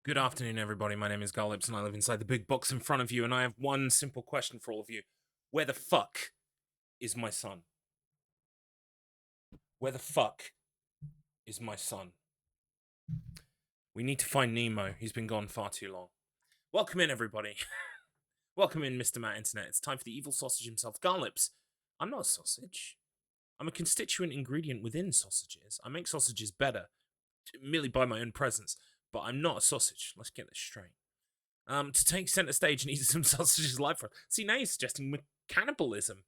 Good afternoon, everybody. My name is Garlips, and I live inside the big box in front of you, and I have one simple question for all of you. Where the fuck is my son? Where the fuck is my son? We need to find Nemo. He's been gone far too long. Welcome in, everybody. Welcome in, Mr. Matt Internet. It's time for the evil sausage himself, Garlips. I'm not a sausage. I'm a constituent ingredient within sausages. I make sausages better, merely by my own presence, but I'm not a sausage. Let's get this straight. To take center stage and eat some sausages live for. See, now you're suggesting cannibalism.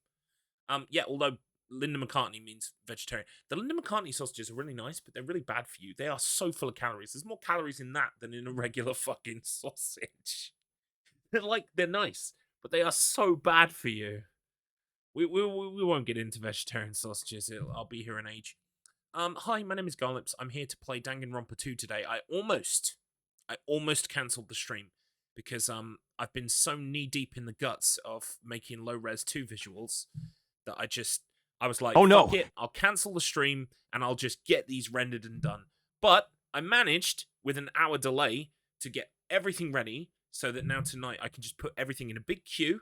Yeah, although Linda McCartney means vegetarian. The Linda McCartney sausages are really nice, but they're really bad for you. They are so full of calories. There's more calories in that than in a regular fucking sausage. They're nice, but they are so bad for you. We won't get into vegetarian sausages. I'll be here in age. Hi, my name is Garlips. I'm here to play Danganronpa 2 today. I almost cancelled the stream because I've been so knee deep in the guts of making low res 2 visuals that I was like, Oh no! Fuck it, I'll cancel the stream and I'll just get these rendered and done. But I managed with an hour delay to get everything ready so that now tonight I can just put everything in a big queue,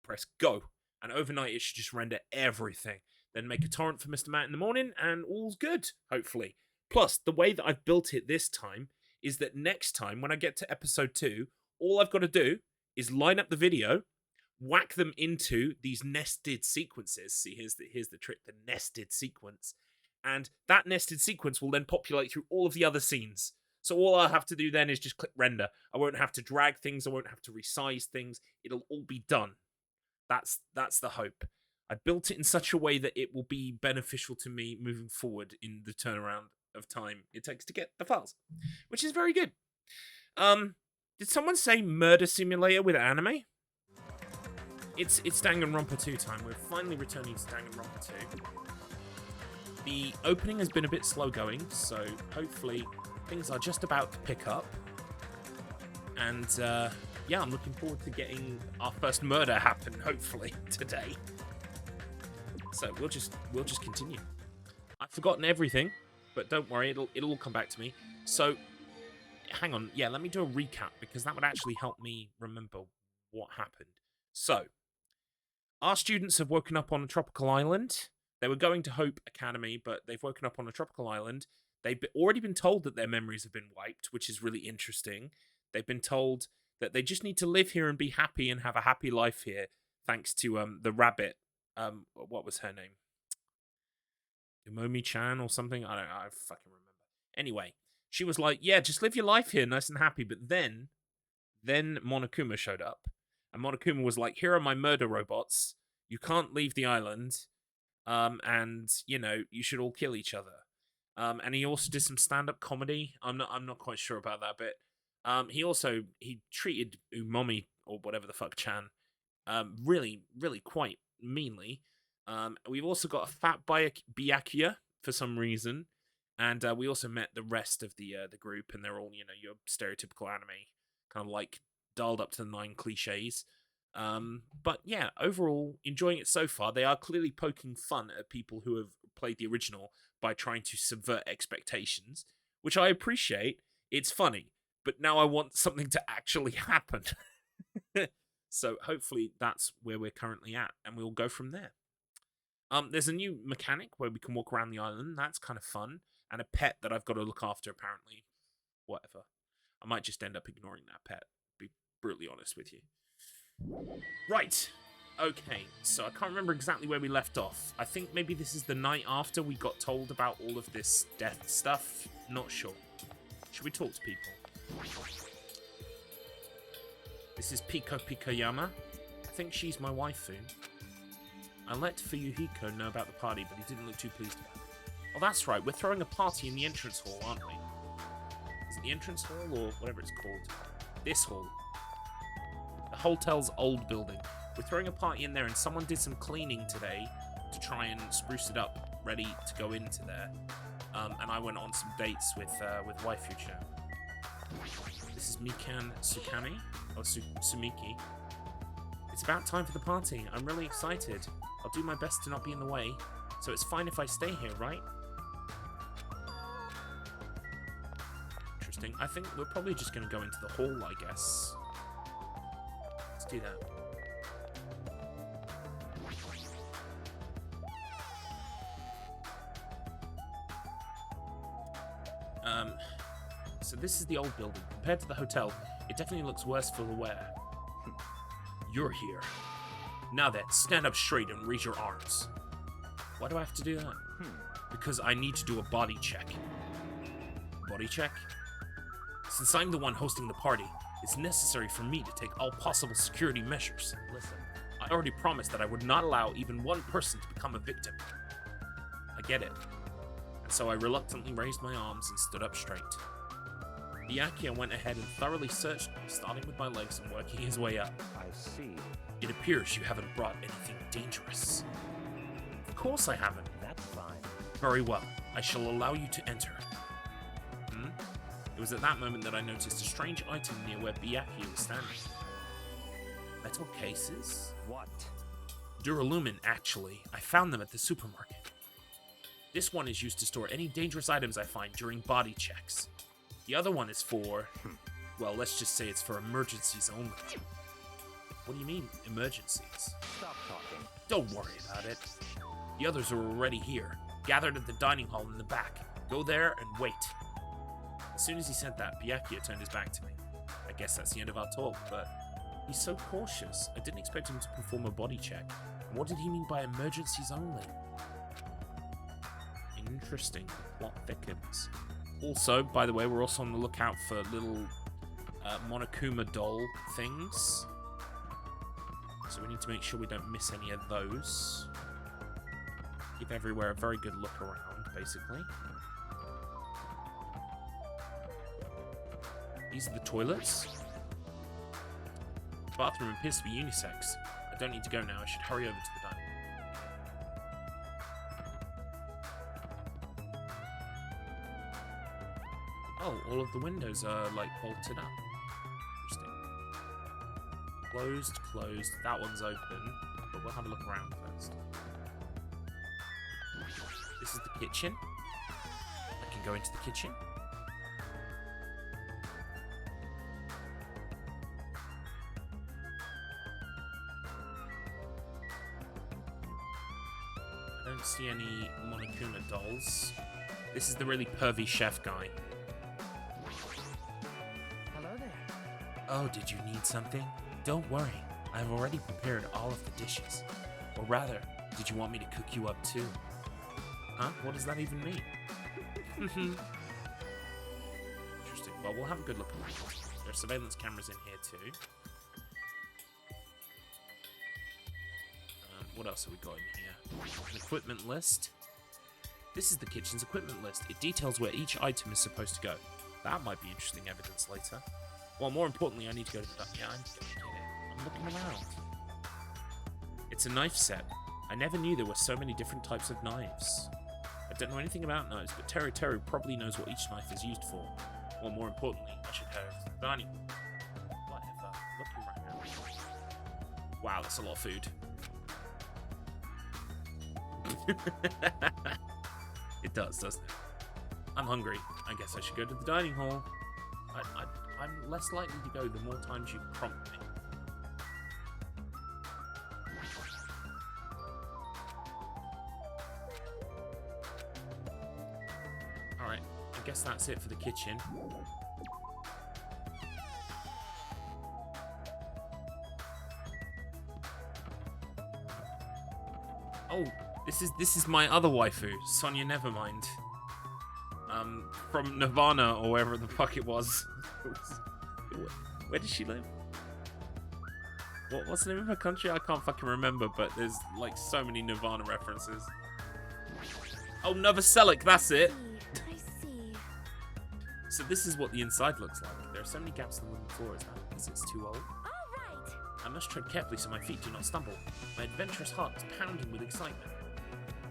press go, and overnight it should just render everything. Then make a torrent for Mr. Matt in the morning and all's good, hopefully. Plus, the way that I've built it this time is that next time when I get to episode 2, all I've got to do is line up the video, whack them into these nested sequences. See, here's the trick, the nested sequence. And that nested sequence will then populate through all of the other scenes. So all I have to do then is just click render. I won't have to drag things, I won't have to resize things. It'll all be done. That's the hope. I built it in such a way that it will be beneficial to me moving forward in the turnaround of time it takes to get the files, which is very good. Did someone say murder simulator with anime? It's Danganronpa 2 time. We're finally returning to Danganronpa 2. The opening has been a bit slow going, so hopefully things are just about to pick up. And yeah, I'm looking forward to getting our first murder happen, hopefully, today. So we'll just continue. I've forgotten everything, but don't worry, it'll all come back to me. So hang on, yeah, let me do a recap because that would actually help me remember what happened. So our students have woken up on a tropical island. They were going to Hope Academy, but they've woken up on a tropical island. They've already been told that their memories have been wiped, which is really interesting. They've been told that they just need to live here and be happy and have a happy life here, thanks to the rabbit. What was her name? Umomi-chan or something? I don't know. I fucking remember. Anyway, she was like, yeah, just live your life here, nice and happy. But then Monokuma showed up. And Monokuma was like, here are my murder robots. You can't leave the island. And, you know, you should all kill each other. And he also did some stand-up comedy. I'm not quite sure about that bit. He treated Umomi, or whatever the fuck, Chan, really, really quite meanly. We've also got a fat Byakuya for some reason, and we also met the rest of the group, and they're all, you know, your stereotypical anime, kind of like dialed up to the 9 cliches. But yeah, overall, enjoying it so far. They are clearly poking fun at people who have played the original by trying to subvert expectations, which I appreciate. It's funny, but now I want something to actually happen. So hopefully that's where we're currently at, and we'll go from there. There's a new mechanic where we can walk around the island. That's kind of fun. And a pet that I've got to look after, apparently. Whatever. I might just end up ignoring that pet, to be brutally honest with you. Right. Okay, so I can't remember exactly where we left off. I think maybe this is the night after we got told about all of this death stuff. Not sure. Should we talk to people? This is Piko Pikoyama. I think she's my waifu. I let Fuyuhiko know about the party, but he didn't look too pleased about it. Oh, that's right. We're throwing a party in the entrance hall, aren't we? Is it the entrance hall or whatever it's called? This hall. The hotel's old building. We're throwing a party in there, and someone did some cleaning today to try and spruce it up, ready to go into there. And I went on some dates with waifu-chan. This is Mikan Sukane, or Sumiki. It's about time for the party. I'm really excited. I'll do my best to not be in the way, so it's fine if I stay here, right? interesting. I think we're probably just going to go into the hall, I guess. Let's do that. So this is the old building. Compared to the hotel, it definitely looks worse for the wear. You're here. Now then, stand up straight and raise your arms. Why do I have to do that? Because I need to do a body check. Body check? Since I'm the one hosting the party, it's necessary for me to take all possible security measures. Listen, I already promised that I would not allow even one person to become a victim. I get it. And so I reluctantly raised my arms and stood up straight. Byakuya went ahead and thoroughly searched me, starting with my legs and working his way up. I see. It appears you haven't brought anything dangerous. Of course I haven't. That's fine. Very well. I shall allow you to enter. It was at that moment that I noticed a strange item near where Byakuya was standing. Metal cases? What? Duralumin, actually. I found them at the supermarket. This one is used to store any dangerous items I find during body checks. The other one is for... well, let's just say it's for emergencies only. What do you mean, emergencies? Stop talking. Don't worry about it. The others are already here, gathered at the dining hall in the back. Go there and wait. As soon as he said that, Byakuya turned his back to me. I guess that's the end of our talk, but he's so cautious. I didn't expect him to perform a body check. And what did he mean by emergencies only? Interesting. The plot thickens. Also, by the way, we're also on the lookout for little Monokuma doll things. So we need to make sure we don't miss any of those. Give everywhere a very good look around, basically. These are the toilets. The bathroom appears to be unisex. I don't need to go now. I should hurry over to the dining. Oh, all of the windows are, like, bolted up. Interesting. Closed, closed. That one's open, but we'll have a look around first. This is the kitchen. I can go into the kitchen. I don't see any Monokuma dolls. This is the really pervy chef guy. Hello there. Oh, did you need something? Don't worry, I've already prepared all of the dishes. Or rather, did you want me to cook you up too? Huh? What does that even mean? Interesting. Well, we'll have a good look around. There are surveillance cameras in here too. What else have we got in here? An equipment list. This is the kitchen's equipment list. It details where each item is supposed to go. That might be interesting evidence later. Well, more importantly, I need to go to the... Yeah, I need to get it. I'm looking around. It's a knife set. I never knew there were so many different types of knives. I don't know anything about knives, but Terry probably knows what each knife is used for. Or more importantly, I should head over to the dining room. Whatever. Looking right now. Wow, that's a lot of food. It does, doesn't it? I'm hungry. I guess I should go to the dining hall. I'm less likely to go the more times you prompt me. Alright, I guess that's it for the kitchen. Oh, this is my other waifu, Sonia Nevermind. From Nirvana or wherever the fuck it was. Where does she live? What's the name of her country? I can't fucking remember, but there's like so many Nirvana references. Oh, Novoselic, that's it. I see. So this is what the inside looks like. There are so many gaps on the wooden floor. Is that because it's too old? All right. I must tread carefully so my feet do not stumble. My adventurous heart is pounding with excitement.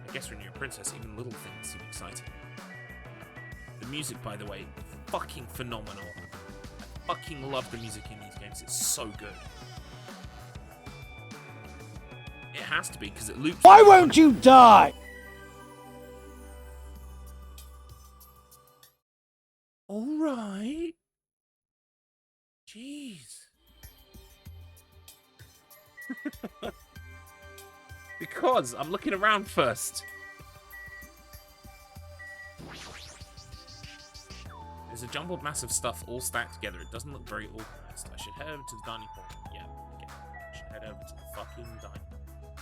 I guess when you're a princess, even little things seem exciting. The music, by the way, fucking phenomenal. I fucking love the music in these games. It's so good. It has to be, because it loops... Why won't you die? Alright. Jeez. Because I'm looking around first. There's a jumbled mass of stuff all stacked together. It doesn't look very organized. I should head over to the dining hall. Yeah, okay. I should head over to the fucking dining hall.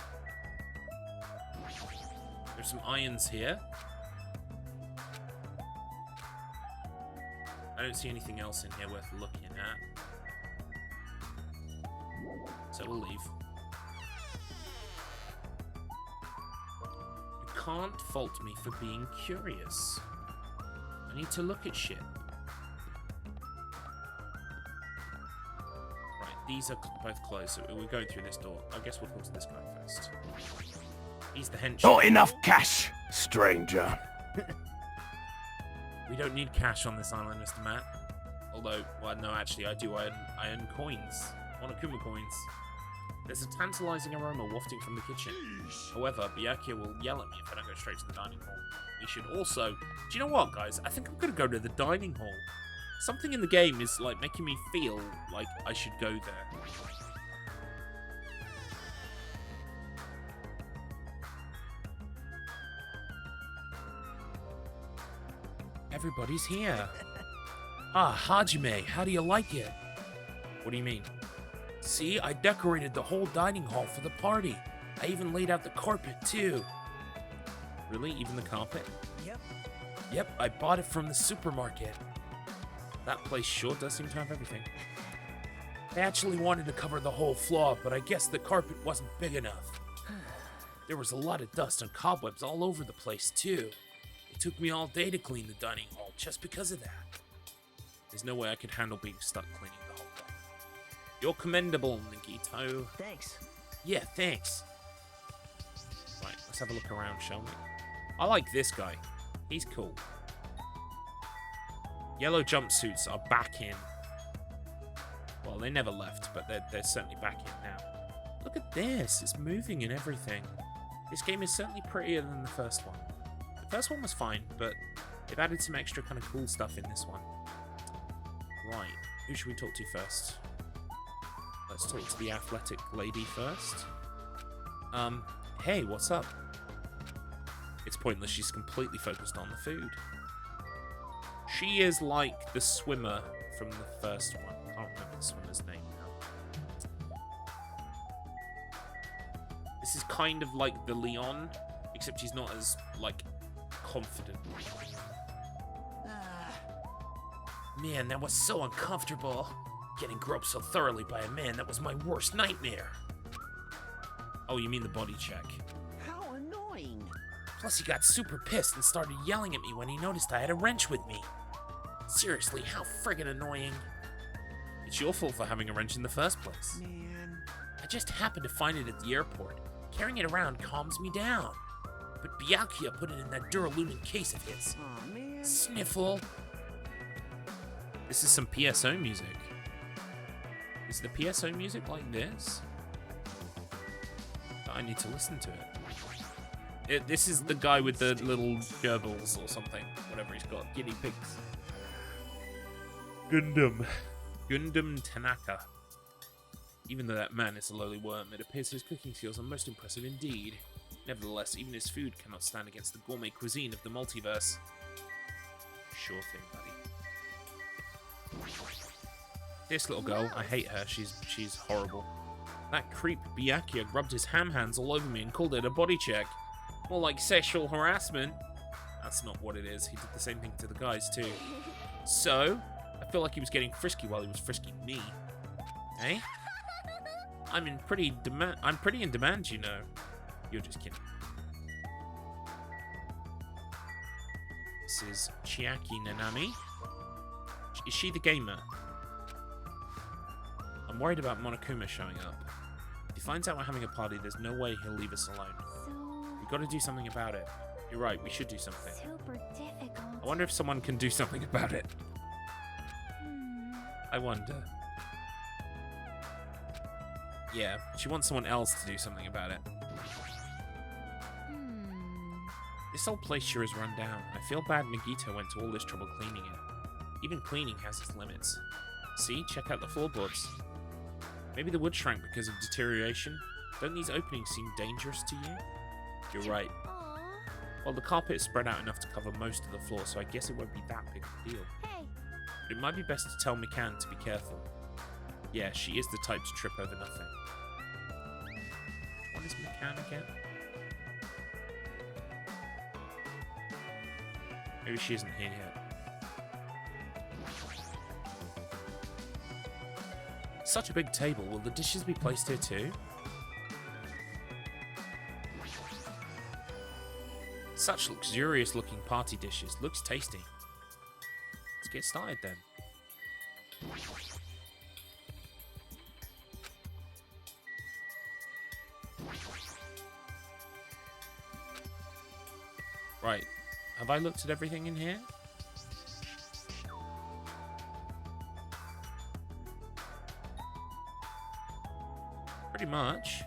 There's some irons here. I don't see anything else in here worth looking at. So we'll leave. You can't fault me for being curious. I need to look at shit. Right, these are both closed, so we're going through this door. I guess we'll talk to this guy first. He's the henchman. Not enough cash, stranger. We don't need cash on this island, Mr. Matt. Although, well, no, actually, I do. I earn coins. Monokuma coins. There's a tantalizing aroma wafting from the kitchen. However, Byakuya will yell at me if I don't go straight to the dining hall. We should also... Do you know what, guys? I think I'm going to go to the dining hall. Something in the game is, like, making me feel like I should go there. Everybody's here. Ah, Hajime, how do you like it? What do you mean? See, I decorated the whole dining hall for the party. I even laid out the carpet, too. Really? Even the carpet? Yep. Yep, I bought it from the supermarket. That place sure does seem to have everything. I actually wanted to cover the whole floor, but I guess the carpet wasn't big enough. There was a lot of dust and cobwebs all over the place, too. It took me all day to clean the dining hall just because of that. There's no way I could handle being stuck cleaning the whole thing. You're commendable, Nagito. Thanks. Yeah, thanks. Right, let's have a look around, shall we? I like this guy. He's cool. Yellow jumpsuits are back in. Well, they never left, but they're certainly back in now. Look at this. It's moving and everything. This game is certainly prettier than the first one. The first one was fine, but they've added some extra kind of cool stuff in this one. Right, who should we talk to first? Let's talk to the athletic lady first. Hey, what's up? It's pointless, she's completely focused on the food. She is like the swimmer from the first one. I can't remember the swimmer's name now. This is kind of like the Leon, except she's not as, like, confident. Man, that was so uncomfortable. Getting groped so thoroughly by a man, that was my worst nightmare. Oh, you mean the body check. How annoying. Plus, he got super pissed and started yelling at me when he noticed I had a wrench with me. Seriously, how friggin' annoying. It's your fault for having a wrench in the first place. Man. I just happened to find it at the airport. Carrying it around calms me down. But Byakuya put it in that Duralumin case of his. Aw, man. Sniffle. This is some PSO music. Is the PSO music like this? I need to listen to it. This is the guy with the little gerbils or something. Whatever he's got. Guinea pigs. Gundam Tanaka. Even though that man is a lowly worm, it appears his cooking skills are most impressive indeed. Nevertheless, even his food cannot stand against the gourmet cuisine of the multiverse. Sure thing, buddy. This little girl, I hate her. She's horrible. That creep Byakuya rubbed his ham hands all over me and called it a body check. More like sexual harassment. That's not what it is. He did the same thing to the guys too. So, I feel like he was getting frisky while he was frisking me. Eh? I'm pretty in demand, you know. You're just kidding. This is Chiaki Nanami. Is she the gamer? I'm worried about Monokuma showing up. If he finds out we're having a party, there's no way he'll leave us alone. So We've got to do something about it. You're right, we should do something. super difficult. I wonder if someone can do something about it. Hmm. I wonder. Yeah, she wants someone else to do something about it. This whole place sure is run down. I feel bad Nagito went to all this trouble cleaning it. Even cleaning has its limits. See? Check out the floorboards. Maybe the wood shrank because of deterioration. Don't these openings seem dangerous to you? You're right. Aw. Well, the carpet is spread out enough to cover most of the floor, so I guess it won't be that big a deal. Hey. But it might be best to tell McCann to be careful. Yeah, she is the type to trip over nothing. Which one is McCann again? Maybe she isn't here yet. Such a big table. Will the dishes be placed here too? Such luxurious looking party dishes. Looks tasty. Let's get started then. Right. Have I looked at everything in here? Pretty much.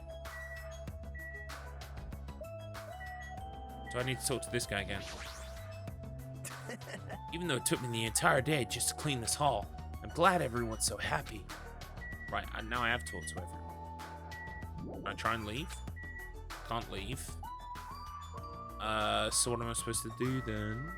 Do I need to talk to this guy again? Even though it took me the entire day just to clean this hall, I'm glad everyone's so happy. Right, now I have talked to everyone. Can I try and leave? Can't leave. So what am I supposed to do then?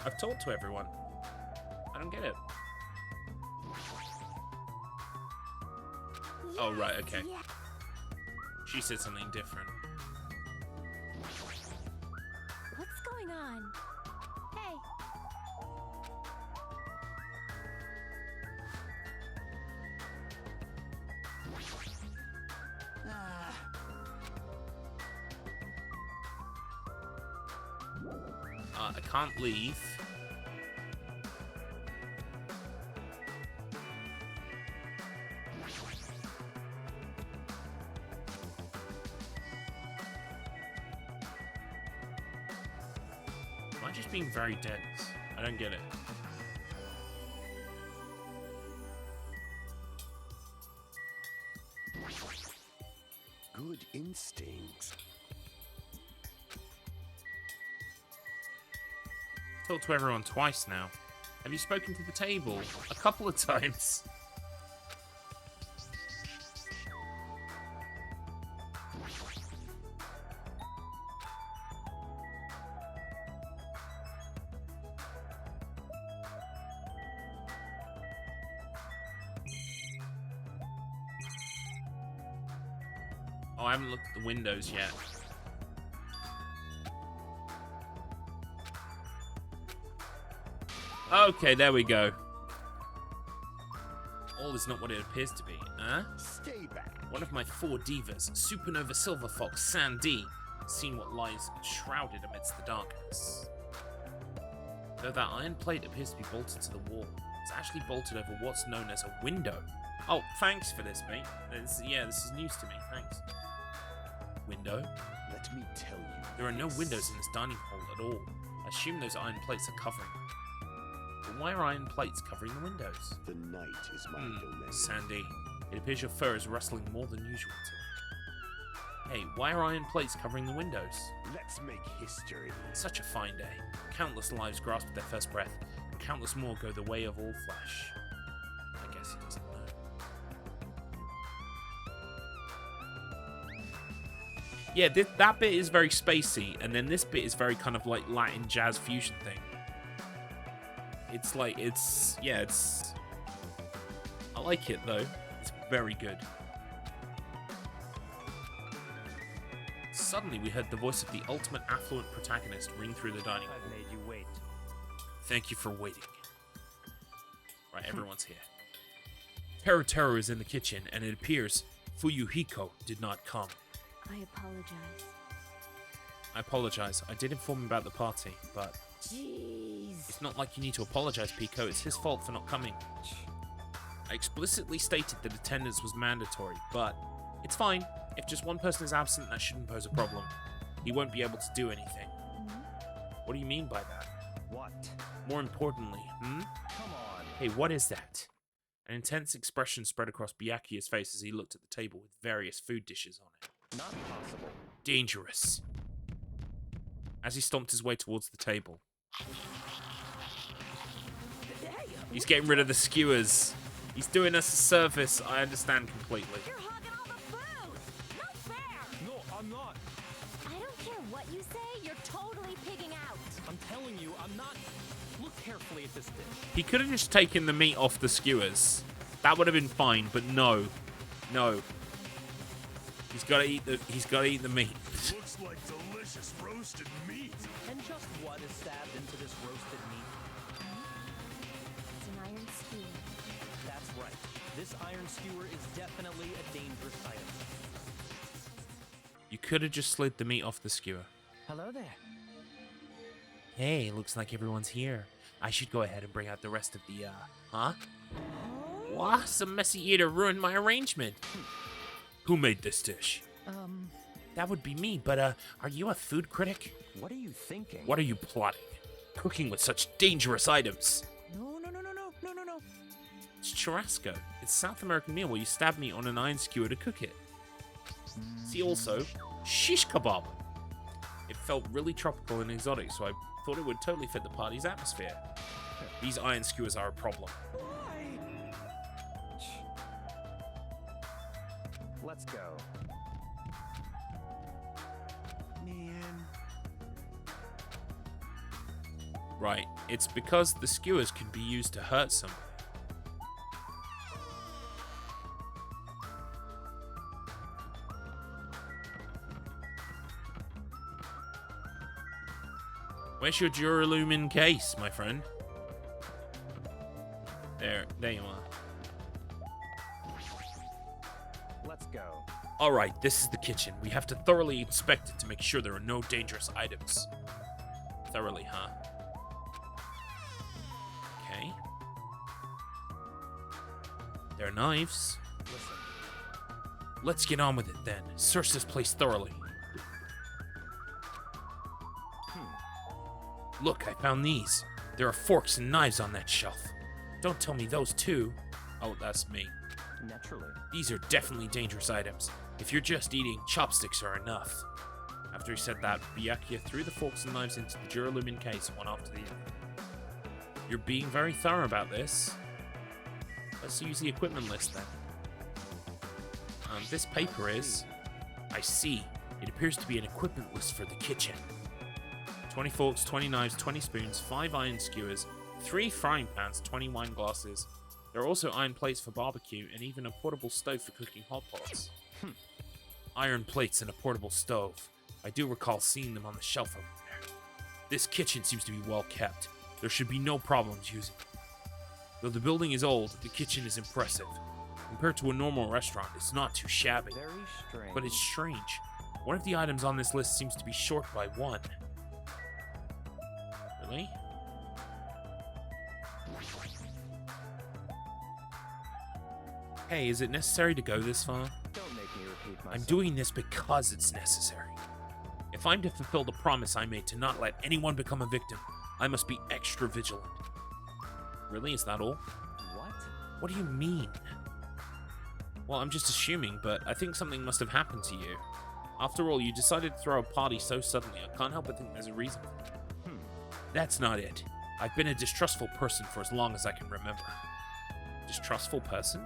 I've talked to everyone. I don't get it. Oh, right, okay. Yeah. She said something different. What's going on? Hey. I can't leave. Am I just being very dense? I don't get it. Good instincts. Talked to everyone twice now. Have you spoken to the table? A couple of times. Oh, I haven't looked at the windows yet. Okay, there we go. All is not what it appears to be, huh? Stay back. One of my 4 divas, Supernova Silver Fox Sandy, has seen what lies shrouded amidst the darkness. Though that iron plate appears to be bolted to the wall, it's actually bolted over what's known as a window. Oh, thanks for this, mate. Yeah, this is news to me. Thanks. Window? Let me tell you. There are no windows in this dining hall at all. I assume those iron plates are covering them. But why are iron plates covering the windows? The night is my domain. Sandy, it appears your fur is rustling more than usual today. Hey, why are iron plates covering the windows? Let's make history. Such a fine day. Countless lives grasp their first breath, and countless more go the way of all flesh. I guess he doesn't know. Yeah, that bit is very spacey, and then this bit is very kind of like Latin jazz fusion thing. It's like, I like it though. It's very good. Suddenly we heard the voice of the ultimate affluent protagonist ring through the dining hall. I've made you wait. Thank you for waiting. Right, everyone's here. Terror is in the kitchen, and it appears Fuyuhiko did not come. I apologize. I apologize. I did inform him about the party, but Jeez. it's not like you need to apologize, Pico. It's his fault for not coming. I explicitly stated that attendance was mandatory, but it's fine. If just one person is absent, that shouldn't pose a problem. He won't be able to do anything. What do you mean by that? What? More importantly, Come on. Hey, what is that? An intense expression spread across Byakuya's face as he looked at the table with various food dishes on it. Not possible. Dangerous. As he stomped his way towards the table, he's getting rid of the skewers. He's doing us a service. I understand completely. You're hogging all the food! Not fair! No, I'm not. I don't care what you say, you're totally pigging out. I'm telling you, I'm not. Look carefully at this dish. He could have just taken the meat off the skewers. That would have been fine, but no. No. He's gotta eat the meat. Looks like delicious roasted meat. And just what is stabbed into this roasted meat? It's an iron skewer. That's right. This iron skewer is definitely a dangerous item. You could have just slid the meat off the skewer. Hello there. Hey, looks like everyone's here. I should go ahead and bring out the rest of the, huh? What? Some messy eater ruined my arrangement. Who made this dish? That would be me, but, are you a food critic? What are you thinking? What are you plotting? Cooking with such dangerous items. No. It's churrasco. It's a South American meal where you stab meat on an iron skewer to cook it. See also, shish kebab. It felt really tropical and exotic, so I thought it would totally fit the party's atmosphere. These iron skewers are a problem. Let's go. Man. Right, it's because the skewers can be used to hurt somebody. Where's your Duralumin case, my friend? There you are. Let's go. Alright, this is the kitchen. We have to thoroughly inspect it to make sure there are no dangerous items. Thoroughly, huh? Okay. There are knives. Listen. Let's get on with it then. Search this place thoroughly. Look, I found these. There are forks and knives on that shelf. Don't tell me those two. Oh, that's me. Naturally. These are definitely dangerous items. If you're just eating, chopsticks are enough. After he said that, Byakuya threw the forks and knives into the Duralumin case and went off to the other. You're being very thorough about this. Let's use the equipment list then. This paper is... I see. It appears to be an equipment list for the kitchen. 20 forks, 20 knives, 20 spoons, 5 iron skewers, 3 frying pans, 20 wine glasses. There are also iron plates for barbecue and even a portable stove for cooking hot pots. Iron plates and a portable stove. I do recall seeing them on the shelf over there. This kitchen seems to be well kept. There should be no problems using it. Though the building is old, the kitchen is impressive. Compared to a normal restaurant, it's not too shabby. Very strange. But it's strange. One of the items on this list seems to be short by 1. Really? Hey, is it necessary to go this far? Don't make me repeat myself. I'm doing this because it's necessary. If I'm to fulfill the promise I made to not let anyone become a victim, I must be extra vigilant. Really? Is that all? What? What do you mean? Well, I'm just assuming, but I think something must have happened to you. After all, you decided to throw a party so suddenly, I can't help but think there's a reason for it. That's not it. I've been a distrustful person for as long as I can remember. Distrustful person?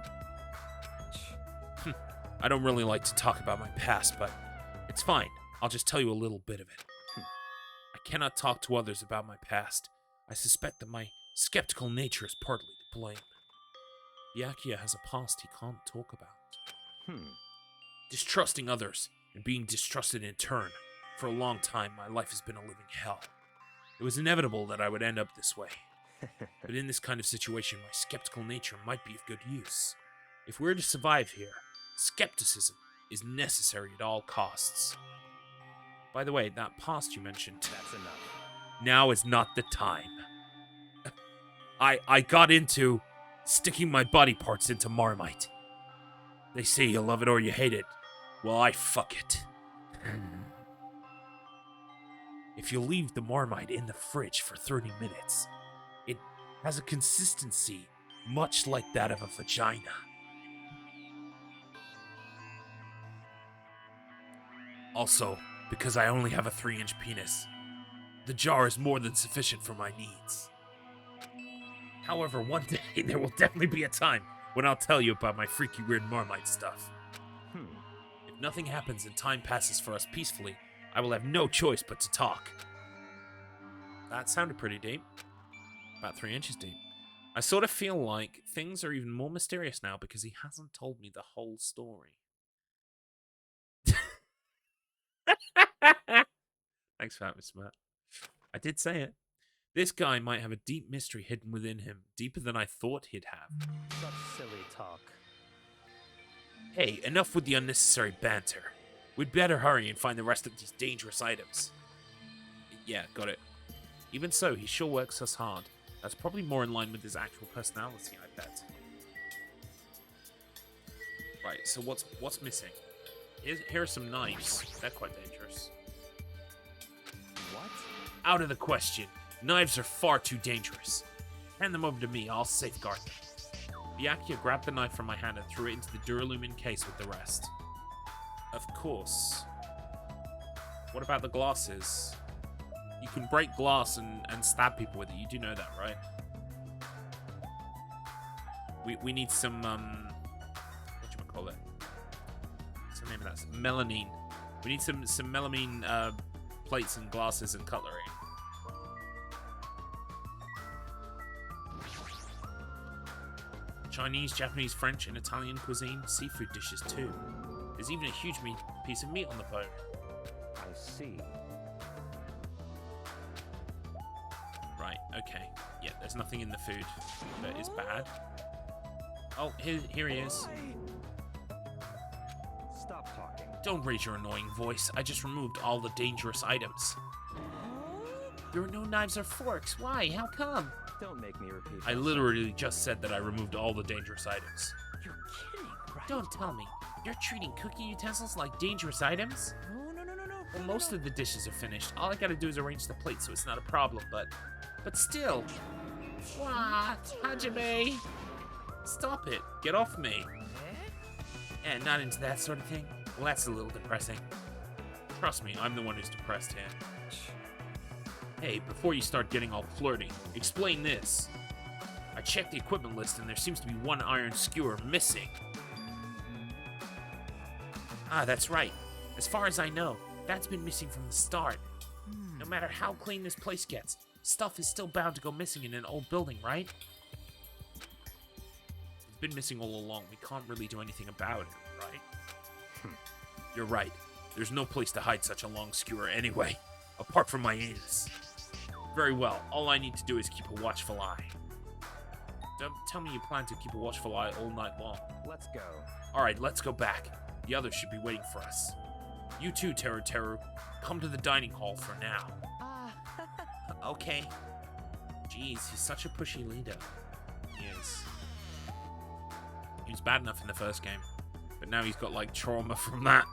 I don't really like to talk about my past, but it's fine. I'll just tell you a little bit of it. I cannot talk to others about my past. I suspect that my skeptical nature is partly to blame. Byakuya has a past he can't talk about. Distrusting others and being distrusted in turn. For a long time, my life has been a living hell. It was inevitable that I would end up this way. But in this kind of situation, my skeptical nature might be of good use. If we're to survive here, skepticism is necessary at all costs. By the way, that past you mentioned... That's enough. Now is not the time. I got into sticking my body parts into Marmite. They say you love it or you hate it. Well, I fuck it. if you leave the Marmite in the fridge for 30 minutes, it has a consistency much like that of a vagina. Also, because I only have a 3-inch penis, the jar is more than sufficient for my needs. However, one day there will definitely be a time when I'll tell you about my freaky weird Marmite stuff. If nothing happens and time passes for us peacefully, I will have no choice but to talk. That sounded pretty deep. About 3 inches deep. I sort of feel like things are even more mysterious now because he hasn't told me the whole story. Thanks for that, Mr. Matt. I did say it. This guy might have a deep mystery hidden within him, deeper than I thought he'd have. Such silly talk. Hey, enough with the unnecessary banter. We'd better hurry and find the rest of these dangerous items. Yeah, got it. Even so, he sure works us hard. That's probably more in line with his actual personality, I bet. Right, so what's missing? Here are some knives. They're quite dangerous. What? Out of the question. Knives are far too dangerous. Hand them over to me, I'll safeguard them. Byakuya grabbed the knife from my hand and threw it into the Duralumin case with the rest. Of course. What about the glasses? You can break glass and stab people with it. You do know that, right? We need some, whatchamacallit? What's the name of that? Melamine. We need some melamine plates and glasses and cutlery. Chinese, Japanese, French, and Italian cuisine, seafood dishes too. There's even a huge piece of meat on the bone. I see. Right, okay. Yeah, there's nothing in the food that is bad. Oh, here he is. Stop talking. Don't raise your annoying voice. I just removed all the dangerous items. There are no knives or forks. Why? How come? Don't make me repeat. I literally just said that I removed all the dangerous items. You're kidding, right? Don't tell me. You're treating cooking utensils like dangerous items? No. Well, most of the dishes are finished. All I gotta do is arrange the plate, so it's not a problem, but still. What? Hajime? Stop it. Get off me. And not into that sort of thing? Well, that's a little depressing. Trust me, I'm the one who's depressed here. Hey, before you start getting all flirty, explain this. I checked the equipment list and there seems to be one iron skewer missing. Ah, that's right. As far as I know, that's been missing from the start. No matter how clean this place gets, stuff is still bound to go missing in an old building, right? It's been missing all along. We can't really do anything about it, right? You're right. There's no place to hide such a long skewer anyway, apart from my anus. Very well. All I need to do is keep a watchful eye. Don't tell me you plan to keep a watchful eye all night long. Let's go. Alright, let's go back. The others should be waiting for us. You too, Teru. Come to the dining hall for now. Okay. Jeez, he's such a pushy leader. He is. He was bad enough in the first game, but now he's got, like, trauma from that.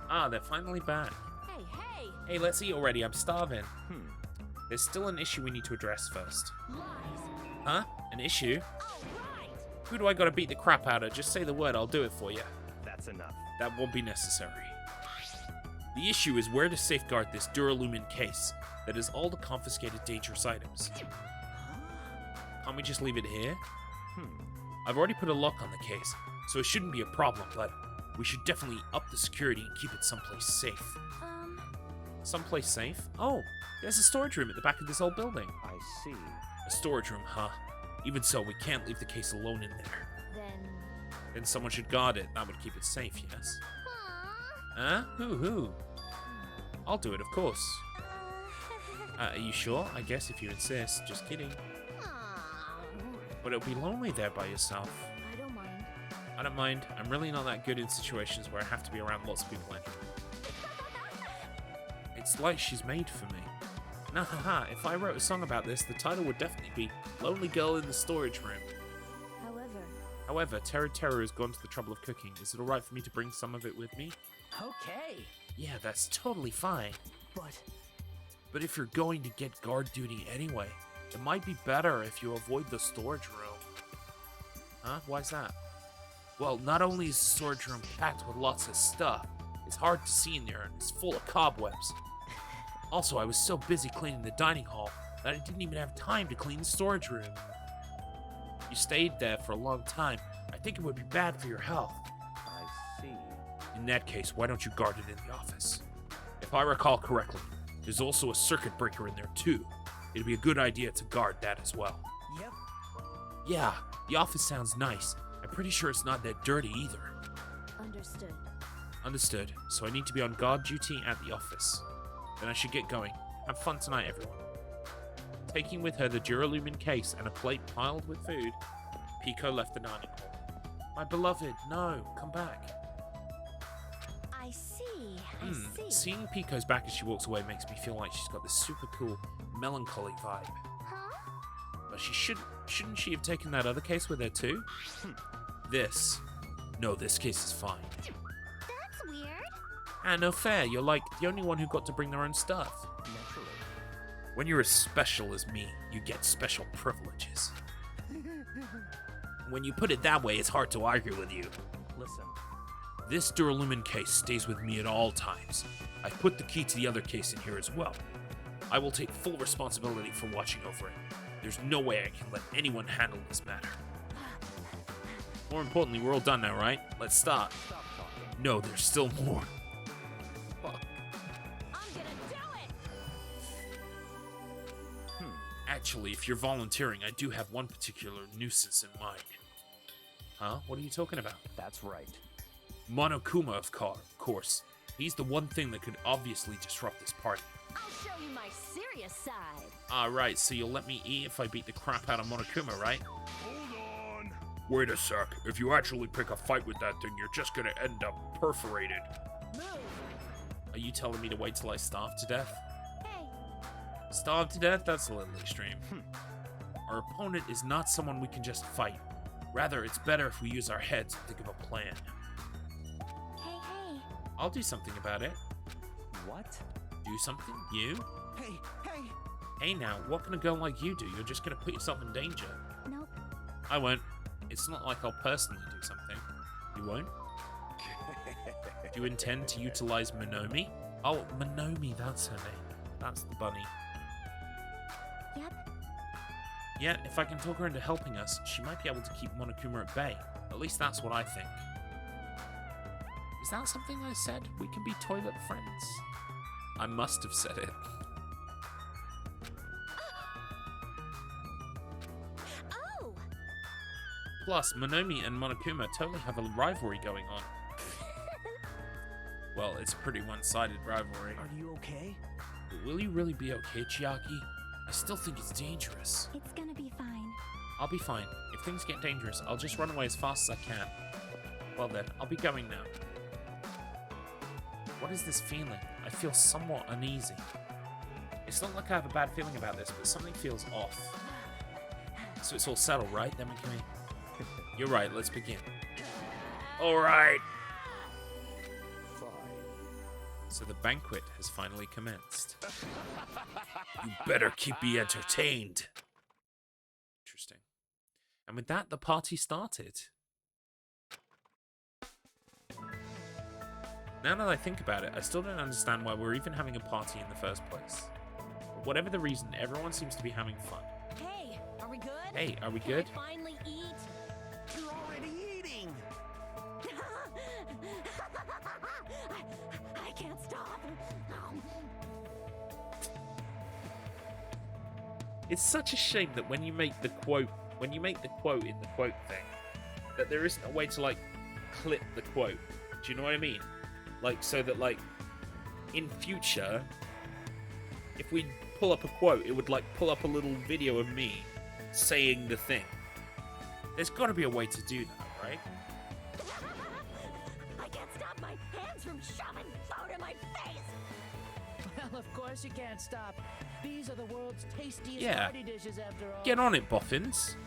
Ah, they're finally back. Hey! Hey, let's eat already. I'm starving. There's still an issue we need to address first. Lies! Huh? An issue? Right! Who do I gotta beat the crap out of? Just say the word, I'll do it for you. That's enough. That won't be necessary. The issue is where to safeguard this Duralumin case that is all the confiscated dangerous items. Can't we just leave it here? I've already put a lock on the case, so it shouldn't be a problem, but we should definitely up the security and keep it someplace safe. Someplace safe? Oh, there's a storage room at the back of this old building. I see. A storage room, huh? Even so, we can't leave the case alone in there. Then someone should guard it. That would keep it safe, yes? Huh? Who? I'll do it, of course. Are you sure? I guess if you insist. Just kidding. But it'll be lonely there by yourself. I don't mind. I don't mind. I'm really not that good in situations where I have to be around lots of people anyway. It's like she's made for me. Nah, haha, if I wrote a song about this, the title would definitely be Lonely Girl in the Storage Room. However, Teru has gone to the trouble of cooking. Is it alright for me to bring some of it with me? Okay. Yeah, that's totally fine. But But if you're going to get guard duty anyway, it might be better if you avoid the storage room. Huh? Why's that? Well, not only is the storage room packed with lots of stuff, it's hard to see in there and it's full of cobwebs. Also, I was so busy cleaning the dining hall that I didn't even have time to clean the storage room. You stayed there for a long time. I think it would be bad for your health. I see. In that case, why don't you guard it in the office? If I recall correctly, there's also a circuit breaker in there too. It'd be a good idea to guard that as well. Yep. Yeah, the office sounds nice. I'm pretty sure it's not that dirty either. Understood. Understood. So I need to be on guard duty at the office. Then I should get going. Have fun tonight, everyone. Taking with her the Duralumin case and a plate piled with food, Pico left the dining hall. My beloved, no, come back. I see. I see. Seeing Pico's back as she walks away makes me feel like she's got this super cool, melancholy vibe. Huh? But shouldn't she have taken that other case with her too? This. No, this case is fine. That's weird. Ah, no fair. You're like the only one who got to bring their own stuff. Naturally. When you're as special as me, you get special privileges. When you put it that way, it's hard to argue with you. Listen. This Duralumin case stays with me at all times. I put the key to the other case in here as well. I will take full responsibility for watching over it. There's no way I can let anyone handle this matter. More importantly, we're all done now, right? Let's start. Stop talking. No, there's still more. Fuck. I'm gonna do it. Actually, if you're volunteering, I do have one particular nuisance in mind. Huh? What are you talking about? That's right. Monokuma, of course. He's the one thing that could obviously disrupt this party. I'll show you my serious side. Alright, so you'll let me eat if I beat the crap out of Monokuma, right? Hold on. Wait a sec. If you actually pick a fight with that thing, you're just gonna end up perforated. Move. Are you telling me to wait till I starve to death? Hey. Starve to death? That's a little extreme. Our opponent is not someone we can just fight. Rather, it's better if we use our heads and think of a plan. Hey. I'll do something about it. What? Do something? You? Hey, hey. Hey now, what can a girl like you do? You're just gonna put yourself in danger. Nope. I won't. It's not like I'll personally do something. You won't? Do you intend to utilize Monomi? Oh, Monomi, that's her name. That's the bunny. Yep. Yeah, if I can talk her into helping us, she might be able to keep Monokuma at bay. At least that's what I think. Is that something I said? We can be toilet friends. I must have said it. Oh. Plus, Monomi and Monokuma totally have a rivalry going on. Well, it's a pretty one-sided rivalry. Are you okay? Will you really be okay, Chiaki? I still think it's dangerous. It's gonna be fine. I'll be fine. If things get dangerous, I'll just run away as fast as I can. Well then, I'll be going now. What is this feeling? I feel somewhat uneasy. It's not like I have a bad feeling about this, but something feels off. So it's all settled, right? Then we can... You're right, let's begin. Alright! So the banquet has finally commenced. You better keep me entertained. Interesting. And with that, the party started. Now that I think about it, I still don't understand why we're even having a party in the first place. But whatever the reason, everyone seems to be having fun. Hey, are we good? Hey, are we Can good? I finally eat? You're already eating. I can't stop. It's such a shame that when you make the quote in the quote thing, that there isn't a way to like clip the quote. Do you know what I mean? Like, so that like in future, if we pull up a quote, it would like pull up a little video of me saying the thing. There's got to be a way to do that, right? I can't stop my hands from shoving food in my face. Well, of course you can't stop. These are the world's tastiest Yeah. party dishes after all. Get on it, boffins.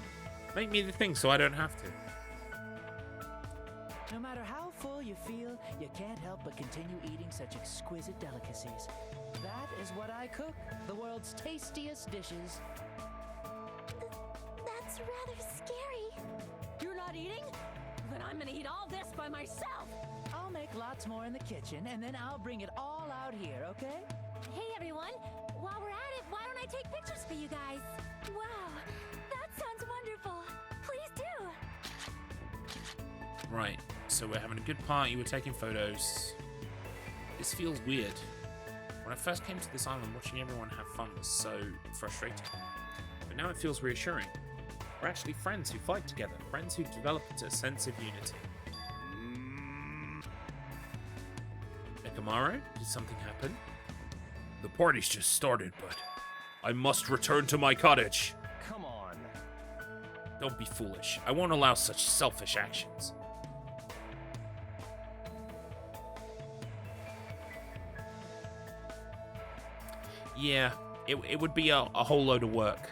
Make me the thing so I don't have to. No matter how full you feel, you can't help but continue eating such exquisite delicacies. That is what I cook, the world's tastiest dishes. That's rather scary. You're not eating? Then I'm gonna eat all this by myself. I'll make lots more in the kitchen, and then I'll bring it all out here, okay? Hey everyone, while we're at it, why don't I take pictures for you guys? Wow, that sounds wonderful. Please do. Right, so we're having a good party, we're taking photos. This feels weird. When I first came to this island, watching everyone have fun was so frustrating. But now it feels reassuring. We're actually friends who fight together, friends who developed a sense of unity. Nekomaru, did something happen? The party's just started, but I must return to my cottage. Come on. Don't be foolish. I won't allow such selfish actions. Yeah, it would be a whole load of work.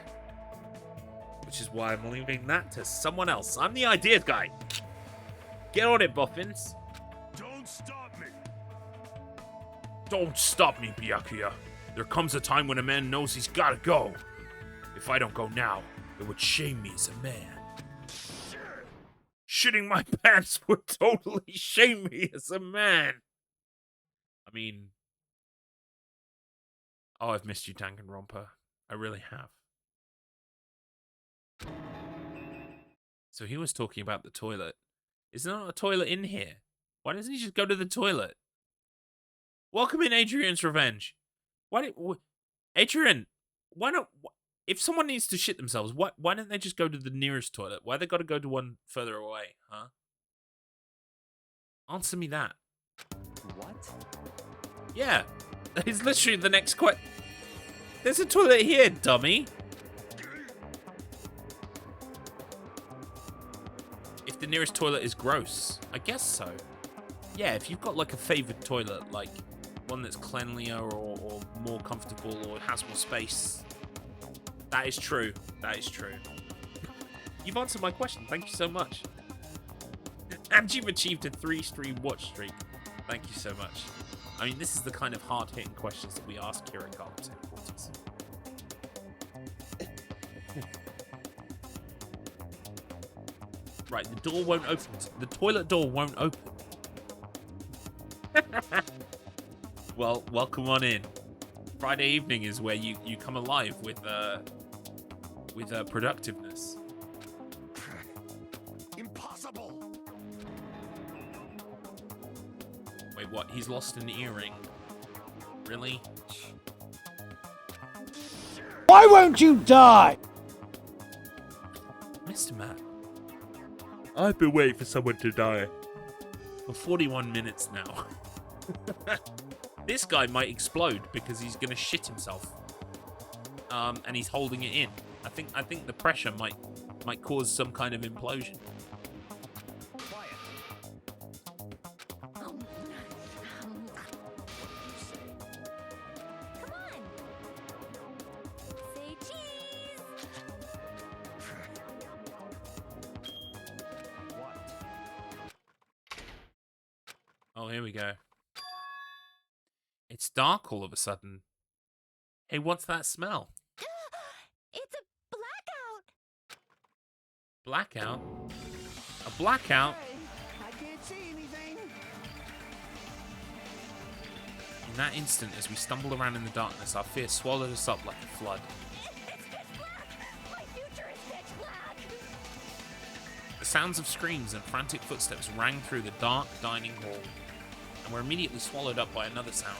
Which is why I'm leaving that to someone else. I'm the ideas guy. Get on it, Buffins. Don't stop me. Don't stop me, Byakuya. There comes a time when a man knows he's gotta go. If I don't go now, it would shame me as a man. Shitting my pants would totally shame me as a man. I mean... Oh, I've missed you, Danganronpa. I really have. So he was talking about the toilet. Is there not a toilet in here? Why doesn't he just go to the toilet? Welcome in Adrian's Revenge. Adrian, why not... If someone needs to shit themselves, why don't they just go to the nearest toilet? Why they got to go to one further away, huh? Answer me that. What? Yeah, that is literally the next question. There's a toilet here, dummy. If the nearest toilet is gross, I guess so. Yeah, if you've got like a favoured toilet, like one that's cleanlier or more comfortable or has more space. That is true. That is true. You've answered my question. Thank you so much. And you've achieved a 3-stream watch streak. Thank you so much. I mean, this is the kind of hard-hitting questions that we ask here at Garlips Headquarters. Right, the door won't open. The toilet door won't open. Well, welcome on in. Friday evening is where you come alive with productiveness. Impossible. Wait, what? He's lost an earring. Really? Why won't you die? Mr. Matt, I've been waiting for someone to die for 41 minutes now. This guy might explode because he's gonna shit himself. And he's holding it in. I think the pressure might cause some kind of implosion. Quiet. Come on. Say cheese. What? Oh, here we go. It's dark all of a sudden. Hey, what's that smell? It's a Blackout? blackout. A blackout? Hey, I can't see anything. In that instant, as we stumbled around in the darkness, our fear swallowed us up like a flood. It's pitch black. My future is pitch black. The sounds of screams and frantic footsteps rang through the dark dining hall, and were immediately swallowed up by another sound.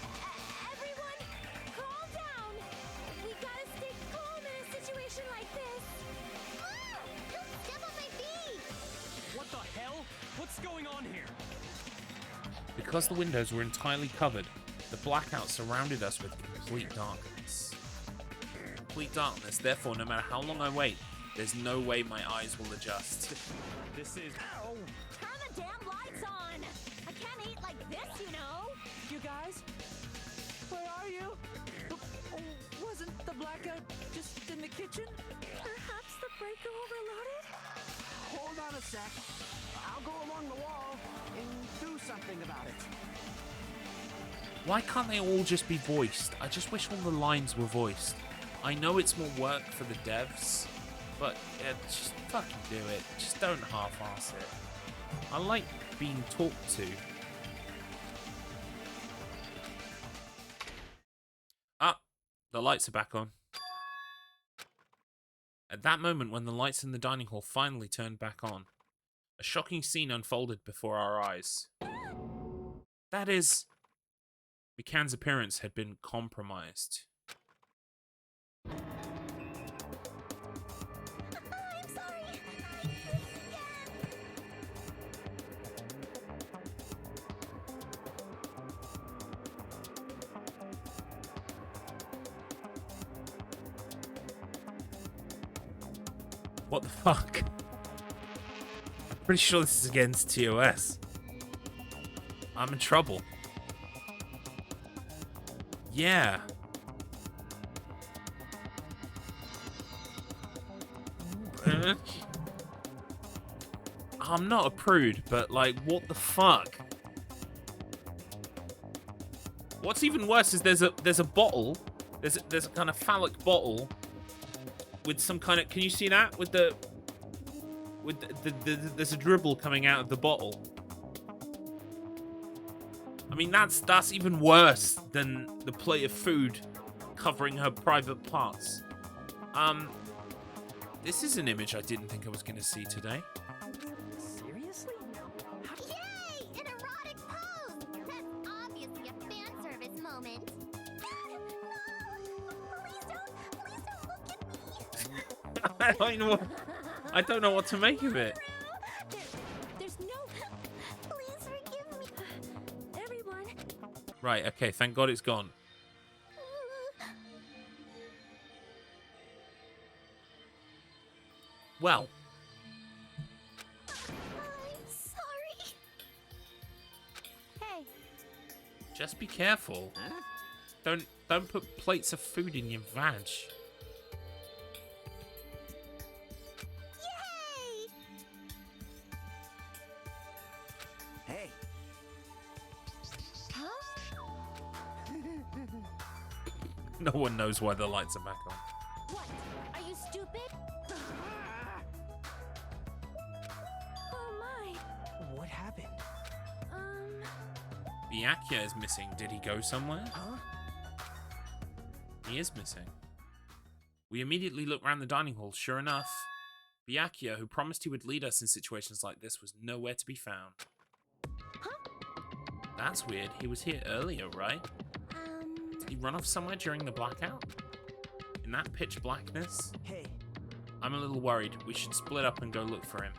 Everyone, calm down. We gotta stay calm in a situation like this. Don't step on my feet. What the hell? What's going on here? Because the windows were entirely covered, the blackout surrounded us with complete darkness. Complete darkness, therefore, no matter how long I wait, there's no way my eyes will adjust. This is... Ow. Turn the damn lights on. I can't eat like this, you know. You guys? Where are you? Wasn't the blackout just in the kitchen? Perhaps the breaker overloaded? Hold on a sec. I'll go along the wall. something about it. Why can't they all just be voiced? I just wish all the lines were voiced. I know it's more work for the devs, but just fucking do it. Just don't half-ass it. I like being talked to. Ah, the lights are back on. At that moment, when the lights in the dining hall finally turned back on, a shocking scene unfolded before our eyes. That is, McCann's appearance had been compromised. I'm sorry. What the fuck? I'm pretty sure this is against TOS. I'm in trouble. Yeah. I'm not a prude, but like, what the fuck? What's even worse is there's a bottle, there's a kind of phallic bottle with some kind of, can you see that with the there's a dribble coming out of the bottle. I mean, that's even worse than the plate of food covering her private parts. This is an image I didn't think I was going to see today. Seriously? Yay! An erotic pose! That's obviously a fan service moment. No! Please don't look at me! I don't know what to make of it. There's no... Please forgive me. Everyone. Right, okay, thank God it's gone. Well, I'm sorry. Hey. just be careful. Don't put plates of food in your vag. Yay! Hey, Huh? No one knows why the lights are back on. What? Are you stupid? Oh my. What happened? Byakuya is missing. Did he go somewhere? Huh? He is missing. We immediately looked round the dining hall. Sure enough, Byakuya, who promised he would lead us in situations like this, was nowhere to be found. That's weird. He was here earlier, right? Did he run off somewhere during the blackout? In that pitch blackness? Hey, I'm a little worried. We should split up and go look for him.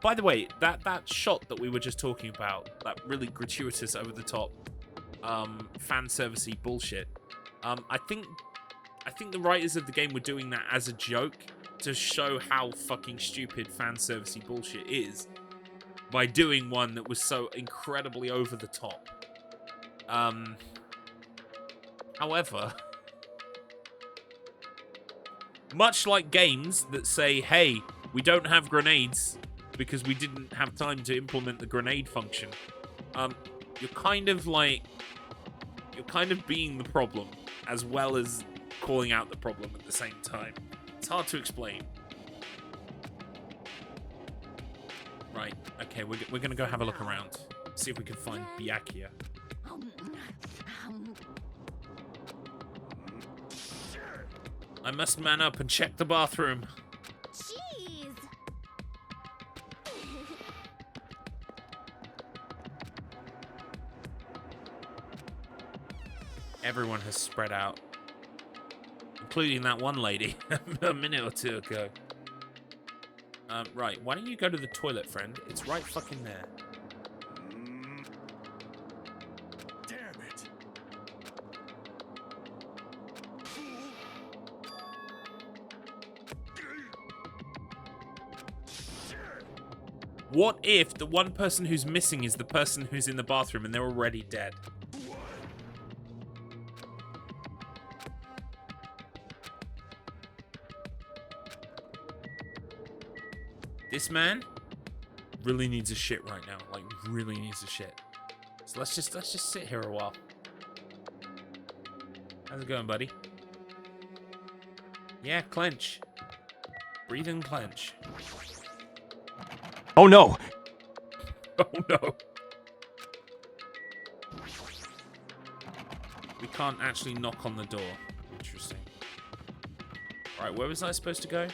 By the way, that shot that we were just talking about, that really gratuitous, over-the-top, fan-servicey bullshit, I think the writers of the game were doing that as a joke to show how fucking stupid fan-servicey bullshit is by doing one that was so incredibly over-the-top. However, much like games that say, hey, we don't have grenades because we didn't have time to implement the grenade function, you're kind of being the problem as well as calling out the problem at the same time. It's hard to explain. Right, okay, we're gonna go have a look around. See if we can find Byakuya. I must man up and check the bathroom. Jeez. Everyone has spread out, including that one lady a minute or two ago. Right, why don't you go to the toilet, friend? It's right fucking there. damn it. What if the one person who's missing is the person who's in the bathroom and they're already dead? This man really needs a shit right now. Like, really needs a shit. So let's just sit here a while. How's it going, buddy? Yeah, clench. Breathe and clench. Oh no! Oh no. We can't actually knock on the door. Interesting. Right, where was I supposed to go?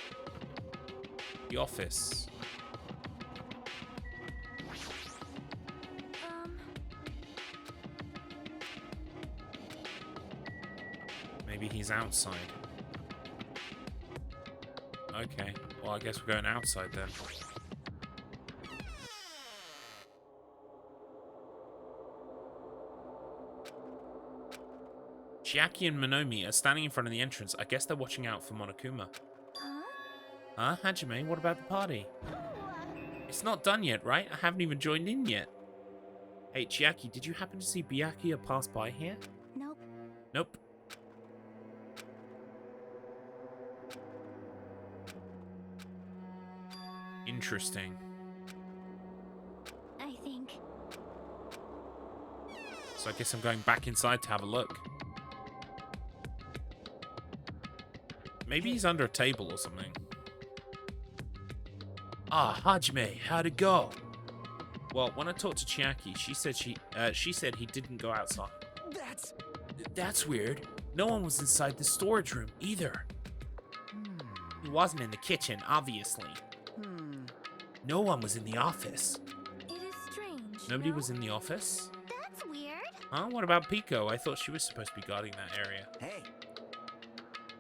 The office. Maybe he's outside. Okay, well I guess we're going outside then. Chiaki and Monomi are standing in front of the entrance. I guess they're watching out for Monokuma. Huh? Hajime, what about the party? It's not done yet, right? I haven't even joined in yet. Hey, Chiaki, did you happen to see Byakuya pass by here? Nope. Nope. Interesting. I think. So I guess I'm going back inside to have a look. Maybe he's under a table or something. Ah, Hajime, how'd it go? Well, when I talked to Chiaki, she said he didn't go outside. That's weird. No one was inside the storage room either. He wasn't in the kitchen, obviously. No one was in the office. It is strange. Nobody no? was in the office? That's weird. Huh? What about Pico? I thought she was supposed to be guarding that area. Hey,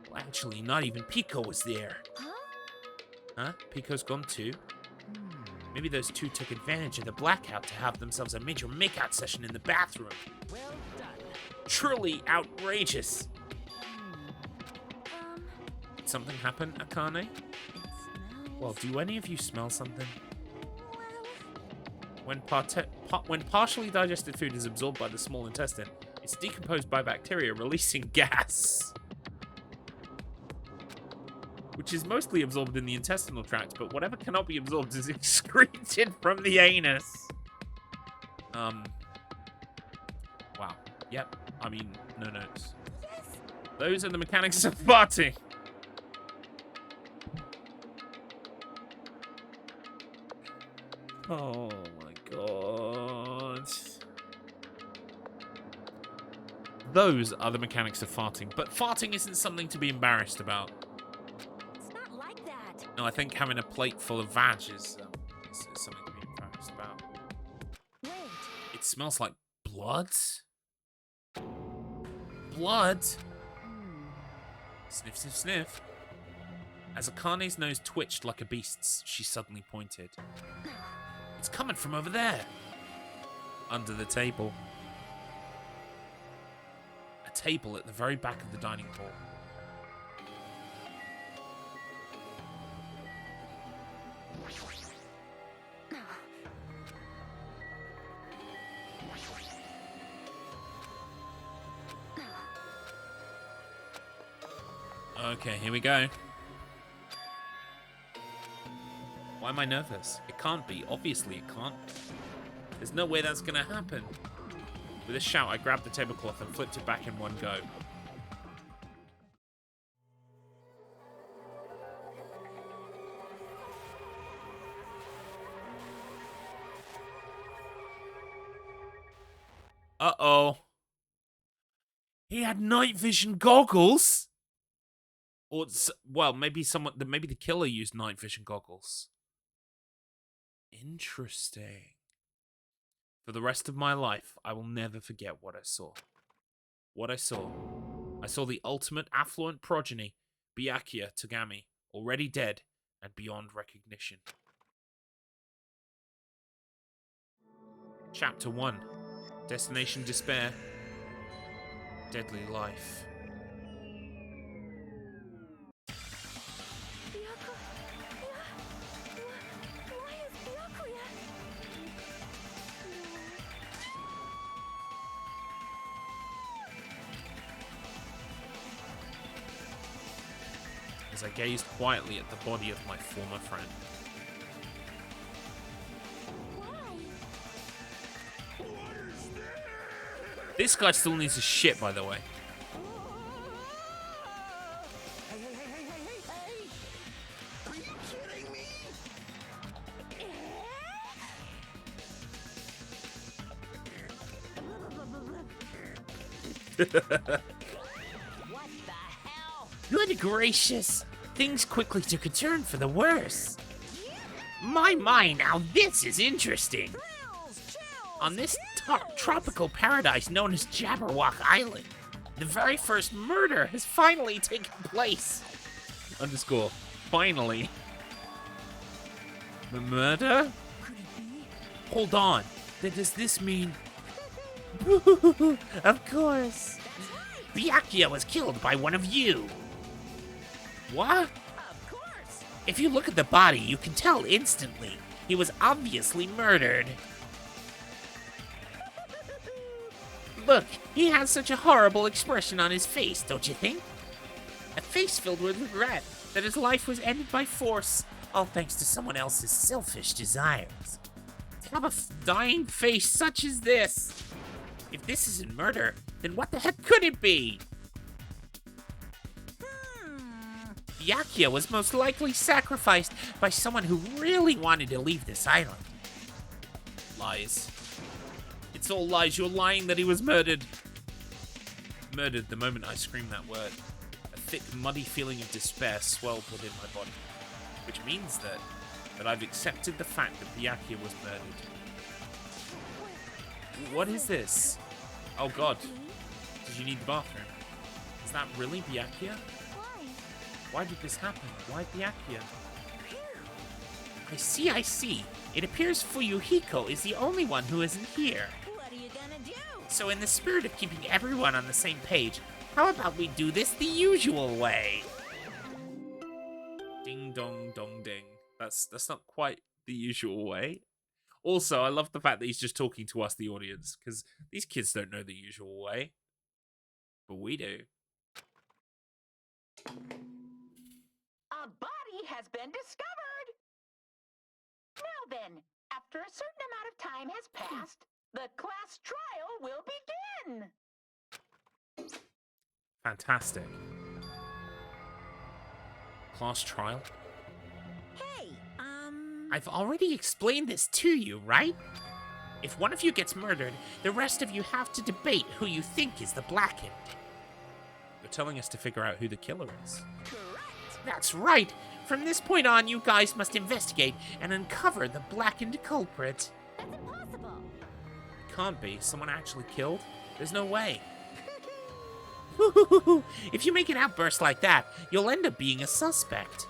Well, actually, not even Pico was there. Huh? Huh? Pico's gone too? Maybe those two took advantage of the blackout to have themselves a major makeout session in the bathroom. Well done. Truly outrageous. It Did something happen, Akane? smells. Well, do any of you smell something? Well, When partially digested food is absorbed by the small intestine, it's decomposed by bacteria, releasing gas. Which is mostly absorbed in the intestinal tract, but whatever cannot be absorbed is excreted from the anus. Wow. Yep. I mean, no notes. yes. Those are the mechanics of farting. Oh my god. Those are the mechanics of farting, but farting isn't something to be embarrassed about. It's not like that. No, I think having a plate full of vag is something to be embarrassed about. Wait. It smells like blood. Blood? Sniff, sniff, sniff. As Akane's nose twitched like a beast's, she suddenly pointed. It's coming from over there. Under the table. A table at the very back of the dining hall. Okay, here we go. Why am I nervous? It can't be. Obviously it can't. There's no way that's gonna happen. With a shout, I grabbed the tablecloth and flipped it back in one go. Uh-oh. He had night vision goggles? Or, well, maybe the killer used night vision goggles. Interesting. For the rest of my life, I will never forget what I saw. What I saw. I saw the ultimate affluent progeny, Byakuya Togami, already dead and beyond recognition. Chapter 1. Destination Despair. Deadly Life. Why is Byakuya? As I gazed quietly at the body of my former friend. Why? what is this? This guy still needs a shit, by the way. Hey, hey, hey, hey, hey, hey, hey! Are you kidding me? What the hell? Good gracious! Things quickly took a turn for the worse. My, now this is interesting. On this tropical paradise known as Jabberwock Island, the very first murder has finally taken place. Underscore. Finally. The murder? Hold on. Does this mean... Of course. Byakuya was killed by one of you. What? Of course. If you look at the body, you can tell instantly. He was obviously murdered. Look, he has such a horrible expression on his face, don't you think? A face filled with regret that his life was ended by force, all thanks to someone else's selfish desires. To have a dying face such as this. If this isn't murder, then what the heck could it be? Byakuya was most likely sacrificed by someone who really wanted to leave this island. Lies. It's all lies. You're lying that he was murdered. Murdered the moment I screamed that word. A thick, muddy feeling of despair swelled within my body. Which means that I've accepted the fact that Byakuya was murdered. What is this? Oh god. Did you need the bathroom? Is that really Byakuya? Why? Why did this happen? Why Byakuya? I see. It appears Fuyuhiko is the only one who isn't here. What are you gonna do? So in the spirit of keeping everyone on the same page, how about we do this the usual way? Ding dong dong ding. That's not quite the usual way. Also, I love the fact that he's just talking to us, the audience, because these kids don't know the usual way. But we do. A body has been discovered. Now then, after a certain amount of time has passed, the class trial will begin. Fantastic. Class trial? Hey, I've already explained this to you, right? If one of you gets murdered, the rest of you have to debate who you think is the blackened. You're telling us to figure out who the killer is. That's right. From this point on, you guys must investigate and uncover the blackened culprit. That's impossible. Can't be. Someone actually killed? There's no way. If you make an outburst like that, you'll end up being a suspect.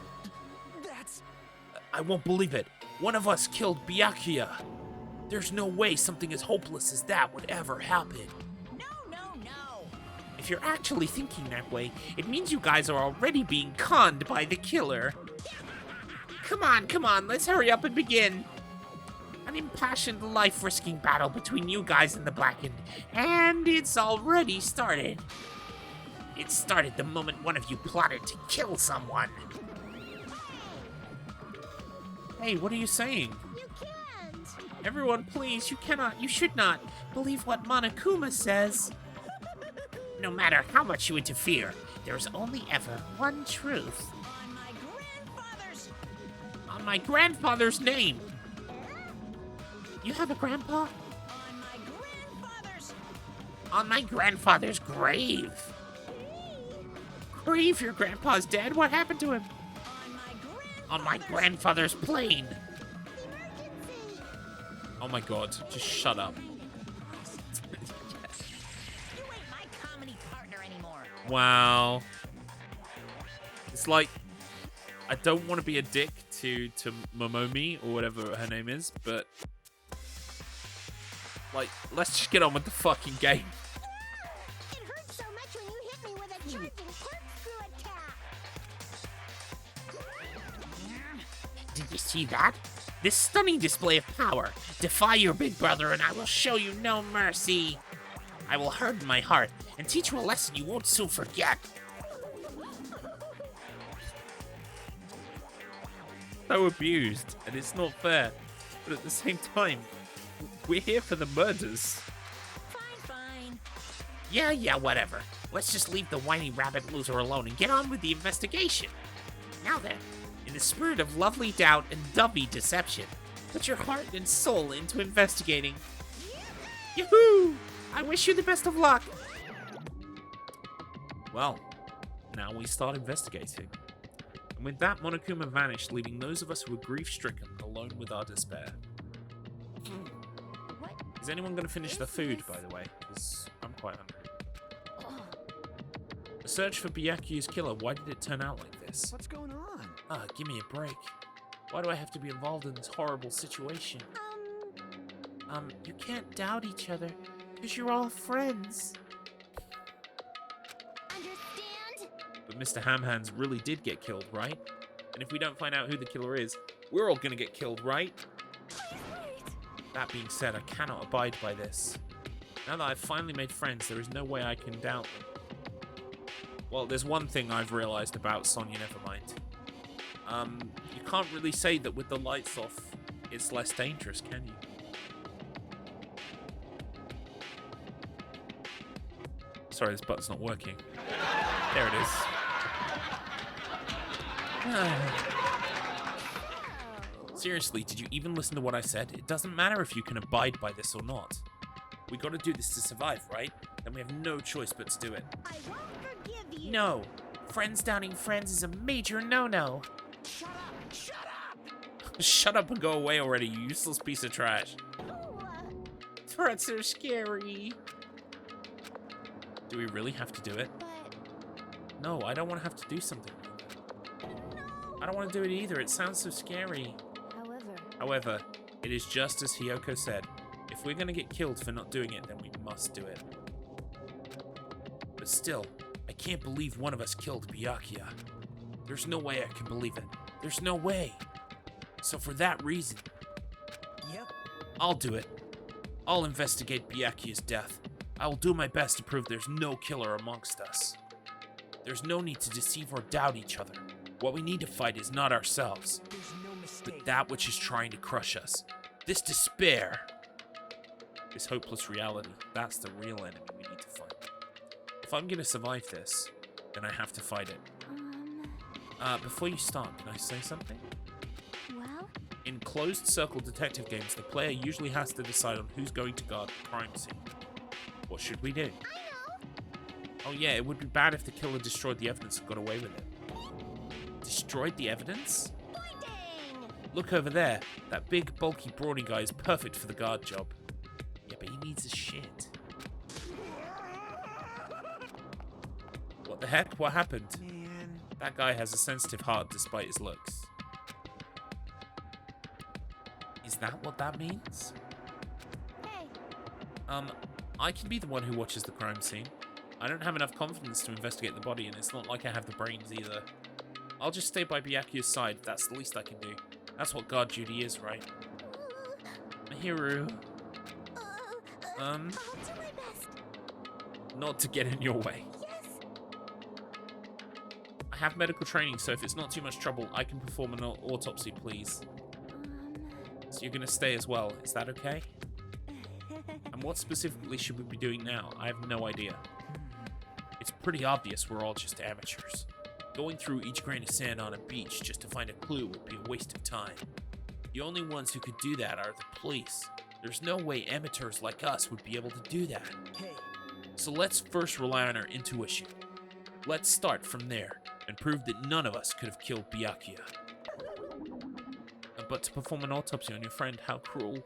I won't believe it. One of us killed Byakuya. There's no way something as hopeless as that would ever happen. no. If you're actually thinking that way, it means you guys are already being conned by the killer. Come on, let's hurry up and begin. An impassioned, life-risking battle between you guys and the Blackened, and it's already started. It started the moment one of you plotted to kill someone. Hey, what are you saying? You can't. Everyone, please, you should not believe what Monokuma says. No matter how much you interfere, there's only ever one truth. On my grandfather's name. You have a grandpa? On my grandfather's grave. Grave? Your grandpa's dead? What happened to him? On my grandfather's plane. Oh my god, just shut up. You ain't my comedy partner anymore. Wow. It's like, I don't want to be a dick to Momomi, or whatever her name is, but like, let's just get on with the fucking game. It hurt so much when you hit me with a charging corkscrew attack. Did you see that? This stunning display of power. Defy your big brother and I will show you no mercy. I will harden my heart and teach you a lesson you won't soon forget. So abused, and it's not fair. But at the same time, we're here for the murders. Fine. Yeah, whatever. Let's just leave the whiny rabbit loser alone and get on with the investigation. Now then, in the spirit of lovely doubt and dovey deception, put your heart and soul into investigating. Yoo-hoo! I wish you the best of luck. Well, now we start investigating. And with that, Monokuma vanished, leaving those of us who were grief-stricken alone with our despair. What? Is anyone going to finish the food, by the way? Because I'm quite hungry. A search for Byakuya's killer. Why did it turn out like this? What's going on? Give me a break. Why do I have to be involved in this horrible situation? You can't doubt each other, because you're all friends. Understand? But Mr. Hamhands really did get killed, right? And if we don't find out who the killer is, we're all gonna get killed, right? That being said, I cannot abide by this. Now that I've finally made friends, there is no way I can doubt them. Well, there's one thing I've realized about Sonya Nevermind. You can't really say that with the lights off, it's less dangerous, can you? Sorry, this button's not working. There it is. Seriously, did you even listen to what I said? It doesn't matter if you can abide by this or not. We gotta do this to survive, right? Then we have no choice but to do it. I won't forgive you. No, friends doubting friends is a major no-no. Shut up! Shut up! Shut up and go away already, you useless piece of trash. Threats are scary. Do we really have to do it? But No, I don't want to have to do something like that. I don't want to do it either, it sounds so scary. However, it is just as Hiyoko said. If we're going to get killed for not doing it, then we must do it. But still, I can't believe one of us killed Byakuya. There's no way I can believe it. There's no way. So for that reason, Yep. I'll do it. I'll investigate Byakuya's death. I will do my best to prove there's no killer amongst us. There's no need to deceive or doubt each other. What we need to fight is not ourselves, There's no mistake. but that which is trying to crush us. This despair. This hopeless reality. That's the real enemy we need to fight. If I'm gonna survive this, then I have to fight it. Before you start, can I say something? well, In closed circle detective games, the player usually has to decide on who's going to guard the crime scene. What should we do? I know. Oh yeah, it would be bad if the killer destroyed the evidence and got away with it. Destroyed the evidence? Pointing. Look over there. That big, bulky, brawny guy is perfect for the guard job. Yeah, but he needs his shit. What the heck? What happened? Man. That guy has a sensitive heart despite his looks. Is that what that means? Hey, I can be the one who watches the crime scene. I don't have enough confidence to investigate the body, and it's not like I have the brains either. I'll just stay by Byakuya's side. That's the least I can do. That's what guard duty is, right? Mahiru, I'll do my best. not to get in your way. Yes. I have medical training, so if it's not too much trouble, I can perform an autopsy, please. So you're gonna stay as well, is that okay? And what specifically should we be doing now? I have no idea. It's pretty obvious we're all just amateurs. Going through each grain of sand on a beach just to find a clue would be a waste of time. The only ones who could do that are the police. There's no way amateurs like us would be able to do that. Hey. So let's first rely on our intuition. Let's start from there and prove that none of us could have killed Byakuya. But to perform an autopsy on your friend, how cruel.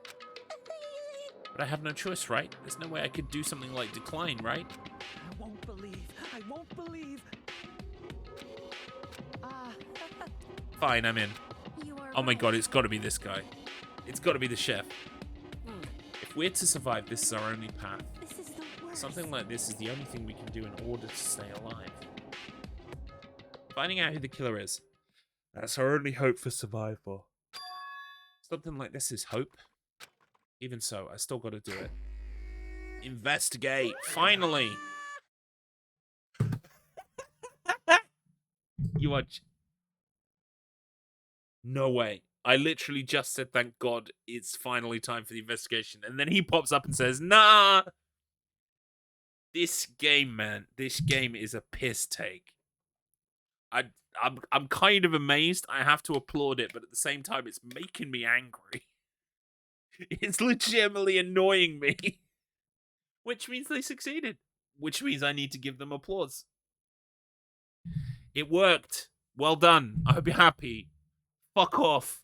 But I have no choice, right? There's no way I could do something like decline, right? I won't believe. I won't believe. Fine, I'm in. You are Oh my right. god, it's gotta be this guy. It's gotta be the chef. If we're to survive, this is our only path. This is the worst. Something like this is the only thing we can do in order to stay alive. Finding out who the killer is. That's our only hope for survival. Something like this is hope. Even so, I still gotta do it. Investigate! Finally! You are... No way. I literally just said, thank God, it's finally time for the investigation. And then he pops up and says, nah! This game, man, this game is a piss take. I'm kind of amazed. I have to applaud it, but at the same time, it's making me angry. It's legitimately annoying me. Which means they succeeded. Which means I need to give them applause. It worked. Well done. I hope you're happy. Fuck off.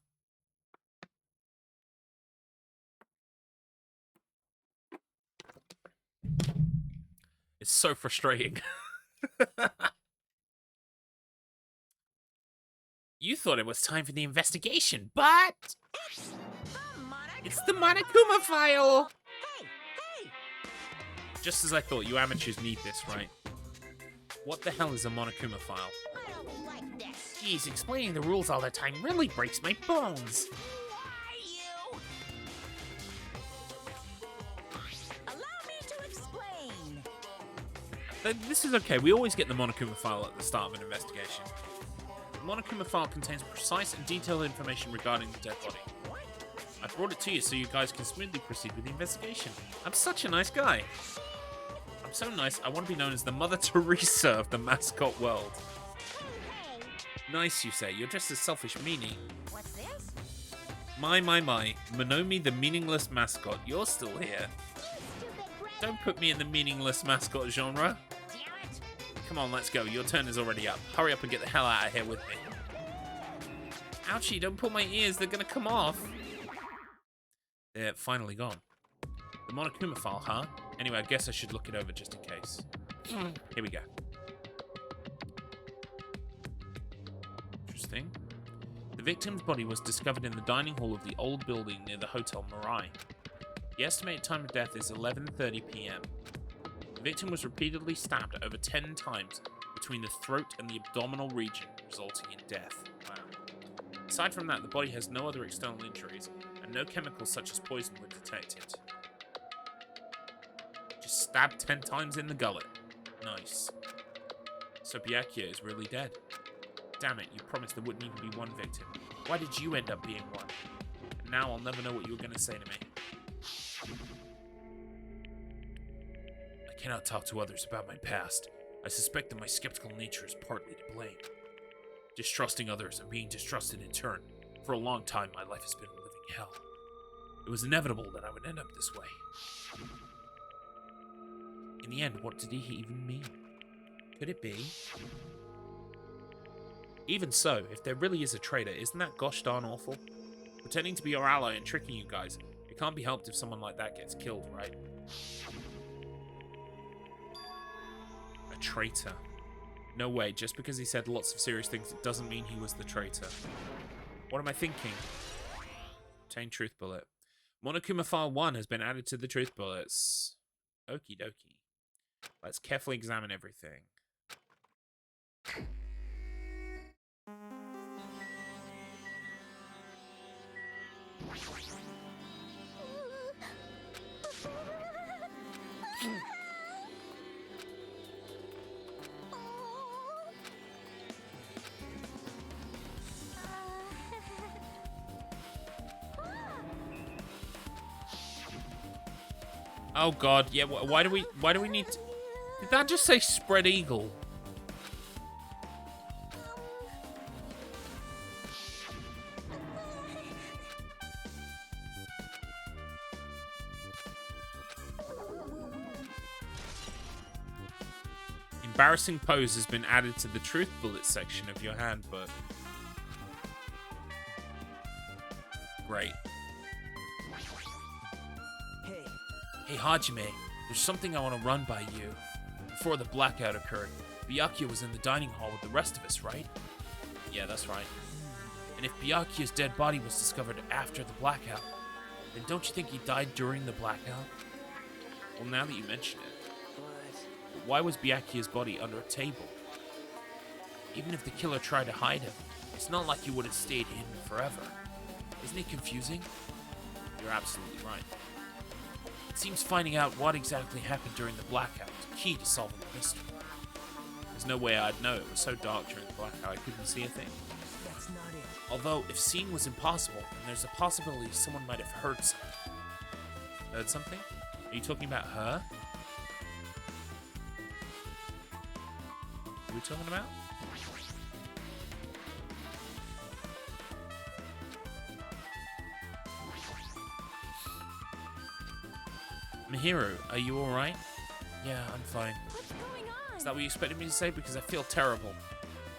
It's so frustrating. You thought it was time for the investigation, but it's the Monokuma file. Hey, hey! Just as I thought, you amateurs need this, right? What the hell is a Monokuma file? I don't like this. Geez, explaining the rules all the time really breaks my bones. Why you? Allow me to explain. This is okay. We always get the Monokuma file at the start of an investigation. The Monokuma file contains precise and detailed information regarding the dead body. I brought it to you so you guys can smoothly proceed with the investigation. I'm such a nice guy. I'm so nice, I want to be known as the Mother Teresa of the mascot world. Nice, you say. You're just a selfish meanie. What's this? My. Monomi the meaningless mascot. You're still here. Don't put me in the meaningless mascot genre. Damn it! Come on, let's go. Your turn is already up. Hurry up and get the hell out of here with me. Ouchie, don't pull my ears. They're gonna come off. They're finally gone. The Monokuma file, huh? Anyway, I guess I should look it over just in case. Here we go. Interesting. The victim's body was discovered in the dining hall of the old building near the Hotel Mirai. The estimated time of death is 11:30 p.m. The victim was repeatedly stabbed over 10 times between the throat and the abdominal region, resulting in death. Wow. Aside from that, the body has no other external injuries, and no chemicals such as poison were detected. Just stabbed 10 times in the gullet. Nice. So Byakuya is really dead. Damn it, you promised there wouldn't even be one victim. Why did you end up being one? And now I'll never know what you were going to say to me. I cannot talk to others about my past. I suspect that my skeptical nature is partly to blame. Distrusting others and being distrusted in turn. For a long time, my life has been a living hell. It was inevitable that I would end up this way. In the end, what did he even mean? Could it be? Even so, if there really is a traitor, isn't that gosh darn awful? Pretending to be your ally and tricking you guys, it can't be helped if someone like that gets killed, right? A traitor. No way, just because he said lots of serious things, it doesn't mean he was the traitor. What am I thinking? Obtain truth bullet. Monokuma File 1 has been added to the truth bullets. Okie dokie. Let's carefully examine everything. Oh god, yeah, why do we need to... Did that just say spread eagle? Embarrassing pose has been added to the truth bullet section of your handbook. Great. Hey Hajime, there's something I want to run by you. Before the blackout occurred, Byakuya was in the dining hall with the rest of us, right? Yeah, that's right. And if Byakuya's dead body was discovered after the blackout, then don't you think he died during the blackout? Well, now that you mention it. Why was Byakuya's body under a table? Even if the killer tried to hide him, it's not like he would have stayed hidden forever. Isn't it confusing? You're absolutely right. It seems finding out what exactly happened during the blackout is key to solving the mystery. There's no way I'd know. It was so dark during the blackout I couldn't see a thing. That's not it. Although, if seeing was impossible, then there's a possibility someone might have heard something. Heard something? Are you talking about her? we talking about? Mihiro, are you alright? Yeah, I'm fine. What's going on? Is that what you expected me to say? Because I feel terrible.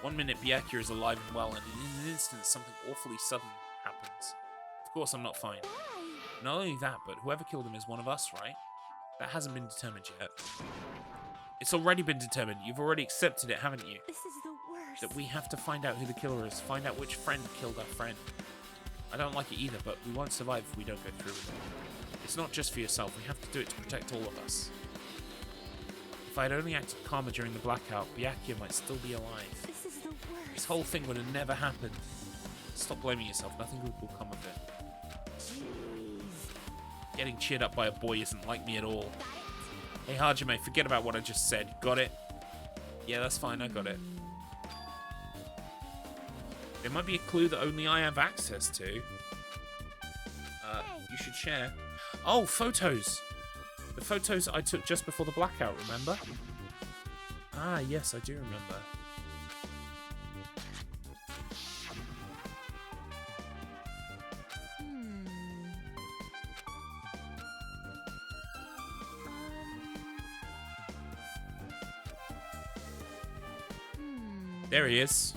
One minute Byakuya is alive and well, and in an instant something awfully sudden happens. Of course I'm not fine. Why? Not only that, but whoever killed him is one of us, right? That hasn't been determined yet. It's already been determined. You've already accepted it, haven't you? This is the worst. That we have to find out who the killer is. Find out which friend killed our friend. I don't like it either, but we won't survive if we don't go through with it. It's not just for yourself. We have to do it to protect all of us. If I'd only acted calmer during the blackout, Byakuya might still be alive. This is the worst. This whole thing would have never happened. Stop blaming yourself. Nothing good will come of it. Jeez. Getting cheered up by a boy isn't like me at all. Got it? Hey Hajime, forget about what I just said. Got it? Yeah, that's fine. I got it. There might be a clue that only I have access to. You should share. Oh, photos! The photos I took just before the blackout, remember? Ah, yes, I do remember. There he is.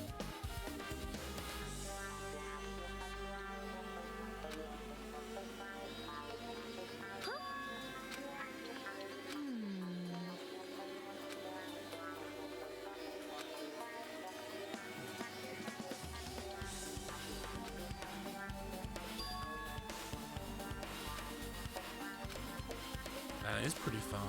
That is pretty far.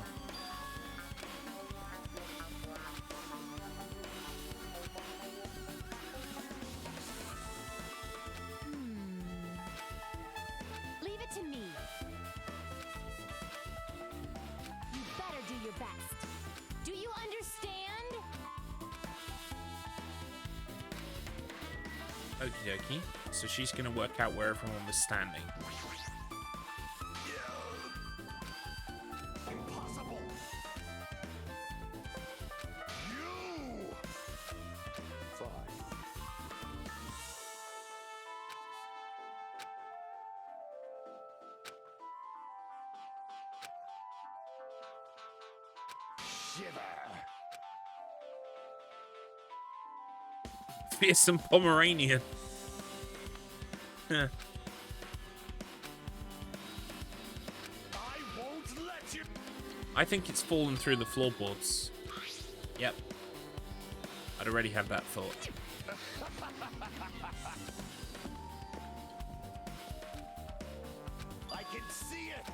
Leave it to me. You better do your best. Do you understand? Okie dokie. So she's gonna work out where everyone was standing. Impossible. You. Fine. Shiver. Fearsome Pomeranian. Huh. I won't let you. I think it's fallen through the floorboards. Yep. I'd already had that thought. I can see it.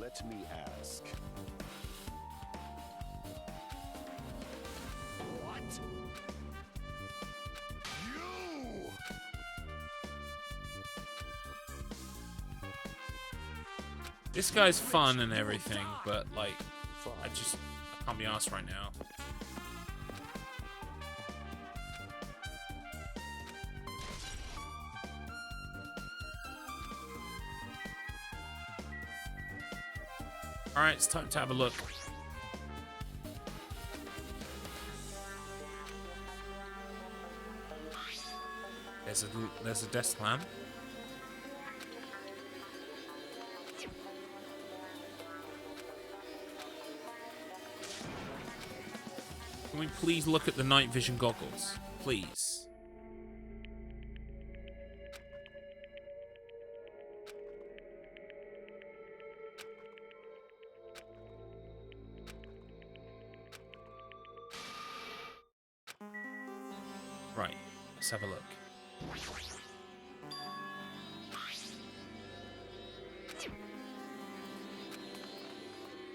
Let me ask. What? You! This guy's fun and everything, but like, I Fine. can't be arsed right now. Alright, it's time to have a look. There's a desk lamp. Can we please look at the night vision goggles? Please. Right, let's have a look.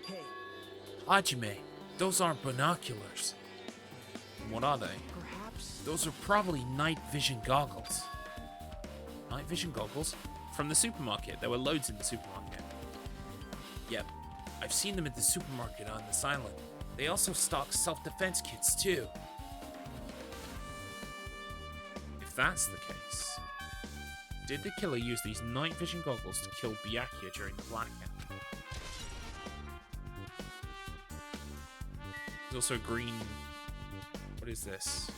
Hey, Hajime, those aren't binoculars. What are they? perhaps? Those are probably night vision goggles. Night vision goggles? From the supermarket. There were loads in the supermarket. Yep, I've seen them at the supermarket on this island. They also stock self-defense kits too. If that's the case, did the killer use these night vision goggles to kill Byakuya during the blackout? also a green... What is this?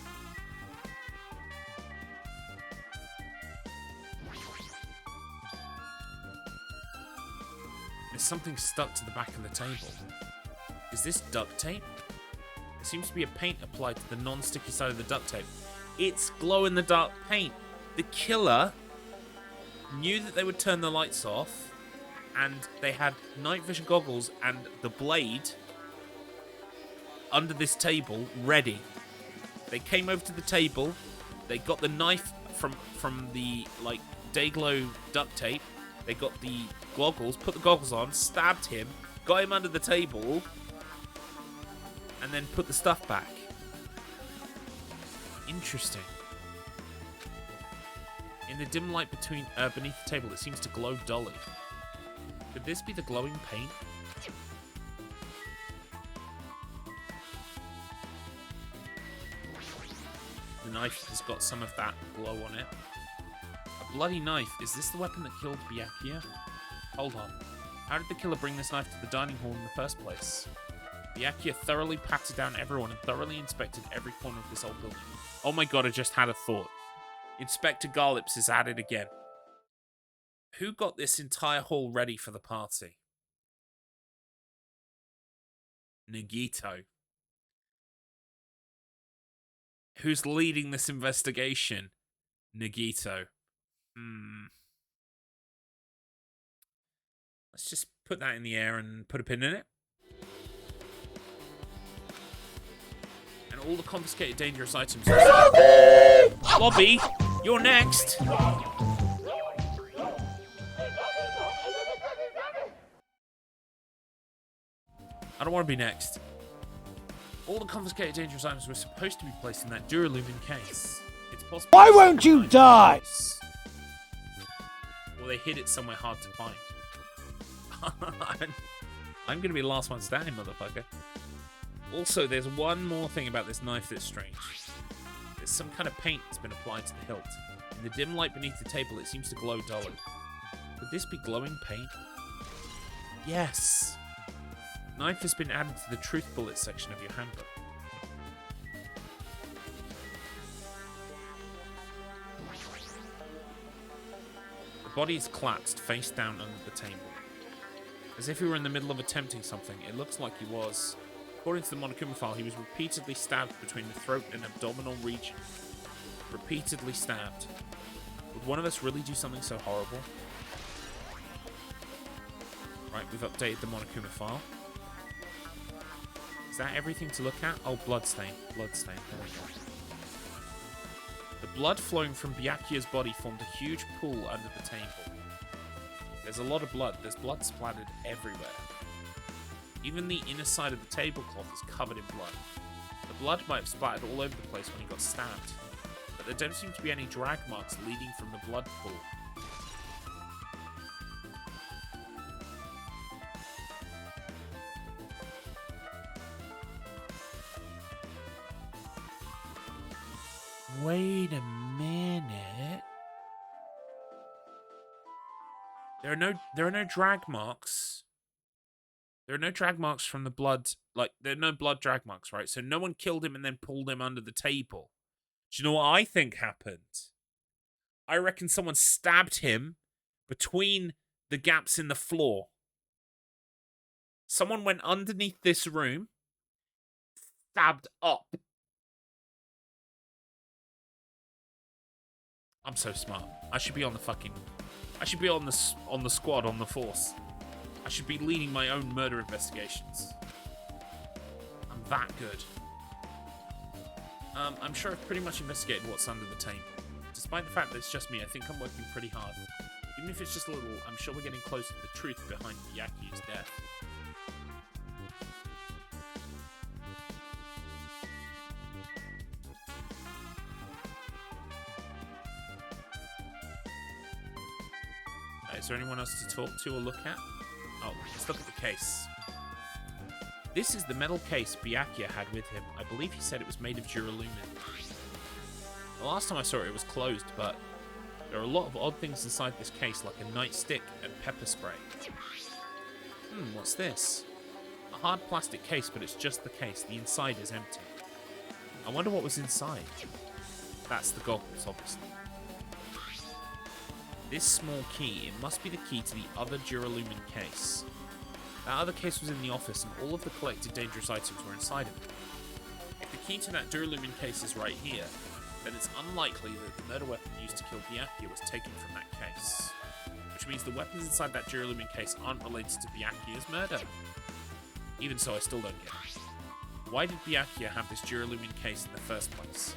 There's something stuck to the back of the table. Is this duct tape? There seems to be a paint applied to the non-sticky side of the duct tape. It's glow-in-the-dark paint. The killer knew that they would turn the lights off, and they had night vision goggles and the blade under this table ready. They came over to the table, they got the knife from the like Dayglow duct tape, they got the goggles, put the goggles on, stabbed him, got him under the table, and then put the stuff back. Interesting. In the dim light beneath the table, it seems to glow dully. Could this be the glowing paint? The knife has got some of that glow on it. A bloody knife. Is this the weapon that killed Byakuya? Hold on. How did the killer bring this knife to the dining hall in the first place? Byakuya thoroughly patted down everyone and thoroughly inspected every corner of this old building. Oh my god, I just had a thought. Inspector Garlips is at it again. Who got this entire hall ready for the party? Nagito. Who's leading this investigation? Nagito. Let's just put that in the air and put a pin in it. And all the confiscated dangerous items. Lobby, you're next. I don't want to be next. All the confiscated dangerous items were supposed to be placed in that Duralumin case. It's possible. Why won't you die? Well, they hid it somewhere hard to find. I'm gonna be the last one standing, motherfucker. Also, there's one more thing about this knife that's strange. There's some kind of paint that's been applied to the hilt. In the dim light beneath the table, it seems to glow dully. Could this be glowing paint? Yes! Knife has been added to the truth bullets section of your handbook. The body is collapsed, face down under the table. As if he were in the middle of attempting something, it looks like he was. According to the Monokuma file, he was repeatedly stabbed between the throat and abdominal region. Repeatedly stabbed. Would one of us really do something so horrible? Right, we've updated the Monokuma file. Is that everything to look at? Oh, bloodstain. Bloodstain. There we go. The blood flowing from Byakuya's body formed a huge pool under the table. There's a lot of blood. There's blood splattered everywhere. Even the inner side of the tablecloth is covered in blood. The blood might have splattered all over the place when he got stabbed, but there don't seem to be any drag marks leading from the blood pool. Wait a minute. There are no drag marks. There are no drag marks from the blood. Like, there are no blood drag marks, right? So no one killed him and then pulled him under the table. Do you know what I think happened? I reckon someone stabbed him between the gaps in the floor. Someone went underneath this room, stabbed up. I'm so smart. I should be on the fucking... I should be on the squad, on the force. I should be leading my own murder investigations. I'm that good. I'm sure I've pretty much investigated what's under the table. Despite the fact that it's just me, I think I'm working pretty hard. Even if it's just a little, I'm sure we're getting close to the truth behind Byakuya's death. Is there anyone else to talk to or look at? Oh, let's look at the case. This is the metal case Byakuya had with him. I believe he said it was made of Duralumin. The last time I saw it, it was closed, but there are a lot of odd things inside this case, like a nightstick and pepper spray. What's this? A hard plastic case, but it's just the case. The inside is empty. I wonder what was inside. That's the goggles, obviously. This small key, it must be the key to the other Duralumin case. That other case was in the office, and all of the collected dangerous items were inside of it. If the key to that Duralumin case is right here, then it's unlikely that the murder weapon used to kill Byakuya was taken from that case. Which means the weapons inside that Duralumin case aren't related to Byakuya's murder. Even so, I still don't get it. Why did Byakuya have this Duralumin case in the first place?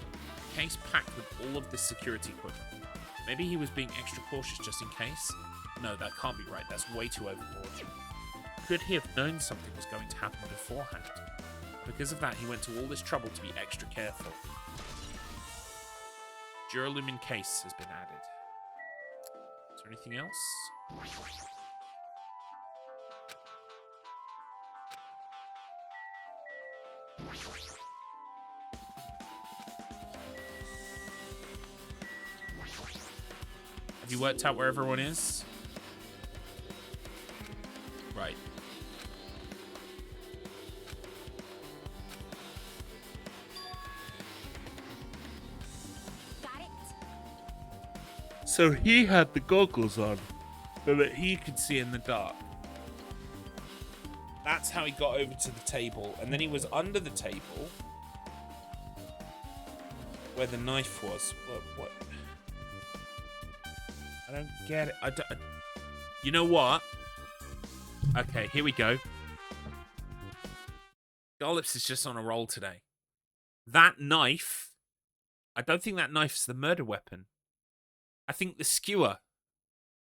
A case packed with all of this security equipment. Maybe he was being extra cautious just in case? No, that can't be right. That's way too overboard. Could he have known something was going to happen beforehand? Because of that, he went to all this trouble to be extra careful. Duralumin case has been added. Is there anything else? Have you worked out where everyone is? Right. Got it? So he had the goggles on so that he could see in the dark. That's how he got over to the table. And then he was under the table where the knife was. What? I don't get it. You know what? Okay, here we go. Garlips is just on a roll today. That knife, I don't think that knife's the murder weapon. I think the skewer.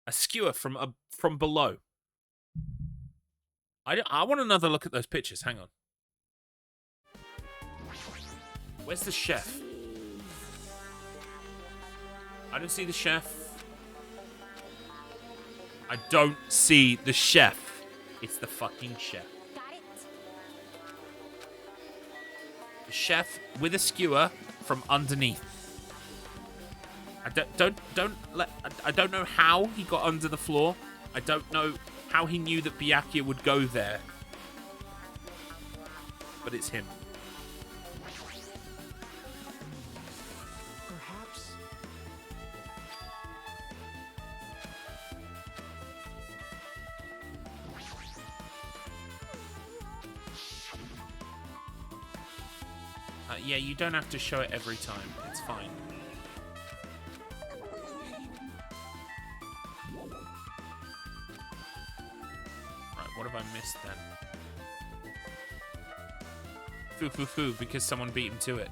A skewer from below. I want another look at those pictures. Hang on. Where's the chef? I don't see the chef. I don't see the chef. It's the fucking chef. Got it? The chef with a skewer from underneath. I don't know how he got under the floor. I don't know how he knew that Byakuya would go there. But it's him. Perhaps. Yeah, you don't have to show it every time. It's fine. Right, what have I missed then? Foo foo foo, because someone beat him to it.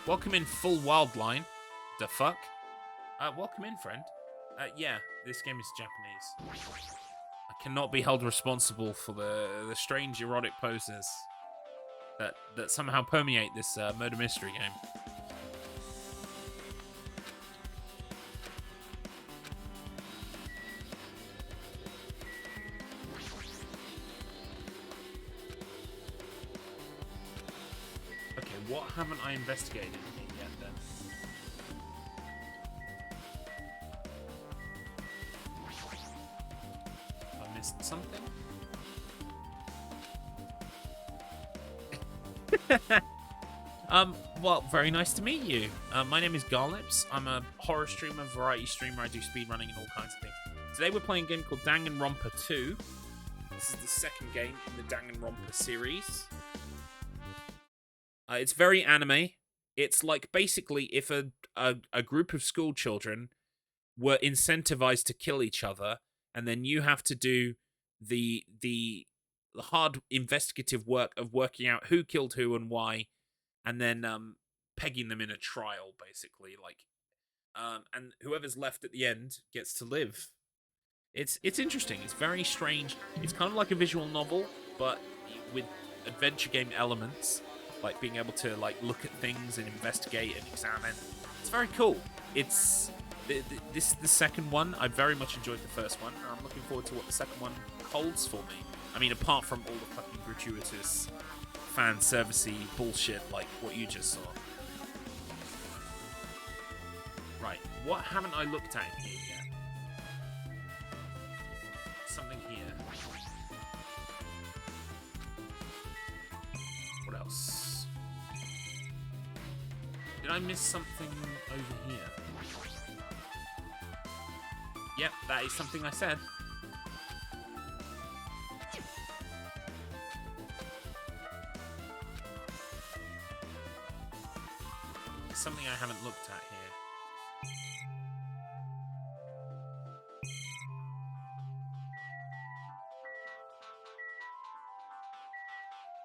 Welcome in, full wild line. The fuck? Welcome in, friend. Yeah, this game is Japanese. I cannot be held responsible for the strange erotic poses that somehow permeate this murder mystery game. Okay, what haven't I investigated in here yet then? I missed something? Well, very nice to meet you. My name is Garlips. I'm a horror streamer, variety streamer. I do speedrunning and all kinds of things. Today we're playing a game called Danganronpa 2. This is the second game in the Danganronpa series. It's very anime. It's like basically if a group of school children were incentivized to kill each other, and then you have to do the hard investigative work of working out who killed who and why, and then pegging them in a trial, basically. And whoever's left at the end gets to live. It's interesting. It's very strange. It's kind of like a visual novel, but with adventure game elements, like being able to look at things and investigate and examine. It's very cool. This is the second one. I very much enjoyed the first one, and I'm looking forward to what the second one holds for me. I mean, apart from all the fucking gratuitous fan servicey bullshit like what you just saw. Right, what haven't I looked at in here yet? Something here. Did I miss something over here? Yep, that is something I said. It's something I haven't looked at here.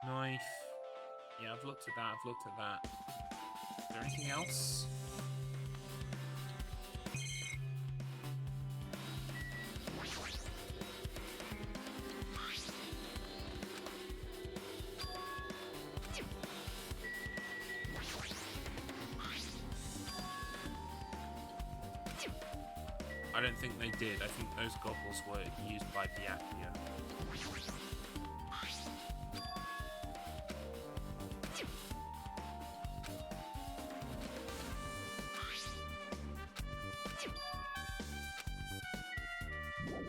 Knife. Yeah, I've looked at that. I've looked at that. Is there anything else? I don't think they did. I think those goggles were used by Byakuya.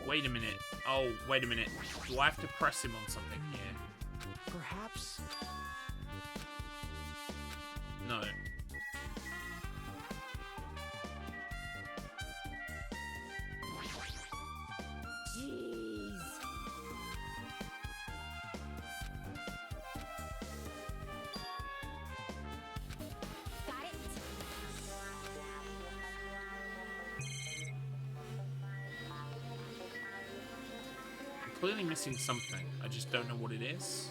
Wait a minute. Oh, wait a minute. Do I have to press him on something here? Perhaps. No. Jeez. Got it? I'm clearly missing something. I just don't know what it is.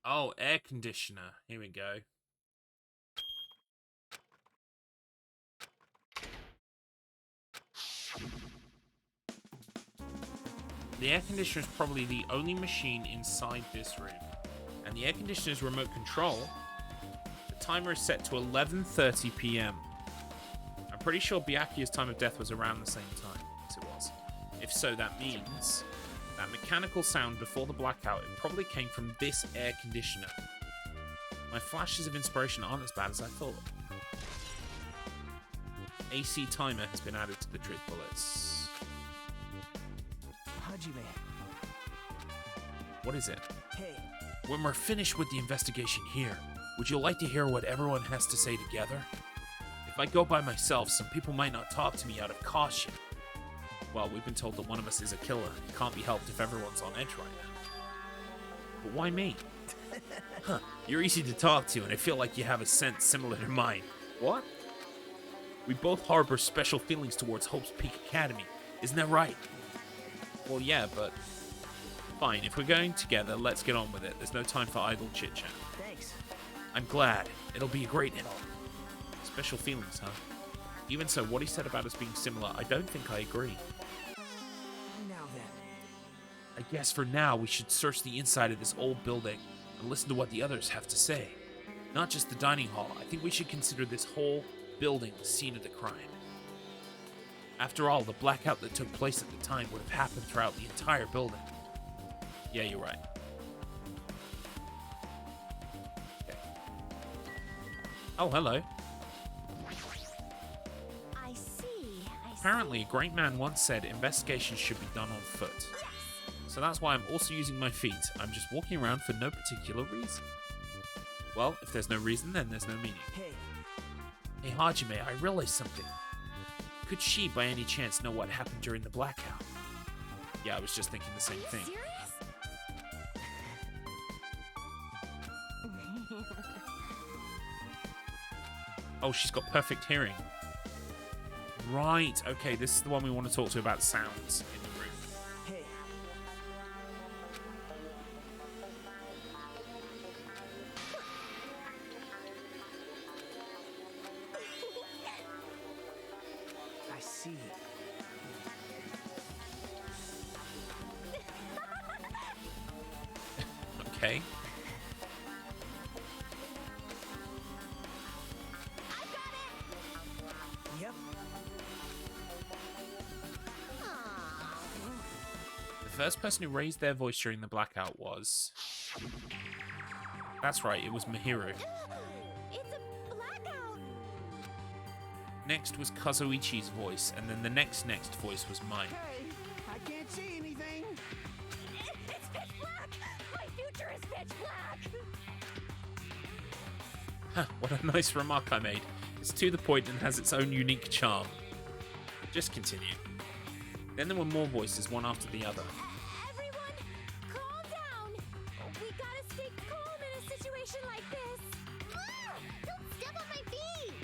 Oh, air conditioner. Here we go. The air conditioner is probably the only machine inside this room. And the air conditioner's remote control, the timer is set to 11:30 p.m. I'm pretty sure Byakuya's time of death was around the same time as it was. If so, that means that mechanical sound before the blackout, it probably came from this air conditioner. My flashes of inspiration aren't as bad as I thought. AC timer has been added to the truth bullets. Hajime. What is it? Hey. When we're finished with the investigation here, would you like to hear what everyone has to say together? If I go by myself, some people might not talk to me out of caution. Well, we've been told that one of us is a killer. It can't be helped if everyone's on edge right now. But why me? Huh, you're easy to talk to, and I feel like you have a sense similar to mine. What? We both harbor special feelings towards Hope's Peak Academy. Isn't that right? Well, yeah, but... Fine, if we're going together, let's get on with it. There's no time for idle chit-chat. Thanks. I'm glad. It'll be a great help. Special feelings, huh? Even so, what he said about us being similar, I don't think I agree. Now then. I guess for now, we should search the inside of this old building and listen to what the others have to say. Not just the dining hall. I think we should consider this whole building the scene of the crime. After all, the blackout that took place at the time would have happened throughout the entire building. Yeah, you're right. Okay. Oh, hello. I see. Apparently, a great man once said investigations should be done on foot. So that's why I'm also using my feet. I'm just walking around for no particular reason. Well, if there's no reason, then there's no meaning. Hey. Hey, Hajime, I realized something. Could she, by any chance, know what happened during the blackout? Yeah, I was just thinking the same thing. Serious? Oh, she's got perfect hearing. Right, okay, this is the one we want to talk to about sounds in the room. Hey. I see. Okay. Yep. The first person who raised their voice during the blackout was... That's right, it was Mihiru. It's a blackout. Next was Kazuichi's voice, and then the next voice was mine. Hey, I can't see anything. It's pitch black. My future is pitch black. Huh, what a nice remark I made. It's to the point and has its own unique charm. Just continue. Then there were more voices, one after the other. Everyone, calm down. We gotta stay calm in a situation like this. Don't step on my feet.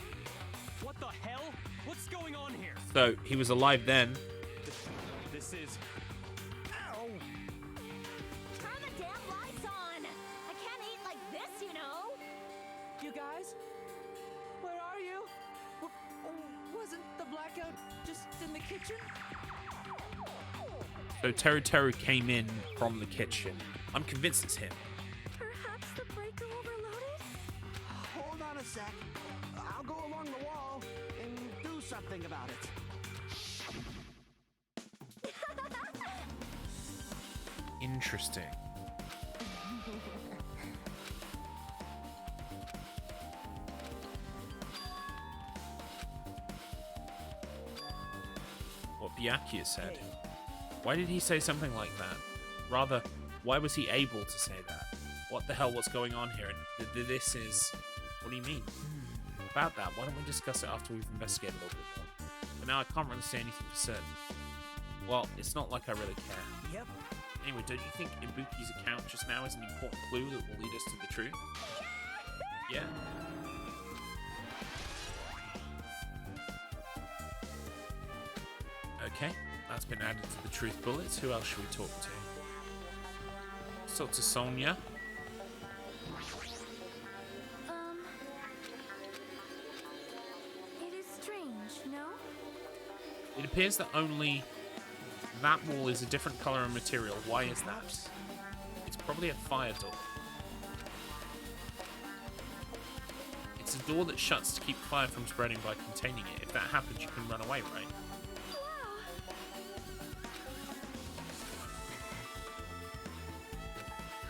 What the hell? What's going on here? So, he was alive then. This is... Ow! Turn the damn lights on. I can't eat like this, you know. You guys? Where are you? Wasn't the blackout just in the kitchen? So Teru Teru came in from the kitchen. I'm convinced it's him. Perhaps the breaker overloaded? Hold on a sec. I'll go along the wall and do something about it. Interesting. What Byakuya said. Why did he say something like that? Rather, why was he able to say that? What the hell, what's going on here? And this is... What do you mean? About that, why don't we discuss it after we've investigated a little bit more? But now I can't really say anything for certain. Well, it's not like I really care. Yep. Anyway, don't you think Ibuki's account just now is an important clue that will lead us to the truth? Yeah. Okay, that's been added to the truth bullets. Who else should we talk to? Let's talk to Sonia. It is strange, no? It appears that only that wall is a different color and material. Why is that? It's probably a fire door. It's a door that shuts to keep fire from spreading by containing it. If that happens, you can run away, right?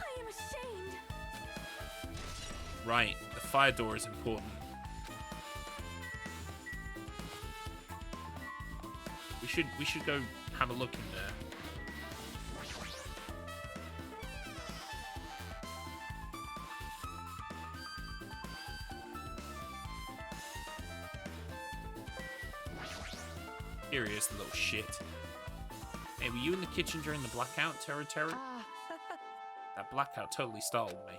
I am ashamed. Right, the fire door is important. We should go have a look in there. Here he is, the little shit. Hey, were you in the kitchen during the blackout, Teru Teru? That blackout totally startled me.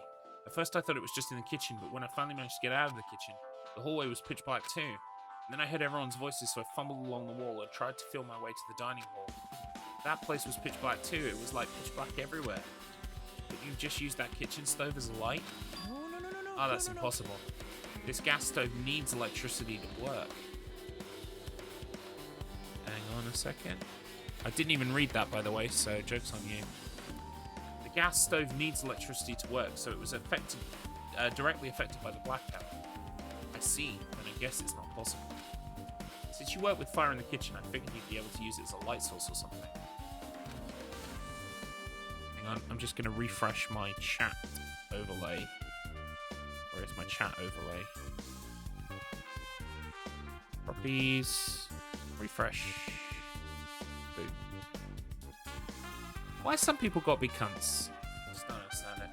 At first I thought it was just in the kitchen, but when I finally managed to get out of the kitchen, the hallway was pitch black too. And then I heard everyone's voices, so I fumbled along the wall and tried to feel my way to the dining hall. That place was pitch black too. It was like pitch black everywhere. But you just used that kitchen stove as a light? No. Oh, that's impossible. This gas stove needs electricity to work. Hang on a second. I didn't even read that, by the way, so joke's on you. The gas stove needs electricity to work, so it was affected, directly affected by the blackout. I see, and I guess it's not possible. Since you work with fire in the kitchen, I figured you'd be able to use it as a light source or something. Hang on, I'm just going to refresh my chat overlay. Where is my chat overlay? Properties. Refresh. Boom. Why some people got big cunts? Just don't understand it.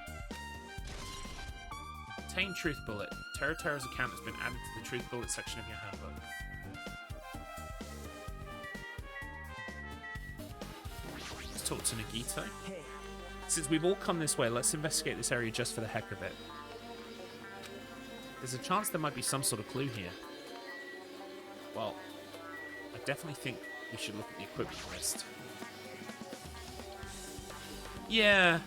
Obtain truth bullet. Teru Teru's account has been added to the truth bullet section of your handbook. Let's talk to Nagito. Hey, Since we've all come this way, let's investigate this area just for the heck of it. There's a chance there might be some sort of clue here. Well, I definitely think we should look at the equipment list. Yeah.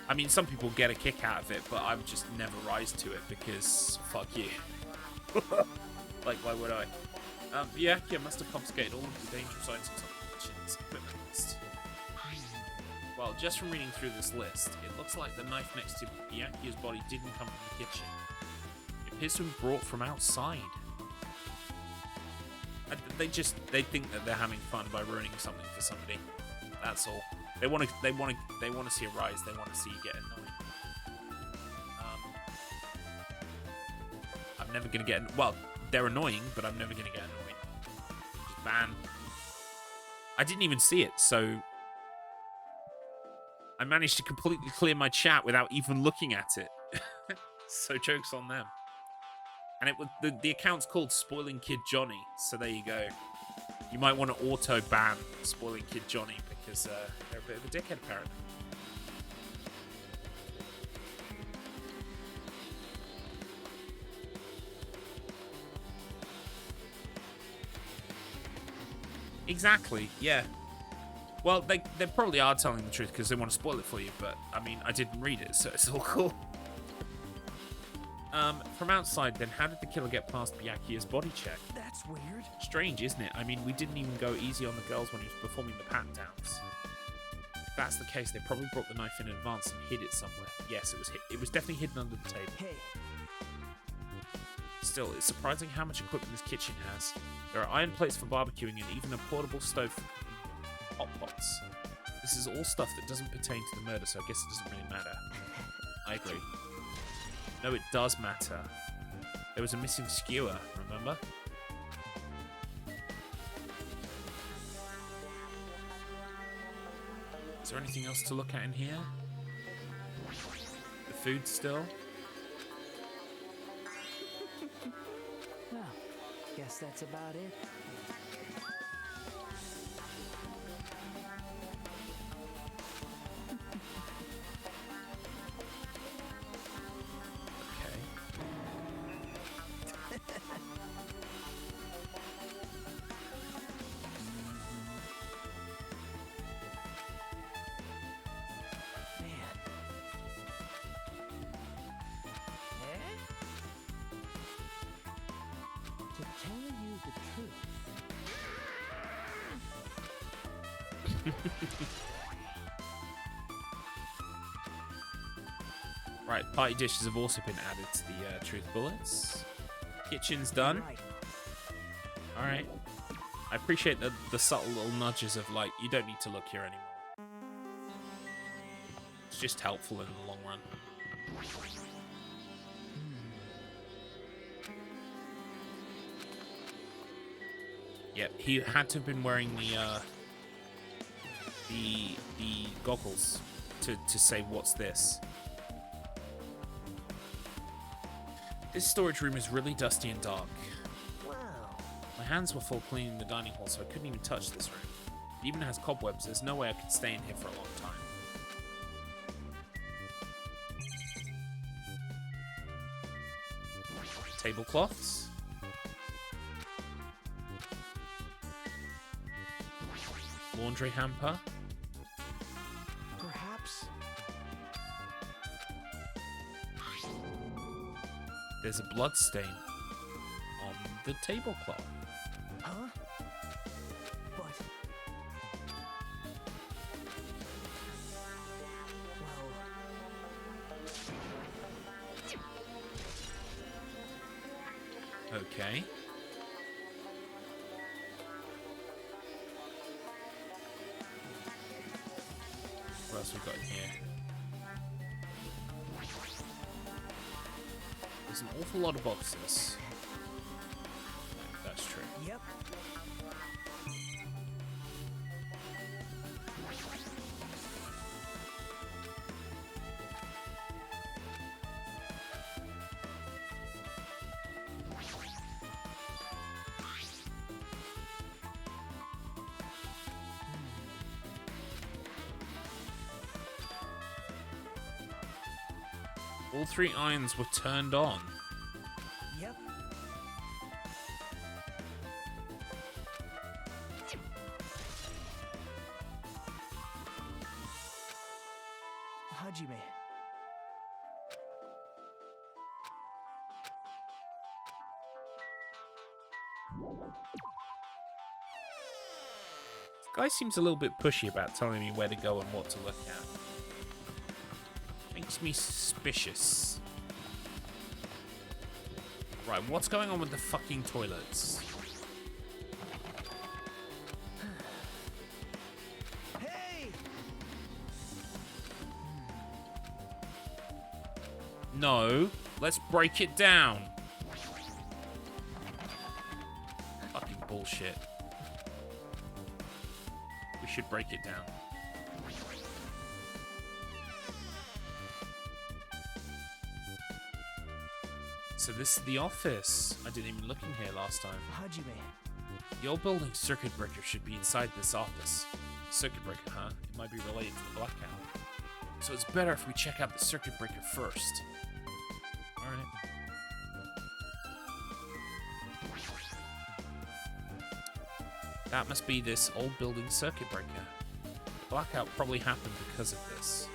I mean, some people get a kick out of it, but I would just never rise to it because fuck you. Like, why would I? Byakuya must have confiscated all of the dangerous items on the kitchen's equipment list. Well, just from reading through this list, it looks like the knife next to Byakuya's body didn't come from the kitchen. It appears to have been brought from outside. They think that they're having fun by ruining something for somebody. That's all. They want to see a rise. They want to see you get annoyed. I'm never gonna get well. They're annoying, but I'm never gonna get annoyed. Just ban. I didn't even see it, so I managed to completely clear my chat without even looking at it. So joke's on them. And it was the account's called Spoiling Kid Johnny, so there you go. You might want to auto ban Spoiling Kid Johnny because they're a bit of a dickhead apparently. Exactly, yeah. Well, they probably are telling the truth because they want to spoil it for you, but I mean, I didn't read it, so it's all cool. From outside, then, how did the killer get past Byakuya's body check? That's weird. Strange, isn't it? I mean, we didn't even go easy on the girls when he was performing the pat-downs. If that's the case, they probably brought the knife in advance and hid it somewhere. Yes, it was definitely hidden under the table. Hey. Still, it's surprising how much equipment this kitchen has. There are iron plates for barbecuing and even a portable stove for hot pots. This is all stuff that doesn't pertain to the murder, so I guess it doesn't really matter. I agree. No, it does matter. There was a missing skewer, remember? Is there anything else to look at in here? The food still? Well, guess that's about it. To tell you the truth. Right, party dishes have also been added to the truth bullets. Kitchen's done. Alright. I appreciate the subtle little nudges of, like, you don't need to look here anymore. It's just helpful in the long run. Yep, he had to have been wearing the goggles to say what's this. This storage room is really dusty and dark. Wow. My hands were full cleaning the dining hall, so I couldn't even touch this room. It even has cobwebs. There's no way I could stay in here for a long time. Tablecloths. Laundry hamper. Perhaps. There's a blood stain on the tablecloth. Huh? But. Well. Okay. What else we got in here? There's an awful lot of boxes. That's true. Yep. All three irons were turned on. Yep. Hajime. This guy seems a little bit pushy about telling me where to go and what to look at. Makes me suspicious. Right, what's going on with the fucking toilets? Hey! No, let's break it down. Fucking bullshit. We should break it down. So this is the office. I didn't even look in here last time. Hajime. The old building circuit breaker should be inside this office. Circuit breaker, huh? It might be related to the blackout. So it's better if we check out the circuit breaker first. Alright. That must be this old building circuit breaker. The blackout probably happened because of this.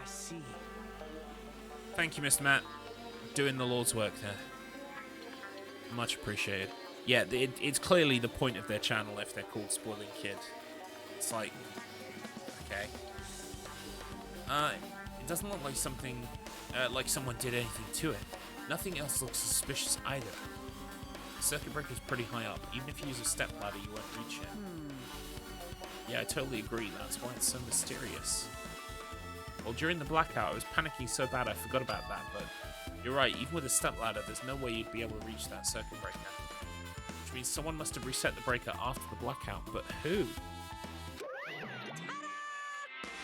I see. Thank you, Mr. Matt. Doing the Lord's work there. Much appreciated. Yeah, it's clearly the point of their channel if they're called Spoiling Kid. It's like, okay. It doesn't look like something, like someone did anything to it. Nothing else looks suspicious either. The circuit breaker's pretty high up. Even if you use a step ladder, you won't reach it. Yeah, I totally agree. That's why it's so mysterious. Well, during the blackout, I was panicking so bad I forgot about that, but you're right, even with a step ladder, there's no way you'd be able to reach that circuit breaker. Which means someone must have reset the breaker after the blackout, but who?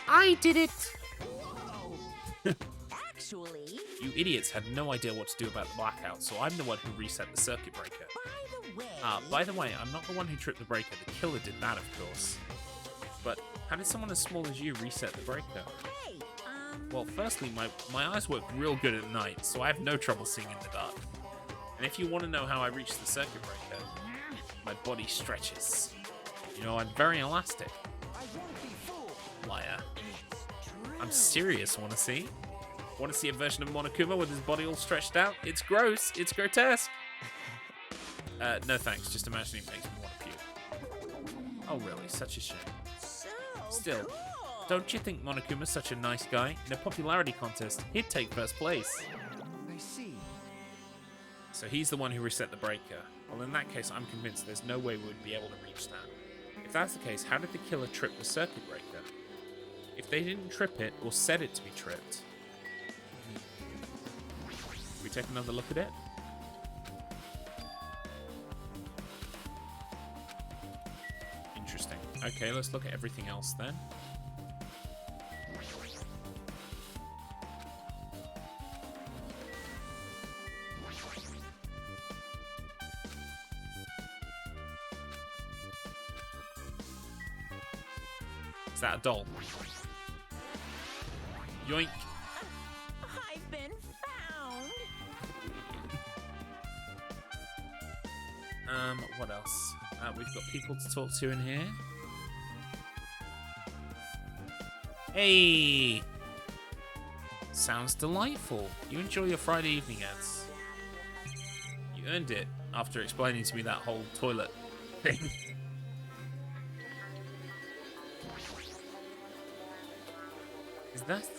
I did it! Actually, You idiots had no idea what to do about the blackout, so I'm the one who reset the circuit breaker. by the way, By the way, I'm not the one who tripped the breaker. The killer did that, of course. But how did someone as small as you reset the breaker? hey, Well, firstly, my eyes work real good at night, so I have no trouble seeing in the dark. And if you want to know how I reached the circuit breaker, my body stretches. You know, I'm very elastic. I won't be fooled. Liar. I'm serious, wanna see? Wanna see a version of Monokuma with his body all stretched out? It's gross, it's grotesque. No thanks, just imagining it makes me want to puke. Oh really, such a shame. Still, don't you think Monokuma's such a nice guy? In a popularity contest, he'd take first place. I see. So he's the one who reset the breaker. Well, in that case, I'm convinced there's no way we'd be able to reach that. If that's the case, how did the killer trip the circuit breaker? If they didn't trip it, or set it to be tripped. Can we take another look at it? Interesting. Okay, let's look at everything else then. Is that a doll? Yoink. I've been found. What else? We've got people to talk to in here. Hey! Sounds delightful. You enjoy your Friday evening, ads. You earned it after explaining to me that whole toilet thing.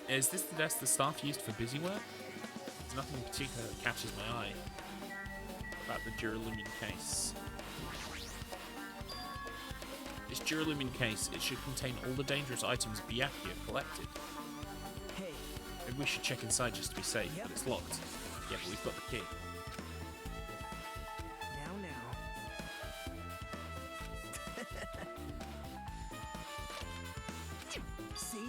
Is this the desk the staff used for busy work? There's nothing in particular that catches my eye about the Duralumin case. This Duralumin case, it should contain all the dangerous items Byakuya collected. Hey, Maybe we should check inside just to be safe, but it's locked. Yeah, but we've got the key. now. See?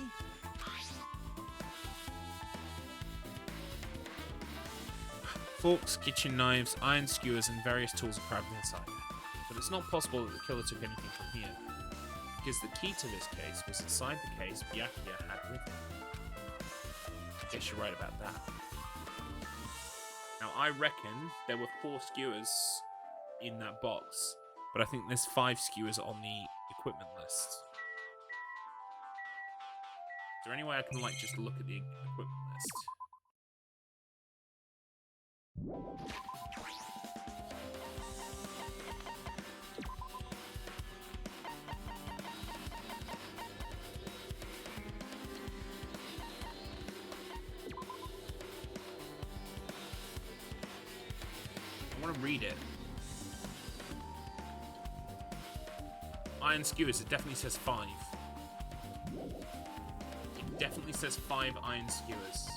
Forks, kitchen knives, iron skewers, and various tools are crammed inside. But it's not possible that the killer took anything from here, because the key to this case was inside the case Byakuya had with him. I guess you're right about that. Now, I reckon there were 4 skewers in that box, but I think there's 5 skewers on the equipment list. Is there any way I can, like, just look at the equipment list? I want to read it. Iron skewers, it definitely says 5. It definitely says 5 iron skewers.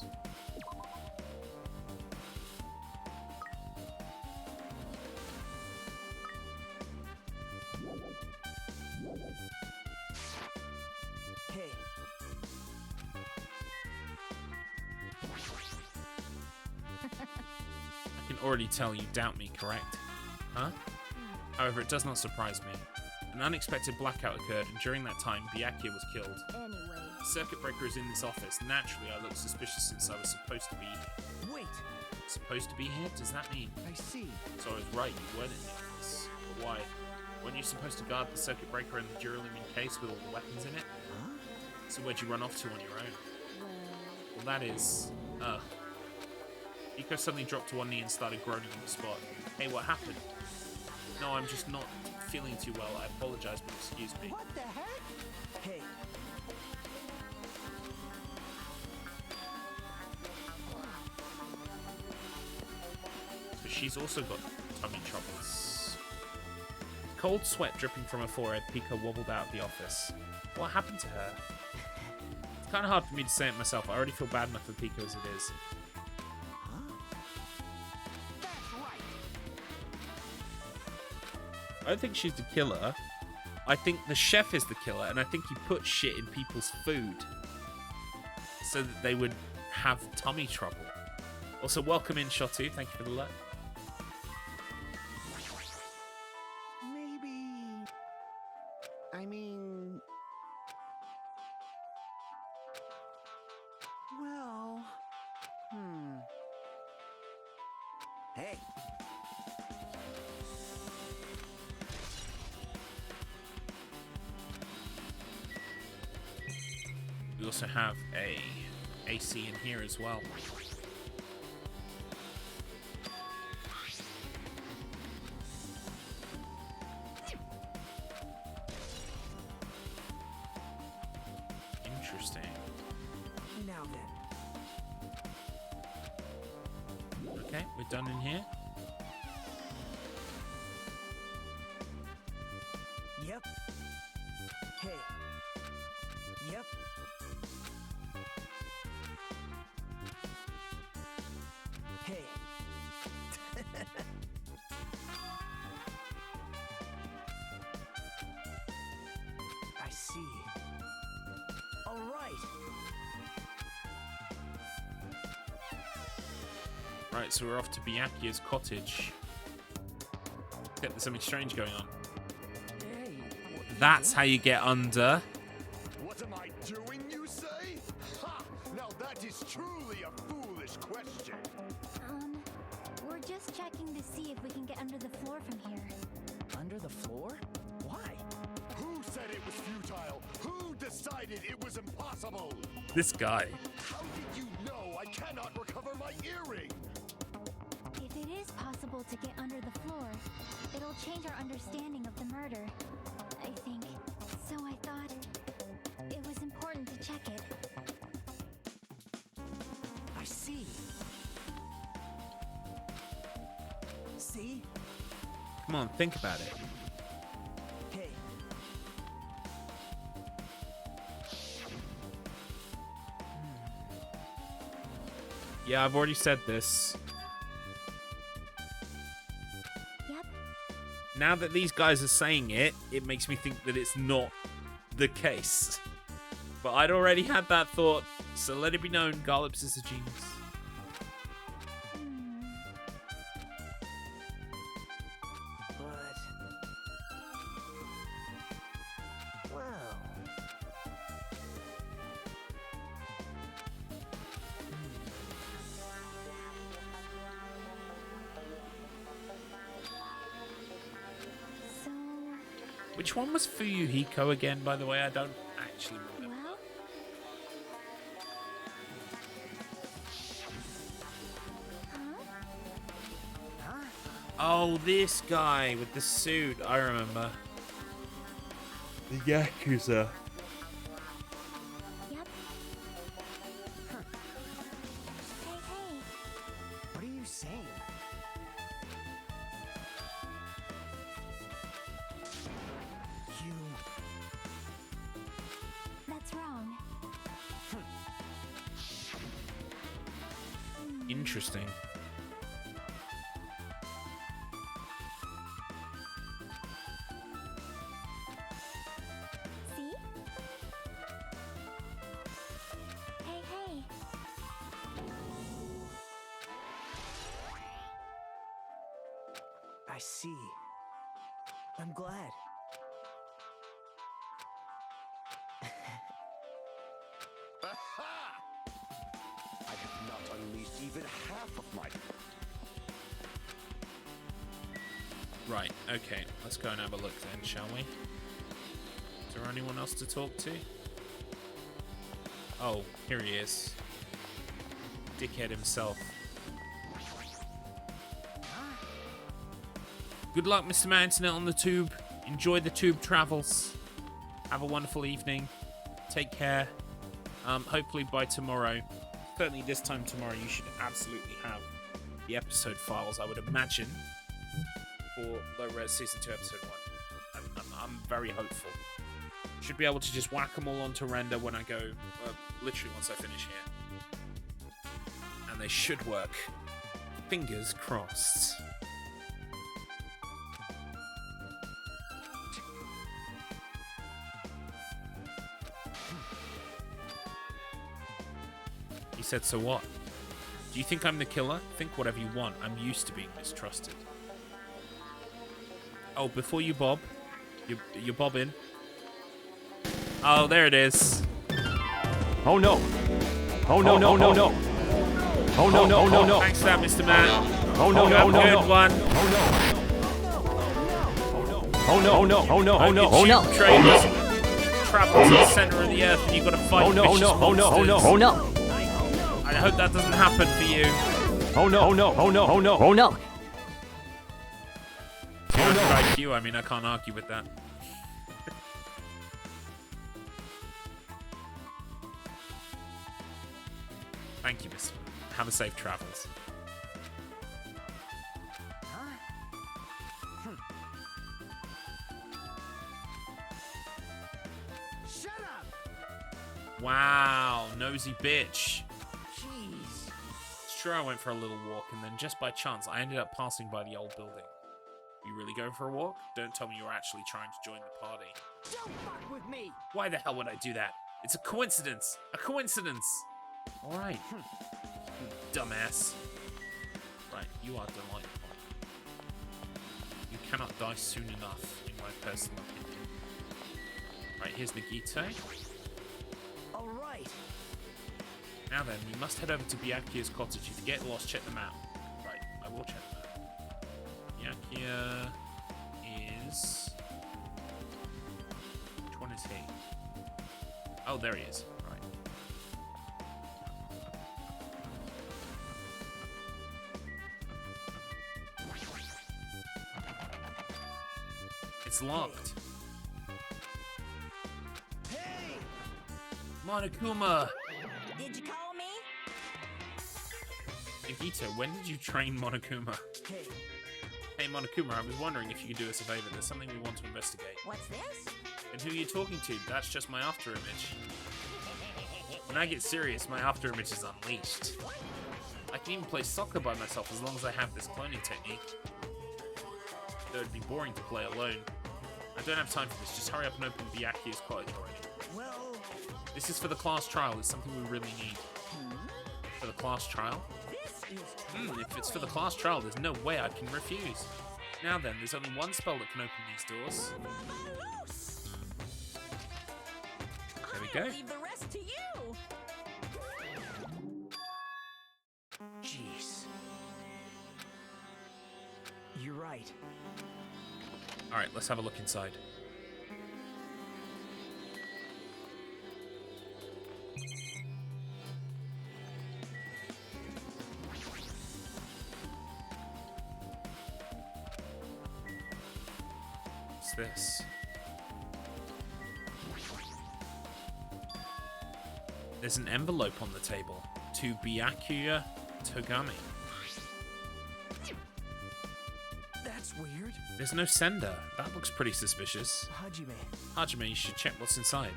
Hey, already tell you doubt me, correct? Huh? However, it does not surprise me. An unexpected blackout occurred, and during that time, Byakuya was killed. Anyway. The circuit breaker is in this office. Naturally, I look suspicious since I was supposed to be here. Wait, Supposed to be here? Does that mean? I see. So I was right, you weren't in the office. But why? Weren't you supposed to guard the circuit breaker and the duralumin case with all the weapons in it? Huh? So where'd you run off to on your own? Well, that is... Hiko suddenly dropped to one knee and started groaning on the spot. Hey, what happened? No, I'm just not feeling too well. I apologize, but excuse me. What the heck? Hey, So she's also got tummy troubles. Cold sweat dripping from her forehead, Pika wobbled out of the office. What happened to her? It's kind of hard for me to say it myself. I already feel bad enough for Pika as it is. that's right. I don't think she's the killer. I think the chef is the killer, and I think he put shit in people's food so that they would have tummy trouble. Also, welcome in, Shotu. Thank you for the luck. Maybe. I mean. Well. Hey. We also have a AC in here as well. Interesting. Now then. Okay, we're done in here. Yep. Hey. Yep. Hey. I see. All right. Right, so we're off to Byakuya's cottage. Except there's something strange going on. Hey. That's how you get under. What am I doing, you say? Ha! Now that is truly a foolish question. We're just checking to see if we can get under the floor from here. Under the floor? Why? Who said it was futile? Who decided it was impossible? This guy. How did you know I cannot recover my earring? If it is possible to get under the floor, it'll change our understanding of the murder, I think. So I thought it was important to check it. I see. See? Come on, think about it. Hey. Yeah, I've already said this. Yep. Now that these guys are saying it, it makes me think that it's not the case. But I'd already had that thought, so let it be known, Garlips is a genius. But. Well. So, Which one was Fuyuhiko again, by the way? I don't actually remember. well, huh? Oh, this guy with the suit. I remember. The Yakuza. Yep. Hey, hey. What are you saying? You. That's wrong. Interesting. See? Hey, hey. see. I'm glad. Aha! I have not unleashed even half of my... Right, okay. Let's go and have a look then, shall we? Is there anyone else to talk to? Oh, here he is. Dickhead himself. Good luck, Mr. Mountainette on the tube. Enjoy the tube travels. Have a wonderful evening. Take care. Hopefully by tomorrow, certainly this time tomorrow, you should absolutely have the episode files, I would imagine, for Low Res Season 2, Episode 1. I'm very hopeful. Should be able to just whack them all onto render when I go, literally once I finish here. And they should work. Fingers crossed. He said, so what? Do you think I'm the killer? Think whatever you want. I'm used to being mistrusted. Oh, before you bob, you're bobbing. Oh, there it is. Oh no! Oh no, no, no, no! Oh no, no, no, no! Thanks for that, Mr. Man. Oh no, You no, have a no, good no! one. Oh no, oh no, oh no, oh no, oh no! Train doesn't travel to the center of the earth and you've got to fight Oh no, oh vicious no, oh no, oh no, monsters. oh no! I hope that doesn't happen for you. Oh no, oh no, oh no, oh no, oh no! Oh no. IQ, I mean, I can't argue with that. Thank you, Miss. Have a safe travels. Shut up! Wow, nosy bitch. Jeez. It's true I went for a little walk, and then just by chance, I ended up passing by the old building. You really going for a walk? Don't tell me you're actually trying to join the party. Don't fuck with me! Why the hell would I do that? It's a coincidence! A coincidence! Alright. You dumbass. Right, you are delightful. You cannot die soon enough, in my personal opinion. Right, here's the Gito. All right. Now then, you must head over to Byakuya's cottage. If you get lost, check them out. Right, I will check them out. Byakuya is... Which one is he? Oh, there he is. Right. It's locked. Hey! Monokuma! Did you call me? Nagito, when did you train Monokuma? Hey, Hey Monokuma, I was wondering if you could do us a favor. There's something we want to investigate. What's this? And who are you talking to? That's just my after image. When I get serious, my after image is unleashed. I can even play soccer by myself as long as I have this cloning technique. Though it'd be boring to play alone. I don't have time for this. Just hurry up and open Byakuya's cottage already. Well, This is for the class trial. It's something we really need. For the class trial? This is If it's for the class trial, there's no way I can refuse. Now then, there's only one spell that can open these doors. There we go. Leave the rest to you. jeez. You're right. Alright, let's have a look inside. What's this? There's an envelope on the table. To Byakuya Togami. That's weird. There's no sender. That looks pretty suspicious. Hajime. Hajime, you should check what's inside.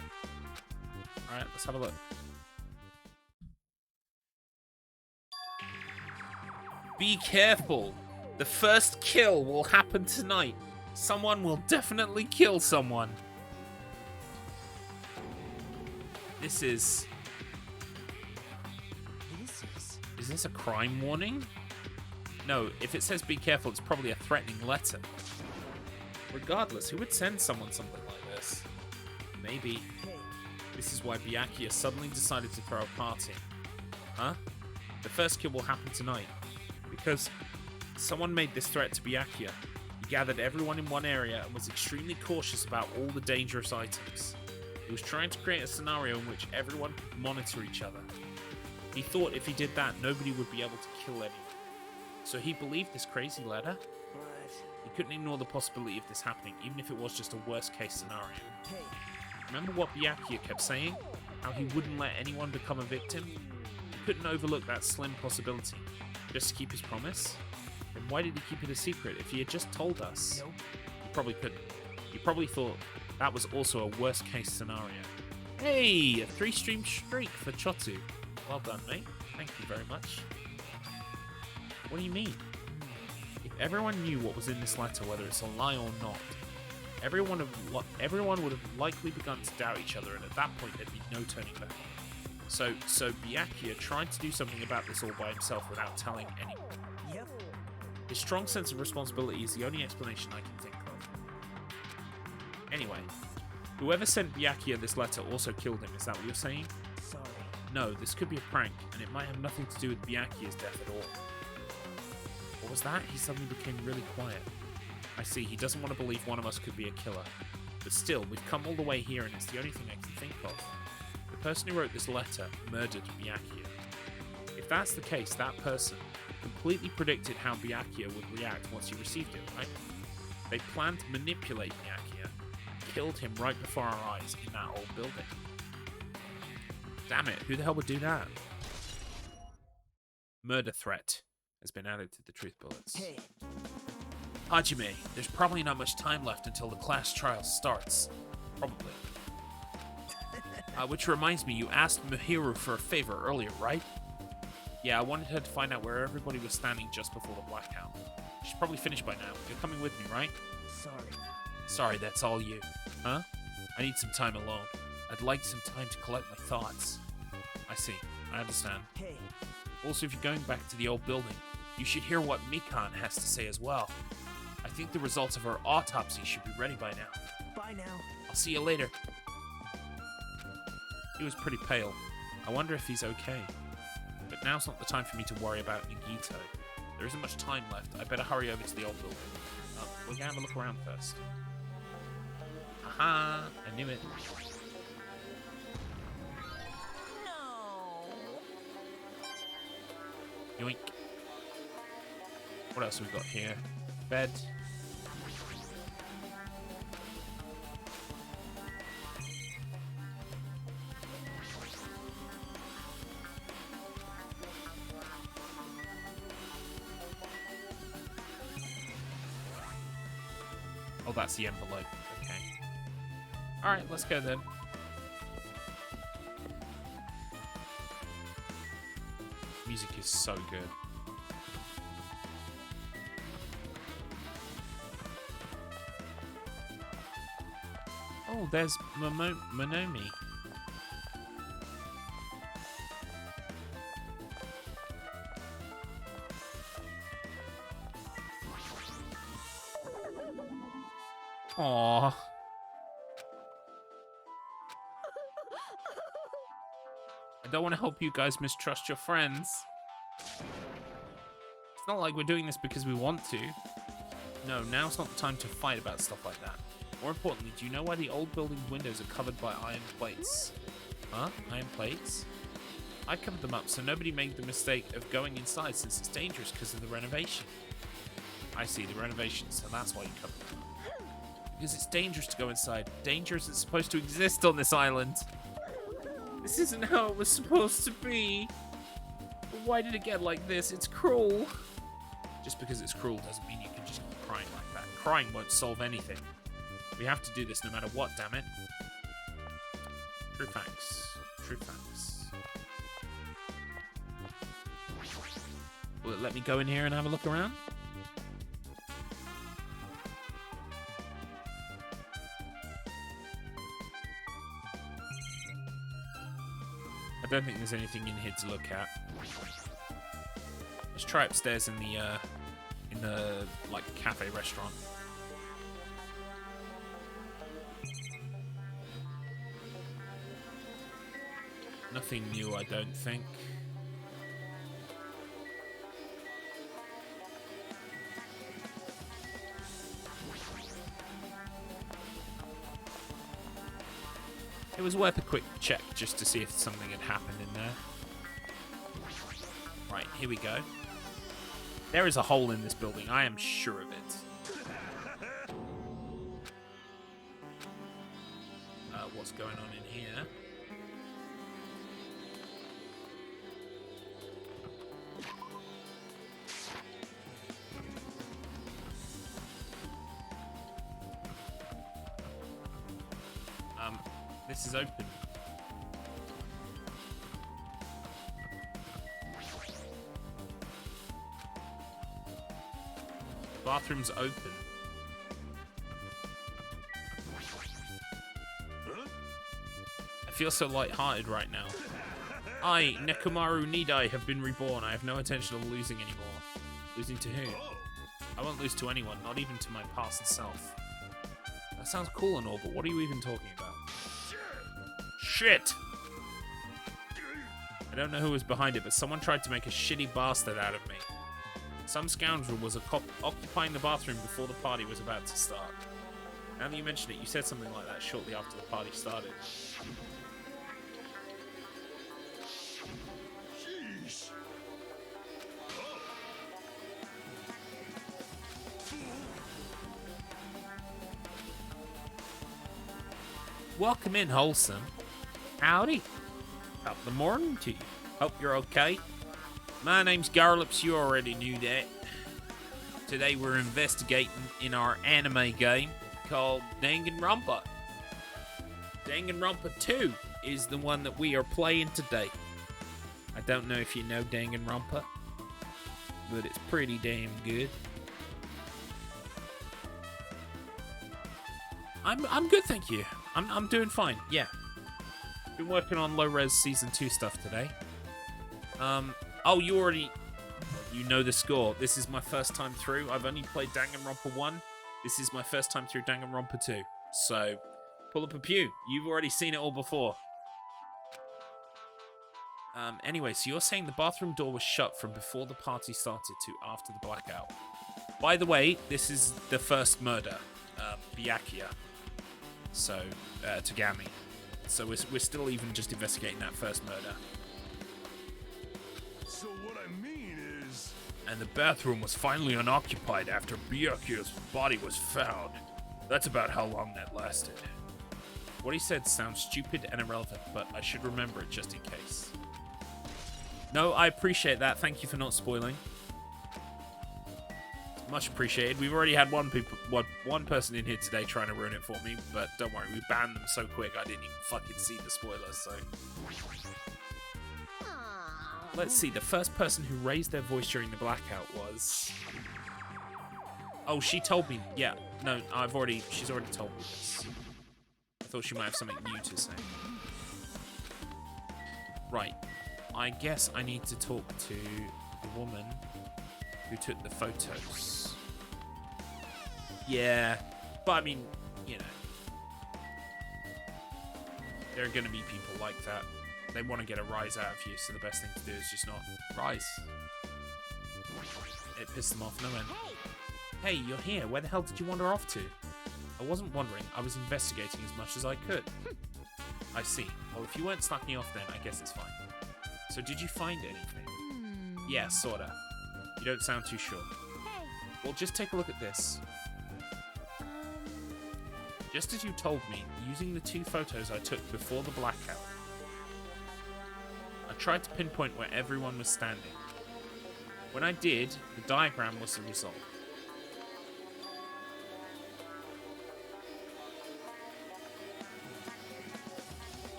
Alright, let's have a look. Be careful. The first kill will happen tonight. Someone will definitely kill someone. This is... This is... Is this a crime warning? No, if it says be careful, it's probably a threatening letter. Regardless, who would send someone something like this? Maybe this is why Byakuya suddenly decided to throw a party. Huh? The first kill will happen tonight. Because someone made this threat to Byakuya. He gathered everyone in one area and was extremely cautious about all the dangerous items. He was trying to create a scenario in which everyone could monitor each other. He thought if he did that, nobody would be able to kill anyone. So he believed this crazy letter? He couldn't ignore the possibility of this happening, even if it was just a worst-case scenario. Remember what Byakuya kept saying? How he wouldn't let anyone become a victim? He couldn't overlook that slim possibility. Just to keep his promise? Then why did he keep it a secret if he had just told us? Nope. He probably couldn't. He probably thought that was also a worst-case scenario. Hey! A 3-stream streak for Chotu. Well done, mate. Thank you very much. What do you mean? If everyone knew what was in this letter, whether it's a lie or not, everyone would have likely begun to doubt each other, and at that point there'd be no turning back. So Byakuya tried to do something about this all by himself without telling anyone. Yep. His strong sense of responsibility is the only explanation I can think of. Anyway, whoever sent Byakuya this letter also killed him, is that what you're saying? Sorry. No, this could be a prank, and it might have nothing to do with Byakuya's death at all. What was that? He suddenly became really quiet. I see, he doesn't want to believe one of us could be a killer. But still, we've come all the way here and it's the only thing I can think of. The person who wrote this letter murdered Byakuya. If that's the case, that person completely predicted how Byakuya would react once he received it, right? They planned to manipulate Byakuya and killed him right before our eyes in that old building. Damn it, who the hell would do that? Murder threat has been added to the truth bullets. Hey. Hajime, there's probably not much time left until the class trial starts. Probably. Which reminds me, you asked Mihiru for a favor earlier, right? Yeah, I wanted her to find out where everybody was standing just before the blackout. She's probably finished by now. You're coming with me, right? Sorry. Sorry, that's all you. Huh? I need some time alone. I'd like some time to collect my thoughts. I see. I understand. Hey. Also, if you're going back to the old building, you should hear what Mikan has to say as well. I think the results of her autopsy should be ready by now. Bye now. I'll see you later. He was pretty pale. I wonder if he's okay. But now's not the time for me to worry about Nagito. There isn't much time left. I better hurry over to the old building. We're gonna have a look around first. Haha! I knew it. Yoink. What else have we got here? Bed. Oh, that's the envelope. Okay. Alright, let's go then. Music is so good. Oh, there's Monomi. Aww. I don't want to help you guys mistrust your friends. It's not like we're doing this because we want to. No, now's not the time to fight about stuff like that. More importantly, do you know why the old building's windows are covered by iron plates? Huh? Iron plates? I covered them up so nobody made the mistake of going inside since it's dangerous because of the renovation. I see, the renovation, so that's why you covered them. Because it's dangerous to go inside. Danger isn't supposed to exist on this island. This isn't how it was supposed to be. But why did it get like this? It's cruel. Just because it's cruel doesn't mean you can just keep crying like that. Crying won't solve anything. We have to do this no matter what, damn it. True facts. True facts. Will it let me go in here and have a look around? I don't think there's anything in here to look at. Let's try upstairs in the like cafe restaurant. Nothing new, I don't think. It was worth a quick check just to see if something had happened in there. Right, here we go. There is a hole in this building, I am sure of it. What's going on in here? This is open. Bathroom's open. I feel so light-hearted right now. I, Nekomaru Nidai, have been reborn. I have no intention of losing anymore. Losing to who? I won't lose to anyone, not even to my past self. That sounds cool and all, but what are you even talking about? Shit! I don't know who was behind it, but someone tried to make a shitty bastard out of me. Some scoundrel was occupying the bathroom before the party was about to start. Now that you mention it, you said something like that shortly after the party started. Jeez. Welcome in, Wholesome. Howdy. Top of the morning to you. Hope you're okay. My name's Garlips, you already knew that. Today we're investigating in our anime game called Danganronpa. Danganronpa 2 is the one that we are playing today. I don't know if you know Danganronpa, but it's pretty damn good. I'm good, thank you. I'm doing fine, yeah. Been working on low-res Season 2 stuff today. Oh, you know the score. This is my first time through. I've only played Danganronpa 1. This is my first time through Danganronpa 2. So, pull up a pew. You've already seen it all before. Anyway, so you're saying the bathroom door was shut from before the party started to after the blackout. By the way, this is the first murder. Byakuya. So, Tagami. So we're still even just investigating that first murder. So what I mean is... And the bathroom was finally unoccupied after Byakuya's body was found. That's about how long that lasted. What he said sounds stupid and irrelevant, but I should remember it just in case. No, I appreciate that. Thank you for not spoiling. Much appreciated. We've already had one person in here today trying to ruin it for me, but don't worry, we banned them so quick I didn't even fucking see the spoilers, so... Let's see, the first person who raised their voice during the blackout was... Oh, she told me. Yeah, no, she's already told me this. I thought she might have something new to say. Right, I guess I need to talk to the woman who took the photos. Yeah, but I mean, you know, there are going to be people like that. They want to get a rise out of you, so the best thing to do is just not rise. It pissed them off no end. Hey, you're here. Where the hell did you wander off to? I wasn't wandering. I was investigating as much as I could. I see. Well, if you weren't slacking off then, I guess it's fine. So did you find anything? Yeah, sorta. You don't sound too sure. Well, just take a look at this. Just as you told me, using the 2 photos I took before the blackout, I tried to pinpoint where everyone was standing. When I did, the diagram was the result.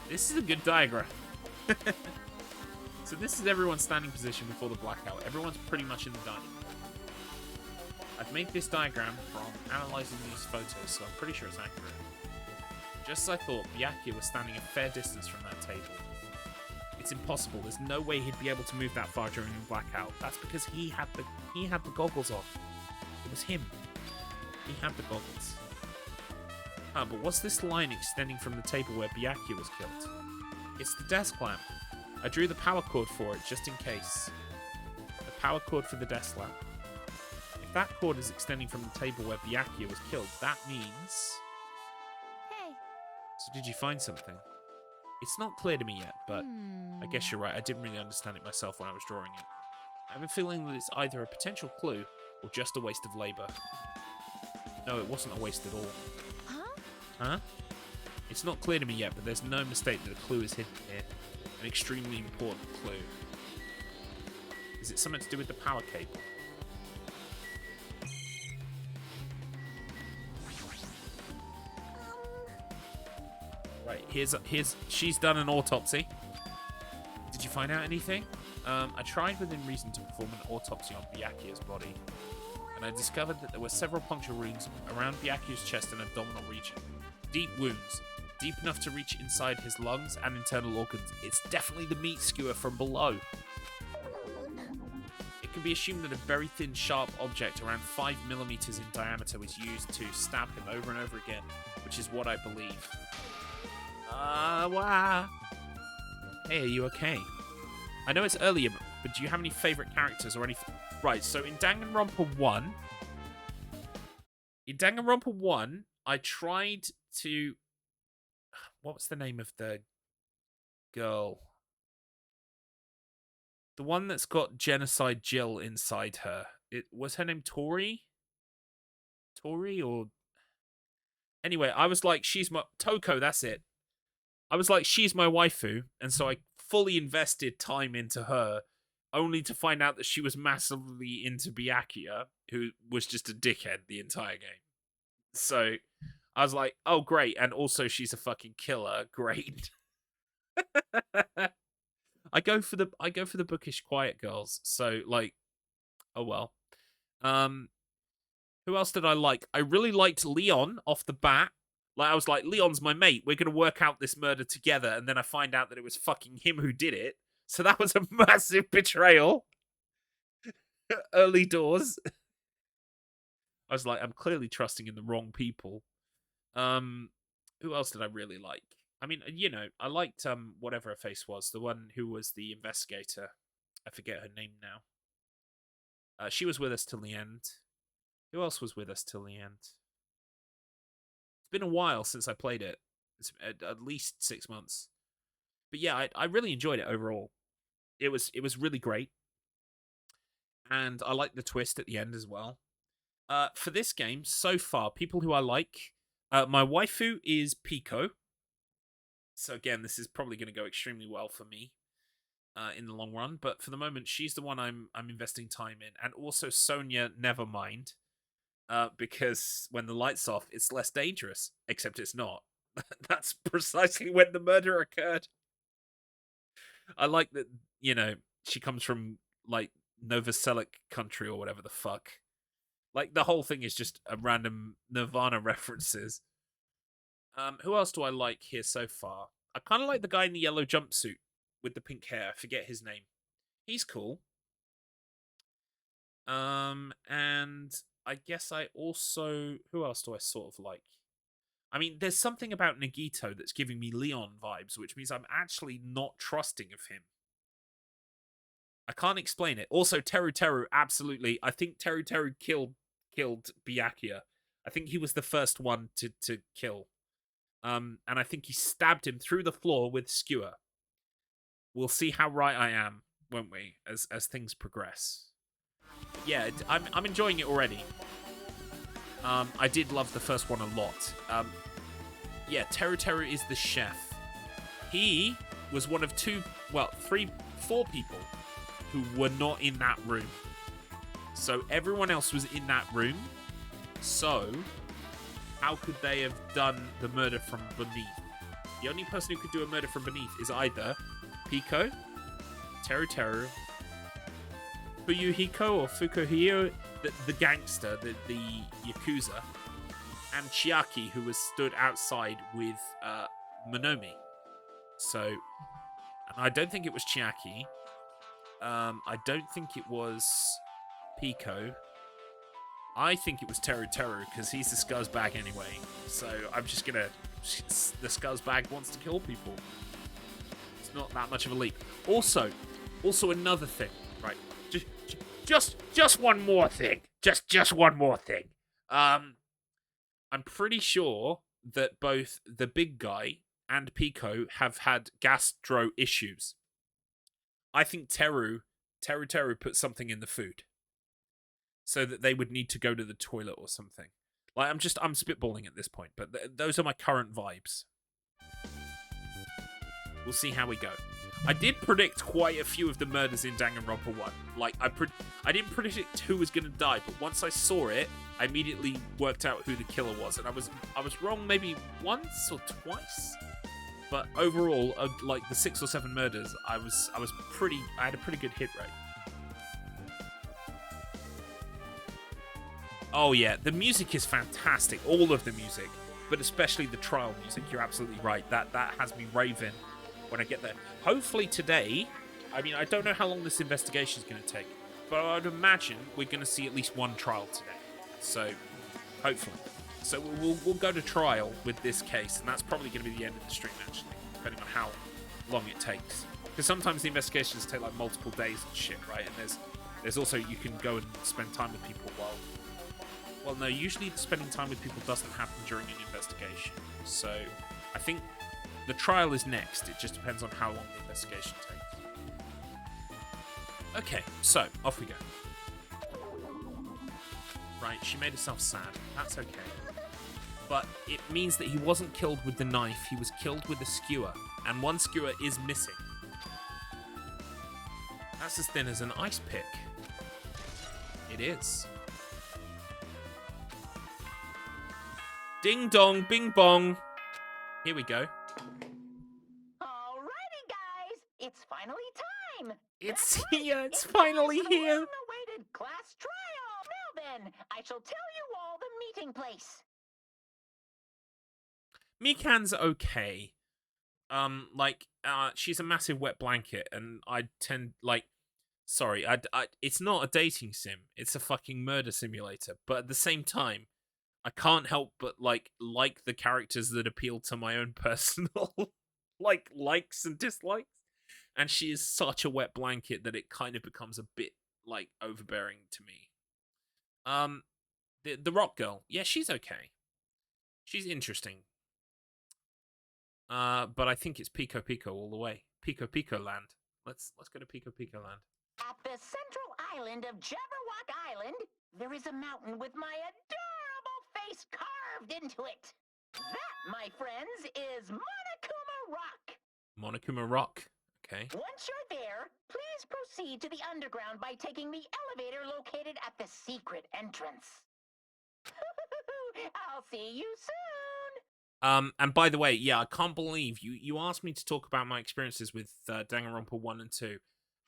This is a good diagram. So this is everyone's standing position before the blackout. Everyone's pretty much in the dining room. I've made this diagram from analysing these photos, so I'm pretty sure it's accurate. Just as I thought, Byakuya was standing a fair distance from that table. It's impossible. There's no way he'd be able to move that far during a blackout. That's because he had the goggles on. It was him. He had the goggles. But what's this line extending from the table where Byakuya was killed? It's the desk lamp. I drew the power cord for it, just in case. The power cord for the desk lamp. If that cord is extending from the table where Byakuya was killed, that means... Hey. So did you find something? It's not clear to me yet, but I guess you're right. I didn't really understand it myself when I was drawing it. I have a feeling that it's either a potential clue or just a waste of labor. No, it wasn't a waste at all. Huh? It's not clear to me yet, but there's no mistake that a clue is hidden here. An extremely important clue. Is it something to do with the power cable? Right, she's done an autopsy. Did you find out anything? I tried within reason to perform an autopsy on Byakuya's body, and I discovered that there were several puncture wounds around Byakuya's chest and abdominal region. Deep wounds, deep enough to reach inside his lungs and internal organs. It's definitely the meat skewer from below. It can be assumed that a very thin, sharp object around 5mm in diameter was used to stab him over and over again, which is what I believe. Wow. Hey, are you okay? I know it's earlier, but do you have any favorite characters or anything? Right, so in Danganronpa 1... In Danganronpa 1, I tried to... What was the name of the girl? The one that's got Genocide Jill inside her. Was her name Tori? Tori or... Anyway, I was like, she's my... Toko, that's it. I was like, she's my waifu, and so I fully invested time into her, only to find out that she was massively into Byakuya, who was just a dickhead the entire game. So I was like, oh, great, and also she's a fucking killer. Great. I go for the bookish quiet girls. So like, oh well. Who else did I like? I really liked Leon off the bat. Like, I was like, Leon's my mate. We're going to work out this murder together. And then I find out that it was fucking him who did it. So that was a massive betrayal. Early doors. I was like, I'm clearly trusting in the wrong people. Who else did I really like? I mean, you know, I liked whatever her face was. The one who was the investigator. I forget her name now. She was with us till the end. Who else was with us till the end? Been a while since I played it. It's at least 6 months. But yeah, I really enjoyed it overall. It was really great. And I liked the twist at the end as well. For this game, so far, people who I like, my waifu is Pico. So again, this is probably going to go extremely well for me in the long run. But for the moment, she's the one I'm investing time in. And also Sonia Nevermind. Because when the light's off, it's less dangerous. Except it's not. That's precisely when the murder occurred. I like that, you know, she comes from, like, Novoselic country or whatever the fuck. Like, the whole thing is just a random Nirvana references. Who else do I like here so far? I kind of like the guy in the yellow jumpsuit with the pink hair. I forget his name. He's cool. And... I guess I also... Who else do I sort of like? I mean, there's something about Nagito that's giving me Leon vibes, which means I'm actually not trusting of him. I can't explain it. Also, Teru, absolutely. I think Teru killed Byakuya. I think he was the first one to kill. And I think he stabbed him through the floor with skewer. We'll see how right I am, won't we, as things progress. Yeah, I'm enjoying it already. I did love the first one a lot. Yeah, Teru is the chef. He was one of 4 people who were not in that room. So everyone else was in that room. So how could they have done the murder from beneath? The only person who could do a murder from beneath is either Pico, Teru, Fuyuhiko or Fukuhio, the gangster, the Yakuza, and Chiaki, who was stood outside with Monomi. So, I don't think it was Chiaki. I don't think it was Pico. I think it was Teru Teru, because he's the scuzzbag anyway. So I'm just gonna... The scuzzbag wants to kill people. It's not that much of a leap. Also another thing, right? Just one more thing. Just one more thing. I'm pretty sure that both the big guy and Pico have had gastro issues. I think Teru put something in the food so that they would need to go to the toilet or something. Like, I'm spitballing at this point, but those are my current vibes. We'll see how we go. I did predict quite a few of the murders in Danganronpa 1. Like, I didn't predict who was going to die, but once I saw it, I immediately worked out who the killer was, and I was wrong maybe once or twice. But overall, like the 6 or 7 murders, I had a pretty good hit rate. Oh yeah, the music is fantastic, all of the music, but especially the trial music. You're absolutely right. That has me raving when I get there. Hopefully today, I mean, I don't know how long this investigation is going to take, but I'd imagine we're going to see at least one trial today. So, hopefully. So we'll go to trial with this case, and that's probably going to be the end of the stream, actually, depending on how long it takes. Because sometimes the investigations take like multiple days and shit, right? And there's also, you can go and spend time with people while... Well, no, usually spending time with people doesn't happen during an investigation. So, I think the trial is next. It just depends on how long the investigation takes. Okay, so, off we go. Right, she made herself sad. That's okay. But it means that he wasn't killed with the knife. He was killed with a skewer. And one skewer is missing. That's as thin as an ice pick. It is. Ding dong, bing bong. Here we go. Alrighty, guys, it's finally time. It's That's right, here. It's it finally is the here. long-awaited class trial. Now then, I shall tell you all the meeting place. Mikan's okay. She's a massive wet blanket, and I tend, sorry, it's not a dating sim. It's a fucking murder simulator. But at the same time, I can't help but like the characters that appeal to my own personal likes and dislikes. And she is such a wet blanket that it kind of becomes a bit overbearing to me. The rock girl, yeah, she's okay. She's interesting. But I think it's Pico Pico all the way. Pico Pico land. Let's go to Pico Pico land. At the central island of Jabberwock Island, there is a mountain with my adorable face carved into it. That, my friends, is Monokuma Rock. Monokuma Rock. Okay. Once you're there, please proceed to the underground by taking the elevator located at the secret entrance. I'll see you soon. And by the way, yeah, I can't believe you asked me to talk about my experiences with Danganronpa 1 and 2.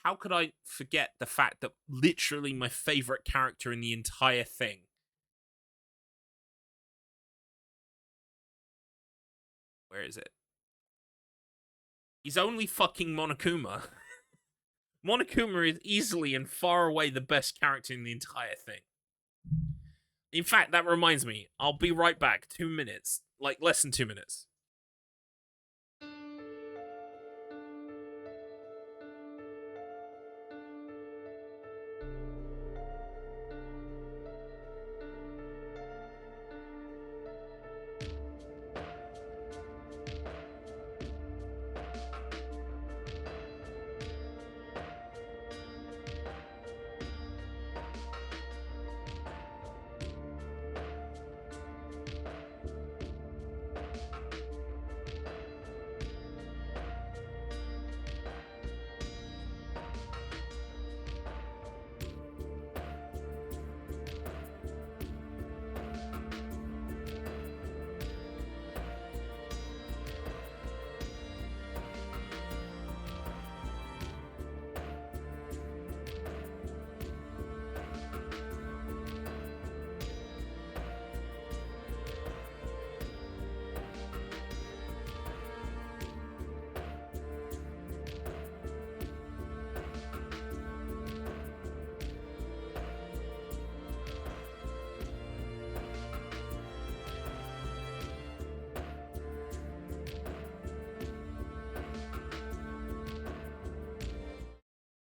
How could I forget the fact that literally my favorite character in the entire thing where is it? He's only fucking Monokuma. Monokuma is easily and far away the best character in the entire thing. In fact, that reminds me, I'll be right back. 2 minutes. Like, less than 2 minutes.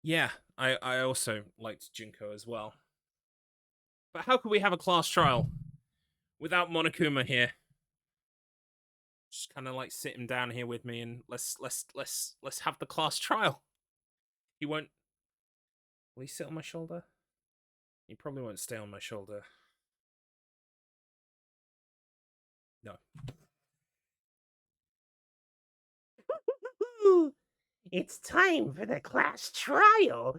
Yeah, I also liked Junko as well. But how could we have a class trial without Monokuma here? Just kind of like sit him down here with me and let's have the class trial. He won't. Will he sit on my shoulder? He probably won't stay on my shoulder. No. It's time for the class trial.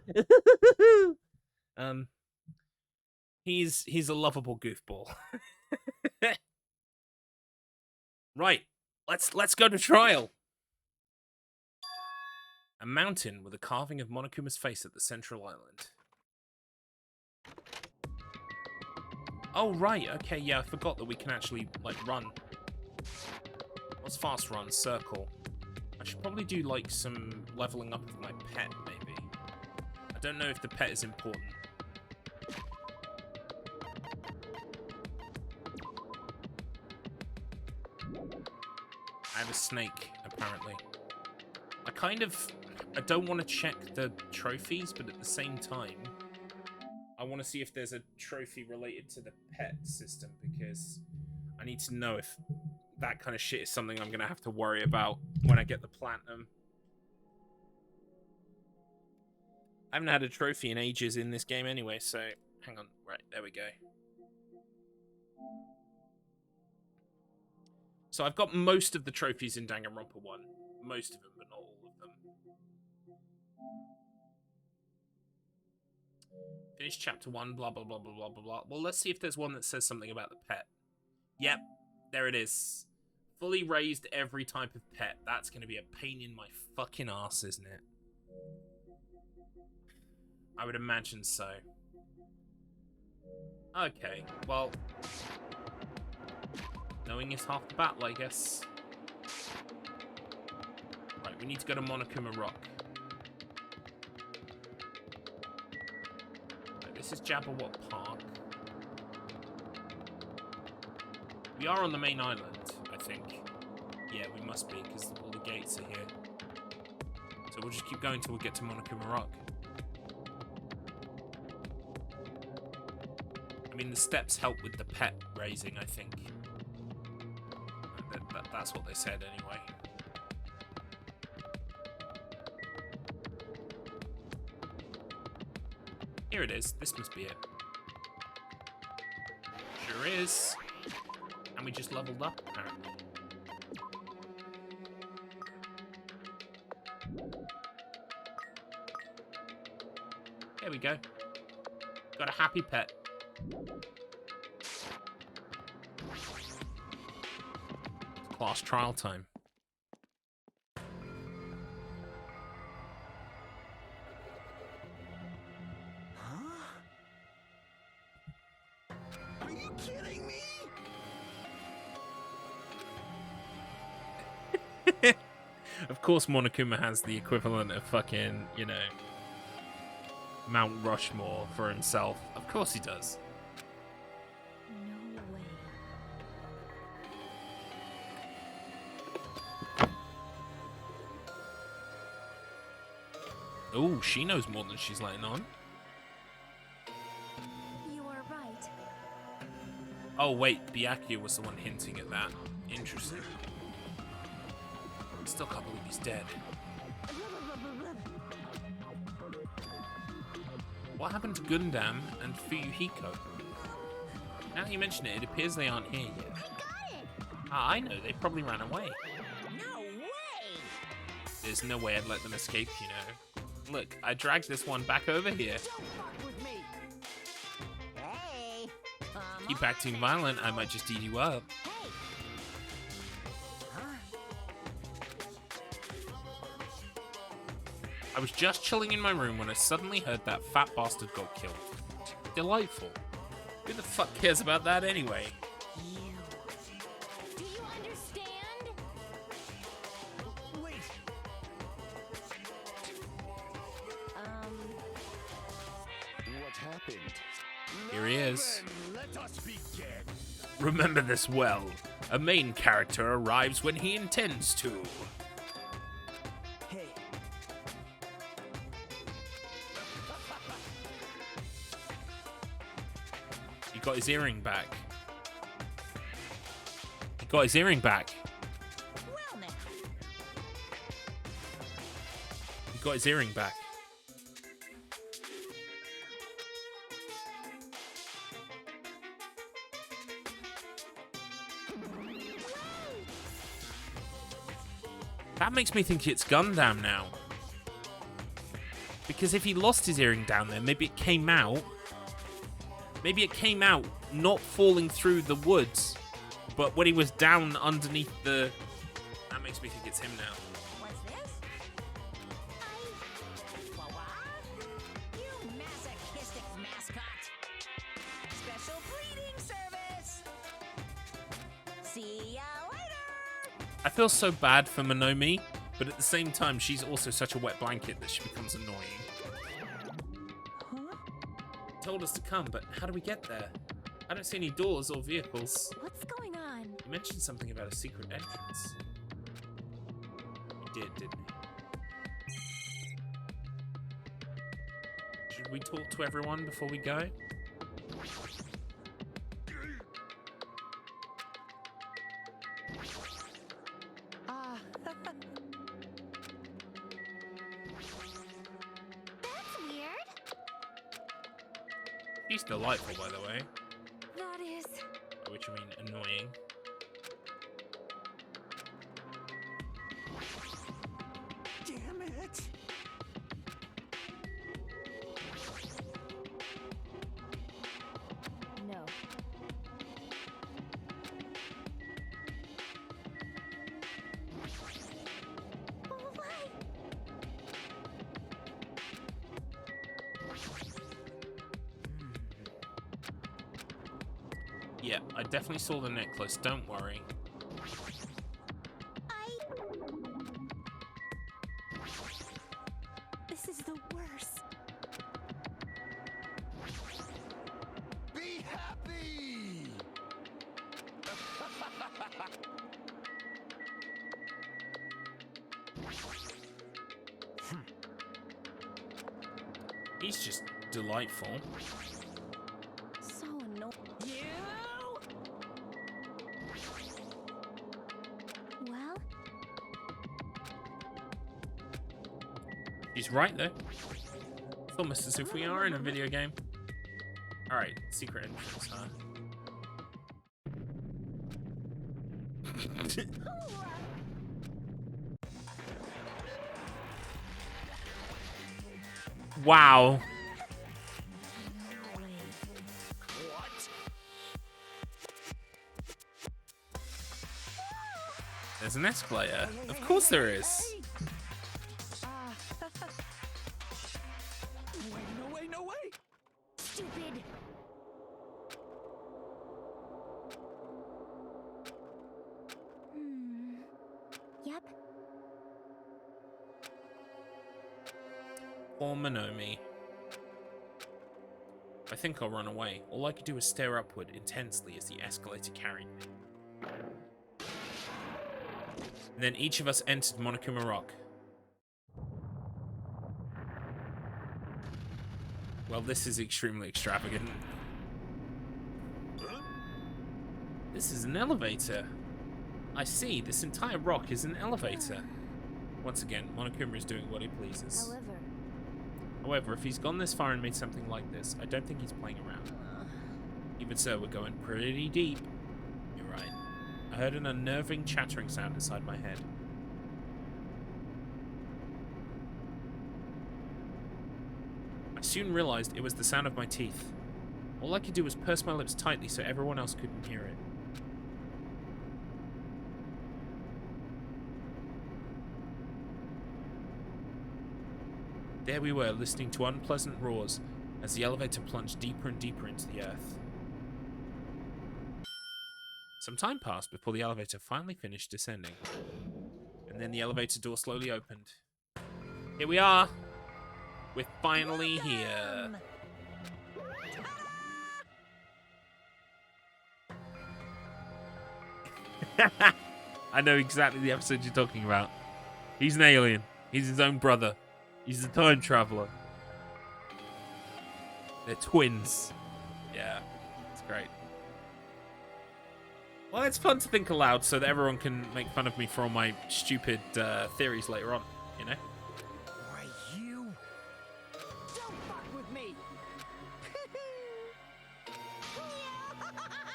He's a lovable goofball. Right. Let's go to trial. A mountain with a carving of Monokuma's face at the central island. Oh, right. Okay, yeah, I forgot that we can actually, like, run. What's fast run? Circle. I should probably do, like, some leveling up of my pet, maybe. I don't know if the pet is important. I have a snake, apparently. I don't want to check the trophies, but at the same time, I want to see if there's a trophy related to the pet system, because I need to know if that kind of shit is something I'm going to have to worry about when I get the platinum. I haven't had a trophy in ages in this game anyway, so hang on. Right, there we go. So I've got most of the trophies in Danganronpa 1. Most of them, but not all of them. Finish chapter 1, blah, blah, blah, blah, blah, blah, blah. Well, let's see if there's one that says something about the pet. Yep, there it is. Fully raised every type of pet. That's going to be a pain in my fucking ass, isn't it? I would imagine so. Okay, well... knowing is half the battle, I guess. Right, we need to go to Monokuma Rock. Right, this is Jabberwock Park. We are on the main island, I think. Yeah, we must be, because all the gates are here. So we'll just keep going till we get to Monokuma Rock. I mean, the steps help with the pet raising, I think. That's what they said, anyway. Here it is. This must be it. Sure is. And we just leveled up, apparently. There we go. Got a happy pet. Class trial time. Are you kidding me? Of course, Monokuma has the equivalent of fucking, you know, Mount Rushmore for himself. Of course he does. No way. Oh, she knows more than she's letting on. You are right. Oh, wait, Byakuya was the one hinting at that. Interesting. Still can't believe he's dead. What happened to Gundam and Fuyuhiko? Now you mention it, it appears they aren't here yet. I got it. Ah, I know, they probably ran away. No way! There's no way I'd let them escape, you know. Look, I dragged this one back over here. Don't fuck with me. Hey! Keep acting violent, I might just eat you up. Hey! I was just chilling in my room when I suddenly heard that fat bastard got killed. Delightful. Who the fuck cares about that anyway? Do you understand? Wait. What happened? Here he is. Then let us begin. Remember this well. A main character arrives when he intends to. Hey, got his earring back. He got his earring back. Well now. He got his earring back. That makes me think it's Gundam now. Because if he lost his earring down there, maybe it came out. Maybe it came out not falling through the woods, but when he was down underneath the... That makes me think it's him now. What's this? You masochistic mascot. Special breeding service. See ya later. I feel so bad for Monomi, but at the same time, she's also such a wet blanket that she becomes annoying. Huh? Told us to come, but how do we get there? I don't see any doors or vehicles. What's going on? You mentioned something about a secret entrance. You did, didn't you? Should we talk to everyone before we go? That's weird. She's delightful, by the way. That is. By which I mean annoying. Damn it! No. Why? Yeah, I definitely saw the necklace, don't worry. This is the worst. Be happy! He's just delightful. So annoying. Well, He's right though. It's almost as if we are in a video game. Alright, secret entrance, huh? Wow. There's an escalator. Of course there is. No way, no way! stupid. Yep. Poor Monomi. I think I'll run away. All I could do was stare upward intensely as the escalator carried me. And then each of us entered Monokuma Rock. Well, this is extremely extravagant. This is an elevator. I see, this entire rock is an elevator. Once again, Monokuma is doing what he pleases. However, if he's gone this far and made something like this, I don't think he's playing around. Even so, we're going pretty deep. You're right. I heard an unnerving chattering sound inside my head. I soon realized it was the sound of my teeth. All I could do was purse my lips tightly so everyone else couldn't hear it. There we were, listening to unpleasant roars as the elevator plunged deeper and deeper into the earth. Some time passed before the elevator finally finished descending. And then the elevator door slowly opened. Here we are! We're finally here. I know exactly the episode you're talking about. He's an alien. He's his own brother. He's a time traveler. They're twins. Yeah, it's Great. Well, it's fun to think aloud so that everyone can make fun of me for all my stupid theories later on, you know? Why, you... Don't fuck with me!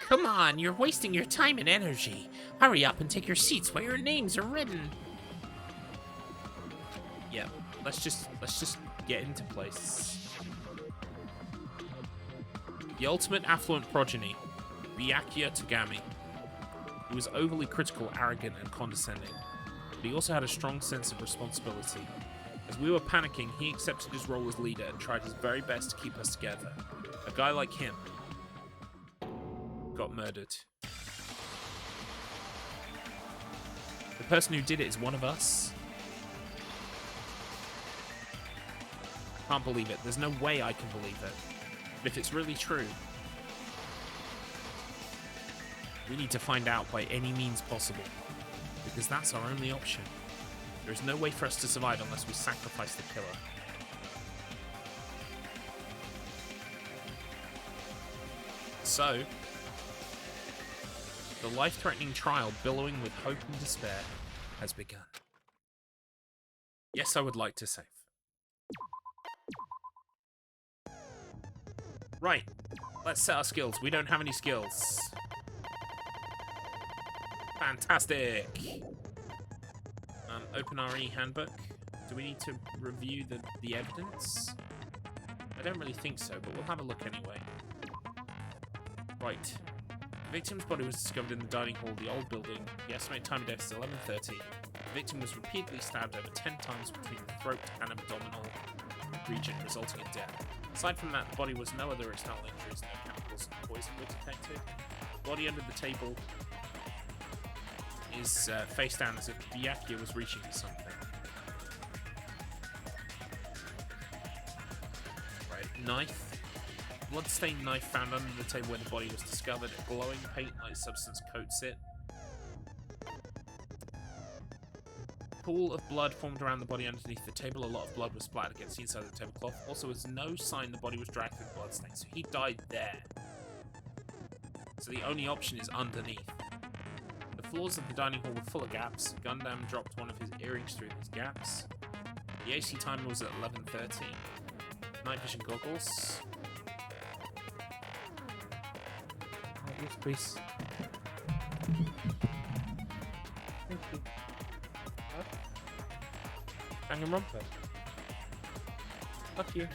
Come on, you're wasting your time and energy. Hurry up and take your seats where your names are written. Yeah, let's just get into place. The ultimate affluent progeny, Byakuya Tagami. He was overly critical, arrogant, and condescending, but he also had a strong sense of responsibility. As we were panicking, he accepted his role as leader and tried his very best to keep us together. A guy like him got murdered. The person who did it is one of us. Can't believe it. There's no way I can believe it. But if it's really true, we need to find out by any means possible, because that's our only option. There is no way for us to survive unless we sacrifice the killer. So, the life-threatening trial billowing with hope and despair has begun. Yes, I would like to save. Right, let's set our skills. We don't have any skills. Fantastic! Open RE handbook. Do we need to review the evidence? I don't really think so, but we'll have a look anyway. Right. The victim's body was discovered in the dining hall of the old building. The estimated time of death is 11:30. The victim was repeatedly stabbed over 10 times between the throat and abdominal region, resulting in death. Aside from that, the body was no other external injuries, no chemicals and poison were detected. The body under the table is face down as if Byakuya was reaching for something. Right, knife. Bloodstained knife found under the table where the body was discovered. A glowing paint-like substance coats it. Pool of blood formed around the body underneath the table. A lot of blood was splattered against the inside of the tablecloth. Also, there's no sign the body was dragged through the bloodstains, so he died there. So the only option is underneath. The floors of the dining hall were full of gaps. Gundam dropped one of his earrings through these gaps. The AC timer was at 11:30. Night vision goggles. Oh, yes, please. Thank you. Danganronpa. Fuck you.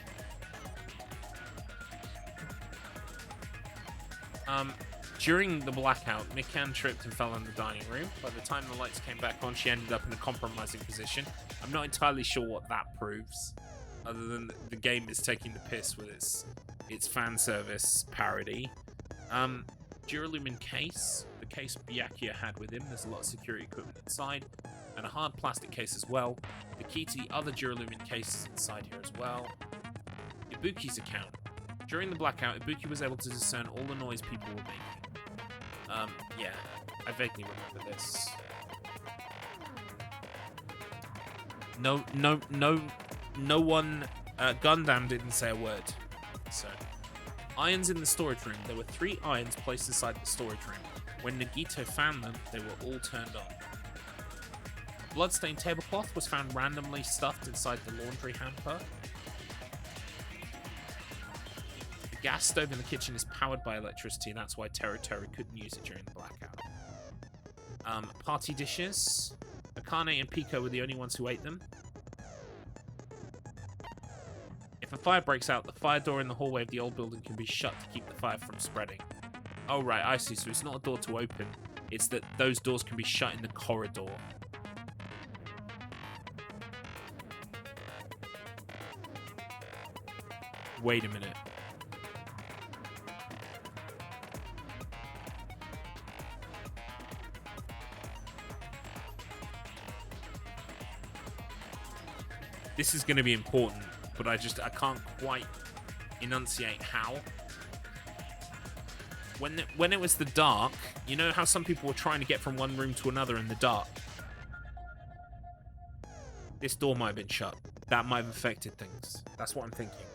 During the blackout, Mikan tripped and fell in the dining room. By the time the lights came back on, she ended up in a compromising position. I'm not entirely sure what that proves, other than the game is taking the piss with its fan service parody. Duralumin case, the case Byakuya had with him. There's a lot of security equipment inside, and a hard plastic case as well. The key to the other Duralumin case is inside here as well. Ibuki's account. During the blackout, Ibuki was able to discern all the noise people were making. Yeah, I vaguely remember this. No one, Gundam didn't say a word. So, irons in the storage room. There were 3 irons placed inside the storage room. When Nagito found them, they were all turned on. A bloodstained tablecloth was found randomly stuffed inside the laundry hamper. The gas stove in the kitchen is powered by electricity, and that's why Teru couldn't use it during the blackout. Party dishes. Akane and Pico were the only ones who ate them. If a fire breaks out, the fire door in the hallway of the old building can be shut to keep the fire from spreading. Oh, right, I see. So it's not a door to open. It's that those doors can be shut in the corridor. Wait a minute. This is going to be important, but I can't quite enunciate how. When it was the dark, you know how some people were trying to get from one room to another in the dark? This door might have been shut. That might have affected things. That's what I'm thinking.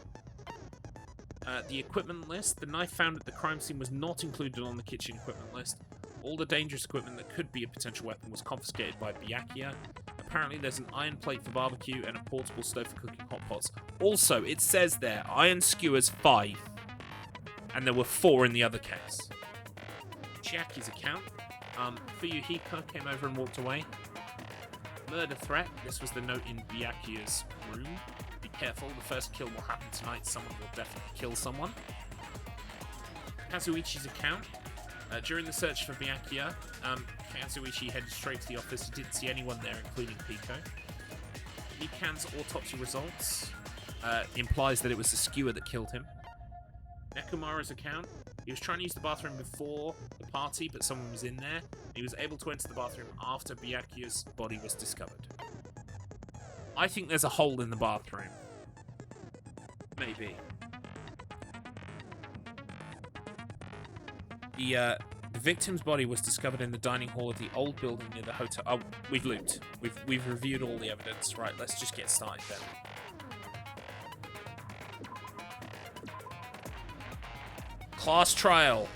The equipment list. The knife found at the crime scene was not included on the kitchen equipment list. All the dangerous equipment that could be a potential weapon was confiscated by Byakuya. Apparently, there's an iron plate for barbecue and a portable stove for cooking hot pots. Also, it says there, iron skewers 5. And there were 4 in the other case. Chiaki's account. Fuyuhiko came over and walked away. Murder threat. This was the note in Byakuya's room. Be careful, the first kill will happen tonight. Someone will definitely kill someone. Kazuichi's account. During the search for Byakuya, Kazuichi headed straight to the office. He didn't see anyone there, including Pico. Mikan's autopsy results implies that it was the skewer that killed him. Nekomaru's account. He was trying to use the bathroom before the party, but someone was in there. He was able to enter the bathroom after Byakuya's body was discovered. I think there's a hole in the bathroom. Maybe. The victim's body was discovered in the dining hall of the old building near the hotel. Oh, we've looped. We've reviewed all the evidence. Right, let's just get started then. Class trial.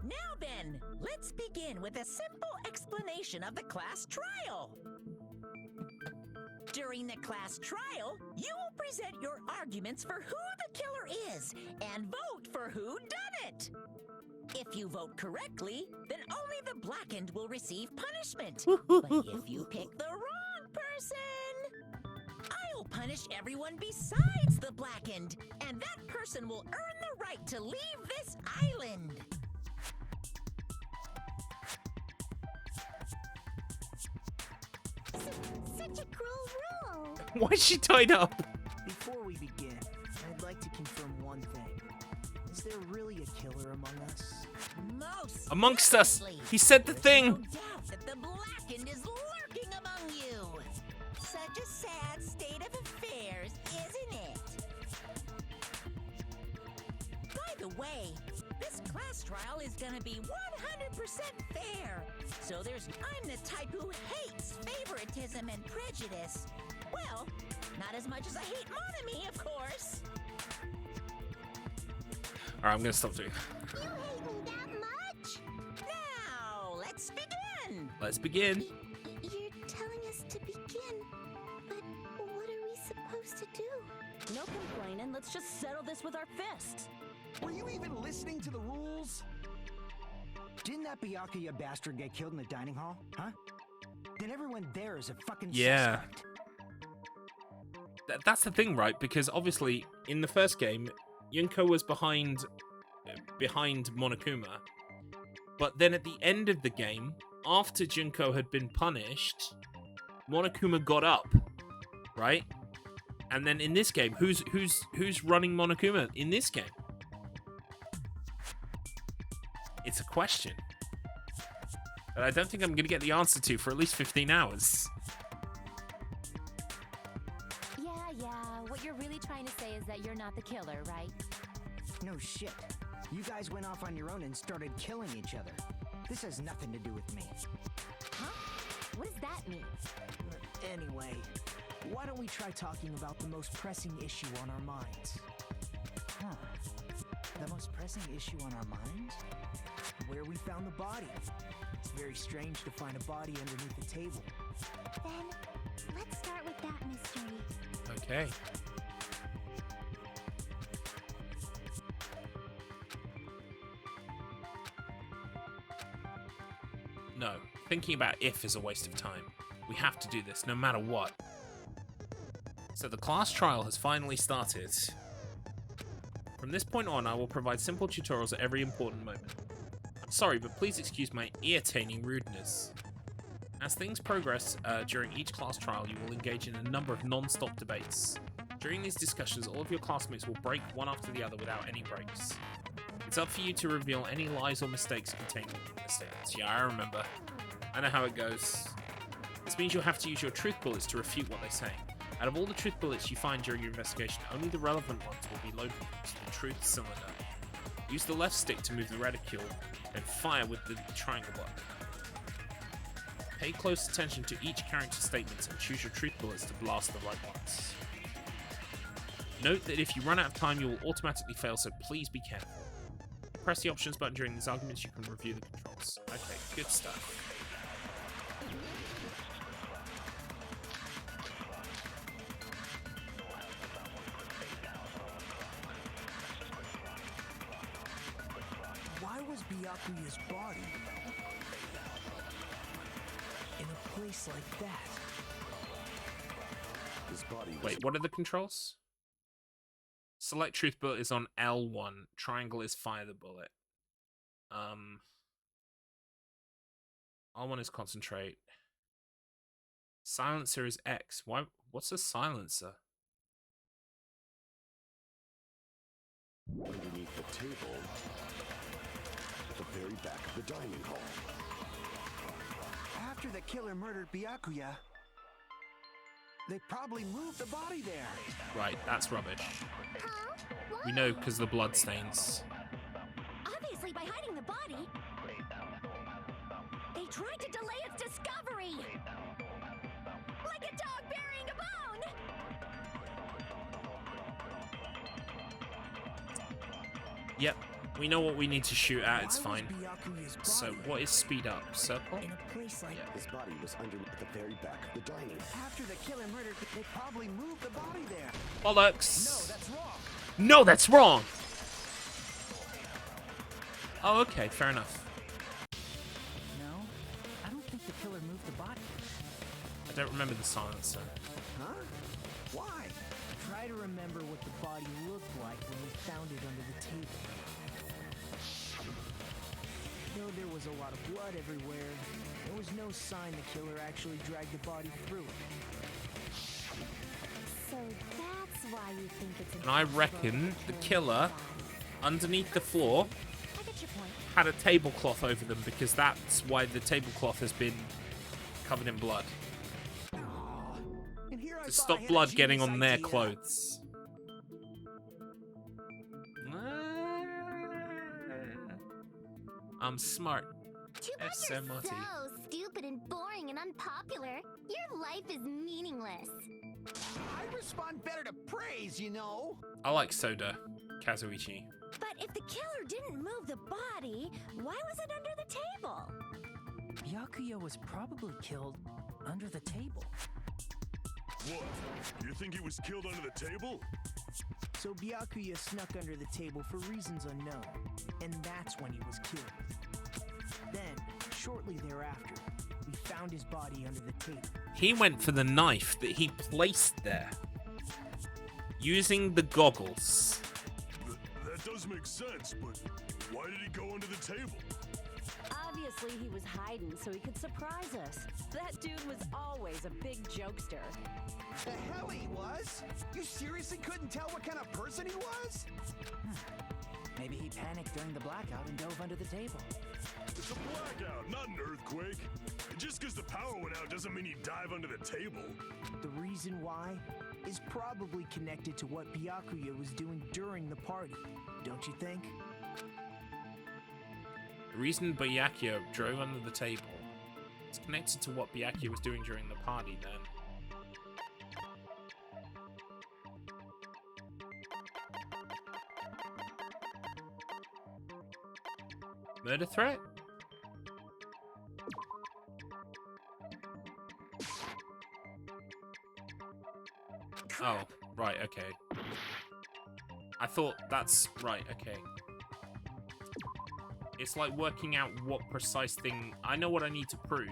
Now then, let's begin with a simple explanation of the class trial. During the class trial, you will present your arguments for who the killer is and vote for who done it. If you vote correctly, then only the blackened will receive punishment. But if you pick the wrong person, I'll punish everyone besides the blackened, and that person will earn the right to leave this island. Such a cruel rule. Why is she tied up? Before we begin, I'd like to confirm one thing. Is there really a killer among us? Most Amongst us. definitely. He said the There's thing. no doubt that the blackened is lurking among you. Such a sad state of affairs, isn't it? By the way, this class trial is gonna be 100% fair. So I'm the type who hates favoritism and prejudice. Well, not as much as I hate monogamy, of course. Alright, I'm gonna stop doing You hate me that much? Now, let's begin. Let's begin. You're telling us to begin, but what are we supposed to do? No complaining, let's just settle this with our fists. Were you even listening to the rules? Didn't that Byakuya bastard get killed in the dining hall? Huh? Then everyone there is a fucking Yeah. suspect. That's the thing, right? Because obviously, in the first game, Yunko was behind Monokuma. But then at the end of the game, after Junko had been punished, Monokuma got up, right? And then in this game, who's running Monokuma in this game? It's a question that I don't think I'm going to get the answer to for at least 15 hours. Yeah, what you're really trying to say is that you're not the killer, right? No shit. You guys went off on your own and started killing each other. This has nothing to do with me. Huh? What does that mean? Anyway, why don't we try talking about the most pressing issue on our minds? Huh. The most pressing issue on our minds? Where we found the body. It's very strange to find a body underneath the table. Then, let's start with that mystery. Okay. No, thinking about if is a waste of time. We have to do this, no matter what. So the class trial has finally started. From this point on, I will provide simple tutorials at every important moment. I'm sorry, but please excuse my irritating rudeness. As things progress during each class trial, you will engage in a number of non-stop debates. During these discussions, all of your classmates will break one after the other without any breaks. It's up for you to reveal any lies or mistakes contained in the statements. Yeah, I remember. I know how it goes. This means you'll have to use your truth bullets to refute what they say. Out of all the truth bullets you find during your investigation, only the relevant ones will be loaded into the truth cylinder. Use the left stick to move the reticule, then fire with the triangle button. Pay close attention to each character's statements and choose your truth bullets to blast the right ones. Note that if you run out of time, you will automatically fail, so please be careful. Press the options button during these arguments, you can review the controls. Okay, good stuff. Why was Byakuya's body in a place like that? His body was Wait, what are the controls? Select truth bullet is on L1. Triangle is fire the bullet. R1 is concentrate. Silencer is X. Why? What's a silencer? underneath the table at the very back of the dining hall. After the killer murdered Byakuya, they probably moved the body there. Right, that's rubbish. Huh? We know because the blood stains. Obviously, by hiding the body, they tried to delay its discovery. Like a dog burying a bone. Yep, we know what we need to shoot at, it's Why was fine. Byakuya's So, body what is speed up? Circle? in a place like Yeah. His body was underneath at the very back of the dining hall. After the killer murdered, they probably moved the body there. Bollocks! No, that's wrong. No, that's wrong! Oh, okay, fair enough. No, I don't think the killer moved the body. I don't remember the silencer. Huh? Why? Try to remember what the body looked like when we found it under the table. Though there was a lot of blood everywhere, there was no sign the killer actually dragged the body through it. So that's why you think it's And I reckon the killer, underneath the floor, I get your point. had a tablecloth over them because that's why the tablecloth has been covered in blood. And here I To thought I stop had a blood getting genius on their idea. clothes. I'm smart. Too bad That's you're so Marty. so stupid and boring and unpopular. Your life is meaningless. I respond better to praise, you know. I like soda. Kazuichi. But if the killer didn't move the body, why was it under the table? Byakuya was probably killed under the table. What? You think he was killed under the table? So Byakuya snuck under the table for reasons unknown, and that's when he was killed. Then, shortly thereafter, we found his body under the table. He went for the knife that he placed there. Using the goggles. That does make sense, but why did he go under the table? Obviously, he was hiding so he could surprise us. That dude was always a big jokester. The hell he was? You seriously couldn't tell what kind of person he was? Maybe he panicked during the blackout and dove under the table. It's a blackout, not an earthquake. Just because the power went out doesn't mean you dive under the table. The reason why is probably connected to what Byakuya was doing during the party, don't you think? The reason Byakuya drove under the table is connected to what Byakuya was doing during the party then. Murder threat? Oh, right, okay. I thought that's right, okay. It's like working out what precise thing... I know what I need to prove.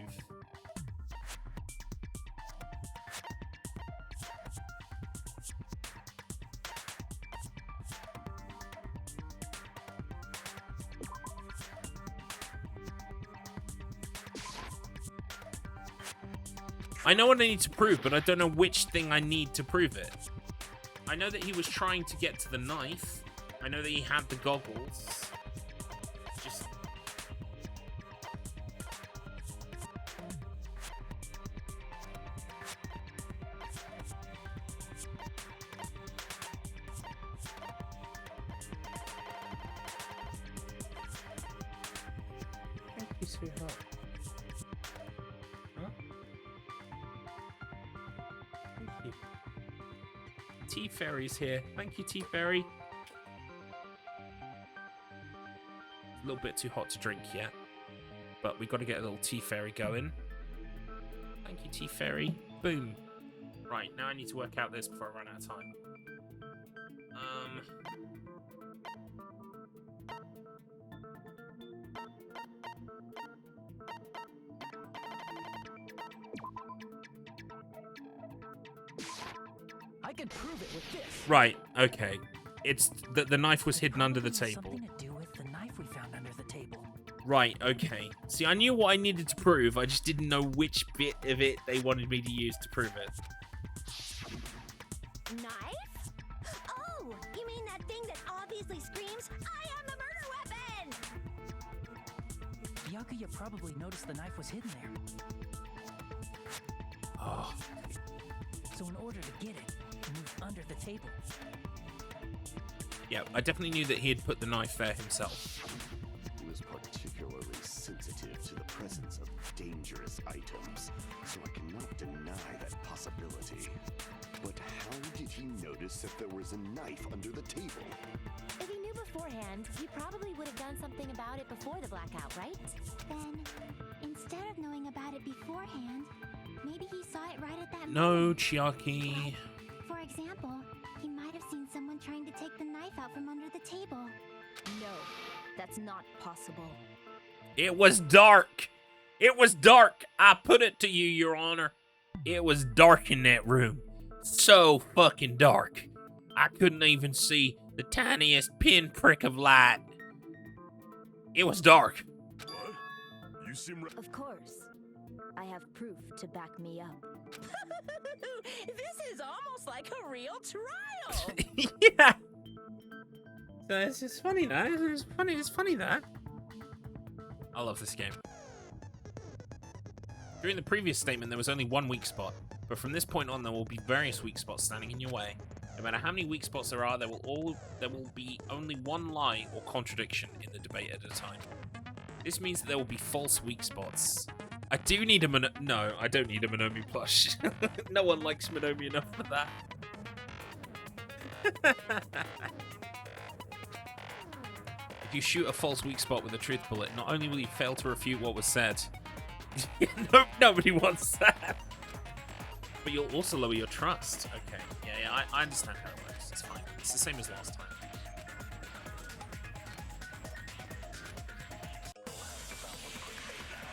I know what I need to prove, but I don't know which thing I need to prove it. I know that he was trying to get to the knife. I know that he had the goggles. Just... Thank you, sweetheart. Huh? Thank you. Tea Fairy's here. Thank you, Tea Fairy. A little bit too hot to drink yet, but we got to get a little Tea Fairy going. Thank you, Tea Fairy. Boom. Right, now I need to work out this before I run out of time. I can prove it with this. Right, okay. It's the knife was hidden under the table. Something to do with the knife we found under the table. Right, okay. See, I knew what I needed to prove, I just didn't know which bit of it they wanted me to use to prove it. Knife? Oh, you mean that thing that obviously screams, I am the murder weapon! Byakuya probably noticed the knife was hidden there. Oh. So in order to get it, he moved under the table. Yeah, I definitely knew that he had put the knife there himself. He was particularly sensitive to the presence of dangerous items, so I cannot deny that possibility. But how did he notice that there was a knife under the table? If he knew beforehand, he probably would have done something about it before the blackout, right? Then, instead of knowing about it beforehand, maybe he saw it right at that No, moment. Chiaki. For example, he might have seen someone trying to take the knife out from under the table. No, that's not possible. It was dark. It was dark. I put it to you, Your Honor. It was dark in that room. So fucking dark. I couldn't even see the tiniest pinprick of light. It was dark. What? You seem Of course. I have proof to back me up. This is almost like a real trial. Yeah. So it's just funny, that. It's funny that. I love this game. During the previous statement, there was only one weak spot, but from this point on, there will be various weak spots standing in your way. No matter how many weak spots there are, there will be only one lie or contradiction in the debate at a time. This means that there will be false weak spots. I do need a No, I don't need a Monomi plush. No one likes Monomi enough for that. If you shoot a false weak spot with a truth bullet, not only will you fail to refute what was said, nobody wants that, but you'll also lower your trust. Okay, yeah, I understand how it works. It's fine. It's the same as last time.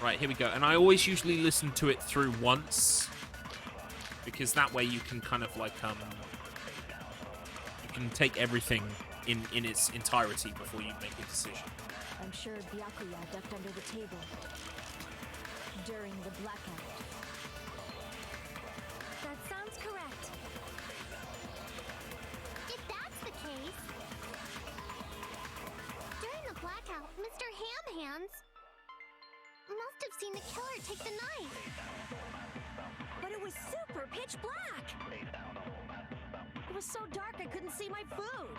Right, here we go. And I always usually listen to it through once, because that way you can kind of like you can take everything in its entirety before you make a decision. I'm sure Byakuya ducked under the table during the blackout. That sounds correct. If that's the case, during the blackout, Mr. Ham Hands must have seen the killer take the knife. But it was super pitch black. It was so dark I couldn't see my food.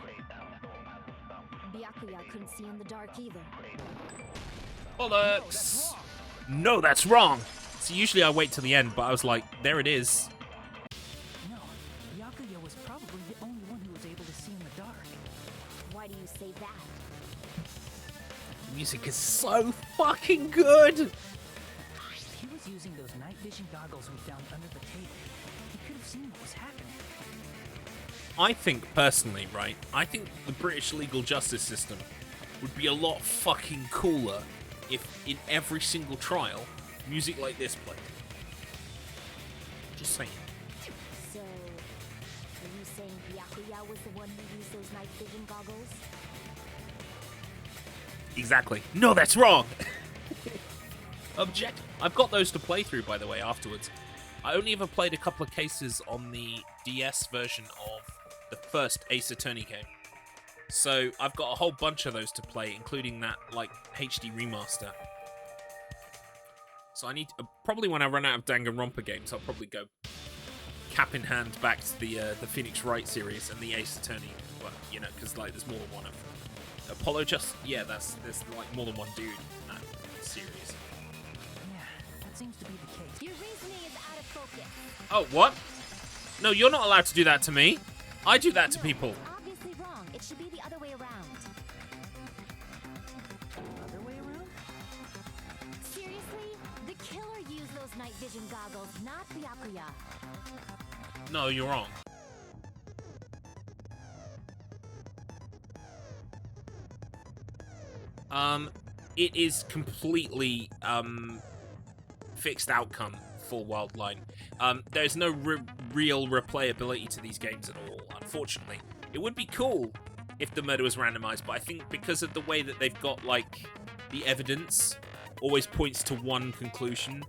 Byakuya couldn't see in the dark either. Bollocks! No, that's wrong! So usually I wait till the end, but I was like, there it is. No, Byakuya was probably the only one who was able to see in the dark. Why do you say that? The music is so fucking good! He was using those night vision goggles we found under the table. He could have seen what was happening. I think, personally, right, I think the British legal justice system would be a lot fucking cooler if in every single trial, music like this played. Just saying. So, are you saying Byakuya was the one who used those night vision goggles? Exactly. No, that's wrong! Object. I've got those to play through, by the way, afterwards. I only ever played a couple of cases on the DS version of the first Ace Attorney game. So I've got a whole bunch of those to play, including that, like, HD remaster. So I need to, probably when I run out of Danganronpa games, I'll probably go cap in hand back to the Phoenix Wright series and the Ace Attorney. Well, you know, because like there's more than one of them. Apollo just, yeah, there's like more than one dude in that series. Yeah, that seems to be the case. Your reasoning is out of focus. Oh, what? No, you're not allowed to do that to me. I do that to No, people. that's obviously wrong. It should be the other way around. Other way around? Seriously? The killer used those night vision goggles, not Byakuya. No, you're wrong. It is completely fixed outcome for Wildline. There's no real replayability to these games at all, unfortunately. It would be cool if the murder was randomized, but I think because of the way that they've got, like, the evidence always points to one conclusion,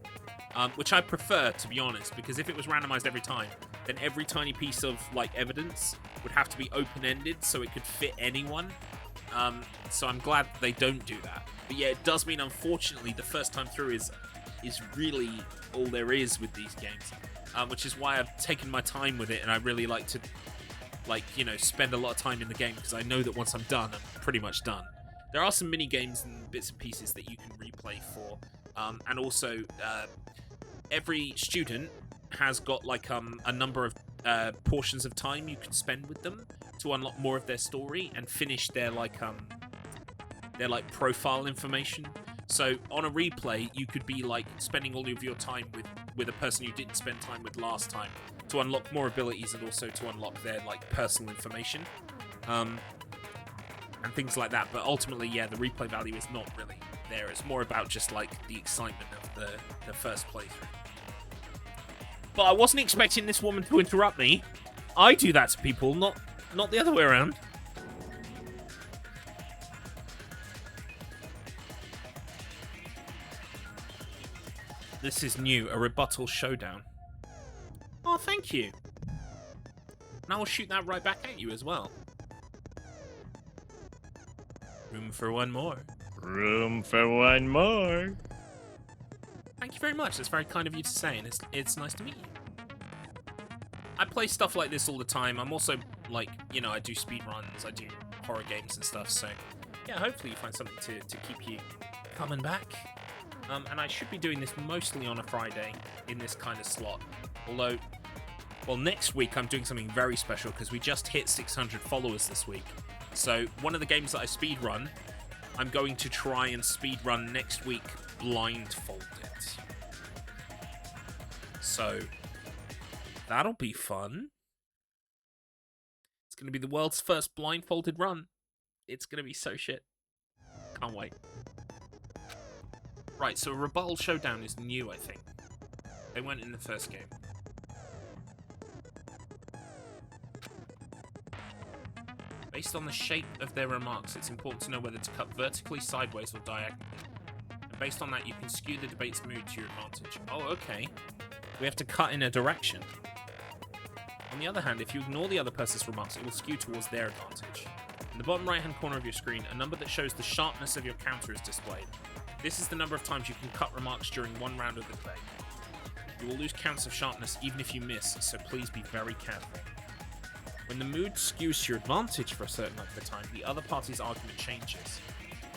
which I prefer, to be honest, because if it was randomized every time, then every tiny piece of, like, evidence would have to be open-ended so it could fit anyone. So I'm glad they don't do that. But yeah, it does mean, unfortunately, the first time through is really all there is with these games, which is why I've taken my time with it, and I really like to, like, you know, spend a lot of time in the game, because I know that once I'm done, I'm pretty much done. There are some mini games and bits and pieces that you can replay for, and also every student has got, like, a number of portions of time you can spend with them to unlock more of their story and finish their profile information. So on a replay, you could be, like, spending all of your time with a person you didn't spend time with last time to unlock more abilities and also to unlock their, like, personal information, and things like that. But ultimately, yeah, the replay value is not really there. It's more about just, like, the excitement of the first playthrough. But I wasn't expecting this woman to interrupt me. I do that to people, not the other way around. This is new, a rebuttal showdown. Oh, thank you. And I will shoot that right back at you as well. Room for one more. Room for one more. Thank you very much. That's very kind of you to say, and it's nice to meet you. I play stuff like this all the time. I'm also, like, you know, I do speedruns, I do horror games and stuff, so yeah, hopefully you find something to keep you coming back. And I should be doing this mostly on a Friday in this kind of slot. Although, well, next week I'm doing something very special because we just hit 600 followers this week. So one of the games that I speedrun, I'm going to try and speedrun next week blindfolded. So that'll be fun. It's going to be the world's first blindfolded run. It's going to be so shit. Can't wait. Right, so a rebuttal showdown is new, I think. They weren't in the first game. Based on the shape of their remarks, it's important to know whether to cut vertically, sideways, or diagonally. And based on that, you can skew the debate's mood to your advantage. Oh, okay. We have to cut in a direction. On the other hand, if you ignore the other person's remarks, it will skew towards their advantage. In the bottom right-hand corner of your screen, a number that shows the sharpness of your counter is displayed. This is the number of times you can cut remarks during one round of the debate. You will lose counts of sharpness even if you miss, so please be very careful. When the mood skews to your advantage for a certain length of time, the other party's argument changes.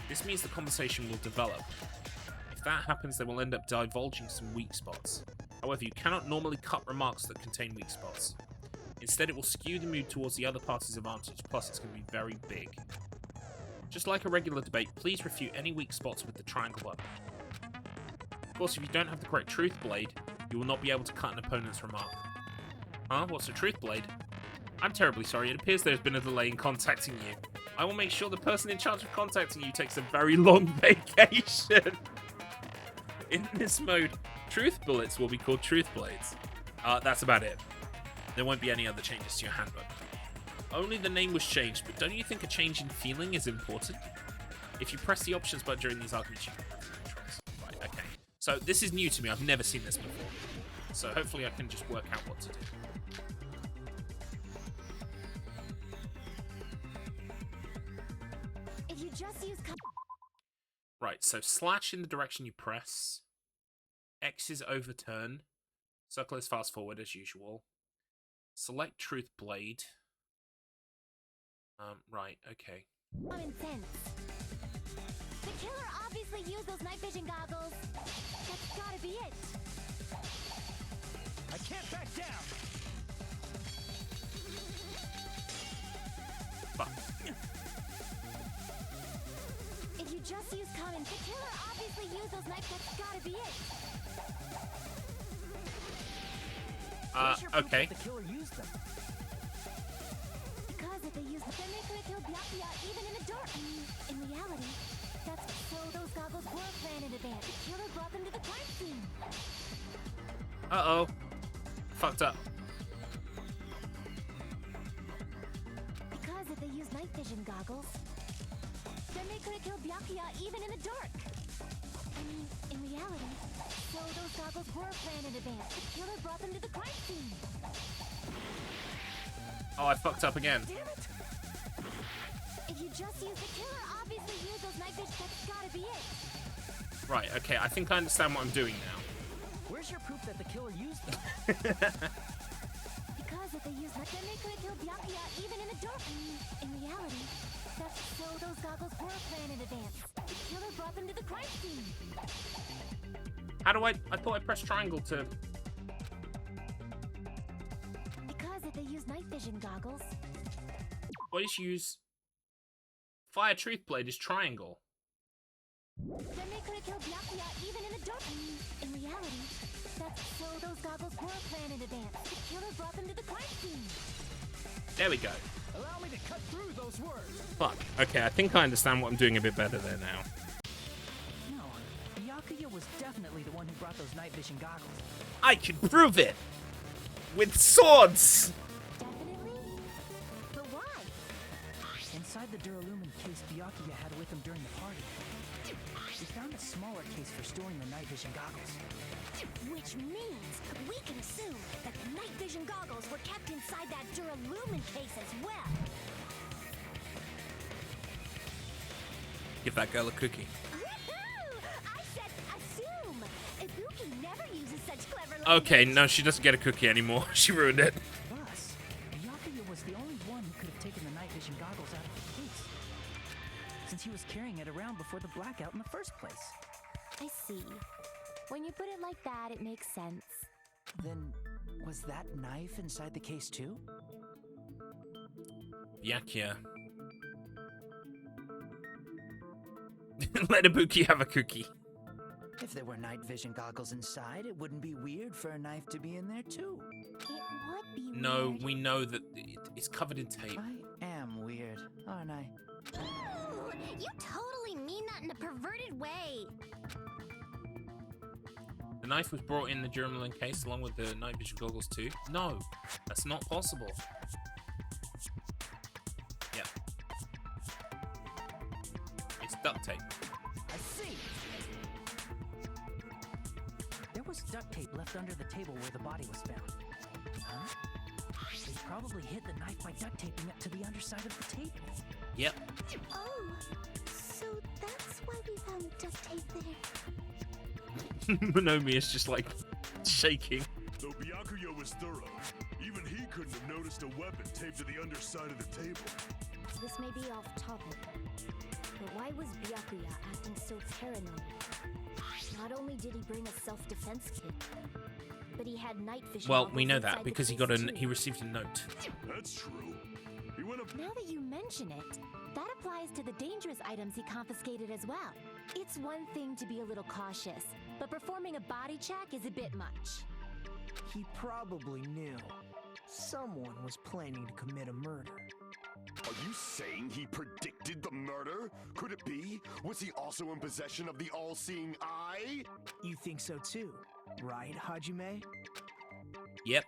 This means the conversation will develop. If that happens, they will end up divulging some weak spots. However, you cannot normally cut remarks that contain weak spots. Instead, it will skew the mood towards the other party's advantage, plus it's going to be very big. Just like a regular debate, please refute any weak spots with the triangle button. Of course, if you don't have the correct truth blade, you will not be able to cut an opponent's remark. Huh? What's a truth blade? I'm terribly sorry, it appears there's been a delay in contacting you. I will make sure the person in charge of contacting you takes a very long vacation. In this mode, truth bullets will be called truth blades. That's about it. There won't be any other changes to your handbook. Only the name was changed, but don't you think a change in feeling is important? If you press the options button during these arguments, you can review the controls. Right, okay. So this is new to me. I've never seen this before. So hopefully I can just work out what to do. If you just use Right, so slash in the direction you press. X is overturn. Circle is fast forward as usual. Select truth blade. Right, okay. common sense. The killer obviously used those night vision goggles. That's gotta be it. I can't back down. Fuck. If you just use common, the killer obviously used those knives. That's gotta be it. Where's your proof Okay. that the killer used them? Because if they used them, then they could have killed Byakuya even in the dark. In reality, that's so those goggles were planned in advance. The killer brought them to the crime scene. Uh-oh. Fucked up. Because if they used night vision goggles, then they could have killed Byakuya even in the dark. I mean, in reality, so those goggles were planned in advance. The killer brought them to the crime scene. Oh, I fucked up again. Damn it! If you just use the killer, obviously use those night vision. That's gotta be it. Right, okay, I think I understand what I'm doing now. Where's your proof that the killer used them? Because if they used them, then they could have killed Byakuya even in the dark. I mean, in reality, that's so those goggles were planned in advance. The killer brought them to the crime scene. How do I thought I pressed triangle to... Because if they use night vision goggles, Why did you use... Fire Truth Blade is triangle. then they could have killed Byakuya even in the dark. I mean, in reality, that's so those goggles were planned in advance. The killer brought them to the crime scene. There we go. Allow me to cut through those words. Fuck. Okay, I think I understand what I'm doing a bit better there now. No, Byakuya was definitely the one who brought those night vision goggles. I can prove it! With swords! Definitely? But why? Inside the Duralumin case Byakuya had with him during the party, we found a smaller case for storing the night vision goggles. Which means we can assume that the night vision goggles were kept inside that Duralumin case as well. Give that girl a cookie. Woohoo! I said assume. Ibuki never uses such clever language. Okay, no, she doesn't get a cookie anymore. She ruined it. Thus, Byakuya was the only one who could have taken the night vision goggles out of the case, since he was carrying it around before the blackout in the first place. I see. When you put it like that, it makes sense. Then, was that knife inside the case too? Byakuya. Let Ibuki have a cookie. If there were night vision goggles inside, it wouldn't be weird for a knife to be in there too. It would be No, weird. we know that it's covered in tape. I am weird, aren't I? Ooh, you totally mean that in a perverted way. The knife was brought in the German case along with the night vision goggles too. No, that's not possible. Yeah. It's duct tape. I see! There was duct tape left under the table where the body was found. Huh? They probably hid the knife by duct taping it to the underside of the table. Yep. Oh, so that's why we found duct tape there. Monomi is just like shaking. Though Byakuya was thorough, even he couldn't have noticed a weapon taped to the underside of the table. This may be off topic, but why was Byakuya acting so paranoid? Not only did he bring a self-defense kit, but he had night vision. Well, we goggles know inside that the because he case got too. he received a note. That's true. He went up. Now that you mention it, that applies to the dangerous items he confiscated as well. It's one thing to be a little cautious, but performing a body check is a bit much. He probably knew someone was planning to commit a murder. Are you saying he predicted the murder? Could it be? Was he also in possession of the all-seeing eye? You think so too, right, Hajime? Yep.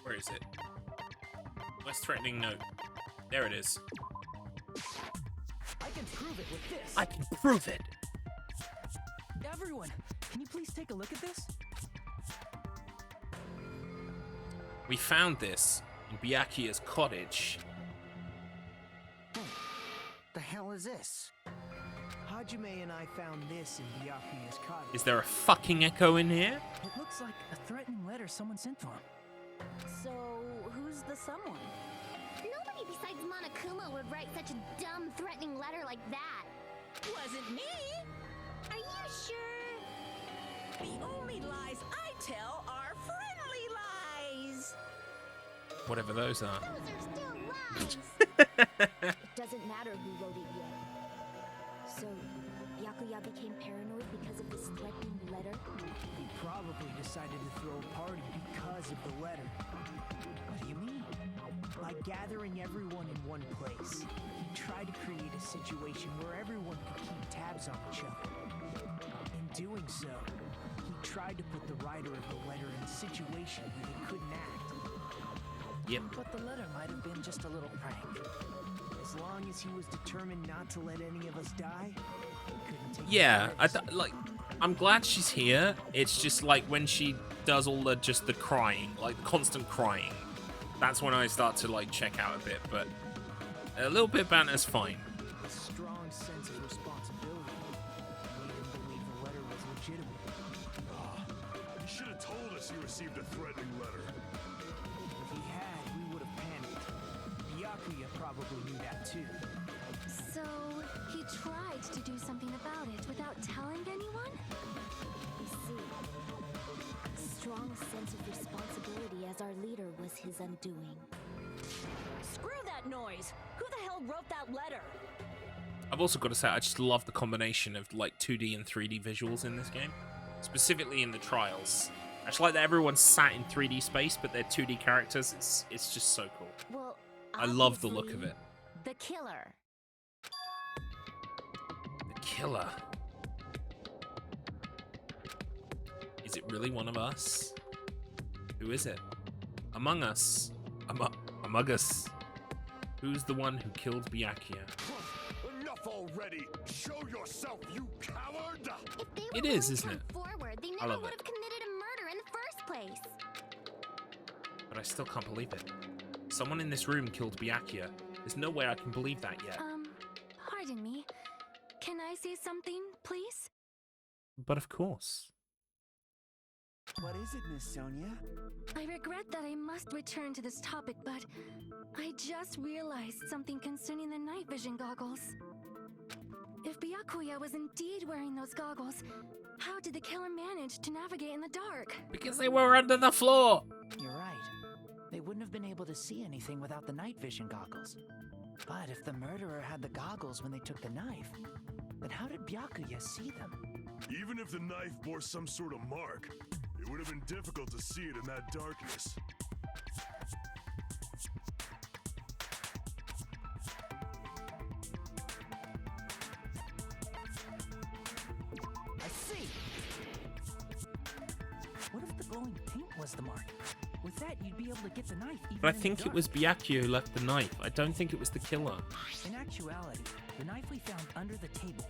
Where is it? Where's threatening note? There it is. I can prove it with this. I can prove it. Everyone, can you please take a look at this? We found this in Byakuya's cottage. The hell is this? Hajime and I found this in Byakuya's cottage. Is there a fucking echo in here? It looks like a threatening letter someone sent to him. So, who's the someone? Nobody besides Monokuma would write such a dumb, threatening letter like that. Wasn't me! Are you sure? The only lies I tell are friendly lies. Whatever those are. Those are still lies. It doesn't matter who wrote it yet. So, Byakuya became paranoid because of this threatening letter? He probably decided to throw a party because of the letter. What do you mean? By gathering everyone in one place, he tried to create a situation where everyone could keep tabs on each other. In doing so, he tried to put the writer of the letter in a situation where they couldn't act. Yep. But the letter might have been just a little prank. As long as he was determined not to let any of us die, he couldn't take Yeah, the I'm glad she's here. It's just like when she does all the crying, like constant crying. That's when I start to like check out a bit, but a little bit of banter's fine. A strong sense of responsibility made him believe the letter was legitimate. You should have told us you received a threatening letter. If he had, we would have panicked. Byakuya probably knew that too. So, he tried to do something about it without telling anyone? You see, a strong sense of responsibility as our leader was his undoing. Screw that noise! Who the hell wrote that letter? I've also got to say, I just love the combination of like 2D and 3D visuals in this game, specifically in the trials. I just like that everyone's sat in 3D space, but they're 2D characters. It's just so cool. Well, I love the look of obviously, it. The killer. The killer. Is it really one of us? Who is it? Among us. Among us. Who's the one who killed Byakuya? Enough already! Show yourself, you coward! If they It were is, going to isn't come it? forward, they I never love would it. have committed a murder in the first place. But I still can't believe it. Someone in this room killed Byakuya. There's no way I can believe that yet. Pardon me. Can I say something, please? But of course. What is it, Miss Sonia? I regret that I must return to this topic, but I just realized something concerning the night vision goggles. If Byakuya was indeed wearing those goggles, how did the killer manage to navigate in the dark? Because they were under the floor! You're right. They wouldn't have been able to see anything without the night vision goggles. But if the murderer had the goggles when they took the knife, then how did Byakuya see them? Even if the knife bore some sort of mark, it would have been difficult to see it in that darkness. I see! What if the glowing paint was the mark? With that, you'd be able to get the knife even But I in the think it dark. was Byakuya who left the knife. I don't think it was the killer. In actuality, the knife we found under the table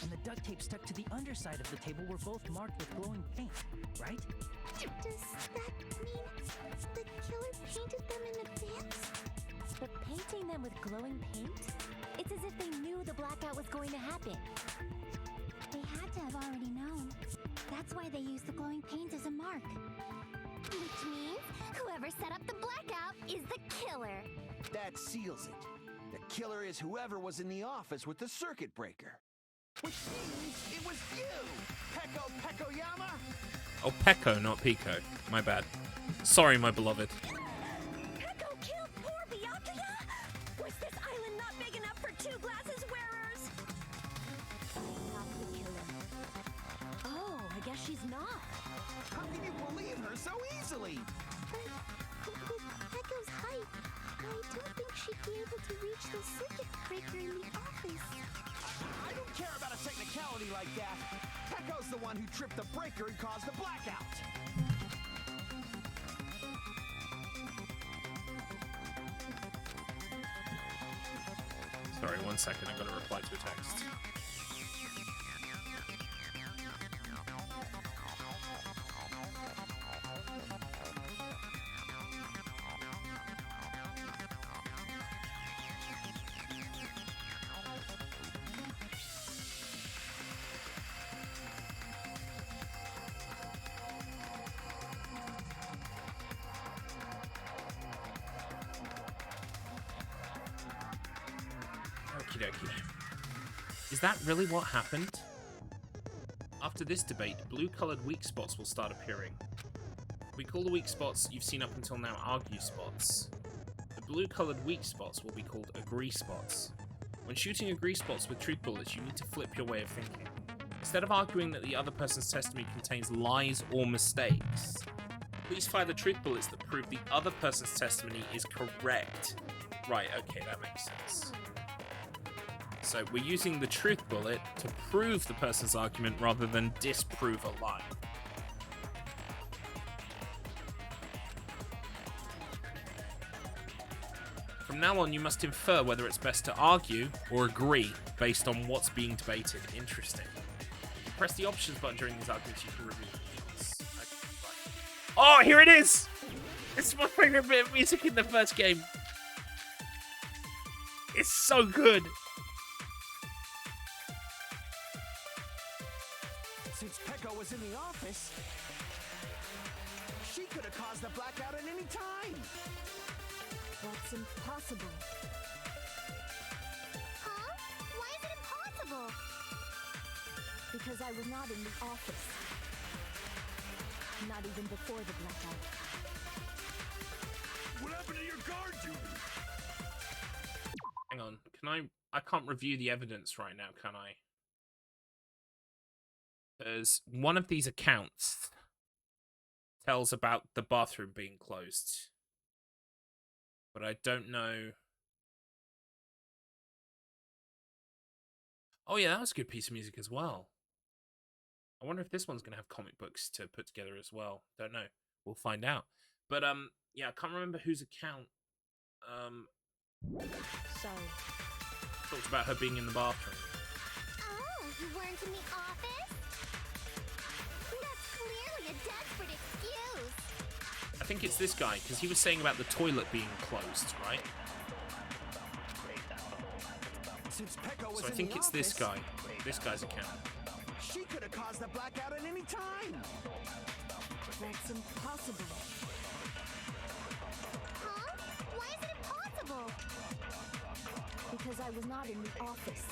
and the duct tape stuck to the underside of the table were both marked with glowing paint, right? Does that mean the killer painted them in advance? But painting them with glowing paint? It's as if they knew the blackout was going to happen. They had to have already known. That's why they used the glowing paint as a mark. Which means whoever set up the blackout is the killer. That seals it. The killer is whoever was in the office with the circuit breaker. Which means it was you, Peko Pekoyama! Oh, Peko, not Pico. My bad. Sorry, my beloved. Peko killed poor Byakuya? Was this island not big enough for two glasses wearers? Not the killer. Oh, I guess she's not. How can you believe her so easily? But with Peko's height, I don't think she'd be able to reach the circuit breaker in the office. I don't care about a technicality like that. Peko's the one who tripped the breaker and caused the blackout. Sorry, 1 second. I gotta reply to a text. Okie dokie. Is that really what happened? After this debate, blue-colored weak spots will start appearing. We call the weak spots you've seen up until now argue spots. The blue-colored weak spots will be called agree spots. When shooting agree spots with truth bullets, you need to flip your way of thinking. Instead of arguing that the other person's testimony contains lies or mistakes, please fire the truth bullets that prove the other person's testimony is correct. Right, okay, that makes sense. So we're using the truth bullet to prove the person's argument rather than disprove a lie. From now on, you must infer whether it's best to argue or agree based on what's being debated. Interesting. Press the options button during these arguments, you can review things. Oh, here it is! It's my favorite bit of music in the first game. It's so good. Since Peko was in the office, she could have caused the blackout at any time. That's impossible. Huh? Why is it impossible? Because I was not in the office. Not even before the blackout. What happened to your guard duty? Hang on, I can't review the evidence right now, can I? Because one of these accounts tells about the bathroom being closed. But I don't know. Oh yeah, that was a good piece of music as well. I wonder if this one's going to have comic books to put together as well. Don't know. We'll find out. But yeah, I can't remember whose account Sorry. talked about her being in the bathroom. Oh, you weren't in the office? That's clearly a desperate excuse. I think it's this guy, because he was saying about the toilet being closed, right? Since Peko was So I in think the it's office, this guy's account. she could have caused the blackout at any time. That's impossible. Huh? Why is it impossible? Because I was not in the office.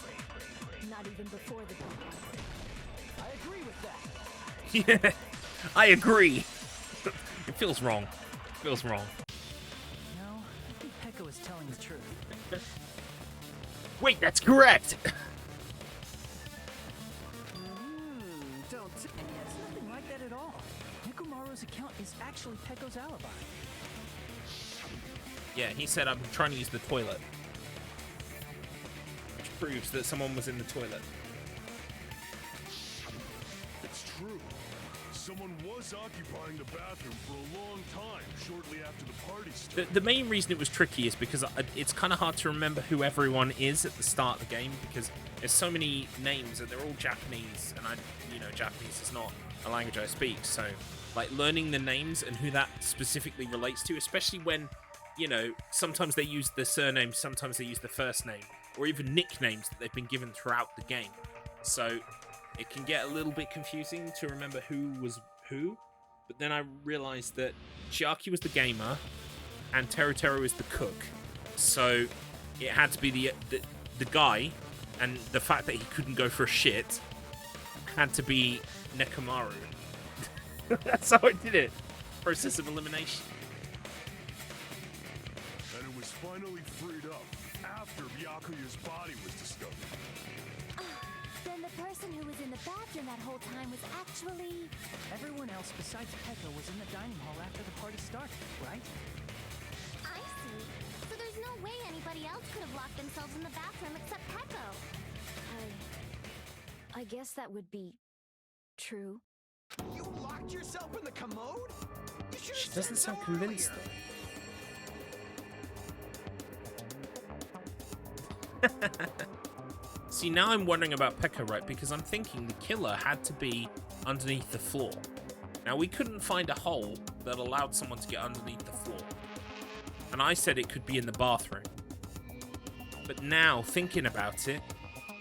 Not even before the blackout. I agree with that. Yeah, I agree. It feels wrong. It feels wrong. No, I think Peko is telling the truth. Wait, that's correct! Don't. It's nothing like that at all. Nekomaru's account is actually Peko's alibi. Yeah, he said I'm trying to use the toilet. Which proves that someone was in the toilet. It's true. Someone was occupying the bathroom for a long time shortly after the party started. The main reason it was tricky is because it's kind of hard to remember who everyone is at the start of the game because there's so many names and they're all Japanese and Japanese is not a language I speak, so like learning the names and who that specifically relates to, especially when, sometimes they use the surname, sometimes they use the first name, or even nicknames that they've been given throughout the game. So it can get a little bit confusing to remember who was who, but then I realized that Chiaki was the gamer and Teru was the cook. So it had to be the guy, and the fact that he couldn't go for a shit had to be Nekomaru. That's how I did it. Process of elimination. And it was finally freed up after Byakuya's body was discovered. Then the person who was in the bathroom that whole time was actually... Everyone else besides Peko was in the dining hall after the party started, right? I see. So there's no way anybody else could have locked themselves in the bathroom except Peko. I guess that would be true. You locked yourself in the commode? You should have She said doesn't so sound convinced earlier. though. See, now I'm wondering about Pekka, right? Because I'm thinking the killer had to be underneath the floor. Now, we couldn't find a hole that allowed someone to get underneath the floor. And I said it could be in the bathroom. But now, thinking about it,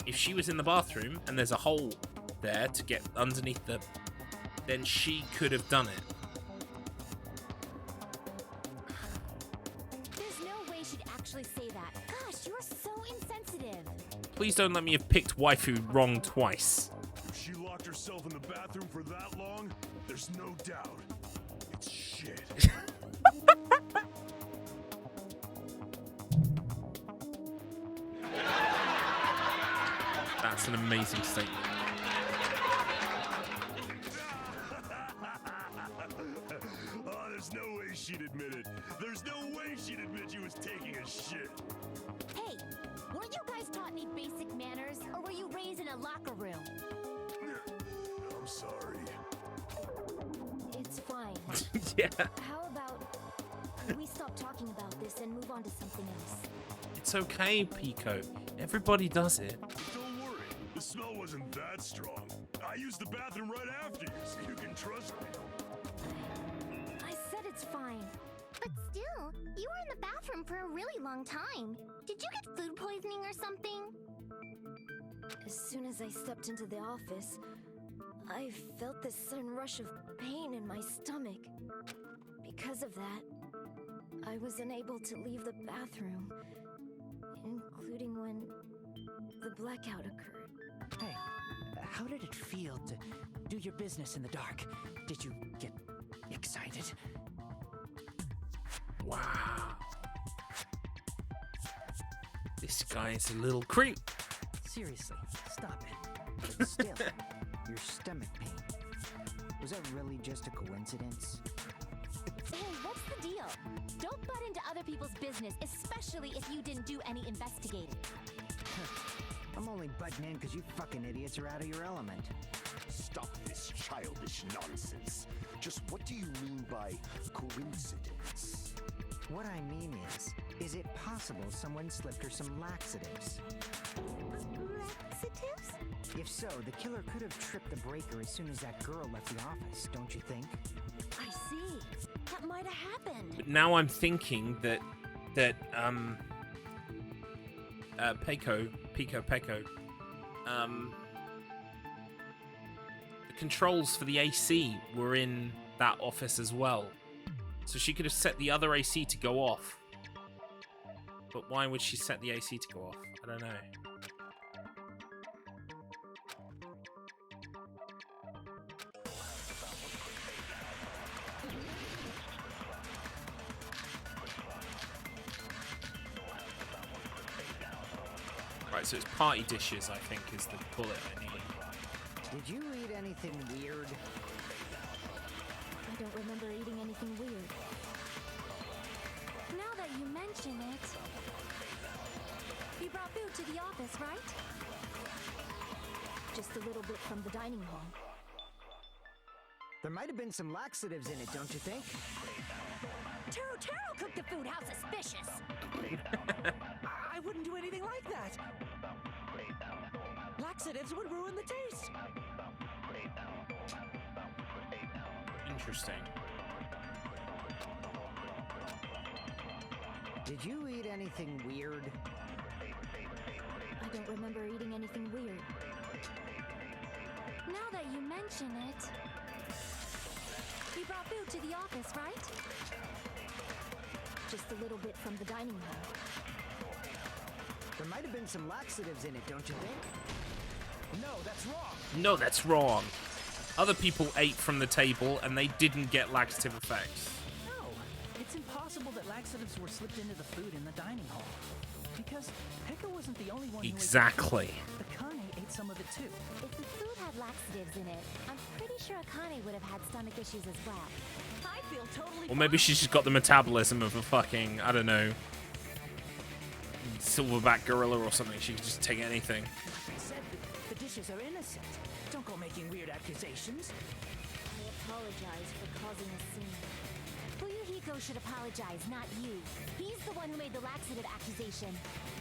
if she was in the bathroom and there's a hole there to get underneath then she could have done it. There's no way she'd actually say that. Gosh, you're so insensitive. Please don't let me have picked waifu wrong twice. If she locked yourself in the bathroom for that long? There's no doubt. It's shit. That's an amazing statement. Oh, there's no way she'd admit it. There's no way she'd admit you was taking a shit. Hey, weren't you guys taught any basic manners, or were you raised in a locker room? I'm sorry. It's fine. Yeah. How about we stop talking about this and move on to something else? It's okay, Pico. Everybody does it. Don't worry. The smell wasn't that strong. I used the bathroom right after you, so you can trust me. I said it's fine. But still, you were in the bathroom for a really long time. Did you get food poisoning or something? As soon as I stepped into the office, I felt this sudden rush of pain in my stomach. Because of that, I was unable to leave the bathroom, including when the blackout occurred. Hey, how did it feel to do your business in the dark? Did you get excited? Wow. This guy is a little creep. Seriously, stop it. But still, your stomach pain. Was that really just a coincidence? Hey, what's the deal? Don't butt into other people's business, especially if you didn't do any investigating. I'm only butting in because you fucking idiots are out of your element. Stop this childish nonsense. Just what do you mean by coincidence? What I mean is it possible someone slipped her some laxatives? Laxatives? If so, the killer could have tripped the breaker as soon as that girl left the office, don't you think? I see. That might have happened. But now I'm thinking that Peko, the controls for the AC were in that office as well. So she could have set the other AC to go off. But why would she set the AC to go off? I don't know. Right, so it's party dishes, I think, is the bullet I need. Did you eat anything weird? I don't remember eating anything weird. Now that you mention it, you brought food to the office, right? Just a little bit from the dining hall. There might have been some laxatives in it, don't you think? Taro cooked the food. How suspicious! I wouldn't do anything like that. Laxatives would ruin the taste. Interesting. Did you eat anything weird? I don't remember eating anything weird. Now that you mention it, you brought food to the office, right? Just a little bit from the dining hall. There might have been some laxatives in it, don't you think? No, that's wrong. No, that's wrong. Other people ate from the table and they didn't get laxative effects. No, it's impossible that laxatives were slipped into the food in the dining hall. Because Pekka wasn't the only one Exactly. who ate. Akane ate some of it too. If the food had laxatives in it, I'm pretty sure Akane would have had stomach issues as well. I feel totally Or maybe she's just got the metabolism of a fucking, I don't know, silverback gorilla or something. She can just take anything. I said the dishes are innocent. Don't go making weird accusations. I apologize for causing a scene. Fuyuhiko should apologize, not you. He's the one who made the laxative accusation.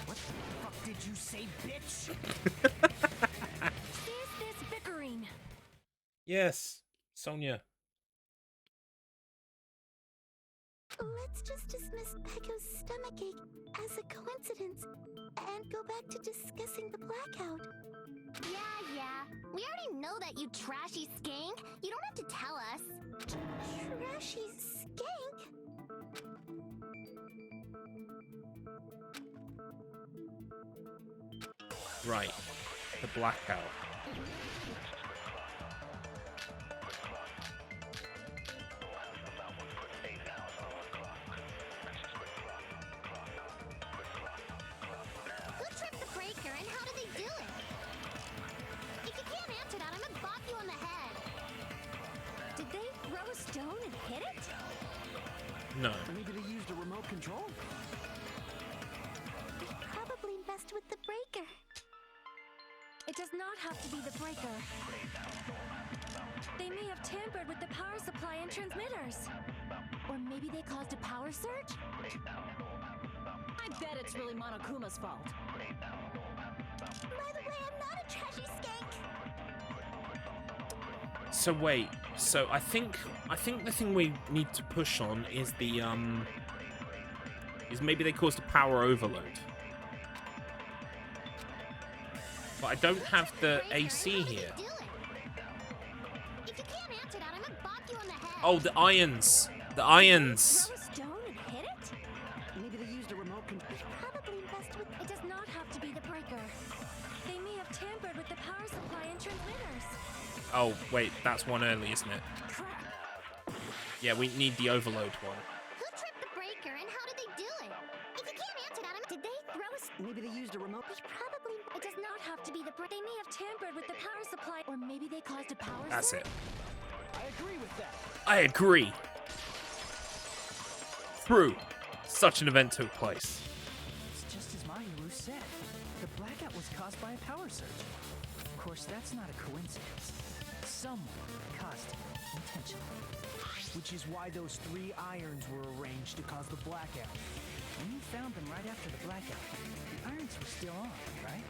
What the fuck did you say, bitch? There's this bickering. Yes, Sonia. Let's just dismiss Pekko's stomachache as a coincidence and go back to discussing the blackout. Yeah. We already know that, you trashy skank. You don't have to tell us. Trashy skank? Right. The blackout. No. Maybe they used a remote control? Probably messed with the breaker. It does not have to be the breaker. They may have tampered with the power supply and transmitters. Or maybe they caused a power surge? I bet it's really Monokuma's fault. By the way, I'm not a trashy skank. So wait, so I think the thing we need to push on is the is maybe they caused a power overload. But I don't have the AC here. If you can't answer that, I'm gonna bop you on the head. Oh, the irons. The irons. Throw a stone and hit it? Maybe they used a remote control. Probably messed with. It does not have to be the breaker. They may have tampered with the power supply and transmitters. Oh, wait, that's one early, isn't it? Crap. Yeah, we need the overload one. Who tripped the breaker and how did they do it? If you can't answer that, did they throw a Maybe they used a remote. Probably. It does not have to be the breaker. They may have tampered with the power supply, or maybe they caused a power That's surge. it. I agree with that. I agree. Through. Such an event took place. It's just as Mahiru said. The blackout was caused by a power surge. Of course, that's not a coincidence. Someone caused it intentionally. Which is why those 3 irons were arranged to cause the blackout. When you found them right after the blackout, the irons were still on, right?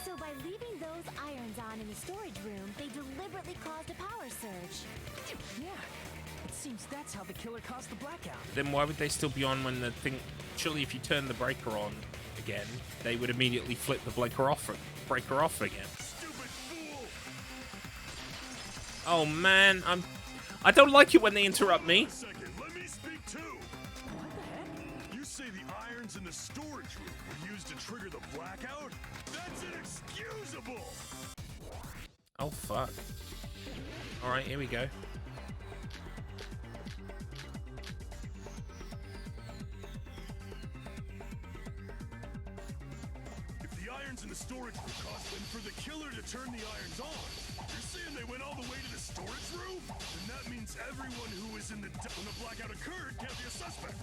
So by leaving those irons on in the storage room, they deliberately caused a power surge. Yeah. It seems that's how the killer caused the blackout. Then why would they still be on when the thing... Surely if you turn the breaker on again, they would immediately flip the breaker off again. Stupid fool! Oh man, I don't like it when they interrupt me. Second, let me speak too. What the heck? You say the irons in the storage room were used to trigger the blackout? That's inexcusable! Oh fuck. Alright, here we go. If the irons in the storage room caused them for the killer to turn the irons on, you're saying they went all the way to the storage room? Then that means everyone who was in the when the blackout occurred can't be a suspect.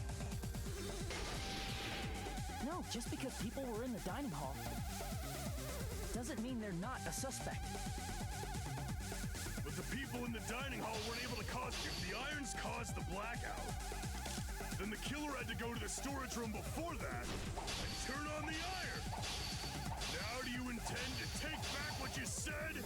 No, just because people were in the dining hall doesn't mean they're not a suspect. But the people in the dining hall weren't able to cause... If the irons caused the blackout, then the killer had to go to the storage room before that and turn on the iron. Now do you intend to take back what you said?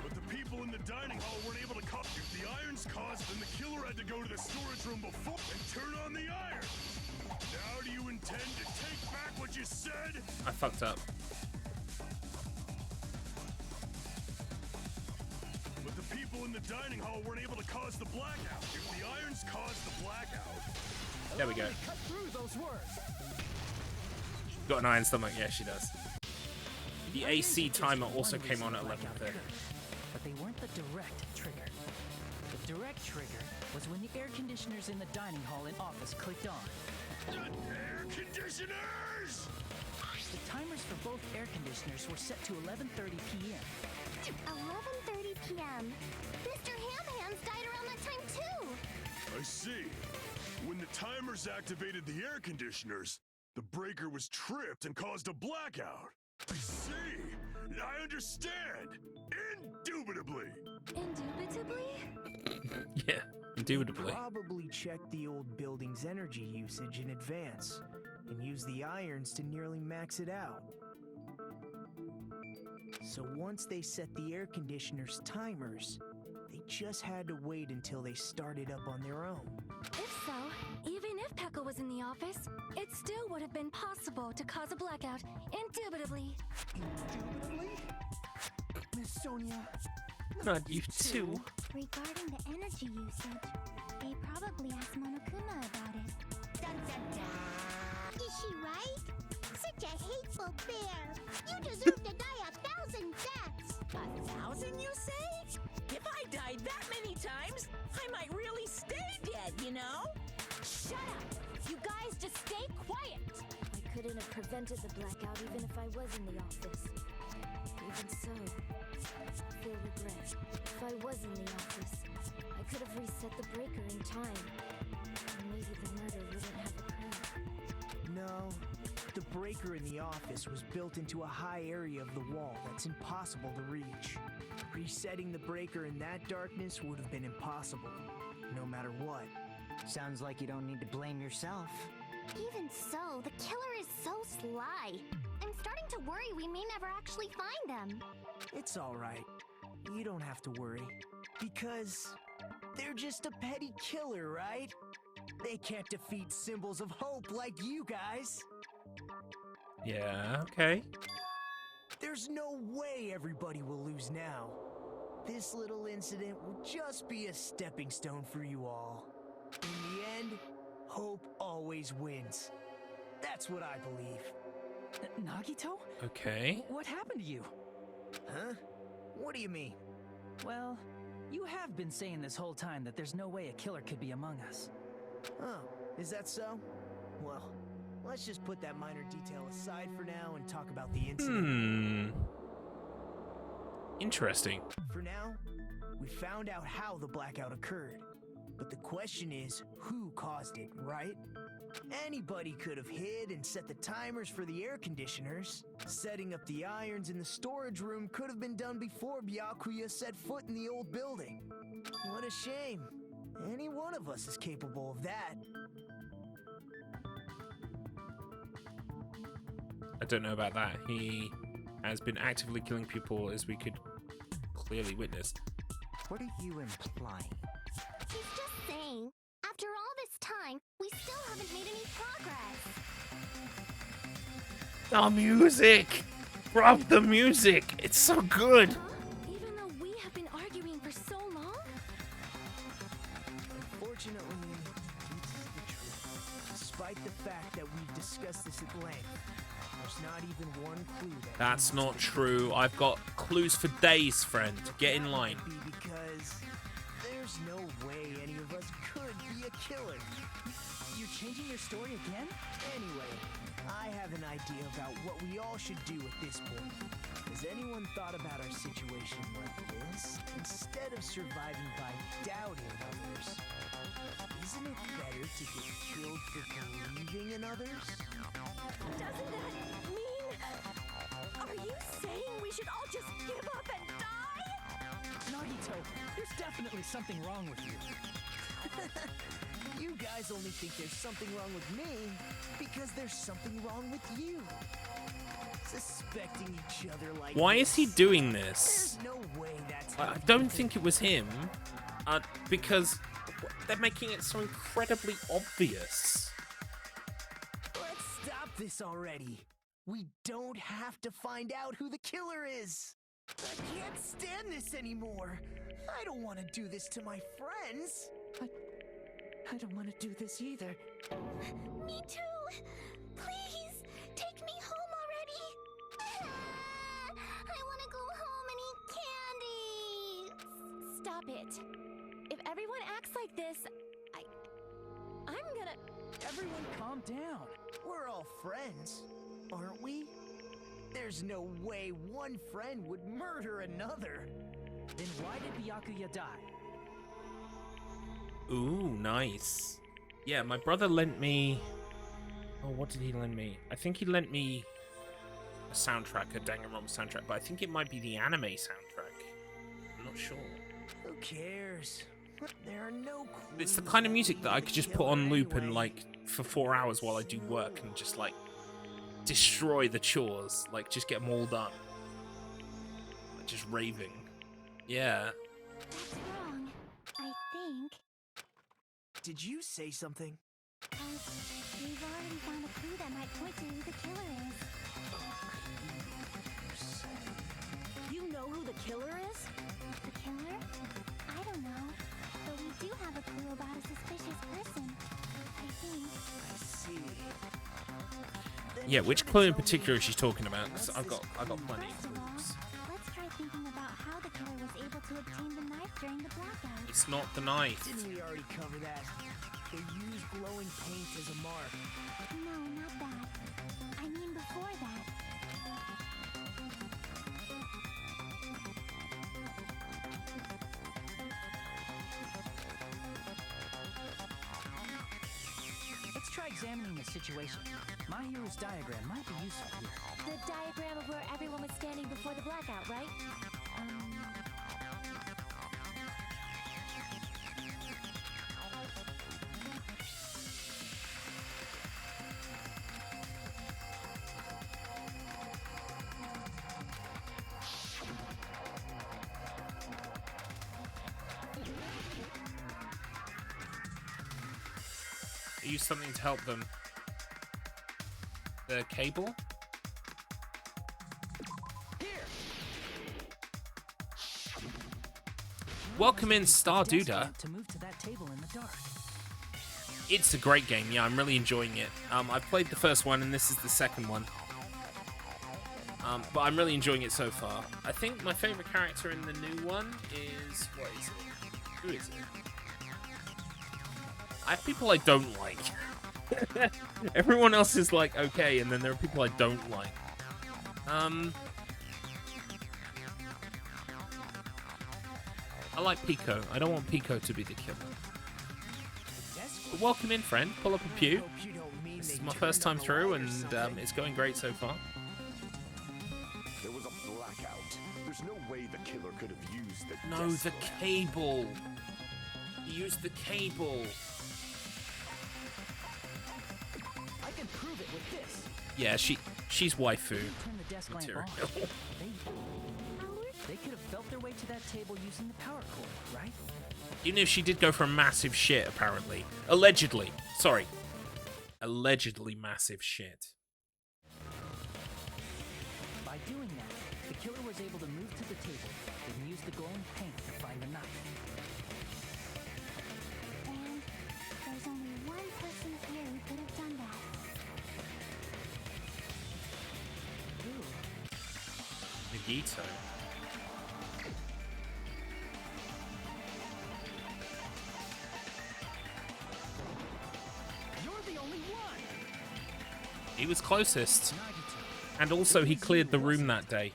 But the people in the dining hall weren't able to cause... If the irons caused, then the killer had to go to the storage room before and turn on the iron. Now do you intend to take back what you said? I fucked up. But the people in the dining hall weren't able to cause the blackout. If the irons caused the blackout... There we go. Cut through those words. Got an iron stomach, yeah, she does. The AC timer also came on at 11:30. But they weren't the direct trigger. The direct trigger was when the air conditioners in the dining hall and office clicked on. Air conditioners! The timers for both air conditioners were set to 11:30 p.m. 11:30 p.m. Mr. Ham-Hands died around that time too. I see. When the timers activated the air conditioners, the breaker was tripped and caused a blackout. I see. I understand. Indubitably. Indubitably? Yeah, indubitably. Probably checked the old building's energy usage in advance and used the irons to nearly max it out. So once they set the air conditioner's timers, they just had to wait until they started up on their own. If so, even if Pekka was in the office, it still would have been possible to cause a blackout, indubitably. Indubitably? Miss Sonia. Not you too. Regarding the energy usage, they probably asked Monokuma about it. Dun dun dun! Is she right? Such a hateful bear! You deserve to die 1,000 deaths! 1,000, you say? If I died that many times, I might really stay dead, you know? Shut up! You guys just stay quiet! I couldn't have prevented the blackout even if I was in the office. Even so, I feel regret. If I was in the office, I could have reset the breaker in time. Maybe the murder wouldn't have occurred. No, the breaker in the office was built into a high area of the wall that's impossible to reach. Resetting the breaker in that darkness would have been impossible, no matter what. Sounds like you don't need to blame yourself. Even so, the killer is so sly. I'm starting to worry we may never actually find them. It's alright. You don't have to worry. Because they're just a petty killer, right? They can't defeat symbols of hope like you guys. Yeah, okay. There's no way everybody will lose now. This little incident will just be a stepping stone for you all. In the end, hope always wins. That's what I believe. Nagito? Okay. What happened to you? Huh? What do you mean? Well, you have been saying this whole time that there's no way a killer could be among us. Oh, is that so? Well, let's just put that minor detail aside for now and talk about the incident. Interesting. For now, we found out how the blackout occurred. But the question is, who caused it, right? Anybody could have hid and set the timers for the air conditioners. Setting up the irons in the storage room could have been done before Byakuya set foot in the old building. What a shame. Any one of us is capable of that. I don't know about that. He has been actively killing people, as we could clearly witness. What are you implying? She's just saying, after all this time, we still haven't made any progress. The music! Rob, the music! It's so good! Even though we have been arguing for so long? Unfortunately, it's the truth. Despite the fact that we've discussed this at length, there's not even one clue that That's not true. I've got clues for days, friend. Get in line. Because there's no way any of us could be a killer. You're changing your story again? Anyway, I have an idea about what we all should do at this point. Has anyone thought about our situation like this? Instead of surviving by doubting others, isn't it better to get killed for believing in others? Doesn't that mean... Are you saying we should all just give up and die? Nagito, there's definitely something wrong with you. You guys only think there's something wrong with me because there's something wrong with you. Suspecting each other like Why is he doing this? There's no way that's I don't think it was him. Because they're making it so incredibly obvious. Let's stop this already. We don't have to find out who the killer is. I can't stand this anymore. I don't want to do this to my friends. I don't want to do this either. Me too. Please, take me home already. I want to go home and eat candy. Stop it. If everyone acts like this, I'm gonna... Everyone calm down. We're all friends, aren't we? There's no way one friend would murder another. Then why did Byakuya die? Ooh, nice. Yeah, my brother lent me... Oh, what did he lend me? I think he lent me a soundtrack, a Danganronpa soundtrack, but I think it might be the anime soundtrack. I'm not sure. Who cares? There are no clues. It's the kind of music that I could just put on loop and, like, for 4 hours while I do work and just, like, destroy the chores. Like, just get them all done. Like, just raving. Yeah. That's wrong, I think. Did you say something? We've already found a clue that might point to who the killer is. You know who the killer is? The killer? I don't know. But we do have a clue about a suspicious person. I think. I see. Yeah, which clue in particular is she talking about? 'Cause I've got plenty. First of all, let's try thinking about how the killer was able to obtain the knife during the blackout. It's not the knife. Didn't we already cover that? They use glowing paint as a mark. No, not that. I mean before that. try examining the situation. My hero's diagram might be useful here. The diagram of where everyone was standing before the blackout, right? Use something to help them. The cable? Welcome in, Star Duda. To move to that table in the dark. It's a great game, yeah, I'm really enjoying it. I've played the first one and this is the second one. But I'm really enjoying it so far. I think my favorite character in the new one is... what is it? Who is it? I have people I don't like. Everyone else is like okay, and then there are people I don't like. I like Pico. I don't want Pico to be the killer. But welcome in, friend. Pull up a pew. This is my first time through, and it's going great so far. There was a blackout. There's no way the killer could have used the No, the cable. He used the cable. I can prove it with this. Yeah, she's waifu Turn the desk lamp material. on. They could have felt their way to that table using the power cord, right? Even if she did go for a massive shit, apparently. Allegedly. Sorry. Allegedly massive shit. By doing that, the killer was able to move to the table and use the glowing paint to find the knife. And there's only one person here who could have done that. Nagito. You're the only one. He was closest. And also he cleared the room that day.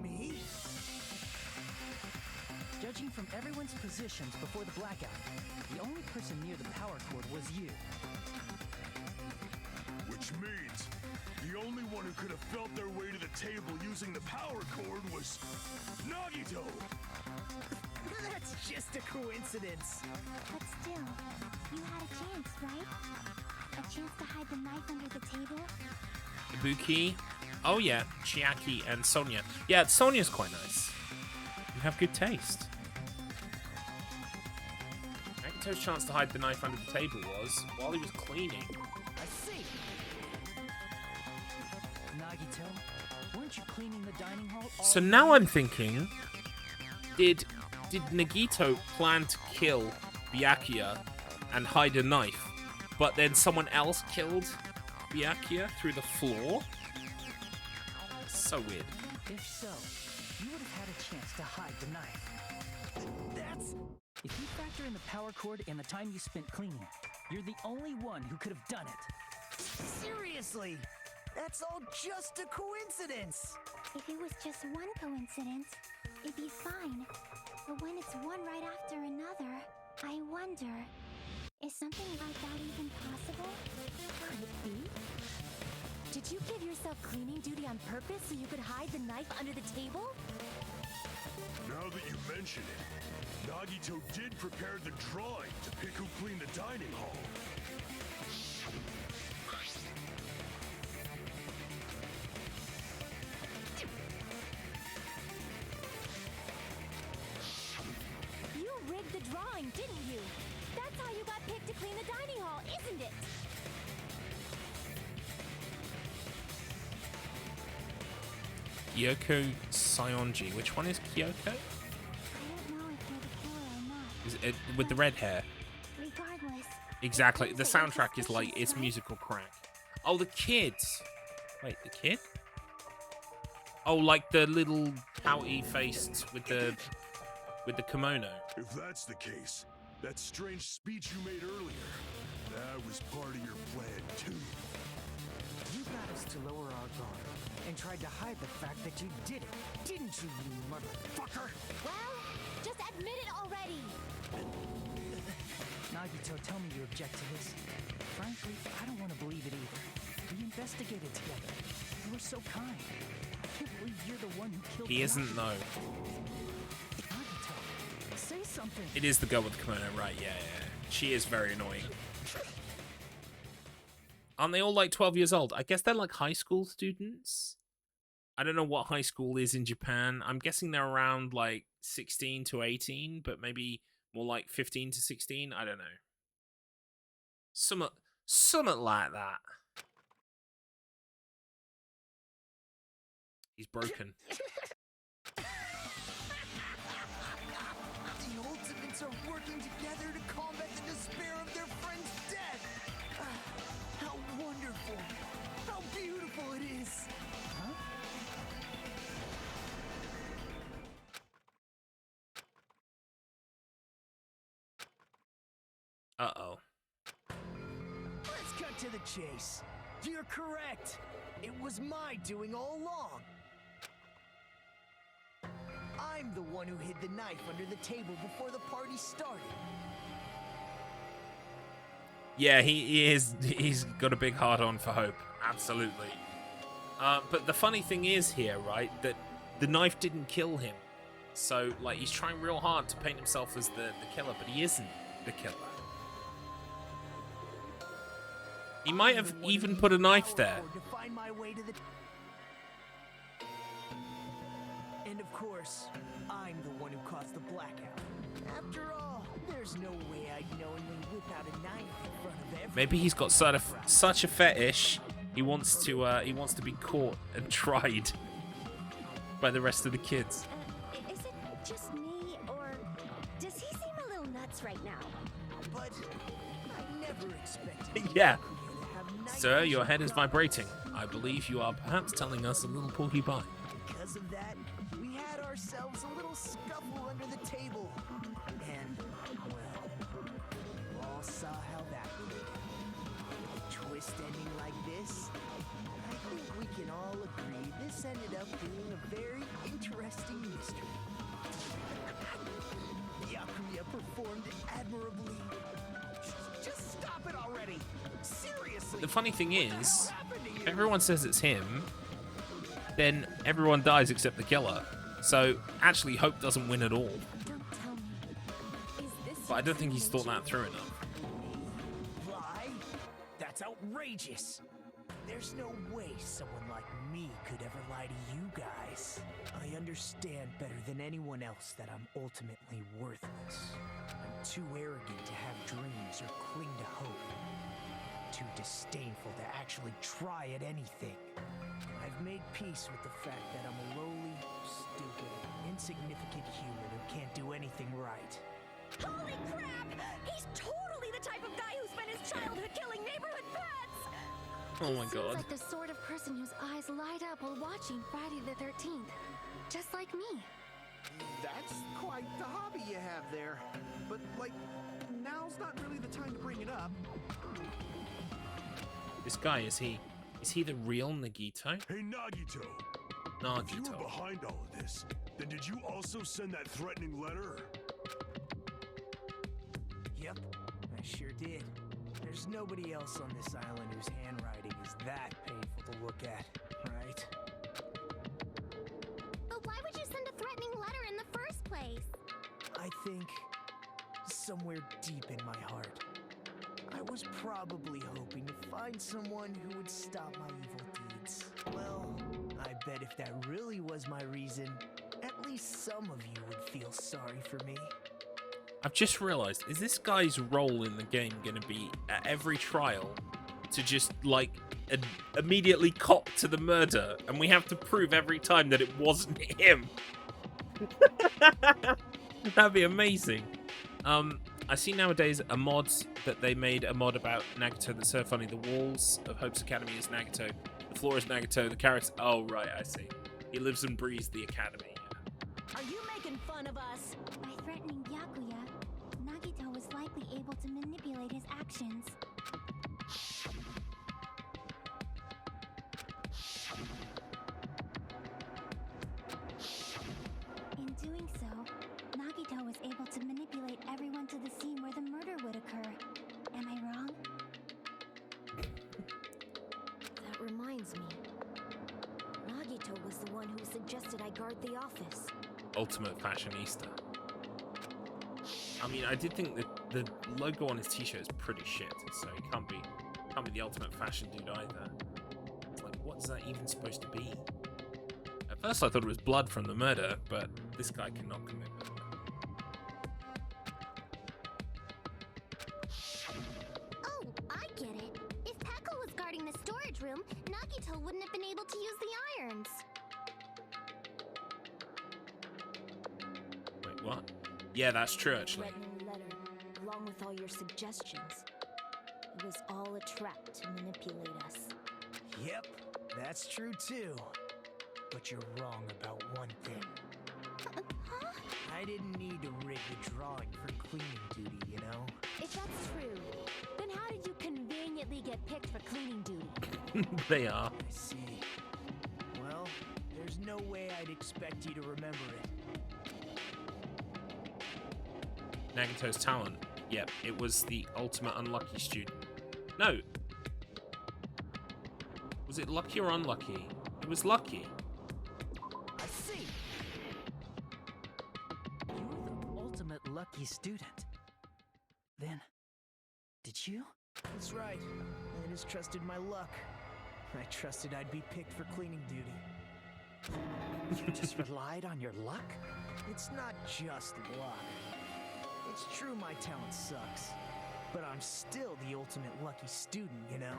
Me? Judging from everyone's positions before the blackout, the only person near the power cord was you. Which means the only one who could have felt their way to the table using the power cord was Nagito! That's just a coincidence. But still, you had a chance, right? A chance to hide the knife under the table? Ibuki. Oh yeah, Chiaki and Sonia. Yeah, Sonia's quite nice. You have good taste. Nagito's chance to hide the knife under the table was while he was cleaning. I see. Nagito, weren't you cleaning the dining hall? So now I'm thinking, did Nagito plan to kill Byakuya and hide a knife, but then someone else killed Byakuya through the floor? So weird. If so, you would have had a chance to hide the knife. That's... If you factor in the power cord and the time you spent cleaning, you're the only one who could have done it. Seriously, that's all just a coincidence. If it was just one coincidence, it'd be fine. But when it's one right after another, I wonder, is something like that even possible? Could it be? Did you give yourself cleaning duty on purpose so you could hide the knife under the table? Now that you mention it, Nagito did prepare the drawing to pick who cleaned the dining hall. You rigged the drawing, didn't you? That's how you got picked to clean the dining hall, isn't it? Kyoko Sayonji. Which one is Kyoko? I don't know if you're the killer or not. Is it with the red hair? Regardless. Exactly. The soundtrack is like, it's musical crack. Oh, the kids. Wait, the kid? Oh, like the little pouty faced with the kimono. If that's the case, that strange speech you made earlier, that was part of your plan too. You got us to lower our guard and tried to hide the fact that you did it, didn't you, you motherfucker? Well, just admit it already. Nagito, tell me you object to this. Frankly, I don't want to believe it either. We investigated together. You were so kind. I can't believe you're the one who killed He isn't, though. Nagito, say something. It is the girl with the kimono, right? Yeah. She is very annoying. Aren't they all like 12 years old? I guess they're like high school students. I don't know what high school is in Japan. I'm guessing they're around like 16 to 18, but maybe more like 15 to 16. I don't know. Something like that. He's broken. The Ultimates are working together to combat the despair of their friend's death. How wonderful. How beautiful it is. Huh? Uh-oh. Let's cut to the chase. You're correct. It was my doing all along. I'm the one who hid the knife under the table before the party started. Yeah, he's got a big hard-on for Hope. Absolutely. But the funny thing is here, right, that the knife didn't kill him. So, like, he's trying real hard to paint himself as the killer, but he isn't the killer. He might have even put a knife there. To find my way to the... And of course, I'm the one who caused the blackout. After all, there's no way I'd knowingly whip out a knife in front of everyone. Maybe he's got such a fetish. He wants to be caught and tried by the rest of the kids. Is it just me, or does he seem a little nuts right now? But I never expected. Yeah. Sir, your head is vibrating. I believe you are perhaps telling us a little porcupine. Because of that, we had ourselves a little scuffle under the table. And, well, we all saw how that went. A twist ending like this, I think we can all agree this ended up being a very interesting mystery. Yakuya performed admirably. Just stop it already! Seriously! The funny thing is, if everyone says it's him, then everyone dies except the killer. So, actually, Hope doesn't win at all. Don't tell me. Is this But I don't think he's thought that through enough. Lie? That's outrageous! There's no way someone like me could ever lie to you guys. I understand better than anyone else that I'm ultimately worthless. I'm too arrogant to have dreams or cling to hope. Too disdainful to actually try at anything. I've made peace with the fact that I'm a lowly, stupid, insignificant human who can't do anything right. Holy crap! He's totally the type of guy who spent his childhood killing neighborhood pets! Oh my Seems god. like the sort of person whose eyes light up while watching Friday the 13th. Just like me. That's quite the hobby you have there. But, like, now's not really the time to bring it up. This guy, is he the real Nagito? Hey, Nagito. If you were Nagito. behind all of this, then did you also send that threatening letter? Yep, I sure did. There's nobody else on this island whose handwriting is that painful to look at, right? But why would you send a threatening letter in the first place? I think somewhere deep in my heart, I was probably hoping to find someone who would stop my evil deeds. Well, I bet if that really was my reason, at least some of you would feel sorry for me. I've just realized, is this guy's role in the game going to be at every trial to just, like, immediately cop to the murder, and we have to prove every time that it wasn't him? That'd be amazing. I see nowadays a mod that they made a mod about Nagito that's so funny. The walls of Hope's Academy is Nagito. The floor is Nagito. The character... Oh, right, I see. He lives and breathes the academy. Are you making fun of us? By threatening Yakuya, Nagito was likely able to manipulate his actions. In doing so, Nagito was able to manipulate everyone to the scene where the murder would suggested I guard the office. Ultimate fashionista. I mean, I did think that the logo on his t-shirt is pretty shit, so he can't be the ultimate fashion dude either. It's like, what's that even supposed to be? At first I thought it was blood from the murder, but this guy cannot commit murder. Oh, I get it. If Peko was guarding the storage room, Nagito wouldn't have been able to use the irons. Wait, what? Yeah, that's true, actually. Threatening letter, along with all your suggestions. It was all a trap to manipulate us. Yep, that's true too. But you're wrong about one thing. I didn't need to rig the drawing for cleaning duty, you know? If that's true, then how did you conveniently get picked for cleaning duty? They are. I see. Well, there's no way I'd expect you to remember it. Nagito's talent. Yep, it was the ultimate unlucky student. No. Was it lucky or unlucky? It was lucky. I see. You're the ultimate lucky student. Then, did you? That's right. I just trusted my luck. I trusted I'd be picked for cleaning duty. You just relied on your luck? It's not just luck. It's true my talent sucks, but I'm still the ultimate lucky student, you know?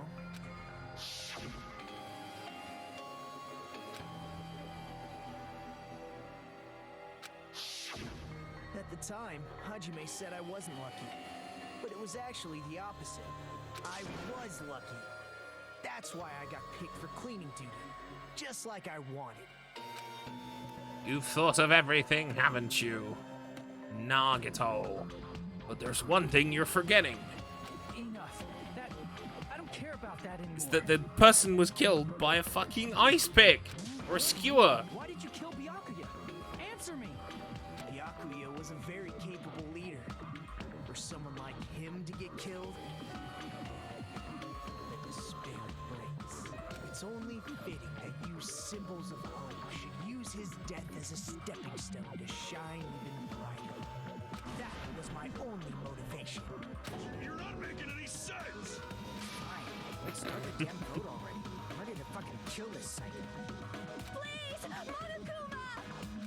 At the time, Hajime said I wasn't lucky, but it was actually the opposite. I was lucky. That's why I got picked for cleaning duty, just like I wanted. You've thought of everything, haven't you? Nagito. But there's one thing you're forgetting. Enough. I don't care about that anymore. It's that the person was killed by a fucking ice pick or a skewer. Why did you kill Byakuya? Answer me. Byakuya was a very capable leader. For someone like him to get killed, the despair breaks. It's only fitting that you symbols of hope should use his death as a stepping stone to shine even brighter. That was my only motivation. You're not making any sense! Fine, let's start the damn vote already. I'm ready to fucking kill this psycho. Please, Monokuma!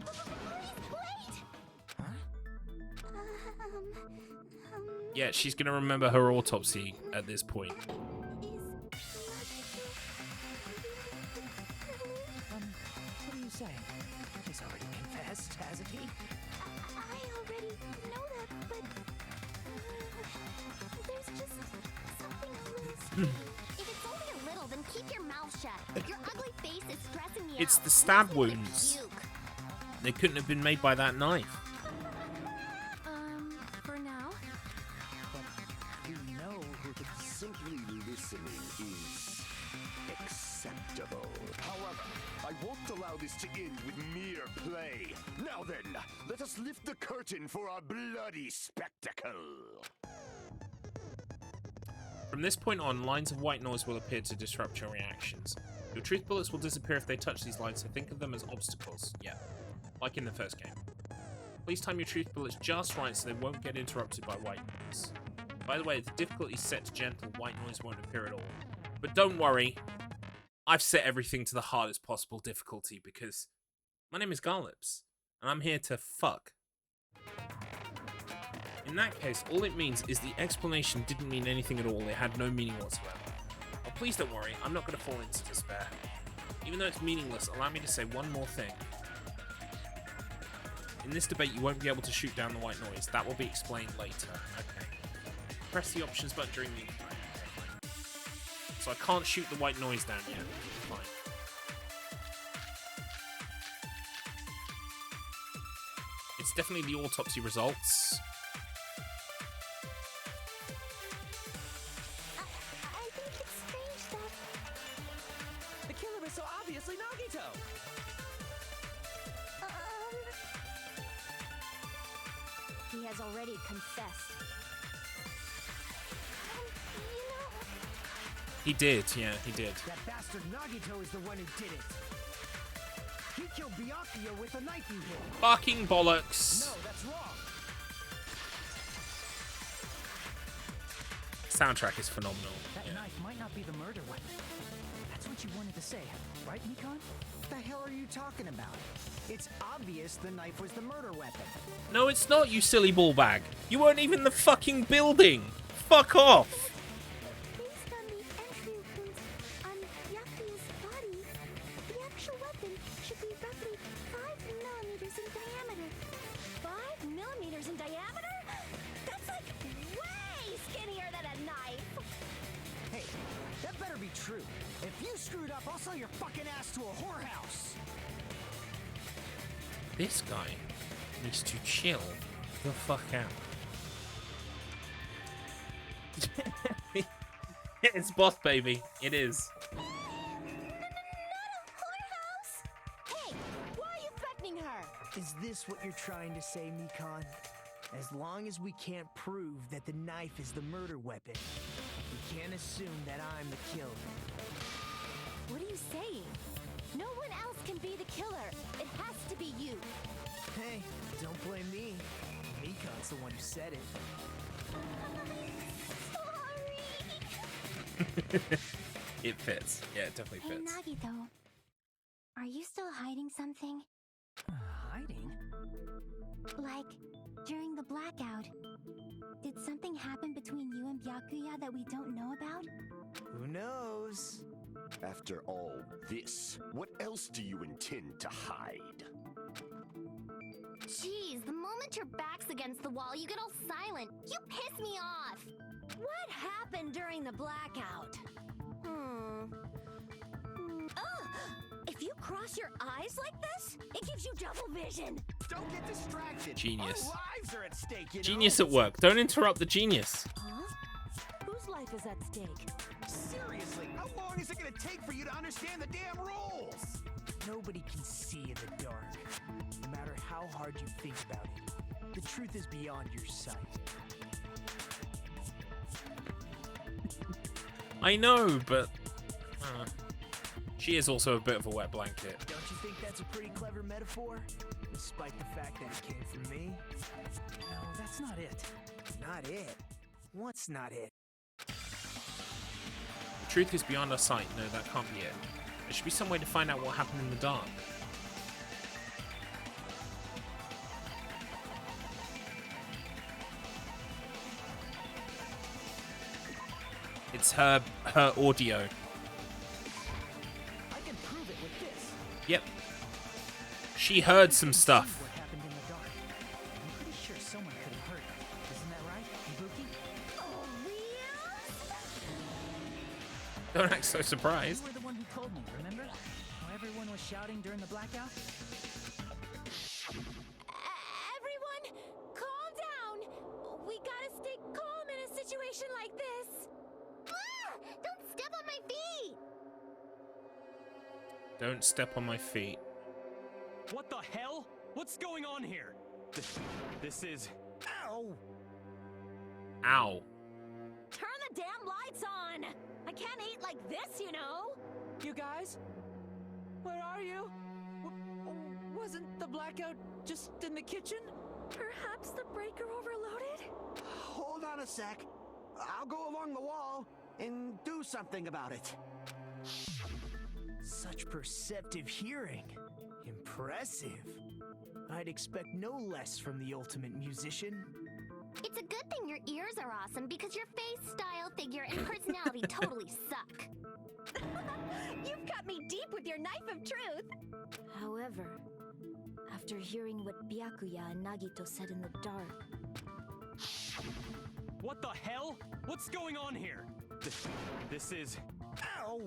Please, wait! Yeah, she's gonna remember her autopsy at this point. What do you say? He's already confessed, hasn't he? I already know that, but there's just something a little strange. If it's only a little, then keep your mouth shut. Your ugly face is stressing me out. It's the stab Makes me wanna wounds. puke. They couldn't have been made by that knife. For now? You know that simply listening is acceptable. However, I won't allow this to end with mere play. Now then, let us lift the curtain for our bloody spectacle. From this point on, lines of white noise will appear to disrupt your reactions. Your truth bullets will disappear if they touch these lines, so think of them as obstacles. Yeah, like in the first game. Please time your truth bullets just right so they won't get interrupted by white noise. By the way, if the difficulty is set to gentle, white noise won't appear at all. But don't worry, I've set everything to the hardest possible difficulty because my name is Garlips, and I'm here to fuck. In that case, all it means is the explanation didn't mean anything at all, it had no meaning whatsoever. Oh, please don't worry, I'm not going to fall into despair. Even though it's meaningless, allow me to say one more thing. In this debate, you won't be able to shoot down the white noise. That will be explained later. Okay. Press the options button during the intro. So I can't shoot the white noise down yet. Fine. It's definitely the autopsy results. I think it's strange that... The killer is so obviously Nagito! He has already confessed. You know... He did, yeah, he did. That bastard Nagito is the one who did it. He kill Byakuya with a knife you hit. Fucking bollocks. No, that's wrong. Soundtrack is phenomenal. That knife might not be the murder weapon. That's what you wanted to say, right, Nikon? What the hell are you talking about? It's obvious the knife was the murder weapon. No, it's not, you silly ball bag. You weren't even in the fucking building. Fuck off. Based on the entry wounds on Byakuya's body, the actual weapon should be roughly 5 millimeters in diameter. 5 millimeters in diameter? That's like way skinnier than a knife. Hey, that better be true. If you screwed up, I'll sell your fucking ass to a whorehouse. This guy needs to chill the fuck out. It's boss baby. It is. Hey, why are you threatening her? Is this what you're trying to say, Mikon? As long as we can't prove that the knife is the murder weapon, we can't assume that I'm the killer. What are you saying? No one else can be the killer. It has to be you. Hey, don't blame me. Mikon's the one who said it. It fits. Yeah, it definitely Hey, fits. Nagito. Are you still hiding something? Hiding? Like, during the blackout, did something happen between you and Byakuya that we don't know about? Who knows? After all this, what else do you intend to hide? Jeez, the moment your back's against the wall, you get all silent. You piss me off. What happened during the blackout? Ugh! If you cross your eyes like this, it gives you double vision. Don't get distracted. Genius. Our lives are at stake, you know? Genius at work. Don't interrupt the genius. Huh? Whose life is at stake? Seriously, how long is it gonna take for you to understand the damn rules? Nobody can see in the dark, no matter how hard you think about it. The truth is beyond your sight. I know, but she is also a bit of a wet blanket. Don't you think that's a pretty clever metaphor? Despite the fact that it came from me? No, that's not it. Not it? What's not it? The truth is beyond our sight. No, that can't be it. There should be some way to find out what happened in the dark. It's her audio. I can prove it with this. Yep. She heard some stuff. What happened in the dark? I'm pretty sure someone could have heard it. Isn't that right, Ibuki? Oh, real? Don't act so surprised. You were the one who told me, remember? How everyone was shouting during the blackout? Everyone, calm down. We gotta stay calm in a situation like this. Don't step on my feet! Don't step on my feet. What the hell? What's going on here? This is... Ow! Ow. Turn the damn lights on. I can't eat like this, you know. You guys? Where are you? Wasn't the blackout just in the kitchen? Perhaps the breaker overloaded? Hold on a sec. I'll go along the wall and do something about it. Such perceptive hearing. Impressive. I'd expect no less from the ultimate musician. It's a good thing your ears are awesome because your face, style, figure, and personality totally suck. You've cut me deep with your knife of truth. However, after hearing what Byakuya and Nagito said in the dark... What the hell? What's going on here? This is... Ow!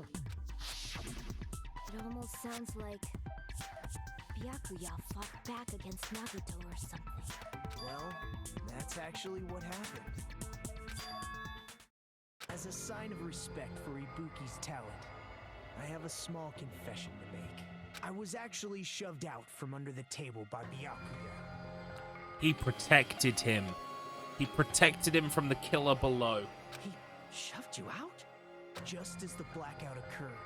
It almost sounds like Byakuya fought back against Nagito or something. Well, that's actually what happened. As a sign of respect for Ibuki's talent, I have a small confession to make. I was actually shoved out from under the table by Byakuya. He protected him. He protected him from the killer below. He shoved you out? Just as the blackout occurred,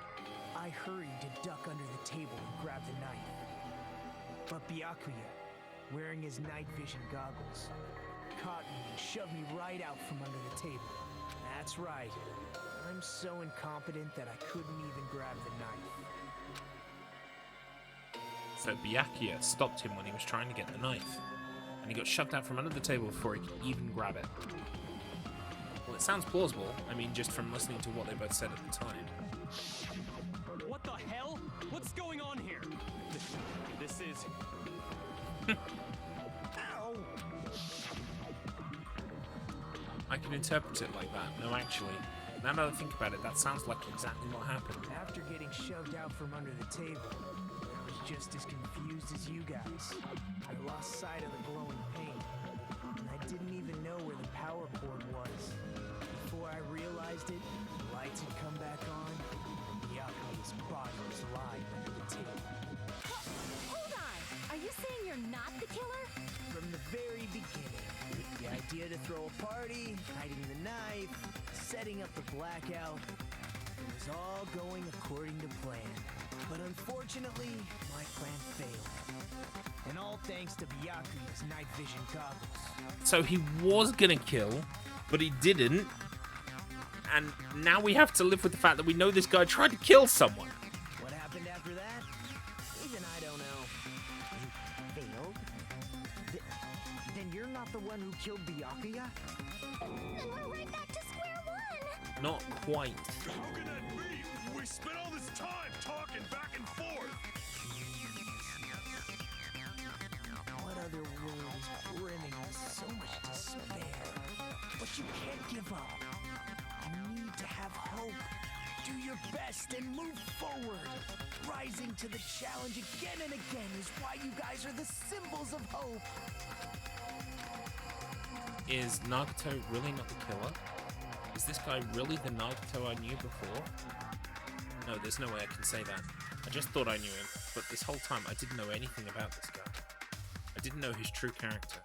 I hurried to duck under the table and grab the knife. But Byakuya, wearing his night vision goggles, caught me and shoved me right out from under the table. That's right. I'm so incompetent that I couldn't even grab the knife. So Byakuya stopped him when he was trying to get the knife, and he got shoved out from under the table before he could even grab it. Well, it sounds plausible. I mean, just from listening to what they both said at the time. What the hell? What's going on here? This is... Ow! I can interpret it like that. No, actually, now that I think about it, that sounds like exactly what happened. After getting shoved out from under the table, I was just as confused as you guys. I lost sight of the glowing paint, and I didn't even know where the power cord was. Before I realized it, the lights had come back on, and Byakuya's body was lying under the table. Hold on! Are you saying you're not the killer? From the very beginning, the idea to throw a party, hiding the knife, setting up the blackout, it was all going according to plan. But unfortunately, my plan failed. And all thanks to Byakuya's night vision goggles. So he was gonna kill, but he didn't. And now we have to live with the fact that we know this guy tried to kill someone. What happened after that? Even I don't know. You failed? Then you're not the one who killed Byakuya? And we're right back to square one! Not quite. How can that be? We spent all this time talking back and forth. What other world is brimming with so much despair? But you can't give up. You need to have hope. Do your best and move forward. Rising to the challenge again and again is why you guys are the symbols of hope. Is Nagato really not the killer? Is this guy really the Nagato I knew before? No, there's no way I can say that. I just thought I knew him, but this whole time I didn't know anything about this guy. I didn't know his true character.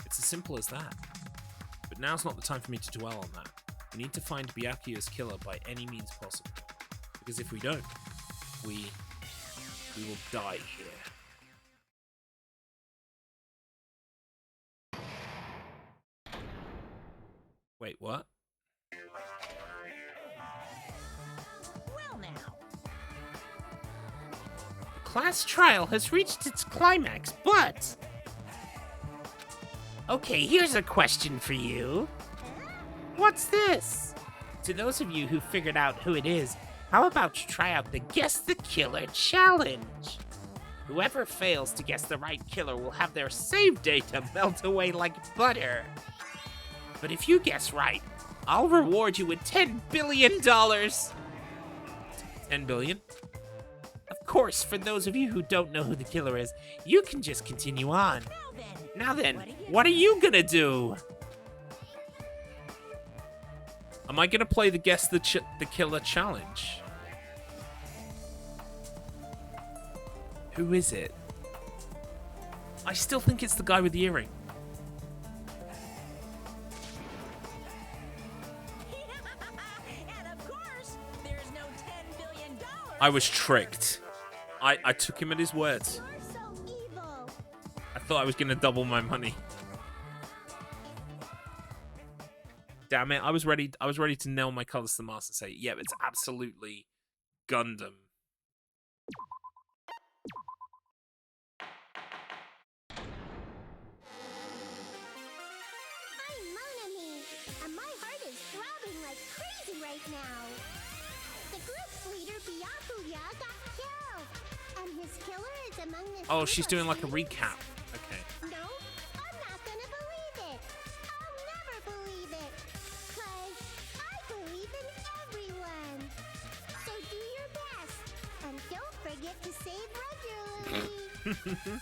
It's as simple as that. But now's not the time for me to dwell on that. We need to find Byakuya's killer by any means possible. Because if we don't, we will die here. Wait, what? Well now. The class trial has reached its climax, but... Okay, here's a question for you. What's this? To those of you who figured out who it is, how about you try out the Guess the Killer challenge? Whoever fails to guess the right killer will have their save data melt away like butter. But if you guess right, I'll reward you with $10 billion. 10 billion? Of course, for those of you who don't know who the killer is, you can just continue on. Now then, what are you gonna do? Am I gonna play the Guess the Killer challenge? Who is it? I still think it's the guy with the earring. And of course, there's no $10 billion. I was tricked. I took him at his word. You're so evil! I thought I was gonna double my money. Damn it! I was ready to nail my colors to the mast and say, "Yeah, it's absolutely Gundam." I'm Monami, and my heart is throbbing like crazy right now. The group's leader, Byakuya, got killed, and his killer is among the... Oh, she's doing like a recap. Okay. No, I'm not gonna believe it. I'll never believe it. 'Cause I believe in everyone. So do your best, and don't forget to save regularly.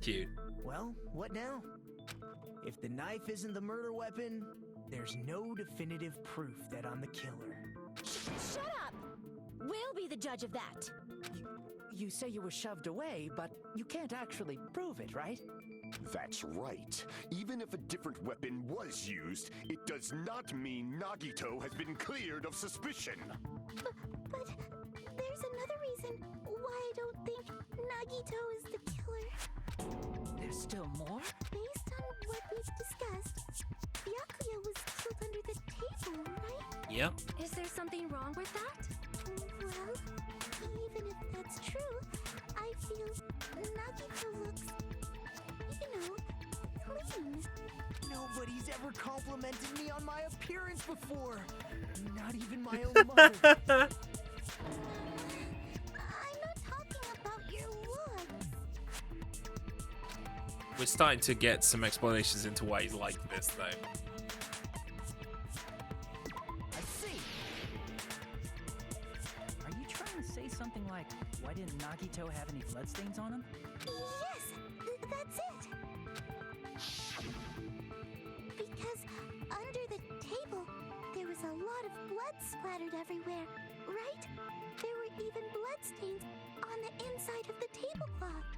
Cute. Well, what now? If the knife isn't the murder weapon, there's no definitive proof that I'm the killer. Shut up! We'll be the judge of that. You say you were shoved away, but you can't actually prove it, right? That's right. Even if a different weapon was used, it does not mean Nagito has been cleared of suspicion. But there's another reason why I don't think Nagito is the killer. There's still more? Based on what we've discussed, Byakuya was killed under the table, right? Yep. Is there something wrong with that? Well, even if that's true, I feel Nagito looks, clean. Nobody's ever complimented me on my appearance before. Not even my own mother. I'm not talking about your looks. We're starting to get some explanations into why he's like this, though. I see. Are you trying to say something like, why didn't Nagito have any bloodstains on him? Yes, that's it. Because under the table, there was a lot of blood splattered everywhere, right? There were even bloodstains on the inside of the tablecloth.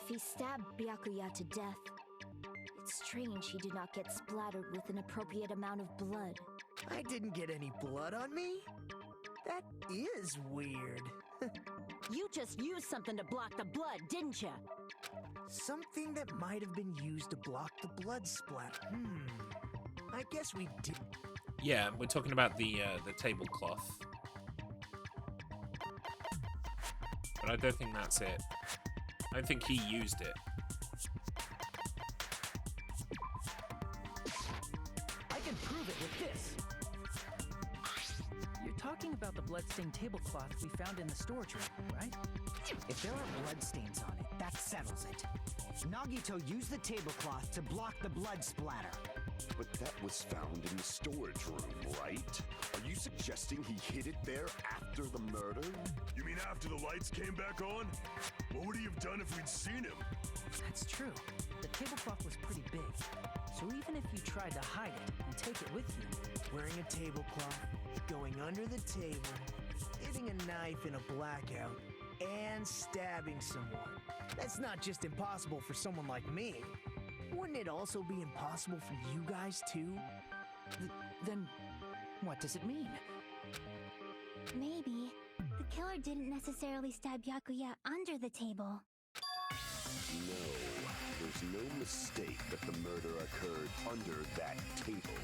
If he stabbed Byakuya to death, it's strange he did not get splattered with an appropriate amount of blood. I didn't get any blood on me? That is weird. You just used something to block the blood, didn't you? Something that might have been used to block the blood splatter. I guess we did. Yeah, we're talking about the tablecloth. But I don't think that's it. I don't think he used it. I can prove it with this. You're talking about the bloodstained tablecloth we found in the storage room, right? If there are bloodstains on it, that settles it. Nagito used the tablecloth to block the blood splatter. But that was found in the storage room, right? Are you suggesting he hid it there after the murder? You mean after the lights came back on? What would he have done if we'd seen him? That's true. The tablecloth was pretty big. So even if you tried to hide it and take it with you, Wearing a tablecloth, going under the table, hitting a knife in a blackout, and stabbing someone. That's not just impossible for someone like me. Wouldn't it also be impossible for you guys too? Then what does it mean? Maybe the killer didn't necessarily stab Byakuya under the table. No, there's no mistake that the murder occurred under that table.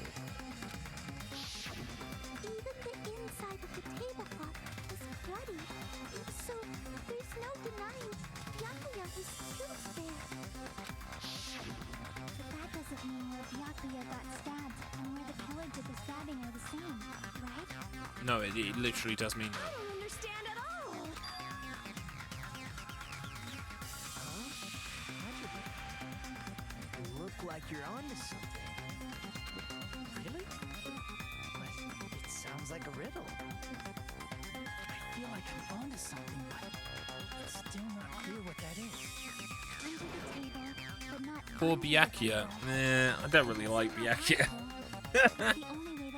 Even the inside of the tablecloth was bloody, so there's no denying Byakuya was killed there. But that doesn't mean where Byakuya got stabbed and where the killer did the stabbing are the same, right? No, it literally does mean I that. don't understand at all. You look like you're onto something. Really? But it sounds like a riddle. I feel like I'm onto something, but it's still not clear what that is. Under the table, but not Poor Byakuya. I don't really like Byakuya.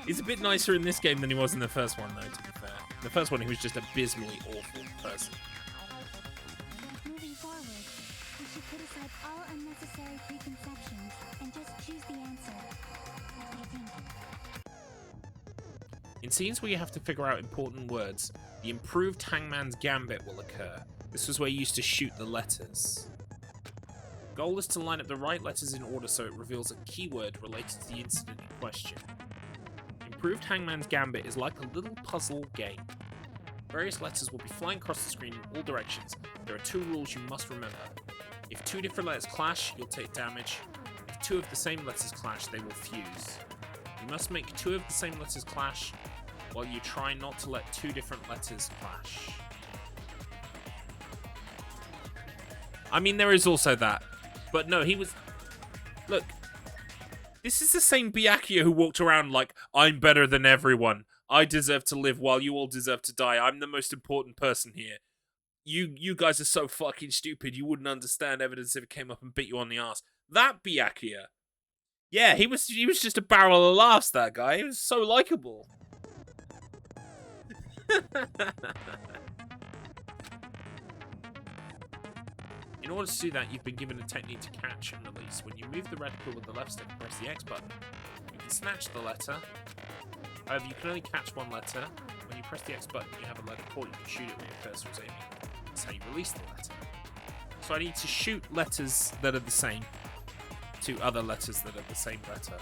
He's a bit nicer in this game than he was in the first one, though, to be fair. The first one, he was just abysmally awful person. Moving forward, we should put aside all unnecessary preconceptions and just choose the answer. I think. In scenes where you have to figure out important words, the improved Hangman's Gambit will occur. This was where you used to shoot the letters. Goal is to line up the right letters in order so it reveals a keyword related to the incident in question. Improved Hangman's Gambit is like a little puzzle game. Various letters will be flying across the screen in all directions. There are 2 rules you must remember. If 2 different letters clash, you'll take damage. If 2 of the same letters clash, they will fuse. You must make 2 of the same letters clash, while you try not to let 2 different letters clash. I mean, there is also that. But no, he was... Look, this is the same Byakuya who walked around like, I'm better than everyone. I deserve to live while you all deserve to die. I'm the most important person here. You guys are so fucking stupid. You wouldn't understand evidence if it came up and bit you on the ass. That Byakuya. Yeah, he was just a barrel of laughs, that guy. He was so likable. In order to do that, you've been given a technique to catch and release. When you move the reticle with the left stick and press the X button, you can snatch the letter. However, you can only catch one letter. When you press the X button, you have a letter caught. You can shoot it when your cursor is aiming. That's how you release the letter. So I need to shoot letters that are the same to other letters that are the same letter.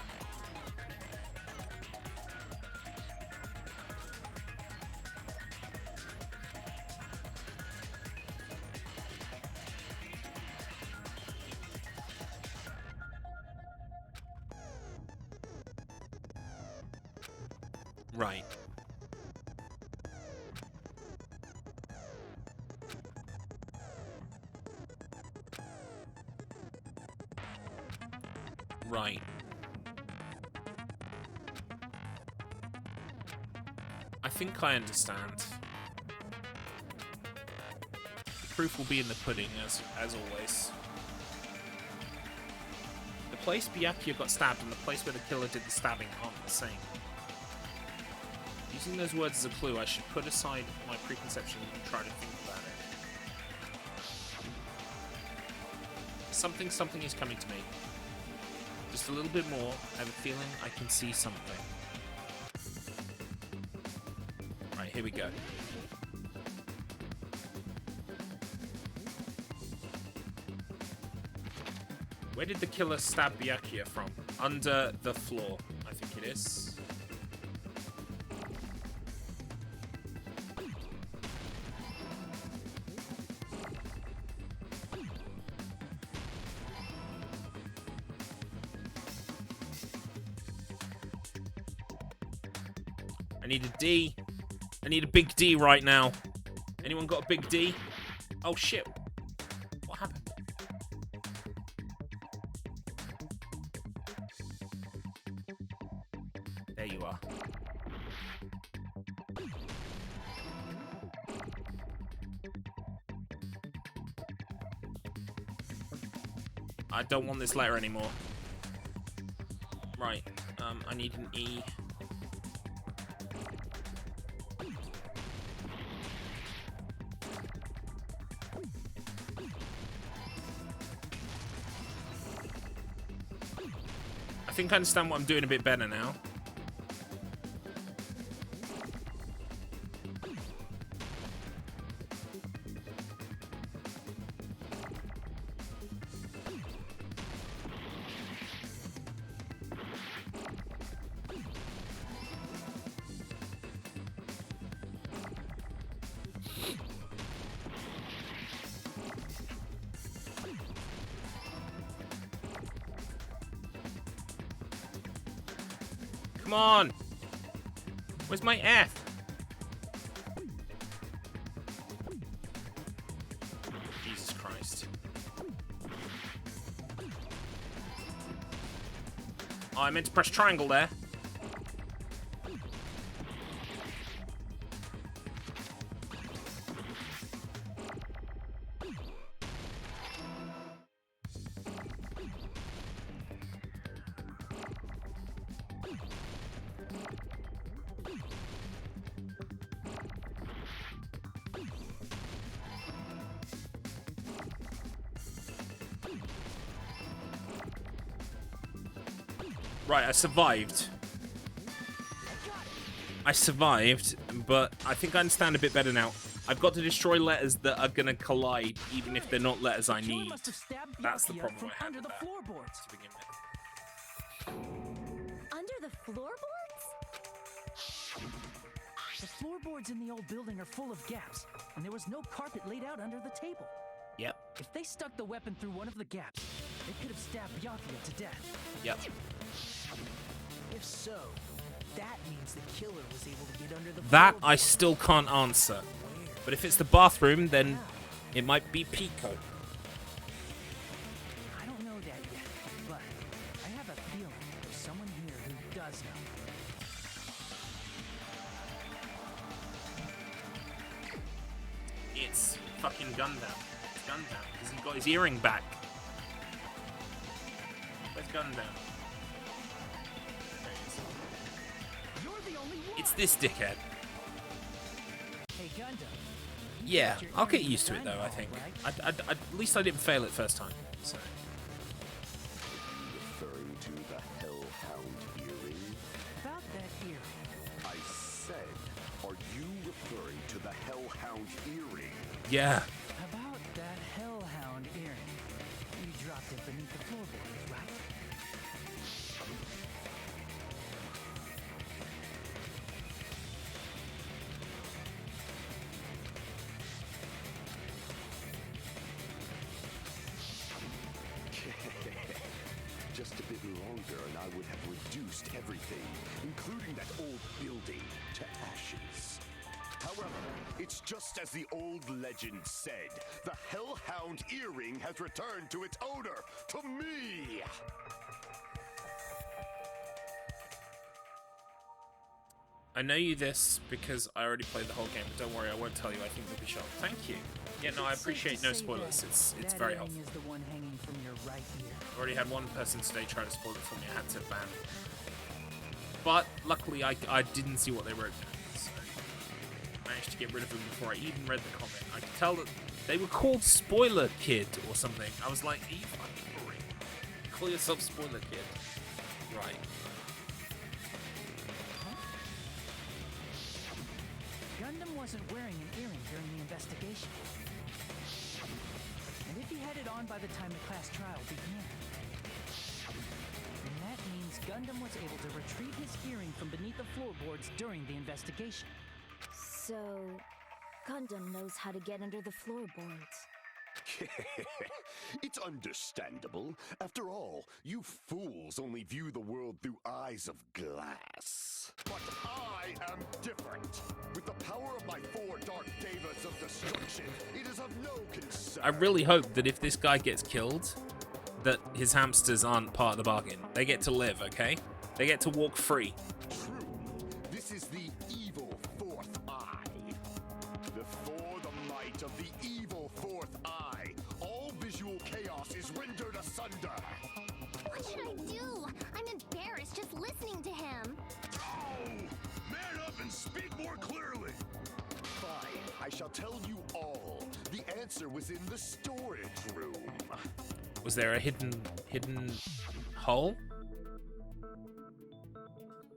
Right. Right. I think I understand. The proof will be in the pudding, as always. The place Byakuya got stabbed and the place where the killer did the stabbing aren't the same. Using those words as a clue, I should put aside my preconception and try to think about it. Something is coming to me. Just a little bit more. I have a feeling I can see something. Right, here we go. Where did the killer stab Byakuya from? Under the floor, I think it is. I need a D. I need a big D right now. Anyone got a big D? Oh shit. What happened? There you are. I don't want this letter anymore. Right. I need an E. I think I understand what I'm doing a bit better now. Come on! Where's my F? Jesus Christ. Oh, I meant to press triangle there. Right, I survived. But I think I understand a bit better now. I've got to destroy letters that are gonna collide, even if they're not letters I need. That's the problem I had with that to begin with. Under the floorboards? The floorboards in the old building are full of gaps, and there was no carpet laid out under the table. Yep. If they stuck the weapon through one of the gaps, they could have stabbed Byakuya to death. Yep. If so, that means the killer was able to get under the That floorboards. I still can't answer. But if it's the bathroom, then it might be Pico. I don't know that yet, but I have a feeling there's someone here who does know. It's fucking Gundam. It's Gundam, because he got his earring back. Where's Gundam? It's this dickhead. Hey, Gundam. Yeah, I'll get used to it though, I think. At least I didn't fail it first time. So. Referring to the Hellhound earring? About that earring. I said, are you referring to the Hellhound earring? Yeah. About that Hellhound behavior and I would have reduced everything, including that old building, to ashes. However, it's just as the old legend said. The Hellhound earring has returned to its owner, to me! I know you this because I already played the whole game, but don't worry, I won't tell you. I think you'll be shocked. Thank you. Yeah, no, I appreciate no spoilers. It's very helpful. Is the one hanging from your right ear. I already had one person today try to spoil it for me. I had to ban it. But luckily, I didn't see what they wrote down. So I managed to get rid of them before I even read the comment. I could tell that they were called Spoiler Kid or something. I was like, are you fucking for real? Call yourself Spoiler Kid. Right. Gundam wasn't wearing an earring during the investigation. And if he had it on by the time the class trial began, then that means Gundam was able to retrieve his earring from beneath the floorboards during the investigation. So, Gundam knows how to get under the floorboards. It's understandable. After all, you fools only view the world through eyes of glass. But I am different. With the power of my 4 Dark Devas of Destruction, it is of no concern. I really hope that if this guy gets killed, that his hamsters aren't part of the bargain. They get to live, okay? They get to walk free. True. This is the evil 4th eye. Before the might of the evil 4th eye, all visual chaos is rendered asunder. What should I do? I'm embarrassed just listening to him. Oh! Man up and speak more clearly! Fine, I shall tell you all. The answer was in the storage room. Was there a hidden hole?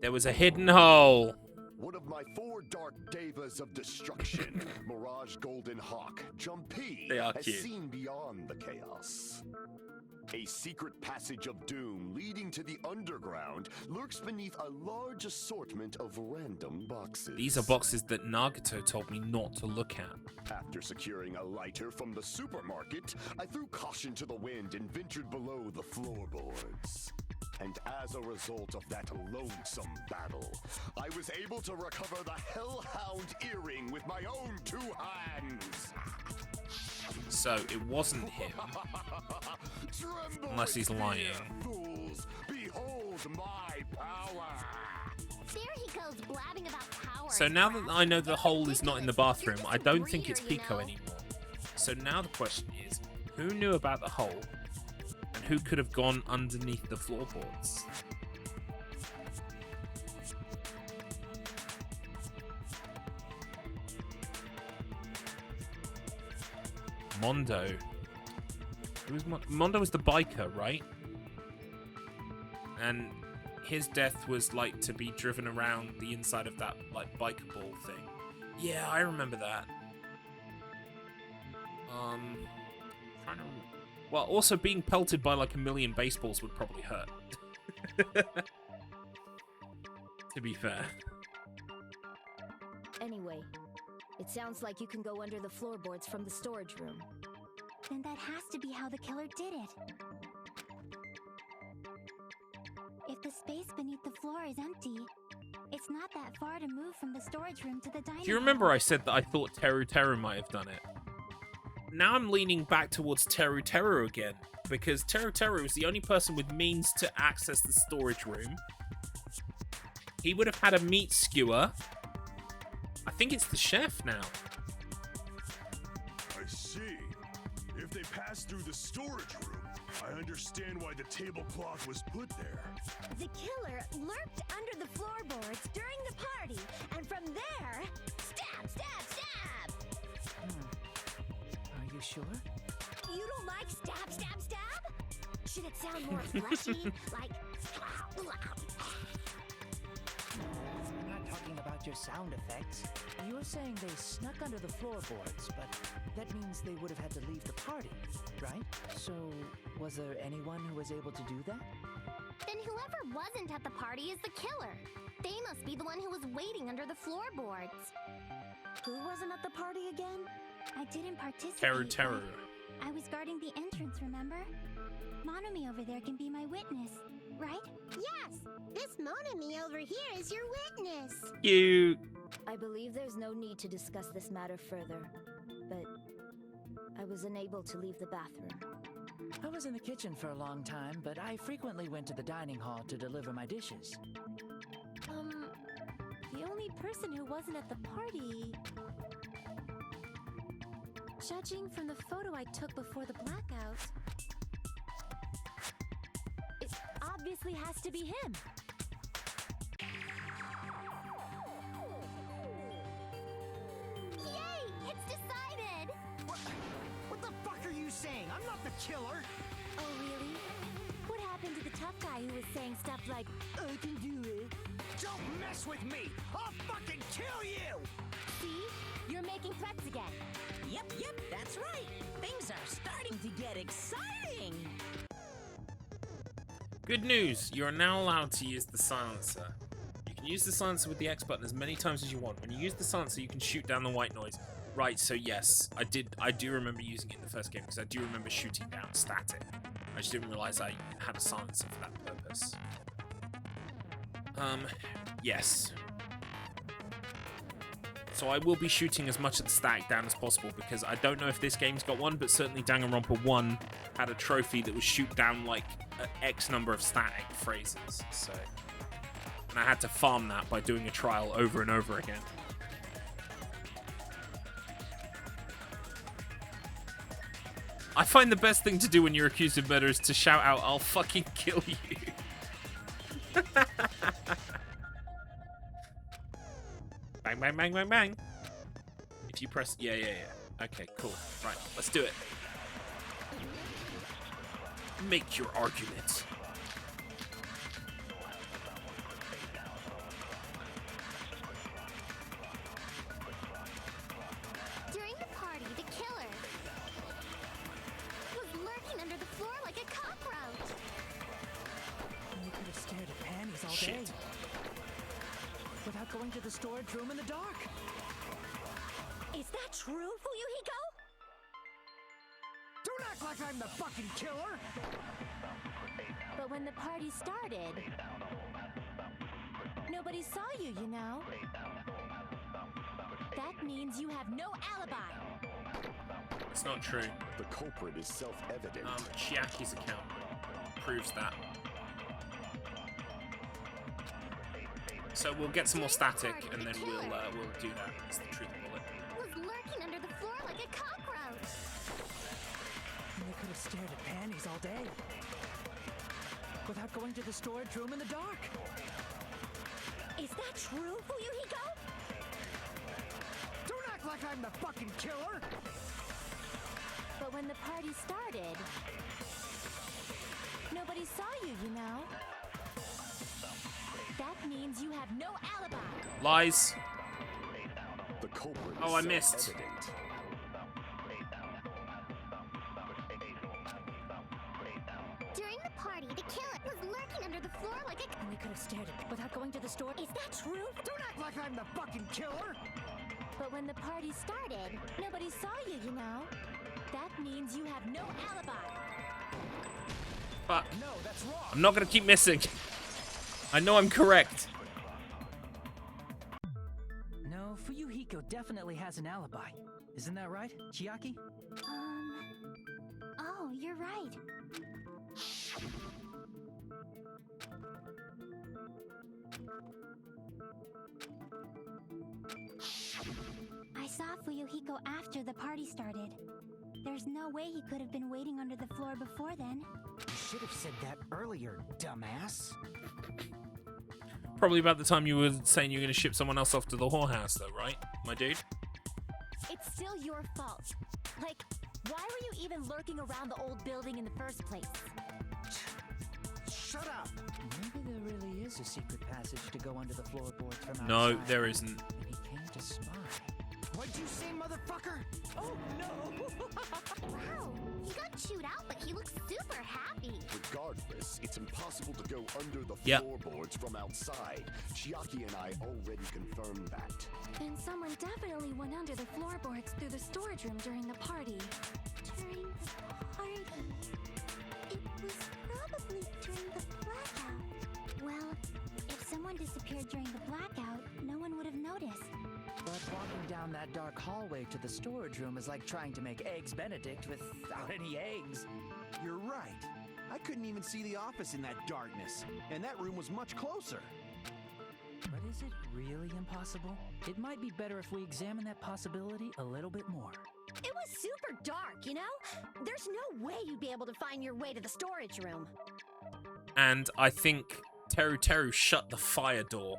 There was a hidden hole. One of my 4 Dark Devas of Destruction, Mirage Golden Hawk, Jumpy, They are has cute. seen beyond the chaos. A secret passage of doom leading to the underground lurks beneath a large assortment of random boxes. These are boxes that Nagato told me not to look at. After securing a lighter from the supermarket, I threw caution to the wind and ventured below the floorboards. And as a result of that lonesome battle, I was able to recover the Hellhound earring with my own 2 hands. So it wasn't him. Unless he's lying. Fools, behold my power. There he goes blabbing about power. So now that I know the hole is not in the bathroom, I don't think it's Pico anymore. So now the question is, who knew about the hole? And who could have gone underneath the floorboards? Mondo. Mondo was the biker, right? And his death was like to be driven around the inside of that like biker ball thing. Yeah, I remember that. Trying to. Well, also being pelted by like a million baseballs would probably hurt. To be fair. Anyway, it sounds like you can go under the floorboards from the storage room. Then that has to be how the killer did it. If the space beneath the floor is empty, it's not that far to move from the storage room to the dining Do you remember I said that I thought Teru Teru might have done it? Now I'm leaning back towards Teru Teru again, because Teru Teru is the only person with means to access the storage room. He would have had a meat skewer. I think it's the chef now. I see. If they passed through the storage room, I understand why the tablecloth was put there. The killer lurked under the floorboards during the party, and from there, stab, stab, stab! Are you sure? You don't like stab, stab, stab? Should it sound more fleshy, like... I'm not talking about your sound effects. You're saying they snuck under the floorboards, but that means they would have had to leave the party, right? So, was there anyone who was able to do that? Then whoever wasn't at the party is the killer. They must be the one who was waiting under the floorboards. Who wasn't at the party again? I didn't participate. Teru. I was guarding the entrance, remember? Monomi over there can be my witness. right? Yes! This Monami over here is your witness! Cute! I believe there's no need to discuss this matter further, but I was unable to leave the bathroom. I was in the kitchen for a long time, but I frequently went to the dining hall to deliver my dishes. The only person who wasn't at the party... Judging from the photo I took before the blackout... It obviously has to be him. Yay! It's decided! What the fuck are you saying? I'm not the killer! Oh, really? What happened to the tough guy who was saying stuff like, I can do it. Don't mess with me! I'll fucking kill you! see? You're making threats again. Yep, that's right. Things are starting to get exciting. Good news, you are now allowed to use the silencer. You can use the silencer with the X button as many times as you want. When you use the silencer, you can shoot down the white noise. Right, so yes, I do remember using it in the first game, because I do remember shooting down static. I just didn't realize I had a silencer for that purpose. Yes. So I will be shooting as much of the static down as possible, because I don't know if this game's got one, but certainly Danganronpa 1 had a trophy that was shoot down like an X number of static phrases. So, and I had to farm that by doing a trial over and over again. I find the best thing to do when you're accused of murder is to shout out, "I'll fucking kill you." Bang, bang, bang, bang, bang. If you press... Yeah. Okay, cool. Right, let's do it. Make your argument. During the party, the killer was lurking under the floor like a cockroach. You could have stared at panties all Shit. day. Without going to the storage room in the dark. is that true, Fuyuhiko? Don't act like I'm the fucking killer! But when the party started, nobody saw you, you know? That means you have no alibi. It's not true. The culprit is self-evident. Chiaki's account proves that. So we'll get some more static, and then we'll do that. It's the truth bullet. Was lurking under the floor like a cockroach. You could have stared at panties all day. Without going to the storage room in the dark. Is that true, Fuyuhiko? Don't act like I'm the fucking killer! But when the party started, nobody saw you, you know? That means you have no alibi. Lies. The culprit Oh, I is missed. self-evident. During the party, the killer was lurking under the floor like a... And they could have stared at without going to the store. Is that true? Don't act like I'm the fucking killer! But when the party started, nobody saw you, you know? That means you have no alibi. Fuck. No, that's wrong! I'm not gonna keep missing. I know I'm correct. No, Fuyuhiko definitely has an alibi. Isn't that right, Chiaki? Oh, you're right. I saw Fuyuhiko after the party started. There's no way he could have been waiting under the floor before then. You should have said that earlier, dumbass. Probably about the time you were saying you were gonna ship someone else off to the whorehouse, though, right, my dude? It's still your fault. Like, why were you even lurking around the old building in the first place? Shut up! Maybe there really is a secret passage to go under the floorboards from outside. No, there isn't. And he came to spy. What'd you say, motherfucker? Oh, no! Wow, he got chewed out, but he looks super happy. Regardless, it's impossible to go under the Yep. floorboards from outside. Chiaki and I already confirmed that. Then someone definitely went under the floorboards through the storage room during the party. During the party. It was probably during the blackout. someone disappeared during the blackout, no one would have noticed. But walking down that dark hallway to the storage room is like trying to make Eggs Benedict without any eggs. You're right. I couldn't even see the office in that darkness, and that room was much closer. But is it really impossible? It might be better if we examine that possibility a little bit more. It was super dark, you know? There's no way you'd be able to find your way to the storage room. And I think Teru Teru shut the fire door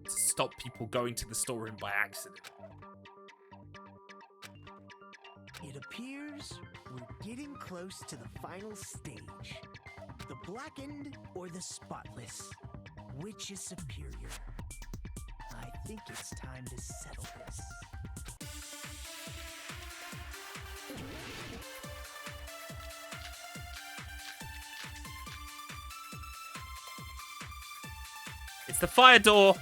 to stop people going to the storeroom by accident. It appears we're getting close to the final stage. The blackened or the spotless? Which is superior? I think it's time to settle this. It's the fire door.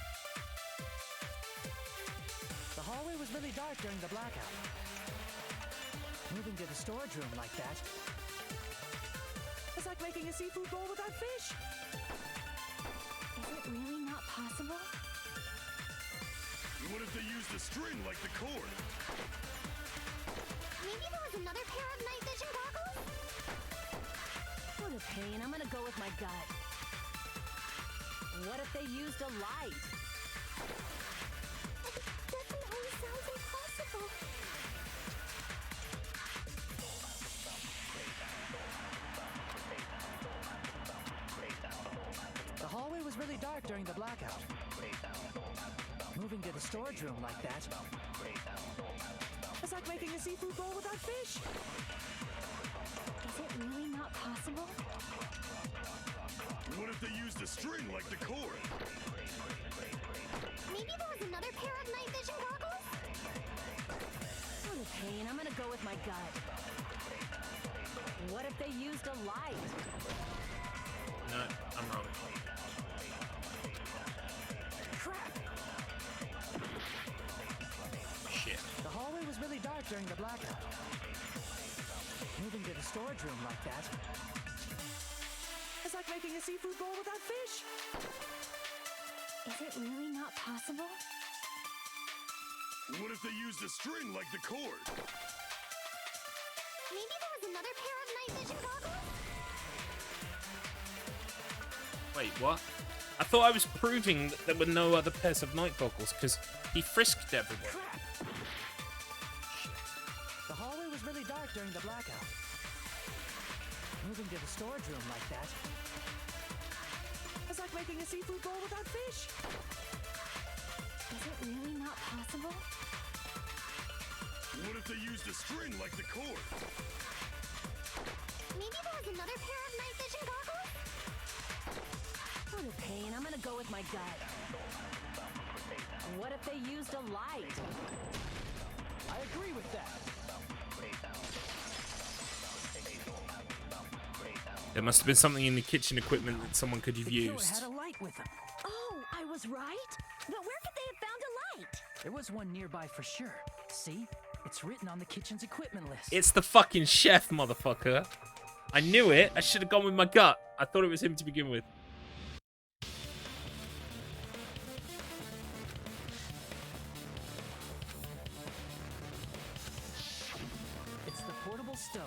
The hallway was really dark during the blackout. Moving to the storage room like that. It's like making a seafood bowl without fish. Is it really not possible? What if they used a string like the cord? Maybe there was another pair of night vision goggles? What a pain. I'm gonna go with my gut. What if they used a light? That definitely sounds impossible. The hallway was really dark during the blackout. Moving to the storage room like that. It's like making a seafood bowl without fish. Is it really not possible? What if they used a string like the cord? Maybe there was another pair of night vision goggles? What a pain. I'm gonna go with my gut. What if they used a light? No, I'm wrong. Crap! Shit. The hallway was really dark during the blackout. Moving to the storage room like that. It's like making a seafood bowl without fish. Is it really not possible? What if they used a string like the cord? Maybe there was another pair of night vision goggles? Wait, what? I thought I was proving that there were no other pairs of night goggles because he frisked everyone. Crap! The hallway was really dark during the blackout. Moving to the storage room like that. It's like making a seafood bowl without fish. Is it really not possible? What if they used a string like the cord? Maybe there was another pair of night vision goggles? What a pain. I'm gonna go with my gut. What if they used a light? I agree with that. There must have been something in the kitchen equipment that someone could have The killer used. had a light with him. Oh, I was right? But where could they have found a light? There was one nearby for sure. See? It's written on the kitchen's equipment list. It's the fucking chef, motherfucker. I knew it. I should have gone with my gut. I thought it was him to begin with. It's the portable stove.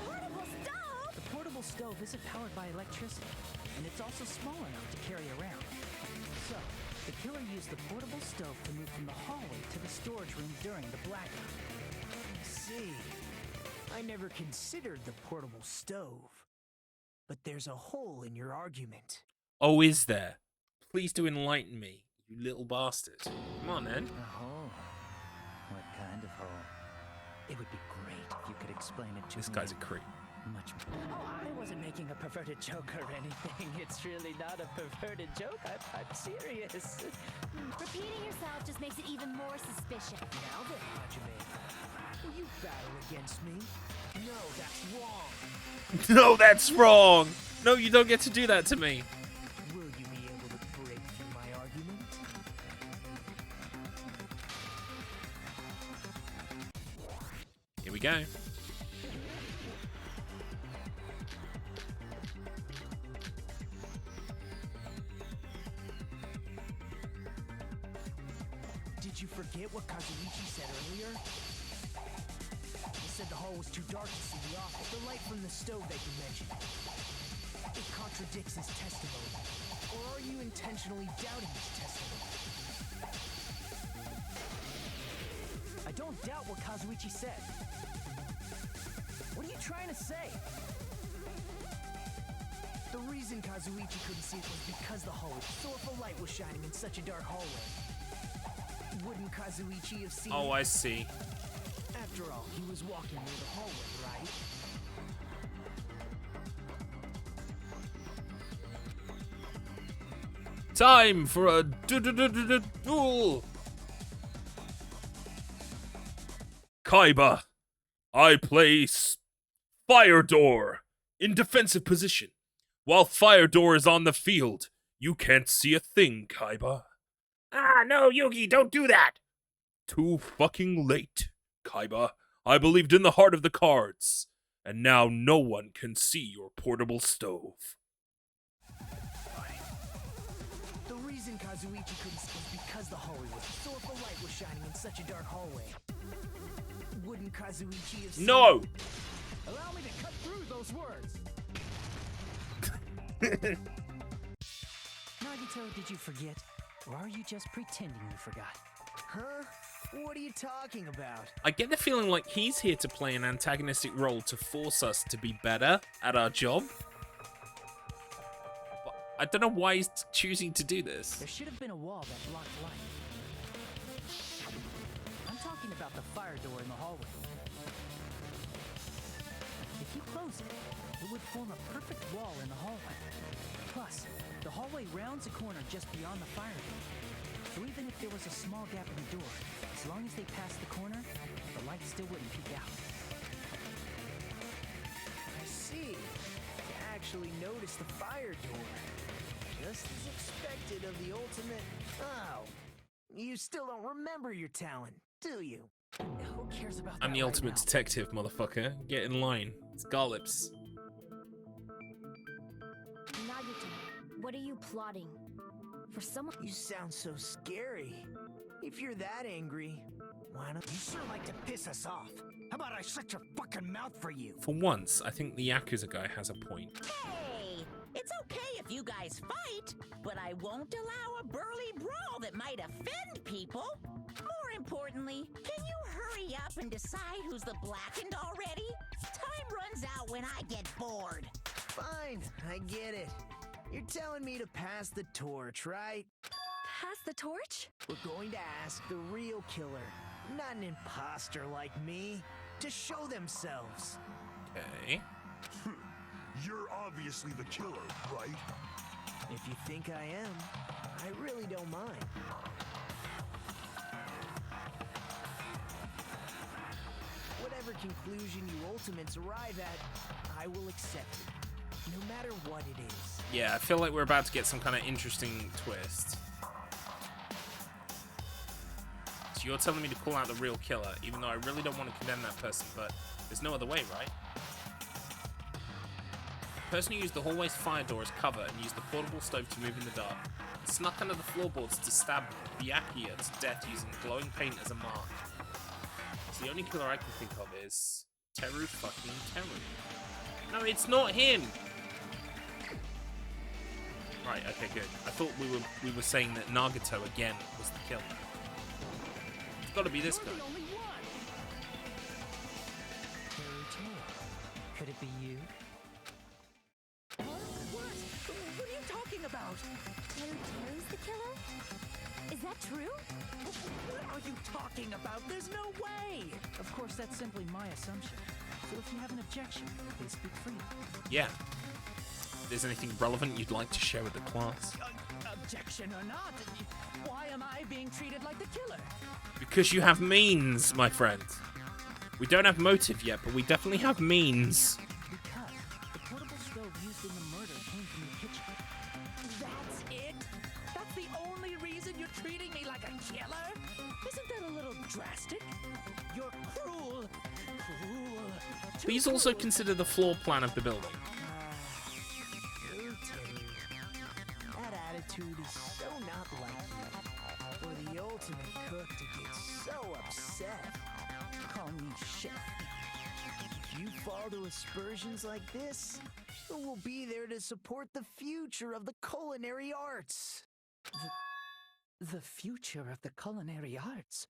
Portable stove? The portable stove isn't powered by electricity, and it's also small enough to carry around. So, the killer used the portable stove to move from the hallway to the storage room during the blackout. See, I never considered the portable stove. But there's a hole in your argument. Oh, is there? Please do enlighten me, you little bastard. Come on, then. A hole? What kind of hole? It would be great if you could explain it to me. This guy's a creep. Much more. Oh, I wasn't making a perverted joke or anything. It's really not a perverted joke. I'm serious. Repeating yourself just makes it even more suspicious. Now then, Hajime, will you battle against me? No, that's wrong. No, that's wrong. No, you don't get to do that to me. Will you be able to break through my argument? Here we go. you forget what Kazuichi said earlier? He said the hall was too dark to see the office. The light from the stove that you mentioned. It contradicts his testimony. Or are you intentionally doubting his testimony? I don't doubt what Kazuichi said. What are you trying to say? The reason Kazuichi couldn't see it was because the hall soulful light was shining in such a dark hallway. Wouldn't Kazuichi have seen Oh, it? I see. After all, he was walking near the hallway, right? Time for a duel. Kaiba, I place Fire Door in defensive position. While Fire Door is on the field, you can't see a thing, Kaiba. Ah, no, Yugi, don't do that! Too fucking late, Kaiba. I believed in the heart of the cards, and now no one can see your portable stove. The reason Kazuichi couldn't see was because the hallway was soulful light was shining in such a dark hallway. Wouldn't Kazuichi have seen No! it? Allow me to cut through those words. Nagito, did you forget? Or are you just pretending you forgot? Huh? What are you talking about? I get the feeling like he's here to play an antagonistic role to force us to be better at our job. But I don't know why he's choosing to do this. There should have been a wall that blocked light. I'm talking about the fire door in the hallway. If you close it, it would form a perfect wall in the hallway. Plus, the hallway rounds a corner just beyond the fire door. So even if there was a small gap in the door, as long as they passed the corner, the light still wouldn't peek out. I see. You actually noticed the fire door. Just as expected of the ultimate... Oh. You still don't remember your talent, do you? Who cares about I'm that the right ultimate now? detective, motherfucker. Get in line. It's Garlips. Nagito, what are you plotting? For someone— You sound so scary. If you're that angry, why don't You sure like to piss us off. How about I shut your fucking mouth for you? For once, I think the Yakuza guy has a point. Hey, it's okay if you guys fight, but I won't allow a burly brawl that might offend people. More importantly, can you hurry up and decide who's the blackened already? Time runs out when I get bored. Fine, I get it. You're telling me to pass the torch, right? Pass the torch? We're going to ask the real killer, not an imposter like me, to show themselves. Okay. You're obviously the killer, right? If you think I am, I really don't mind. Whatever conclusion you ultimates arrive at, I will accept it, no matter what it is. Yeah, I feel like we're about to get some kind of interesting twist. So you're telling me to call out the real killer, even though I really don't want to condemn that person, but there's no other way, right? The person who used the hallway's fire door as cover and used the portable stove to move in the dark, and snuck under the floorboards to stab Byakuya to death using glowing paint as a mark. So the only killer I can think of is Teru fucking Teru. No, it's not him! Right, okay, good. I thought we were saying that Nagito again was the killer. It's gotta be this guy. Could it be you? What are you talking about? Teru's the killer? Is that true? What are you talking about? There's no way! Of course, that's simply my assumption. So if you have an objection, please speak freely. Yeah. If there's anything relevant you'd like to share with the class. Objection or not, why am I being treated like the killer? Because you have means, my friend. We don't have motive yet, but we definitely have means. Because the portable stove used in the murder came from the kitchen. That's it? That's the only reason you're treating me like a killer? Isn't that a little drastic? You're cruel. Cruel. Please also consider the floor plan of the building. That attitude is so not like you. For the ultimate cook to fall to aspersions like this, who will be there to support the future of the culinary arts? The future of the culinary arts?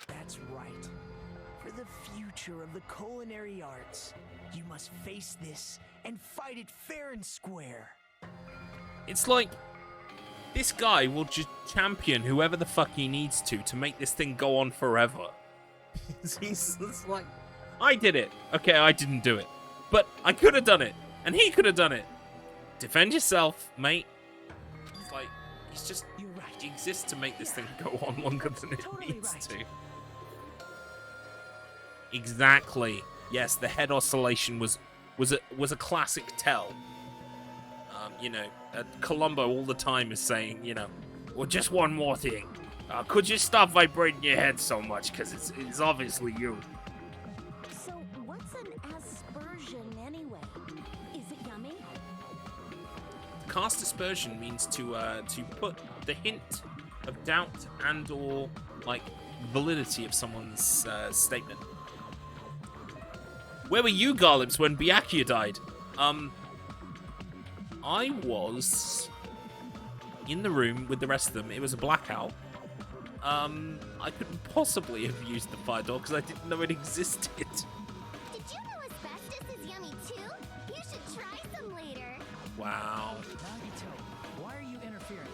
That's right. For the future of the culinary arts, you must face this and fight it fair and square. It's like this guy will just champion whoever the fuck he needs to make this thing go on forever. He's like, I did it. Okay, I didn't do it. But I could have done it. And he could have done it. Defend yourself, mate. It's like, he's just, he exists to make this thing go on longer than it needs to. Exactly. Yes, the head oscillation was a classic tell. You know, Columbo all the time is saying, you know, well, just one more thing. Could you stop vibrating your head so much? Because it's obviously you. So, what's an aspersion anyway? Is it yummy? Cast aspersion means to put the hint of doubt and or like validity of someone's statement. Where were you, Garlips, when Byakuya died? I was in the room with the rest of them. It was a blackout. I couldn't possibly have used the fire door because I didn't know it existed. Did you know asbestos is yummy too? You should try some later. Wow. Nagito, why are you interfering?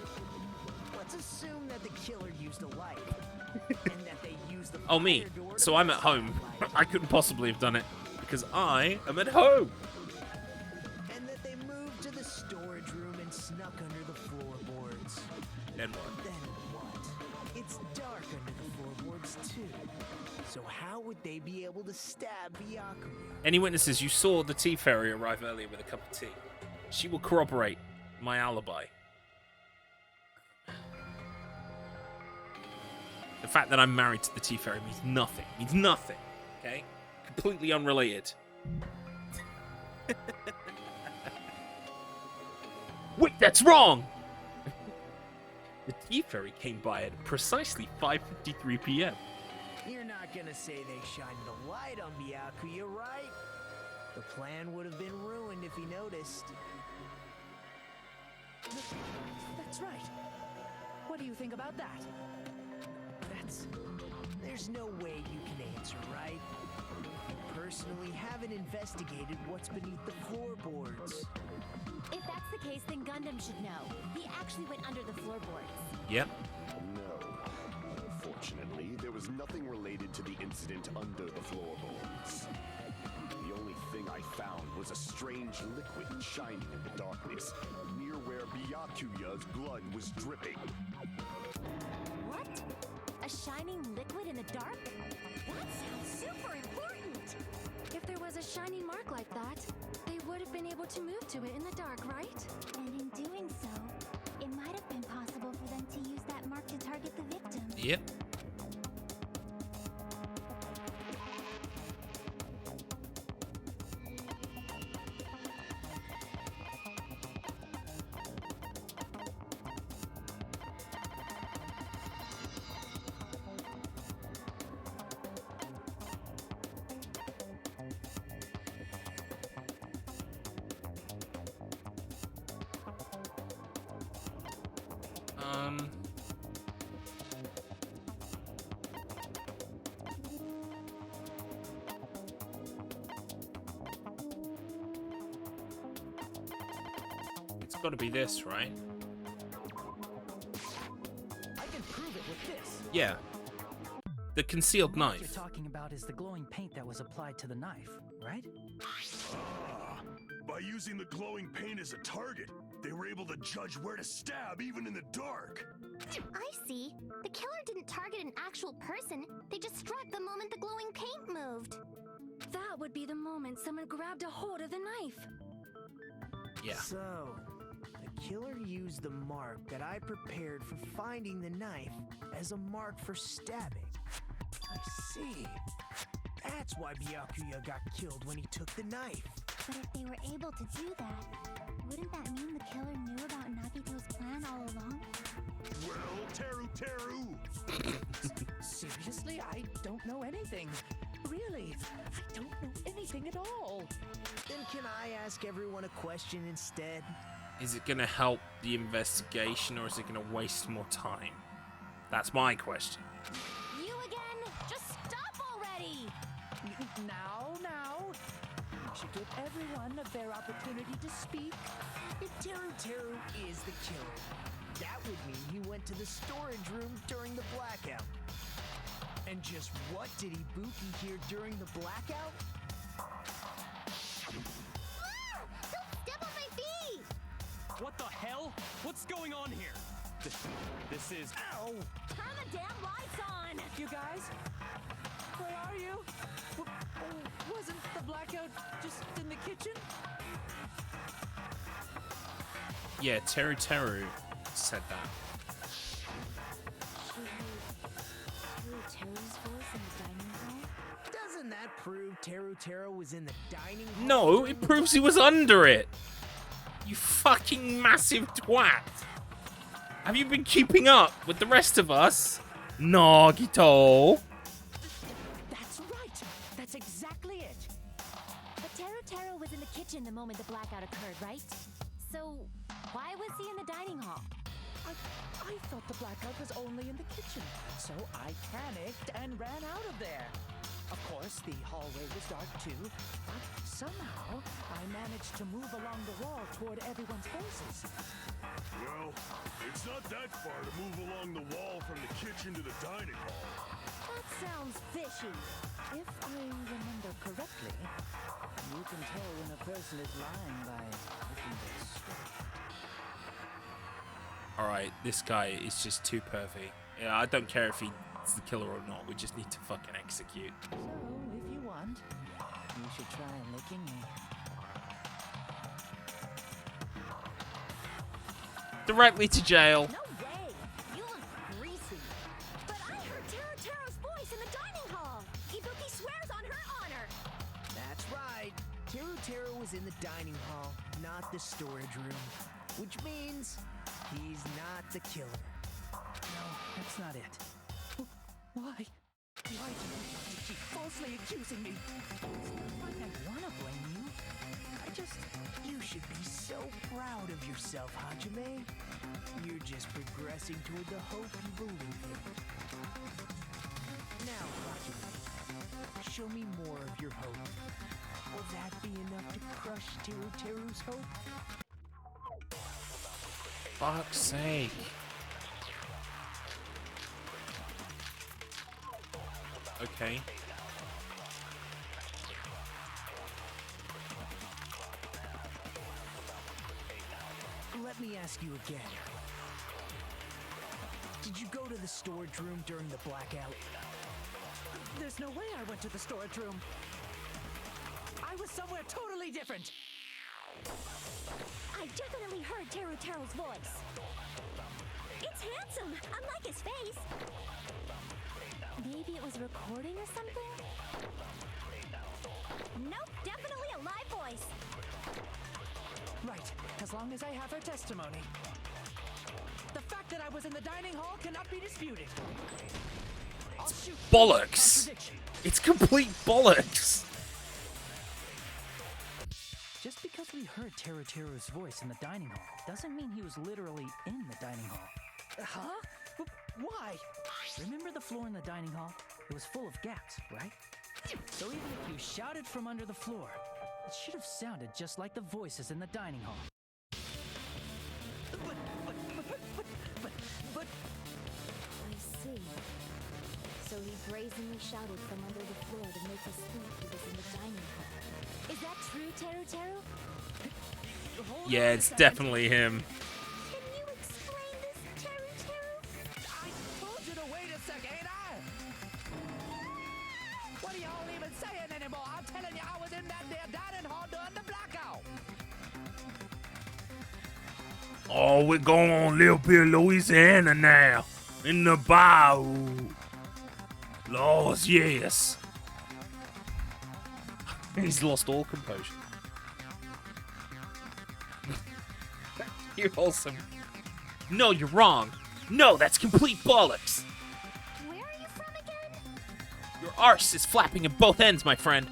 Let's assume that the killer used a light. And that they used the Oh, me. fire door to So I'm at stop home. the light. I couldn't possibly have done it because I am at home. And that they moved to the storage room and snuck under the floorboards. Then what? Then what? It's dark under the floorboards too. So how would they be able to stab Byakuya? Any witnesses, you saw the tea fairy arrive earlier with a cup of tea. She will corroborate my alibi. The fact that I'm married to the tea fairy means nothing. Means nothing. Okay? Completely unrelated. Wait, that's wrong! The tea fairy came by at precisely 5:53 p.m. You're not gonna say they shined the light on Byakuya, right? The plan would have been ruined if he noticed. That's right. What do you think about that? There's no way you can answer, right? You personally haven't investigated what's beneath the floorboards. If that's the case, then Gundam should know. He actually went under the floorboards. Yep. No. Unfortunately, there was nothing related to the incident under the floorboards. The only thing I found was a strange liquid shining in the darkness, near where Byakuya's blood was dripping. What? A shining liquid in the dark? That sounds super important! If there was a shining mark like that, they would have been able to move to it in the dark, right? And in doing so, it might have been possible for them to use that mark to target the victim. Yep. It's got to be this, right? I can prove it with this. Yeah. The concealed The mark knife. you're talking about is the glowing paint that was applied to the knife, right? Ah, by using the glowing paint as a target, they were able to judge where to stab even in the dark. I see. The killer didn't target an actual person. They just struck the moment the glowing paint moved. That would be the moment someone grabbed a hold of the knife. Yeah. So, the killer used the mark that I prepared for finding the knife as a mark for stabbing. I see. That's why Byakuya got killed when he took the knife. But if they were able to do that, wouldn't that mean the killer knew about Nagito's plan all along? Well, Teru! Seriously? I don't know anything. Really, I don't know anything at all. Then can I ask everyone a question instead? Is it gonna help the investigation or is it gonna waste more time? That's my question. You again? Just stop already! Now. We should give everyone a fair opportunity to speak. If Teru is the killer, that would mean he went to the storage room during the blackout. And just what did Ibuki hear during the blackout? Don't step on my feet! What the hell? What's going on here? This is... Ow! Turn the damn lights on! You guys, where are you? Wasn't the blackout just in the kitchen? Yeah, Teru said that. Teru's voice in the dining hall? Doesn't that prove Teru was in the dining hall? No, it proves he was under it. You fucking massive twat. Have you been keeping up with the rest of us? Nagito. That's right. That's exactly it. But Teru was in the kitchen the moment the blackout occurred, right? So, why was he in the dining hall? I thought the blackout was only in the kitchen, so I panicked and ran out of there. Of course, the hallway was dark too, but somehow I managed to move along the wall toward everyone's faces. Well, it's not that far to move along the wall from the kitchen to the dining hall. That sounds fishy. If I remember correctly, you can tell when a person is lying by looking at their straight. Alright, this guy is just too perfect. Yeah, I don't care if he's the killer or not. We just need to fucking execute. So, if you want, you should try licking me. Directly to jail. No way! You look greasy. But I heard Teru's voice in the dining hall. Ibuki swears on her honor. That's right. Teru was in the dining hall, not the storage room. Which means he's not the killer. No, that's not it. Why? Why do you have to keep falsely accusing me? It's not like I want to blame you. I just... You should be so proud of yourself, Hajime. You're just progressing toward the hope you believe in. Now, Hajime, show me more of your hope. Will that be enough to crush Teru's hope? Fuck's sake. Okay. Let me ask you again. Did you go to the storage room during the blackout? There's no way I went to the storage room. I was somewhere totally different. I definitely heard Teru's voice. It's handsome, unlike his face. Maybe it was recording or something? Nope, definitely a live voice. Right, as long as I have her testimony. The fact that I was in the dining hall cannot be disputed. I'll shoot Bollocks! contradiction. It's complete bollocks! Just because we heard Teru's voice in the dining hall doesn't mean he was literally in the dining hall. Huh? Why? Remember the floor in the dining hall? It was full of gaps, right? So even if you shouted from under the floor, it should have sounded just like the voices in the dining hall. But... I see. So he brazenly shouted from under the floor to make us think he was in the dining hall. Is that true, Teru? Yeah, it's definitely him. Can you explain this, Teru? I told you to wait a second, ain't I? What are y'all even saying anymore? I'm telling you, I was in that there dining hall during the blackout. Oh, we're going on Little Bit Louisiana now. In the bayou. Laws, yes. He's lost all composure. You're awesome. No, you're wrong. No, that's complete bollocks. Where are you from again? You're arse is flapping at both ends, my friend.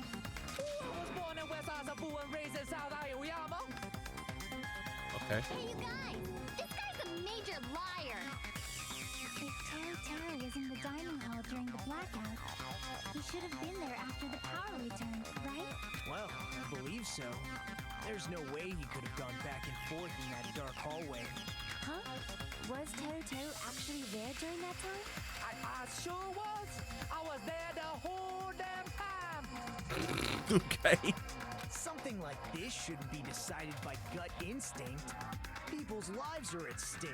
Okay. Hey, you guys! This guy's a major liar! If Teru was in the dining hall during the blackout, he should have been there after the power returned, right? Well, I believe so. There's no way he could have gone back and forth in that dark hallway. Huh? Was Teru actually there during that time? I sure was. I was there the whole damn time. Okay. Something like this shouldn't be decided by gut instinct. People's lives are at stake.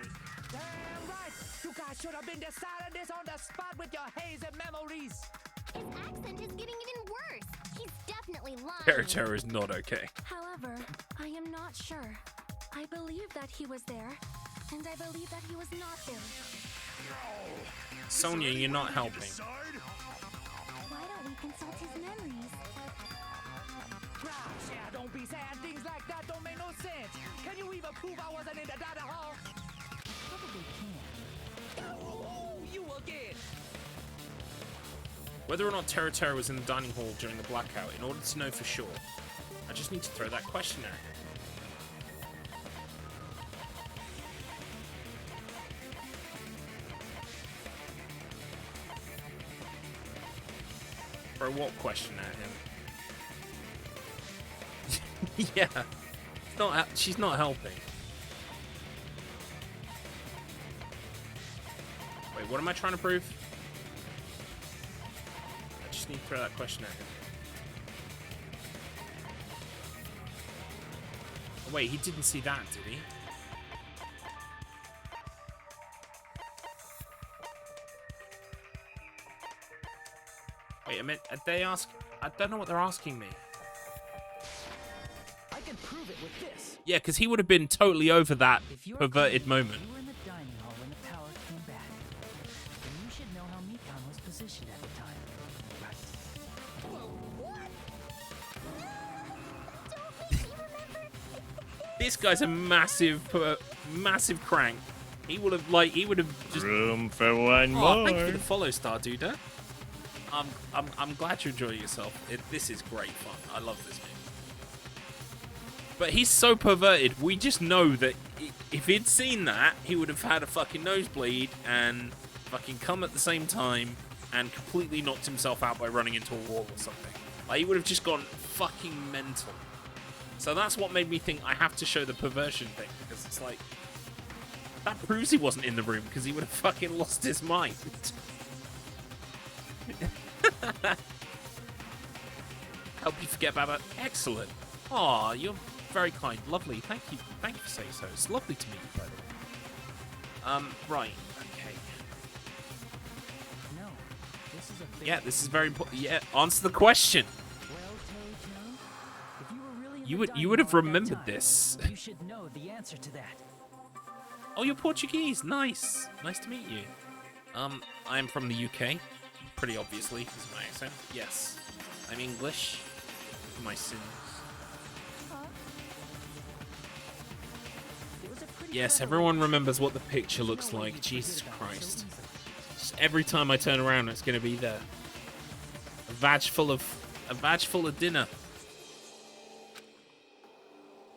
Damn right. You guys should have been deciding this on the spot with your hazy memories. His accent is getting even worse. He's definitely lying. Teru is not okay. However, I am not sure. I believe that he was there, and I believe that he was not there. Sonia, you're not helping. Why don't we consult his memories? Gosh, yeah, don't be saying things like that. Don't make no sense. Can you even prove I wasn't in the dining hall? Probably can. Oh, you again. Whether or not Teru was in the dining hall during the blackout, in order to know for sure, I just need to throw that question at him. Throw what question at him? Yeah. It's not, she's not helping. Wait, what am I trying to prove? I just need to throw that question at him. Oh, wait, he didn't see that, did he? Wait a minute, they ask... I don't know what they're asking me. I can prove it with this. Yeah, because he would have been totally over that perverted moment. You were in the dining hall when the power came back. Then you should know how Mikan was positioned at the time, right? This guy's a massive crank. He would have just room for one more. Thank you for the follow, Star Duda. I'm glad you enjoy yourself. This is great fun. I love this game. But he's so perverted. We just know that if he'd seen that, he would have had a fucking nosebleed and fucking come at the same time and completely knocked himself out by running into a wall or something. Like, he would have just gone fucking mental. So that's what made me think I have to show the perversion thing, because it's like, that proves he wasn't in the room, because he would have fucking lost his mind. Help you forget about that. Excellent. Aw, you're very kind. Lovely. Thank you. Thank you for saying so. It's lovely to meet you, by the way. Right. Okay. No, this is a big Yeah, this is very important. Yeah, answer the question. Well, Teru, if you were really in You the would dining have hall at that remembered time, this. You should know the answer to that. Oh, you're Portuguese. Nice. Nice to meet you. I'm from the UK. Pretty obviously, because of my accent. Yes. I'm English. For my sins. Yes, everyone remembers what the picture looks like. Jesus Christ. Just every time I turn around, it's going to be there. A vag full of dinner.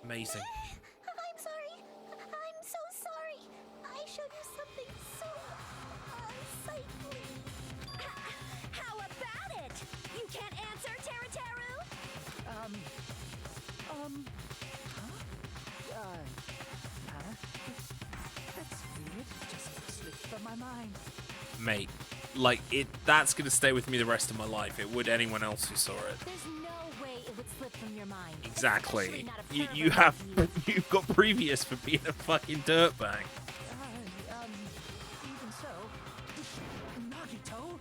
Amazing. I'm sorry. I'm so sorry. I showed you something so unsightly. How about it? You can't answer, Teru Teru? That's weird. Just slipped from my mind. Mate, like, that's going to stay with me the rest of my life. It would anyone else who saw it. There's no way it would slip from your mind. Exactly. You've got previous for being a fucking dirtbag. Even so, Nagito,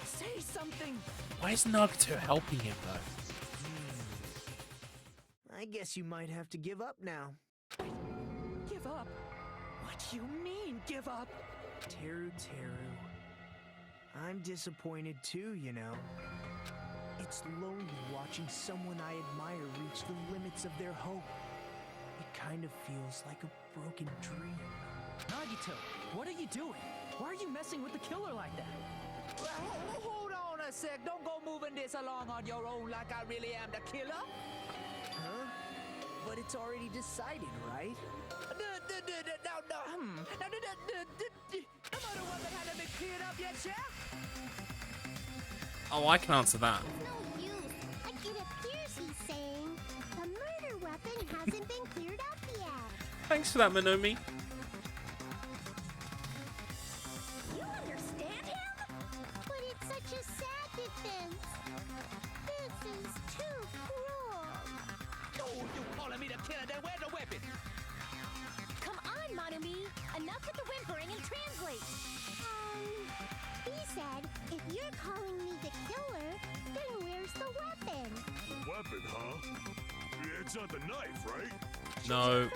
say something. Why is Nagito helping him though? I guess you might have to give up now. Give up? What do you mean, give up? Teru. I'm disappointed too, you know. It's lonely watching someone I admire reach the limits of their hope. It kind of feels like a broken dream. Nagito, what are you doing? Why are you messing with the killer like that? Hold on a a sec. Don't go moving this along on your own like I really am the killer. Huh? But it's already decided, right? No, the murder weapon hasn't been cleared up yet, yeah? Oh, I can answer that. No use. Like it appears he's saying the murder weapon hasn't been cleared up yet. Thanks for that, Minomi. You understand him? But it's such a sad defense. This is too cruel. Oh, you calling me the killer? Then where's the weapon? Come on, Monami. Enough with the whimpering and translate. He said, if you're calling me the killer, then where's the weapon? Weapon, huh? It's not the knife, right? No.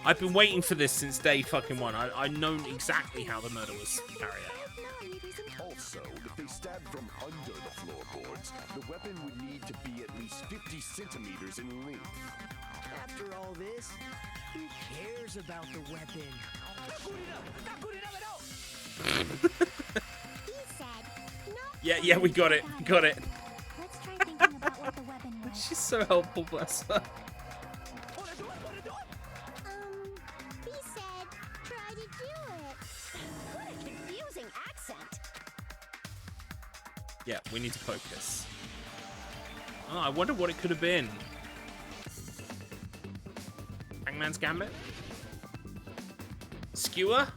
I've been waiting for this since day fucking one. I know exactly how the murder was carried out. Also, if they stabbed from under the floorboards, the weapon would need to be at least 50 centimeters in length. After all this, who cares about the weapon? Not good enough! Not good enough at all! He said, not Yeah, we got it. Got it. Let's try thinking about what the weapon was. She's so helpful, bless her. He said, try to do it. What a confusing accent. Yeah, we need to focus. Oh, I wonder what it could have been. Hangman's Gambit? Skewer?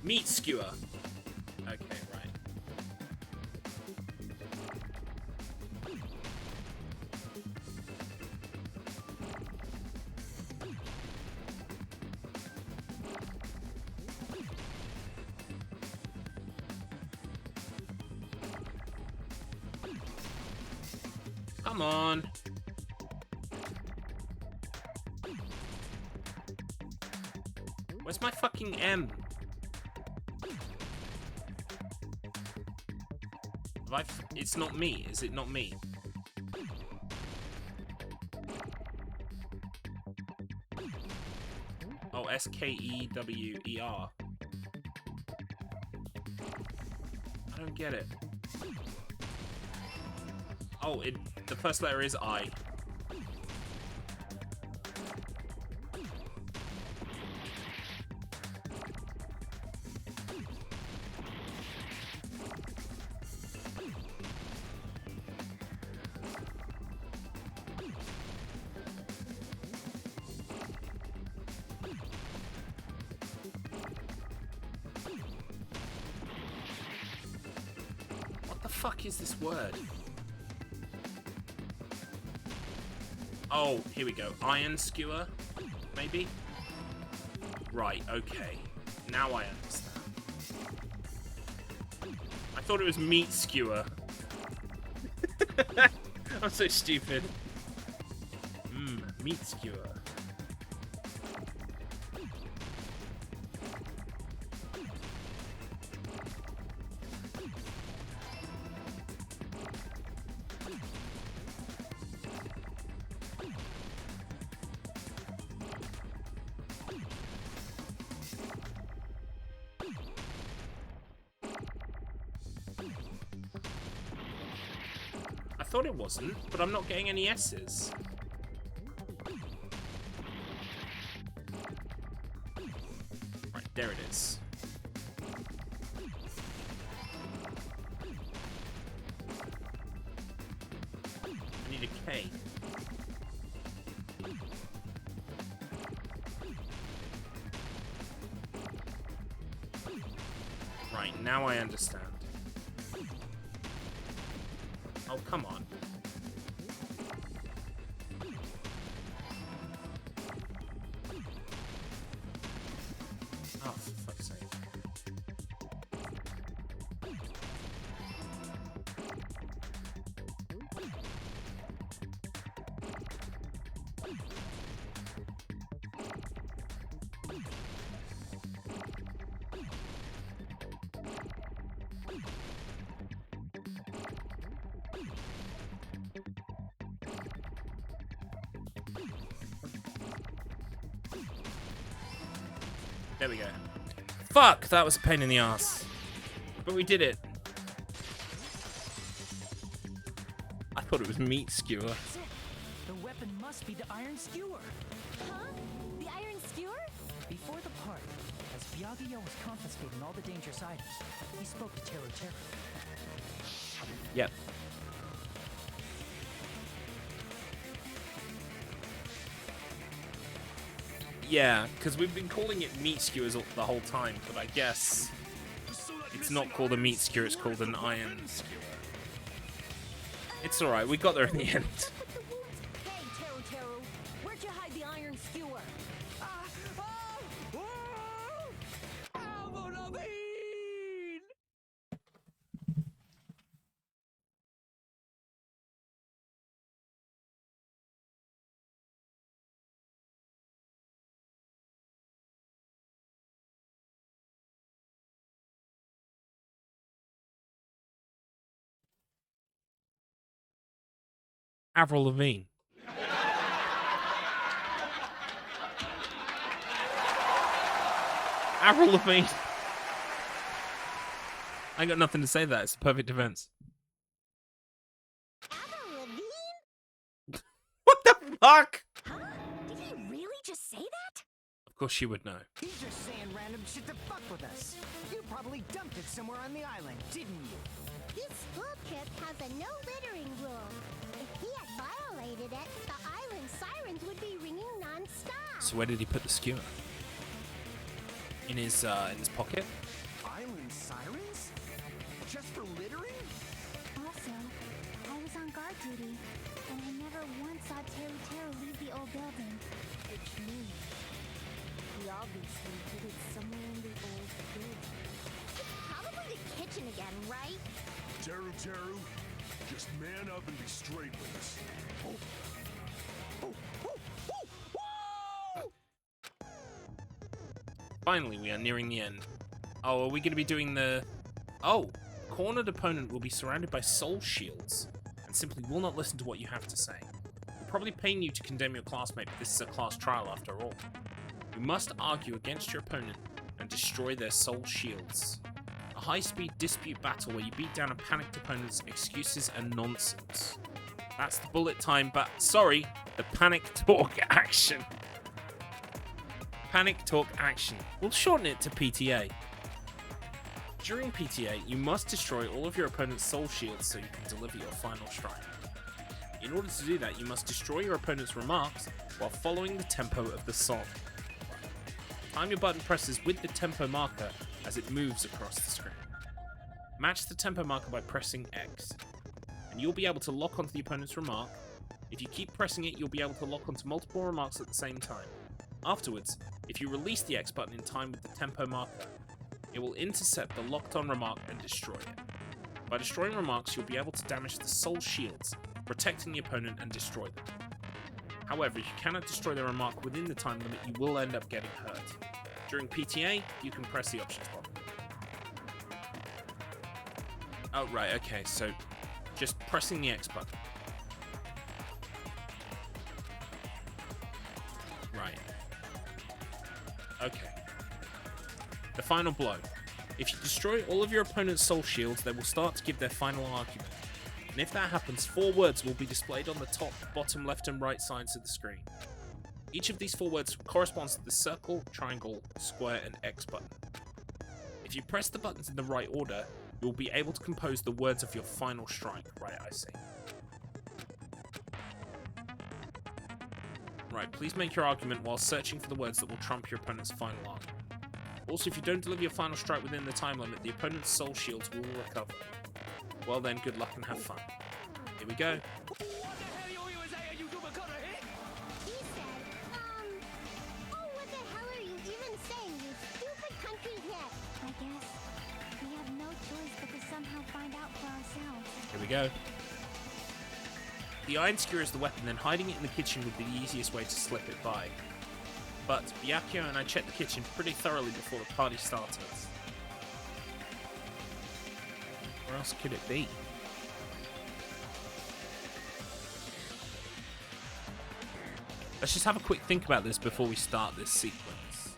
Meat skewer. Okay, right. Come on. Where's my fucking M? It's not me. Is it not me? Oh, Skewer. I don't get it. Oh, the first letter is I. What the fuck is this word? Oh, here we go. Iron skewer, maybe? Right, okay. Now I understand. I thought it was meat skewer. I'm so stupid. Meat skewer. I thought it wasn't, but I'm not getting any S's. Right, there it is. I need a K. Right, now I understand. Oh, come on. Oh, for fuck's sake. There we go. Fuck, that was a pain in the ass. But we did it. thought it was meat skewer. That's it. The weapon must be the iron skewer. Huh? The iron skewer? Before the party, as Byakuya was confiscating all the dangerous items, he spoke to Teru Teru. Yep. Yeah, because we've been calling it meat skewers the whole time, but I guess it's not called a meat skewer, it's called an iron skewer. It's alright, we got there in the end. Hey, Teru Teru, where'd you hide the iron skewer? Avril Lavigne. Avril Lavigne. I got nothing to say to that. It's the perfect defense. What the fuck? Huh? Did he really just say that? Of course she would know. He's just saying random shit to fuck with us. You probably dumped it somewhere on the island, didn't you? This school trip has a no littering rule. If he had violated it, the island sirens would be ringing non-stop. So where did he put the skewer? In his pocket? Island sirens? Just for littering? Also, I was on guard duty, and I never once saw Teru Teru leave the old building. Which means he obviously hid it somewhere in the old building. It's probably the kitchen again, right? Teru Teru, just man up and be straight with us. Finally, we are nearing the end. Oh, are we going to be doing the... Oh, cornered opponent will be surrounded by soul shields and simply will not listen to what you have to say. Will probably pain you to condemn your classmate, but this is a class trial after all. You must argue against your opponent and destroy their soul shields. A high-speed dispute battle where you beat down a panicked opponent's excuses and nonsense. That's the bullet time, but sorry, the panic talk action. Panic talk action. We'll shorten it to PTA. During PTA, you must destroy all of your opponent's soul shields so you can deliver your final strike. In order to do that, you must destroy your opponent's remarks while following the tempo of the song. Time your button presses with the tempo marker as it moves across the screen. Match the tempo marker by pressing X, and you'll be able to lock onto the opponent's remark. If you keep pressing it, you'll be able to lock onto multiple remarks at the same time. Afterwards, if you release the X button in time with the tempo marker, it will intercept the locked-on remark and destroy it. By destroying remarks, you'll be able to damage the soul shields, protecting the opponent and destroy them. However, if you cannot destroy the remark within the time limit, you will end up getting hurt. During PTA, you can press the options button. Oh, right, okay, so just pressing the X button. Right. Okay. The final blow. If you destroy all of your opponent's soul shields, they will start to give their final argument. And if that happens, 4 words will be displayed on the top, bottom, left and right sides of the screen. Each of these 4 words corresponds to the circle, triangle, square and X button. If you press the buttons in the right order, you will be able to compose the words of your final strike. Right, I see. Right, please make your argument while searching for the words that will trump your opponent's final argument. Also, if you don't deliver your final strike within the time limit, the opponent's soul shields will recover. Well then, good luck and have fun. Here we go. He said, oh, what the hell are you even saying, you stupid country hit? I guess we have no choice but to somehow find out for ourselves. Here we go. The iron skewer is the weapon, then hiding it in the kitchen would be the easiest way to slip it by. But Byakuya and I checked the kitchen pretty thoroughly before the party started. Where else could it be? Let's just have a quick think about this before we start this sequence.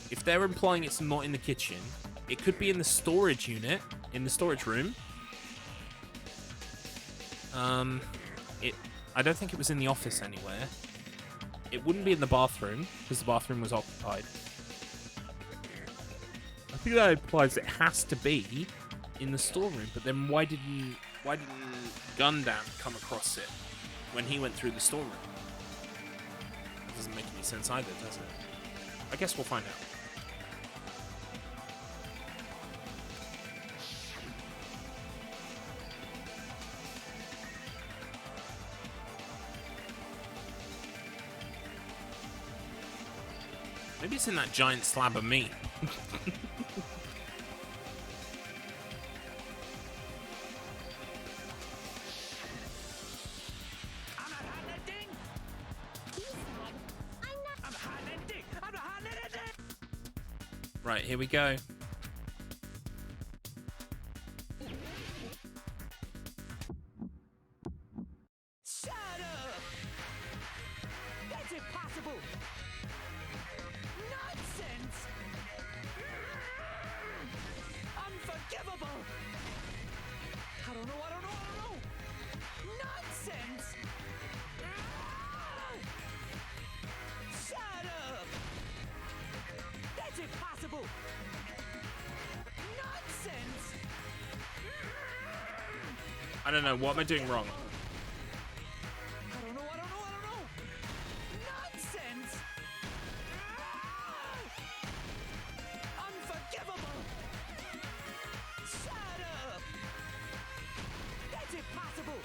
If they're implying it's not in the kitchen, it could be in the storage unit, in the storage room. I don't think it was in the office anywhere. It wouldn't be in the bathroom because the bathroom was occupied. I think that implies it has to be in the storeroom. But then why didn't Gundam come across it when he went through the storeroom? That doesn't make any sense either, does it? I guess we'll find out. Maybe it's in that giant slab of meat. Right, here we go. Shut up! That's impossible! Nonsense! Unforgivable! I don't know! Nonsense! Shut up! That's impossible! Nonsense! I don't know. What am I doing wrong? I don't know! Nonsense! Unforgivable! Shut up! That's impossible!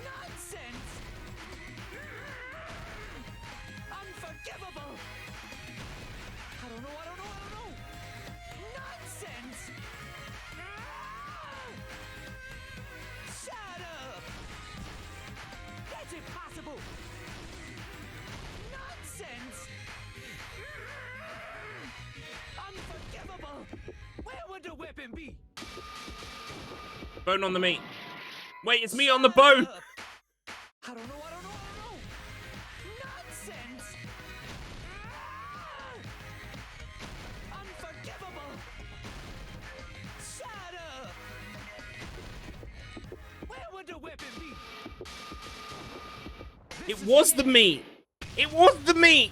Nonsense! Unforgivable! I don't know! Nonsense! Shut up! That's impossible! Nonsense! Unforgivable! Where would the weapon be? Bone on the meat. Wait, it's meat on the bone. I don't know! Nonsense! Unforgivable! Shut up! Where would the weapon be? It was the meat. It was the meat.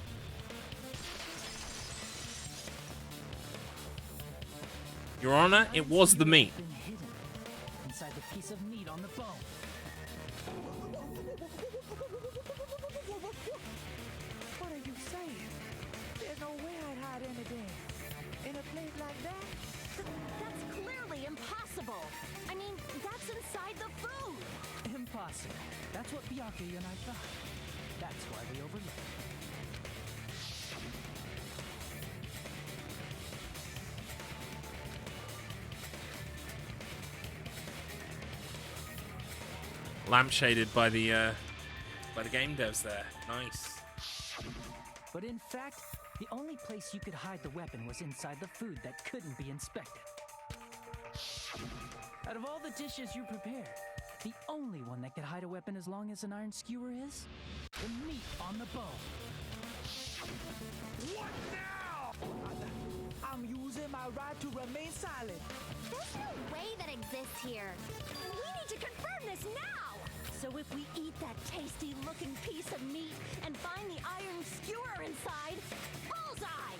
Your Honor, it was the meat. Been hidden inside the piece of meat on the bone. What are you saying? There's no way I'd hide anything in a place like that. That's clearly impossible. I mean, that's inside the food. Impossible. That's what Byakuya and I thought. That's why we overlooked it. Lampshaded by the game devs there. Nice. But in fact, the only place you could hide the weapon was inside the food that couldn't be inspected. Out of all the dishes you prepared, the only one that could hide a weapon as long as an iron skewer is the meat on the bone. What now? I'm using my right to remain silent. There's no way that exists here. We need to confirm this now. So if we eat that tasty-looking piece of meat and find the iron skewer inside, bullseye!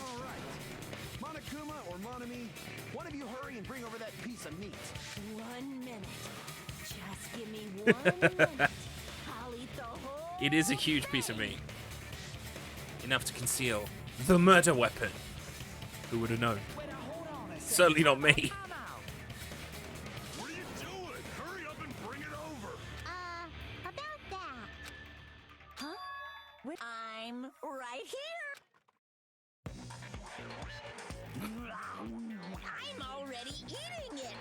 All right. Monokuma or Monami, one of you hurry and bring over that piece of meat. 1 minute. Just give me 1 minute. I'll eat the whole It is a huge piece of meat. Enough to conceal the murder weapon. Who would have known? Certainly not me. What are you doing? Hurry up and bring it over. About that. Huh? I'm right here. I'm already eating it.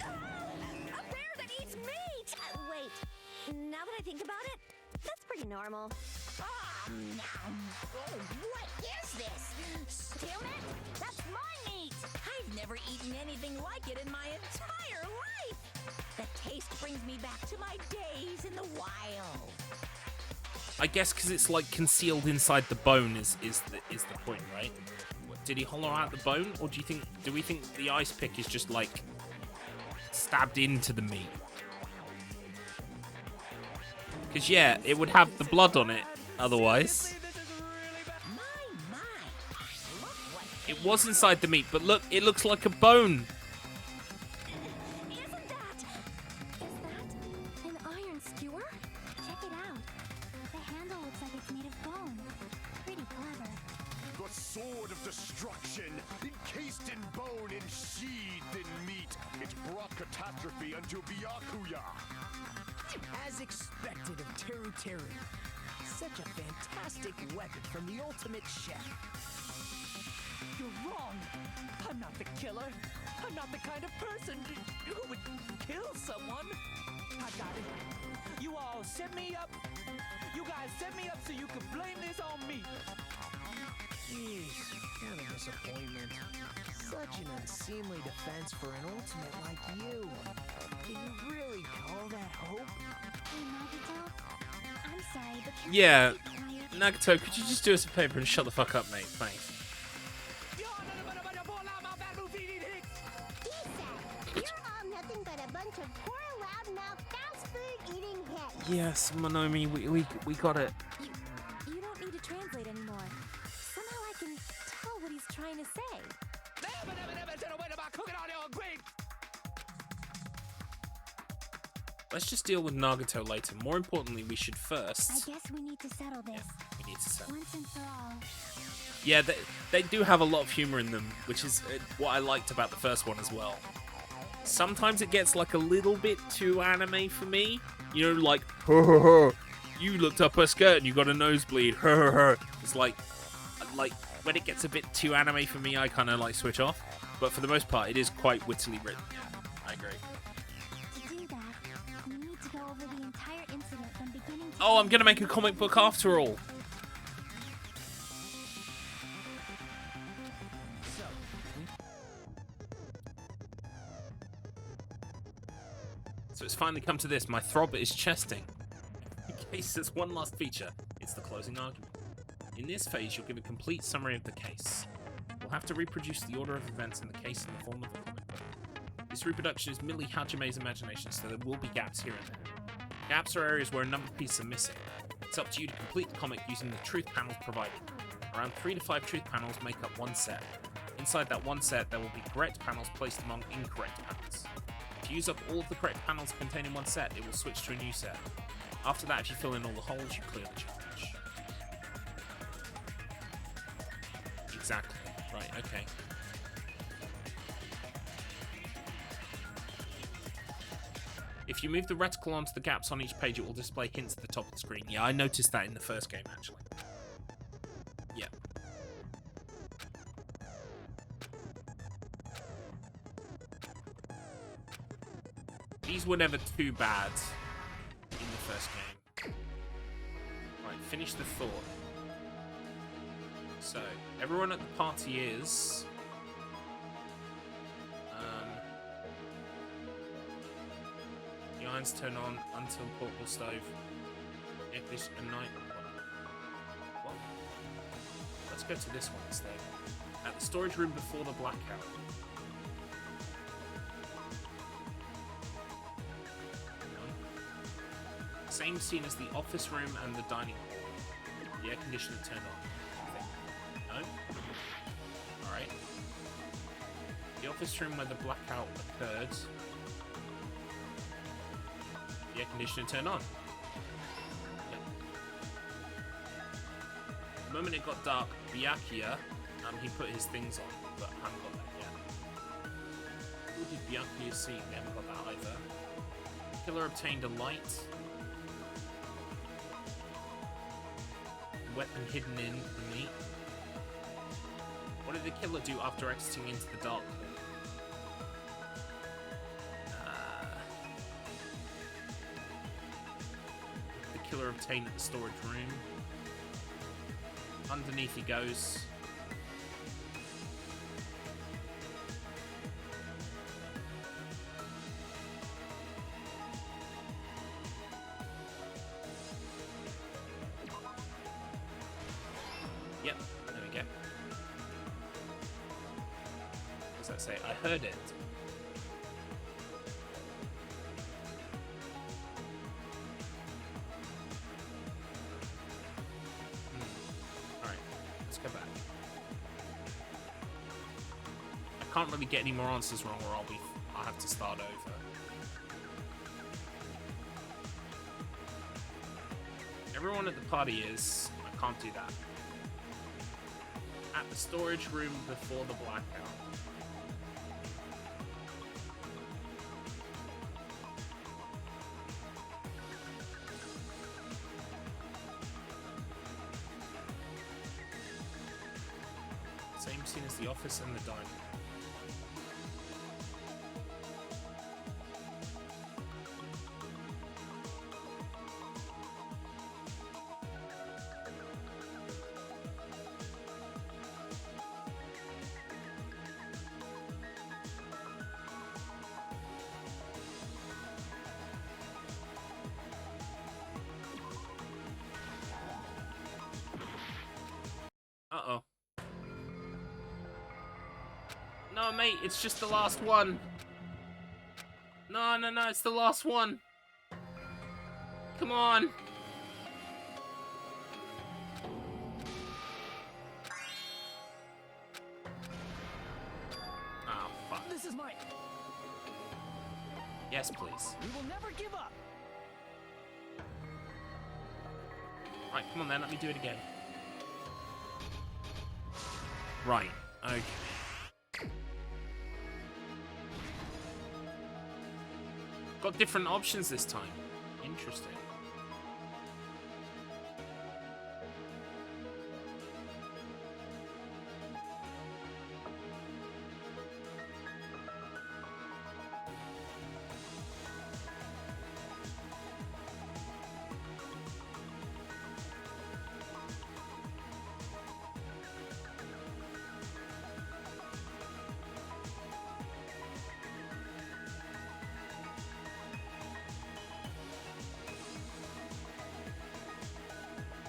A bear that eats meat. Wait. Now that I think about it, that's pretty normal. Oh, what is this? Damn it! That's my meat. I've never eaten anything like it in my entire life. The taste brings me back to my days in the wild. I guess because it's like concealed inside the bone is the point, right? Did he hollow out the bone, or do we think the ice pick is just like stabbed into the meat? Because, yeah, it would have the blood on it otherwise. It was inside the meat, but look, it looks like a bone. Isn't that? Is that an iron skewer? Check it out. The handle looks like it's made of bone. Pretty clever. The sword of destruction, encased in bone and sheathed in meat. It brought catastrophe unto Byakuya. As expected of Teru Teru. Such a fantastic weapon from the ultimate chef. You're wrong. I'm not the killer. I'm not the kind of person who would kill someone. I got it. You all set me up. You guys set me up so you could blame this on me. Jeez, what a disappointment. Such an unseemly defense for an ultimate like you. Can you really call that hope? Hey, Nagito. I'm sorry, but can Yeah, you be quiet? Nagato, could you just do us a favor and shut the fuck up, mate? Thanks. You're all nothing but a bunch of poor, loudmouth, fast food eating hicks. Yes, Monomi, we got it. You don't need to translate anymore. Somehow I can tell what he's trying to say. Let's just deal with Nagato later. More importantly, we should first... I guess we need to settle this. We need to settle. Once and for all. Yeah, they do have a lot of humor in them, which is what I liked about the first one as well. Sometimes it gets like a little bit too anime for me. You know, like, you looked up her skirt and you got a nosebleed. It's like when it gets a bit too anime for me, I kind of like switch off. But for the most part, it is quite wittily written. Yeah, I agree. To do that, we need to go over the entire incident from beginning to Oh, I'm gonna make a comic book after all. So it's finally come to this. My throb is chesting. In case there's one last feature, it's the closing argument. In this phase, you'll give a complete summary of the case. We'll have to reproduce the order of events in the case in the form of a comic book. This reproduction is merely Hajime's imagination, so there will be gaps here and there. Gaps are areas where a number of pieces are missing. It's up to you to complete the comic using the truth panels provided. Around 3 to 5 truth panels make up one set. Inside that one set, there will be correct panels placed among incorrect panels. If you use up all of the correct panels contained in one set, it will switch to a new set. After that, if you fill in all the holes, you clear the challenge. Exactly. Right, okay. If you move the reticle onto the gaps on each page, it will display hints at the top of the screen. Yeah, I noticed that in the first game, actually. Yeah. These were never too bad in the first game. Right, finish the thought. So, everyone at the party is... the irons turn on until portable stove. If this a night... What? Let's go to this one instead. At the storage room before the blackout. Same scene as the office room and the dining hall. The air conditioner turned on. No? Alright. The office room where the blackout occurred. The air conditioner turned on. Yep. The moment it got dark, Byakuya, he put his things on, but I haven't got that yet. Who did Byakuya see? We haven't got that either. The killer obtained a light. Weapon hidden in the meat. What did the killer do after exiting into the dark hall? The killer obtained at the storage room. Underneath he goes. Yep, there we go. What does that say? I heard it. can't really get any more answers wrong, or I'll have to start over. Everyone at the party is. I can't do that. At the storage room before the blackout. Same scene as the office and the diner. Uh-oh. No, mate, it's just the last one. No, it's the last one. Come on. Oh, fuck. This is mine. Yes, please. We will never give up. Right, come on then, let me do it again. Right, okay. Got different options this time. Interesting.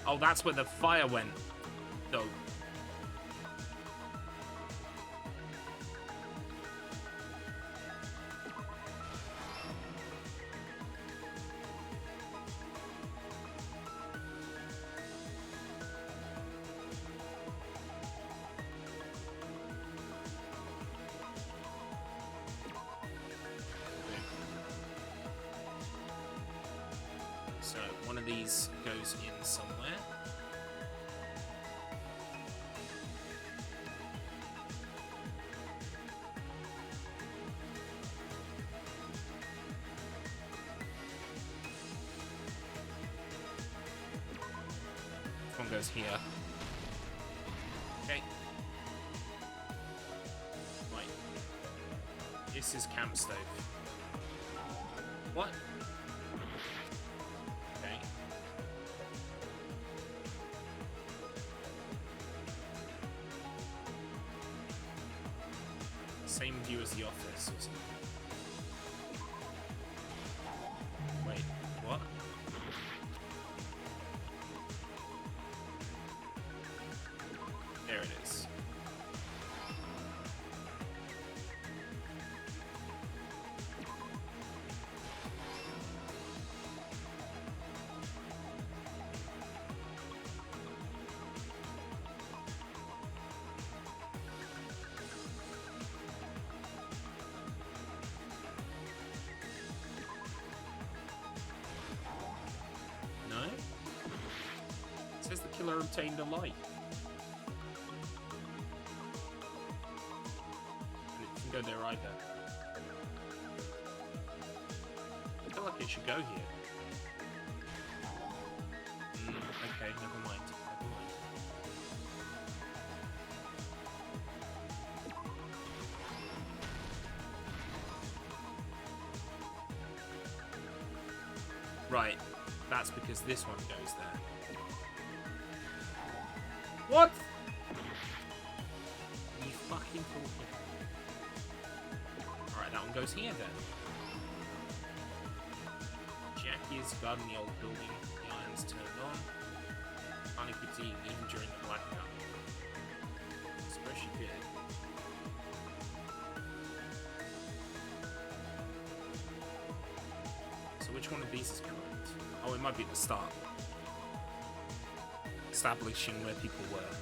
Oh, that's where the fire went, though. So, one of these goes in somewhere. This one goes here. Okay. Right. This is camp stove. What? Okay. Same view as the office, isn't it? Wait, what? There it is. No? It says the killer obtained a light. And it can go there either. I feel like it should go here. Okay, never mind. Never mind. Right, that's because this one goes there. What? You fucking talking? Alright, that one goes here then. Jackie is guarding the old building. The iron's turned on. Honey keeps eating even during the blackout. Especially good. So which one of these is correct? Oh, it might be at the start. Establishing where people were.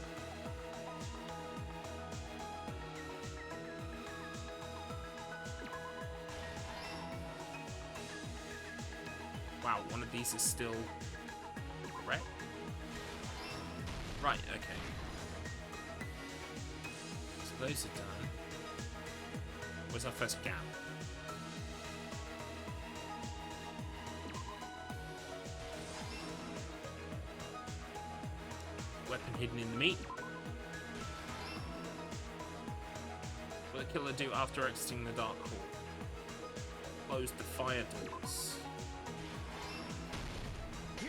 wow, one of these is still red. Right, okay. So those are done. Where's our first gap? Weapon hidden in the meat. What will the killer do after exiting the dark hall? Close the fire doors.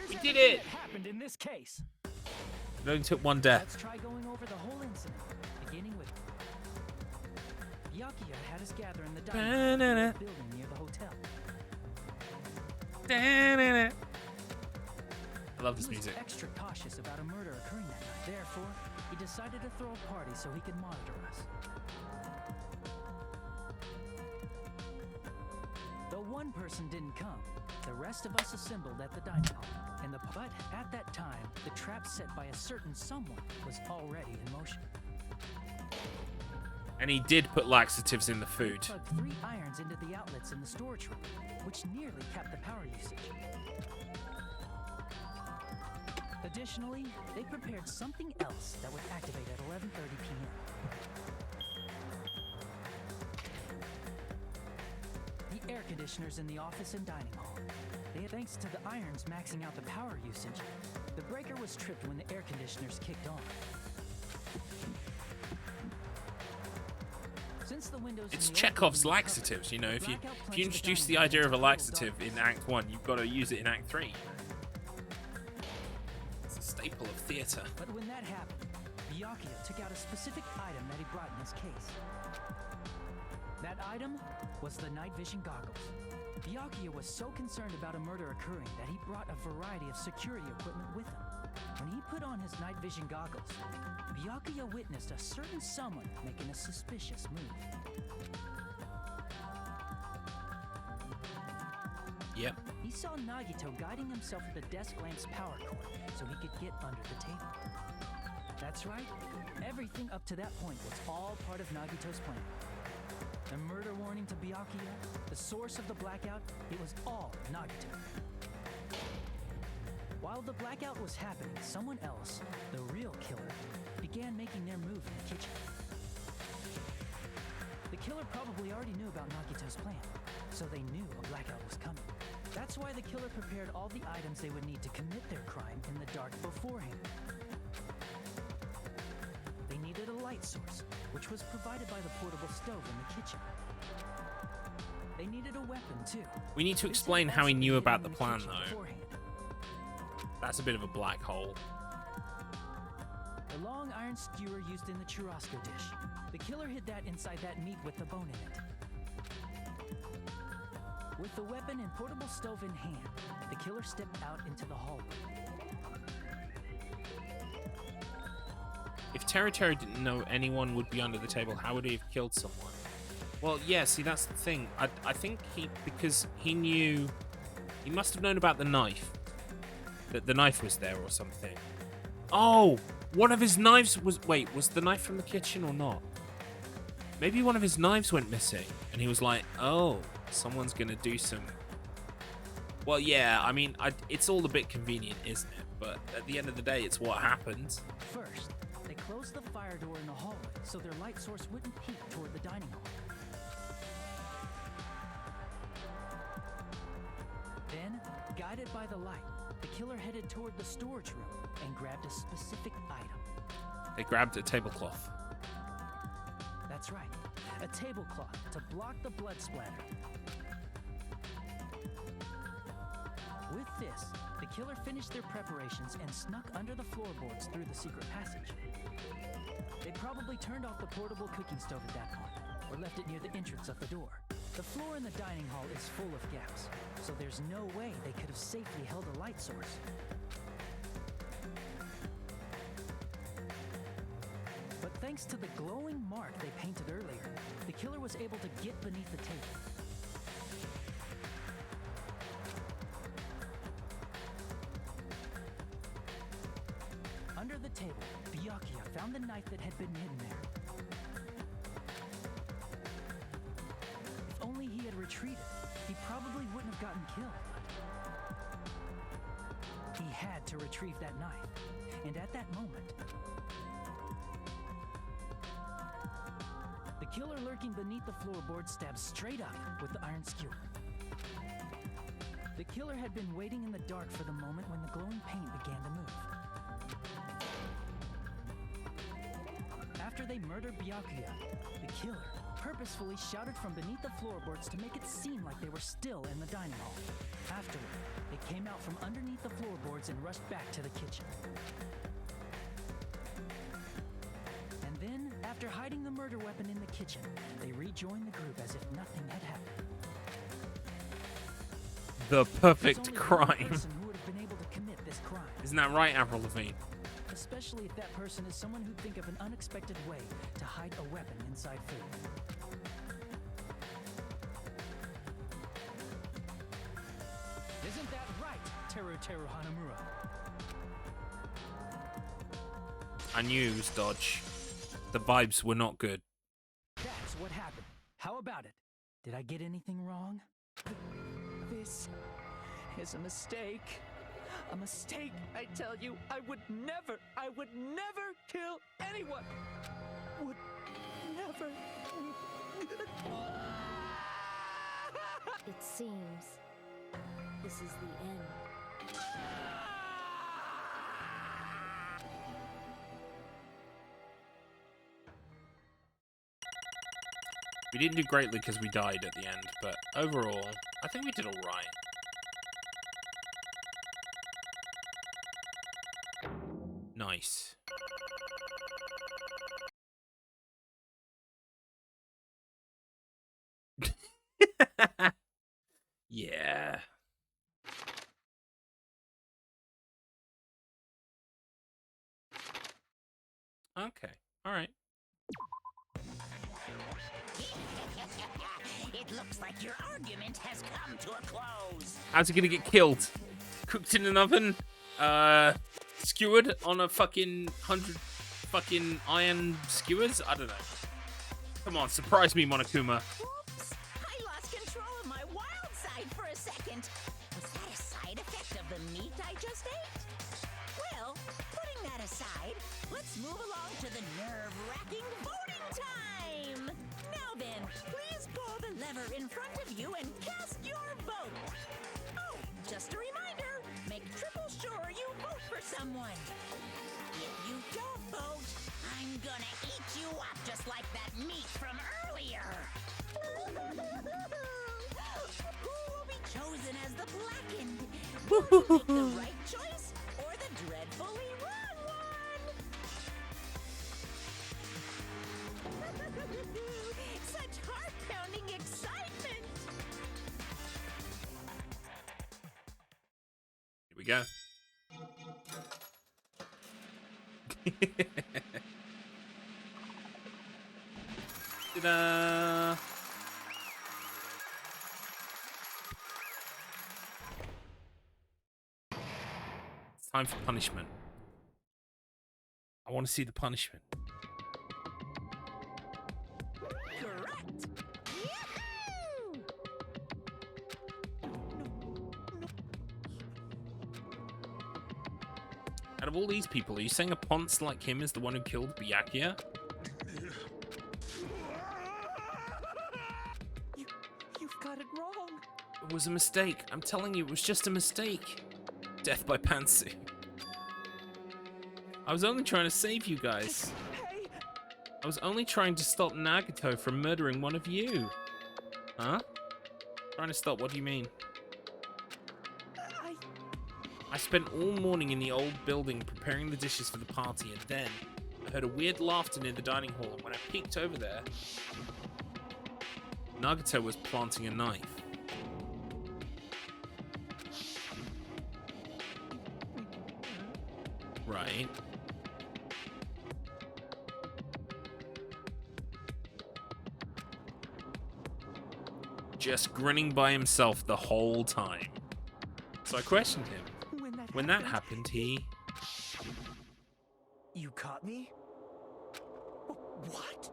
We did it! What happened in this case? It only took one death. Let's try going over the whole incident, beginning with Byakuya had us gather in the dining room building near the hotel. I love this He was music. extra cautious about a murder occurring that night. Therefore, he decided to throw a party so he could monitor us. Though one person didn't come, the rest of us assembled at the dining hall. But at that time, the trap set by a certain someone was already in motion. And he did put laxatives in the food. They plugged 3 irons into the outlets in the storage room, which nearly capped the power usage. Additionally, they prepared something else that would activate at 11:30 p.m. The air conditioners in the office and dining hall. Thanks to the irons maxing out the power usage, the breaker was tripped when the air conditioners kicked on. Since the windows It's Chekhov's laxatives, you know. If you introduce the idea of a laxative in Act 1, you've got to use it in Act 3. It's a staple of theatre. But when that happened, Byakuya took out a specific item that he brought in his case. That item was the night vision goggles. Byakuya was so concerned about a murder occurring that he brought a variety of security equipment with him. When he put on his night vision goggles, Byakuya witnessed a certain someone making a suspicious move. Yep. He saw Nagito guiding himself with the desk lamp's power cord so he could get under the table. That's right, everything up to that point was all part of Nagito's plan. The murder warning to Byakuya, the source of the blackout, it was all Nagito. While the blackout was happening, someone else, the real killer, began making their move in the kitchen. The killer probably already knew about Nagito's plan, so they knew a blackout was coming. That's why the killer prepared all the items they would need to commit their crime in the dark beforehand. They needed a light source, which was provided by the portable stove in the kitchen. They needed a weapon, too. We need to explain how he knew about the plan, though. That's a bit of a black hole. The long iron skewer used in the churrasco dish. The killer hid that inside that meat with the bone in it. With the weapon and portable stove in hand, the killer stepped out into the hallway. If Teru didn't know anyone would be under the table, how would he have killed someone? Well, yeah, see, that's the thing. I think because he knew... He must have known about the knife. That the knife was there or something. Oh! One of his knives was... Wait, was the knife from the kitchen or not? Maybe one of his knives went missing. And he was like, oh, someone's going to do some... Well, yeah, I mean, it's all a bit convenient, isn't it? But at the end of the day, it's what happened. First, they closed the fire door in the hallway so their light source wouldn't peek toward the dining hall. Then, guided by the light, the killer headed toward the storage room and grabbed a specific item. They grabbed a tablecloth. That's right, a tablecloth to block the blood splatter. With this, the killer finished their preparations and snuck under the floorboards through the secret passage. They probably turned off the portable cooking stove at that point, or left it near the entrance of the door. The floor in the dining hall is full of gaps, so there's no way they could have safely held a light source. But thanks to the glowing mark they painted earlier, the killer was able to get beneath the table. Under the table, Byakuya found the knife that had been hidden there. If only he had retreated, he probably wouldn't have gotten killed. had to retrieve that knife. And at that moment, the killer lurking beneath the floorboard stabs straight up with the iron skewer. The killer had been waiting in the dark for the moment when the glowing paint began to move. After they murdered Byakuya, the killer purposefully shouted from beneath the floorboards to make it seem like they were still in the dining hall. Afterward, they came out from underneath the floorboards and rushed back to the kitchen. And then, after hiding the murder weapon in the kitchen, they rejoined the group as if nothing had happened. The perfect There's only one crime. person who would have been able to commit this crime. Isn't that right, Avril Lavigne? Especially if that person is someone who'd think of an unexpected way to hide a weapon inside food. Isn't that right, Teru Hanamura? I knew it was dodge. The vibes were not good. That's what happened. How about it? Did I get anything wrong? This is a mistake. A mistake, I tell you. I would never kill anyone. Would never. It seems this is the end. We didn't do greatly because we died at the end, but overall, I think we did alright. Nice. Yeah. Okay. All right. It looks like your argument has come to a close. How's he gonna get killed? Cooked in an oven? Skewered on a fucking 100 fucking iron skewers? I don't know. Come on, surprise me, Monokuma. Oops, I lost control of my wild side for a second. Was that a side effect of the meat I just ate? Well, putting that aside, let's move along to the nerve-wracking voting time. Now then, please pull the lever in front of you and cast your vote. Oh, just a reminder, make triple sure you vote for someone. If you don't vote, I'm gonna eat you up just like that meat from earlier. Who will be chosen as the blackened? Will you make the right choice or the dreadfully wrong one? Such heart-pounding excitement! Here we go. Ta-da! It's time for punishment. I want to see the punishment. Correct! Yahoo! Out of all these people, are you saying a ponce like him is the one who killed Byakuya? You've got it wrong. It was a mistake. I'm telling you, it was just a mistake. Death by Pantsu. I was only trying to save you guys. Hey, I was only trying to stop Nagato from murdering one of you. Huh? Trying to stop, what do you mean? I spent all morning in the old building preparing the dishes for the party, and then I heard a weird laughter near the dining hall, and when I peeked over there, Nagato was planting a knife. Right. Just grinning by himself the whole time. So I questioned him. When that happened, he... You caught me? What?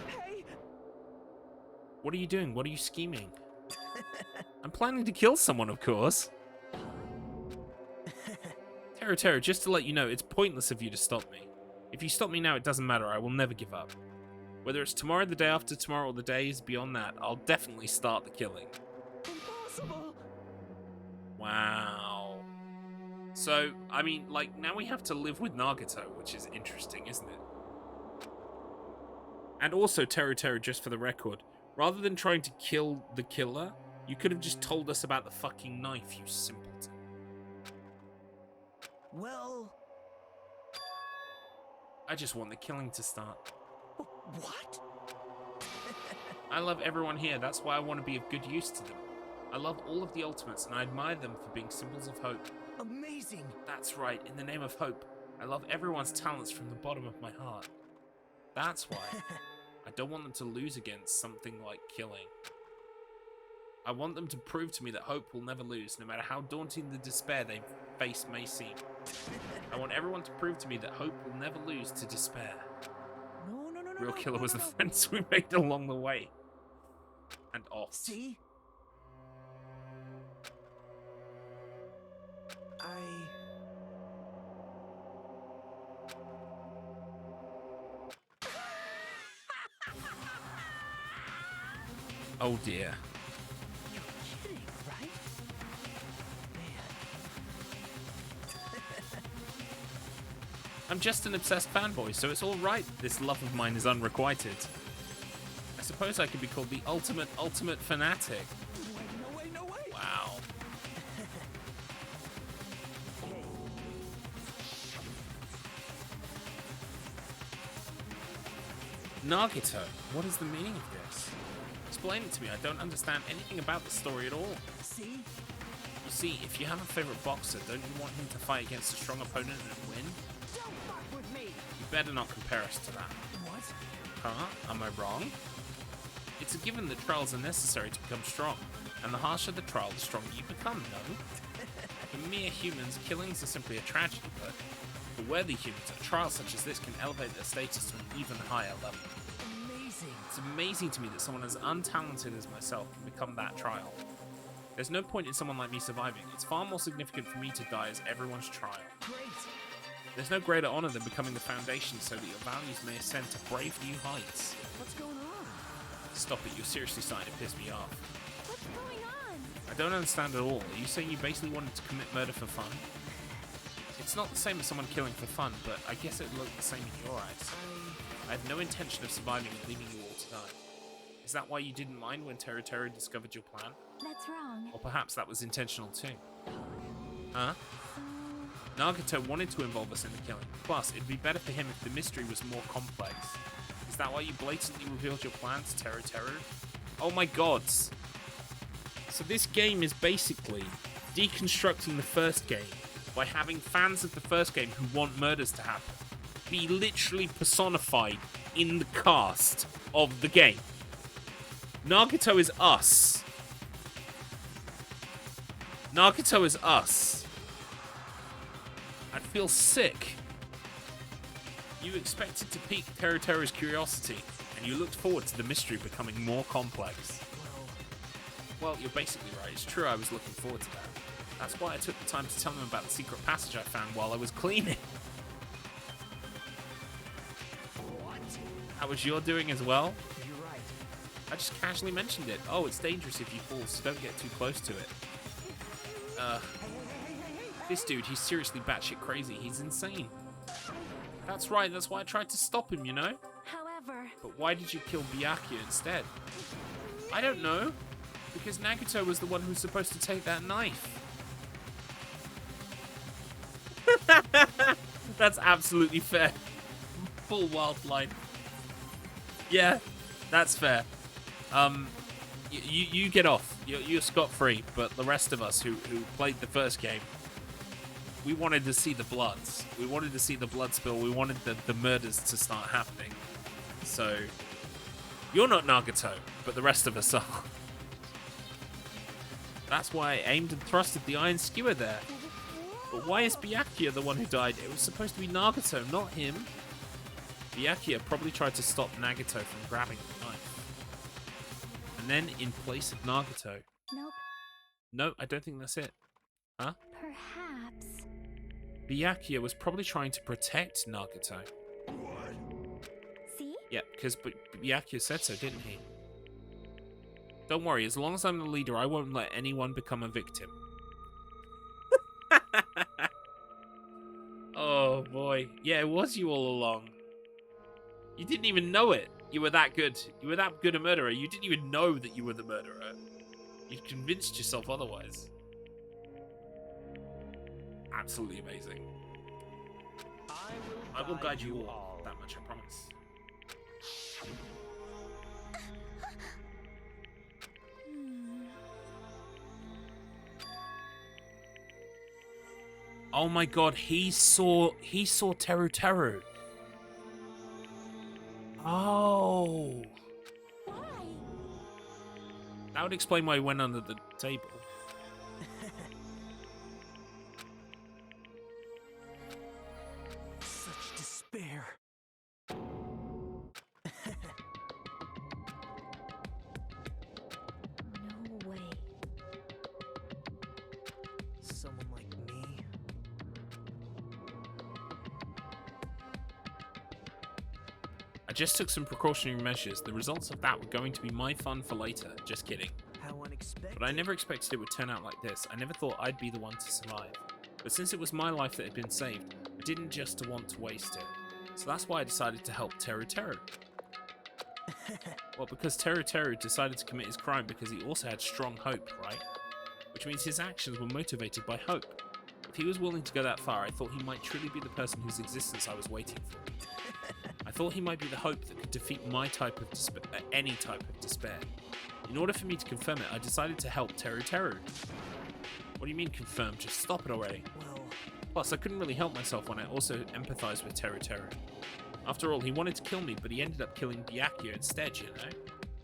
hey! What are you doing? What are you scheming? I'm planning to kill someone, of course. Teru, just to let you know, it's pointless of you to stop me. If you stop me now, it doesn't matter. I will never give up. Whether it's tomorrow, the day after tomorrow, or the days beyond that, I'll definitely start the killing. Impossible! Wow. So, I mean, like, now we have to live with Nagato, which is interesting, isn't it? And also, Teru, just for the record, rather than trying to kill the killer, you could have just told us about the fucking knife, you simpleton. Well... I just want the killing to start. What? I love everyone here, that's why I want to be of good use to them. I love all of the ultimates, and I admire them for being symbols of hope. Amazing! That's right, in the name of hope. I love everyone's talents from the bottom of my heart. That's why I don't want them to lose against something like killing. I want them to prove to me that hope will never lose, no matter how daunting the despair they face may seem. I want everyone to prove to me that hope will never lose to despair. No. Real killer was the friends we made along the way. And off. See? Oh dear. You're kidding, right? I'm just an obsessed fanboy, so it's alright this love of mine is unrequited. I suppose I could be called the ultimate fanatic. No way! Wow. Nagito, what is the meaning of this? Explain it to me, I don't understand anything about the story at all. See? You see, if you have a favorite boxer, don't you want him to fight against a strong opponent and win? Don't fuck with me! You better not compare us to that. What? Huh? Am I wrong? It's a given that trials are necessary to become strong, and the harsher the trial, the stronger you become, no? For mere humans, killings are simply a tragedy, but for worthy humans, a trial such as this can elevate their status to an even higher level. Amazing. It's amazing to me that someone as untalented as myself can become that trial. There's no point in someone like me surviving. It's far more significant for me to die as everyone's trial. Great. There's no greater honor than becoming the foundation so that your values may ascend to brave new heights. What's going on? Stop it, you're seriously starting to piss me off. What's going on? I don't understand at all. Are you saying you basically wanted to commit murder for fun? It's not the same as someone killing for fun, but I guess it looked the same in your eyes. I had no intention of surviving and leaving you all to die. Is that why you didn't mind when Teru discovered your plan? That's wrong. Or perhaps that was intentional too. Huh? Nagato wanted to involve us in the killing. Plus, it'd be better for him if the mystery was more complex. Is that why you blatantly revealed your plan to Teru? Oh my god! So this game is basically deconstructing the first game by having fans of the first game who want murders to happen be literally personified in the cast of the game. Nagato is us. Nagato is us. I feel sick. You expected to pique Teru's curiosity, and you looked forward to the mystery becoming more complex. Well, you're basically right. It's true I was looking forward to that. That's why I took the time to tell them about the secret passage I found while I was cleaning. What? How was your doing as well? You're right. I just casually mentioned it. Oh, it's dangerous if you fall, so don't get too close to it. This dude, he's seriously batshit crazy. He's insane. That's right, that's why I tried to stop him, you know? However... But why did you kill Byakuya instead? I don't know. Because Nagato was the one who was supposed to take that knife. That's absolutely fair. Full wild line. Yeah, that's fair. You get off. You're scot-free, but the rest of us who played the first game, we wanted to see the bloods. We wanted to see the blood spill. We wanted the murders to start happening. So, you're not Nagato, but the rest of us are. That's why I aimed and thrusted the iron skewer there. But why is Byakuya the one who died? It was supposed to be Nagato, not him. Byakuya probably tried to stop Nagato from grabbing the knife. And then, in place of Nagato... Nope. No, I don't think that's it. Huh? Perhaps... Byakuya was probably trying to protect Nagato. See? Yeah, because Byakuya said so, didn't he? Don't worry, as long as I'm the leader, I won't let anyone become a victim. Oh boy. Yeah, it was you all along. You didn't even know it. You were that good. You were that good a murderer. You didn't even know that you were the murderer. You convinced yourself otherwise. Absolutely amazing. I will guide you all. That much, I promise. Oh my god, he saw Teru Teru. Oh. Why? That would explain why he went under the table. Such despair. No way. Someone like me? I just took some precautionary measures. The results of that were going to be my fun for later. Just kidding. How unexpected. But I never expected it would turn out like this. I never thought I'd be the one to survive. But since it was my life that had been saved, I didn't just want to waste it. So that's why I decided to help Teru Teru. Well, because Teru Teru decided to commit his crime because he also had strong hope, right? Which means his actions were motivated by hope. If he was willing to go that far, I thought he might truly be the person whose existence I was waiting for. I thought he might be the hope that could defeat my type of any type of despair. In order for me to confirm it, I decided to help Teru Teru. What do you mean confirm? Just stop it already. Well... Plus, I couldn't really help myself when I also empathized with Teru Teru. After all, he wanted to kill me, but he ended up killing Byakuya instead, you know?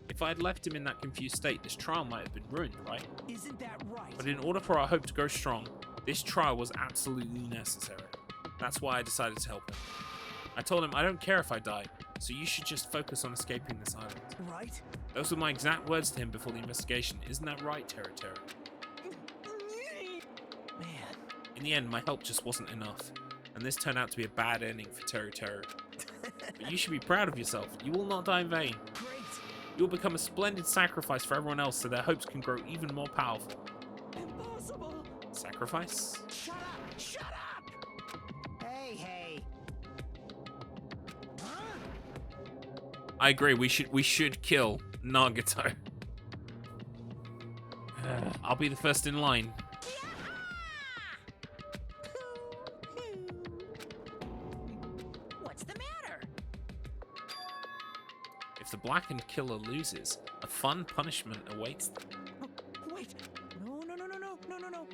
If I had left him in that confused state, this trial might have been ruined, right? Isn't that right? But in order for our hope to grow strong, this trial was absolutely necessary. That's why I decided to help him. I told him, I don't care if I die, so you should just focus on escaping this island. Right? Those were my exact words to him before the investigation. Isn't that right, Teru Teru? Man. In the end, my help just wasn't enough, and this turned out to be a bad ending for Teru Teru. But you should be proud of yourself. You will not die in vain. Great. You will become a splendid sacrifice for everyone else so their hopes can grow even more powerful. Impossible. Sacrifice? Shut up! Shut up! Hey, hey. Huh? I agree. We should kill Nagato. I'll be the first in line. What's the matter? If the blackened killer loses, a fun punishment awaits them. Oh, wait. No, no, no, no, no, no, no, no.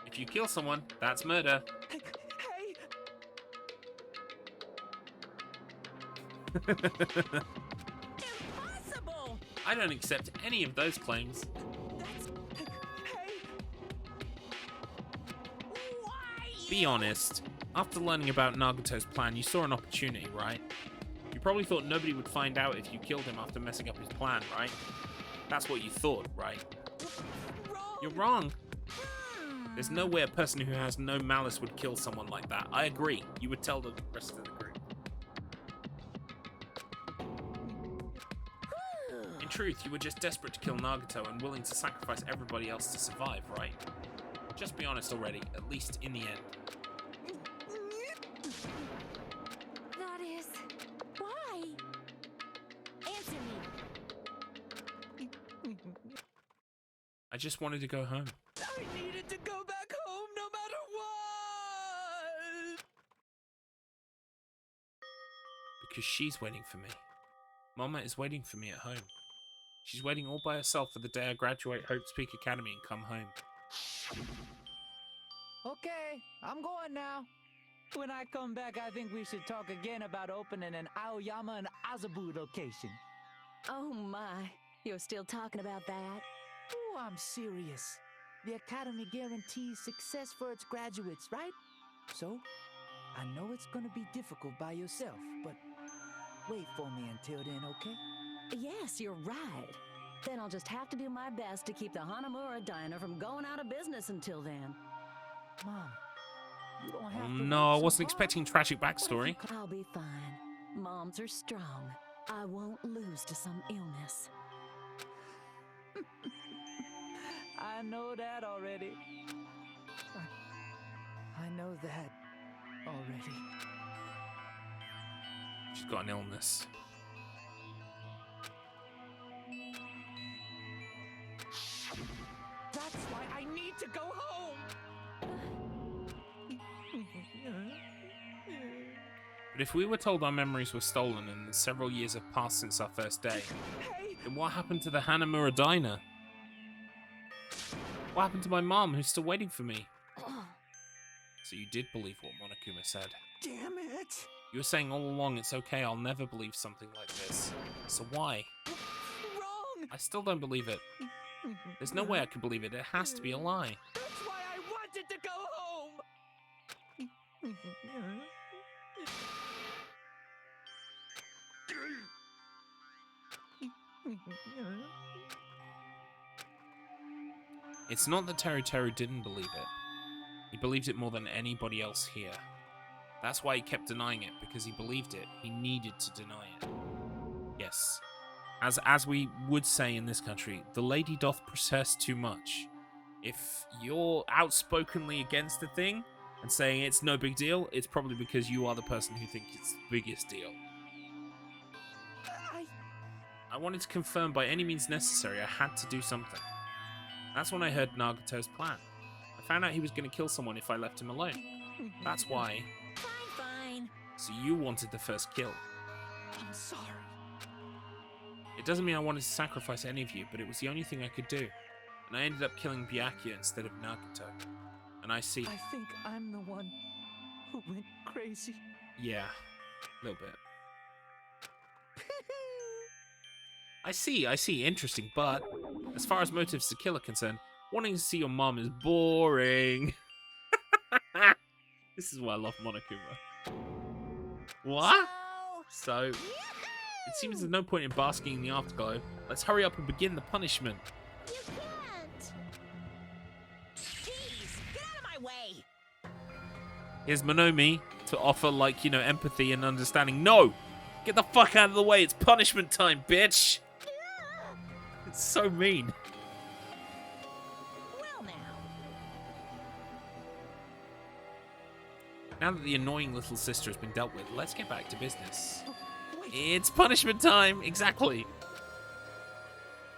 If you kill someone, that's murder. Hey. Impossible! I don't accept any of those claims. That's... Hey. Why? Be honest. After learning about Nagato's plan, you saw an opportunity, right? You probably thought nobody would find out if you killed him after messing up his plan, right? That's what you thought, right? Wrong. You're wrong. There's no way a person who has no malice would kill someone like that. I agree. You would tell the rest of the group. In truth, you were just desperate to kill Nagato and willing to sacrifice everybody else to survive, right? Just be honest already, at least in the end. That is... Why? Answer me. I just wanted to go home. I needed to go back home no matter what! Because she's waiting for me. Mama is waiting for me at home. She's waiting all by herself for the day I graduate Hope's Peak Academy and come home. Okay, I'm going now. When I come back, I think we should talk again about opening an Aoyama and Azabu location. Oh my, you're still talking about that? Oh, I'm serious. The Academy guarantees success for its graduates, right? So, I know it's gonna be difficult by yourself, but wait for me until then, okay? Yes, you're right. Then I'll just have to do my best to keep the Hanamura Diner from going out of business until then. Mom, you don't have Oh, to no, I work so wasn't hard. expecting tragic backstory. I'll be fine. Moms are strong. I won't lose to some illness. I know that already. I know that already. She's got an illness. That's why I need to go home. But if we were told our memories were stolen and that several years have passed since our first day, then what happened to the Hanamura Diner? What happened to my mom, who's still waiting for me? So you did believe what Monokuma said. Damn it! You were saying all along it's okay, I'll never believe something like this. So why? Wrong! I still don't believe it. There's no way I can believe it. It has to be a lie. That's why I wanted to go home. It's not that Teru Teru didn't believe it. He believed it more than anybody else here. That's why he kept denying it, because he believed it. He needed to deny it. Yes. As we would say in this country, the lady doth protest too much. If you're outspokenly against a thing and saying it's no big deal, it's probably because you are the person who thinks it's the biggest deal. I wanted to confirm by any means necessary I had to do something. That's when I heard Nagato's plan. I found out he was going to kill someone if I left him alone. That's why. Fine. So you wanted the first kill. I'm sorry. It doesn't mean I wanted to sacrifice any of you, but it was the only thing I could do. And I ended up killing Byakuya instead of Nagato. And I see. I think I'm the one who went crazy. Yeah, a little bit. I see, interesting, but as far as motives to kill are concerned, wanting to see your mom is boring. This is why I love Monokuma. What? So, it seems there's no point in basking in the afterglow. Let's hurry up and begin the punishment. You can't! Jeez, get out of my way! Here's Monomi to offer, like, you know, empathy and understanding. No! Get the fuck out of the way, it's punishment time, bitch! It's so mean. Well now. Now that the annoying little sister has been dealt with, let's get back to business. It's punishment time, exactly.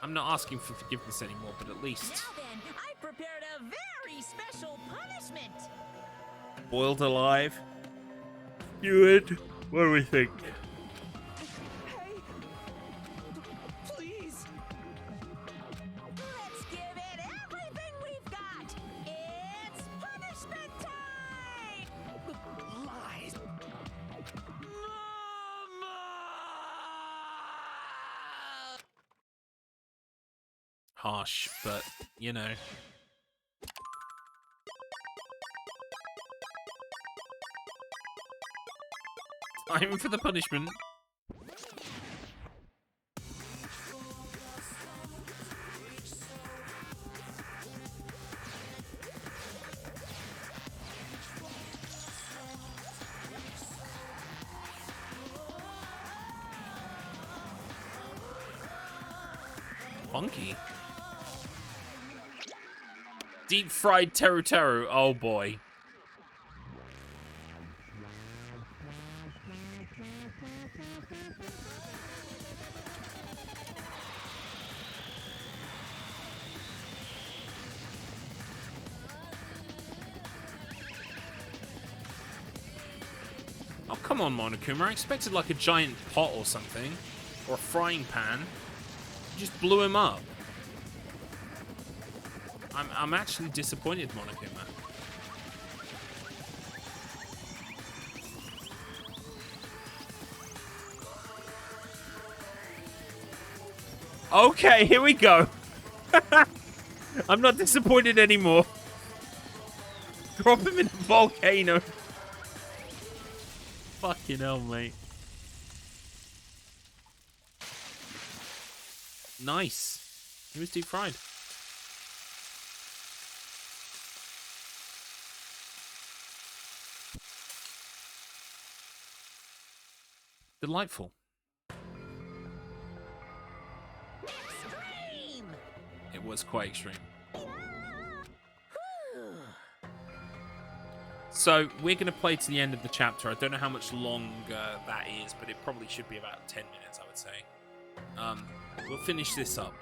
I'm not asking for forgiveness anymore, but at least... Now then, I prepared a very special punishment. Boiled alive. Good. What do we think? Please. Let's give it everything we've got. It's punishment time. Lies. Harsh, but, you know. Time for the punishment. Funky. Deep fried Teru Teru. Oh boy. Oh, come on, Monokuma. I expected like a giant pot or something. Or a frying pan. You just blew him up. I'm actually disappointed, Monokuma. Okay, here we go. I'm not disappointed anymore. Drop him in a volcano. Fucking hell, mate. Nice. He was deep fried. Delightful. Extreme! It was quite extreme. So, we're going to play to the end of the chapter. I don't know how much longer that is, but it probably should be about 10 minutes, I would say. We'll finish this up.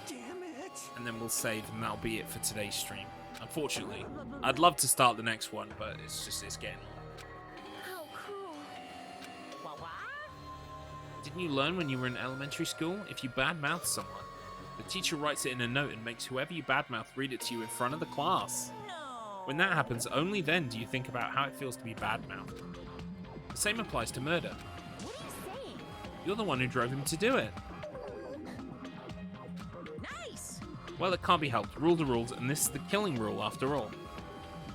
Damn it! And then we'll save, and that'll be it for today's stream. Unfortunately. I'd love to start the next one, but it's getting long. How cruel. Didn't you learn when you were in elementary school? If you badmouth someone, the teacher writes it in a note and makes whoever you badmouth read it to you in front of the class. When that happens, only then do you think about how it feels to be badmouthed. The same applies to murder. What are you saying? You're the one who drove him to do it. Nice! Well, it can't be helped. Rules are rules, and this is the killing rule after all.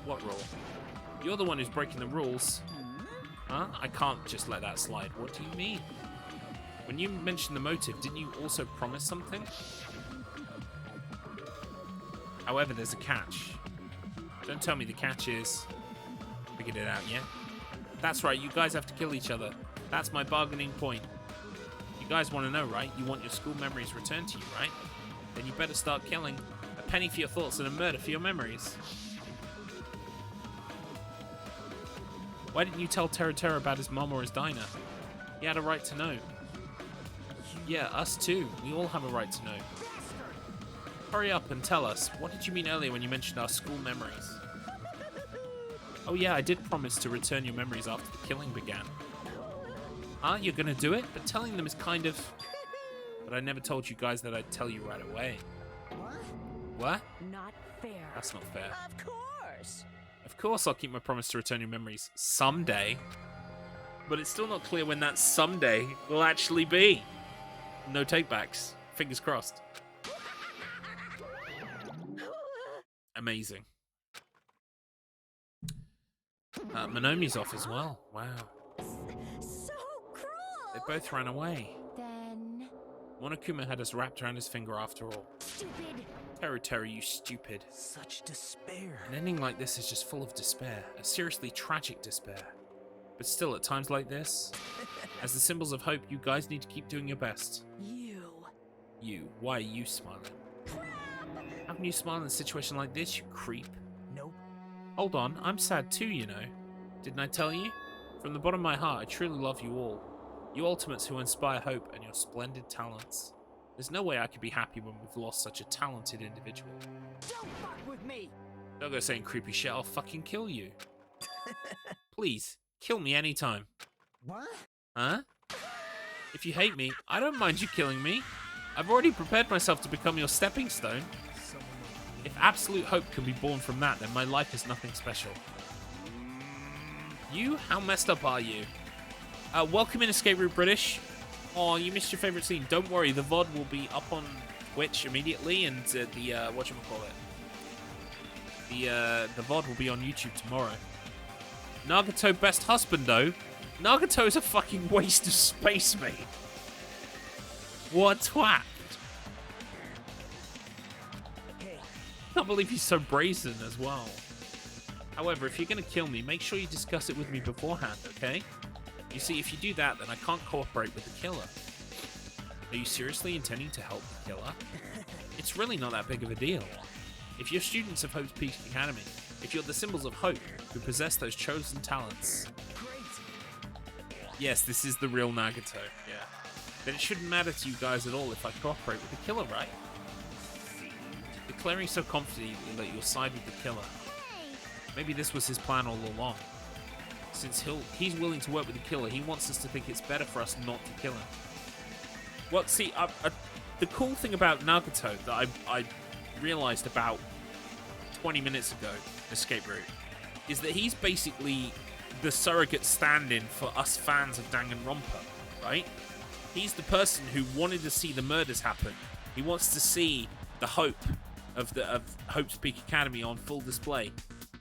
What rule? You're the one who's breaking the rules. Huh? I can't just let that slide. What do you mean? When you mentioned the motive, didn't you also promise something? However, there's a catch. Don't tell me the catch is... Figured it out, yeah? That's right, you guys have to kill each other. That's my bargaining point. You guys want to know, right? You want your school memories returned to you, right? Then you better start killing. A penny for your thoughts and a murder for your memories. Why didn't you tell Terra about his mom or his diner? He had a right to know. Yeah, us too. We all have a right to know. Hurry up and tell us. What did you mean earlier when you mentioned our school memories? Oh yeah, I did promise to return your memories after the killing began. Huh? You're gonna do it? But telling them is kind of... But I never told you guys that I'd tell you right away. What? Not fair. That's not fair. Of course. Of course I'll keep my promise to return your memories someday. But it's still not clear when that someday will actually be. No takebacks. Fingers crossed. Amazing. Monomi's off as well. Wow. So cruel. They both ran away. Then... Monokuma had us wrapped around his finger after all. Stupid. Teru, you stupid. Such despair. An ending like this is just full of despair. A seriously tragic despair. But still, at times like this, as the symbols of hope, you guys need to keep doing your best. You. Why are you smiling? How can you smile in a situation like this, you creep? Nope. Hold on, I'm sad too, you know. Didn't I tell you? From the bottom of my heart, I truly love you all. You ultimates who inspire hope and your splendid talents. There's no way I could be happy when we've lost such a talented individual. Don't fuck with me! Don't go saying creepy shit, I'll fucking kill you. Please, kill me anytime. What? Huh? If you hate me, I don't mind you killing me. I've already prepared myself to become your stepping stone. If absolute hope can be born from that, then my life is nothing special. You? How messed up are you? Welcome in Escape Route British. Oh, you missed your favourite scene. Don't worry, the VOD will be up on Twitch immediately, and the whatchamacallit. The VOD will be on YouTube tomorrow. Nagato best husband, though. Nagato is a fucking waste of space, mate. What a twat. Can't believe he's so brazen as well. However, if you're going to kill me, make sure you discuss it with me beforehand, okay? You see, if you do that, then I can't cooperate with the killer. Are you seriously intending to help the killer? It's really not that big of a deal. If you're students of Hope's Peak Academy, if you're the symbols of hope who possess those chosen talents... Yes, this is the real Nagato, yeah. Then it shouldn't matter to you guys at all if I cooperate with the killer, right? Declaring so confidently that you'll side with the killer. Maybe this was his plan all along. Since he's willing to work with the killer, he wants us to think it's better for us not to kill him. Well, see, the cool thing about Nagato that I realized about 20 minutes ago, Escape Route, is that he's basically the surrogate stand-in for us fans of Danganronpa, right? He's the person who wanted to see the murders happen. He wants to see the hope of Hope's Peak Academy on full display.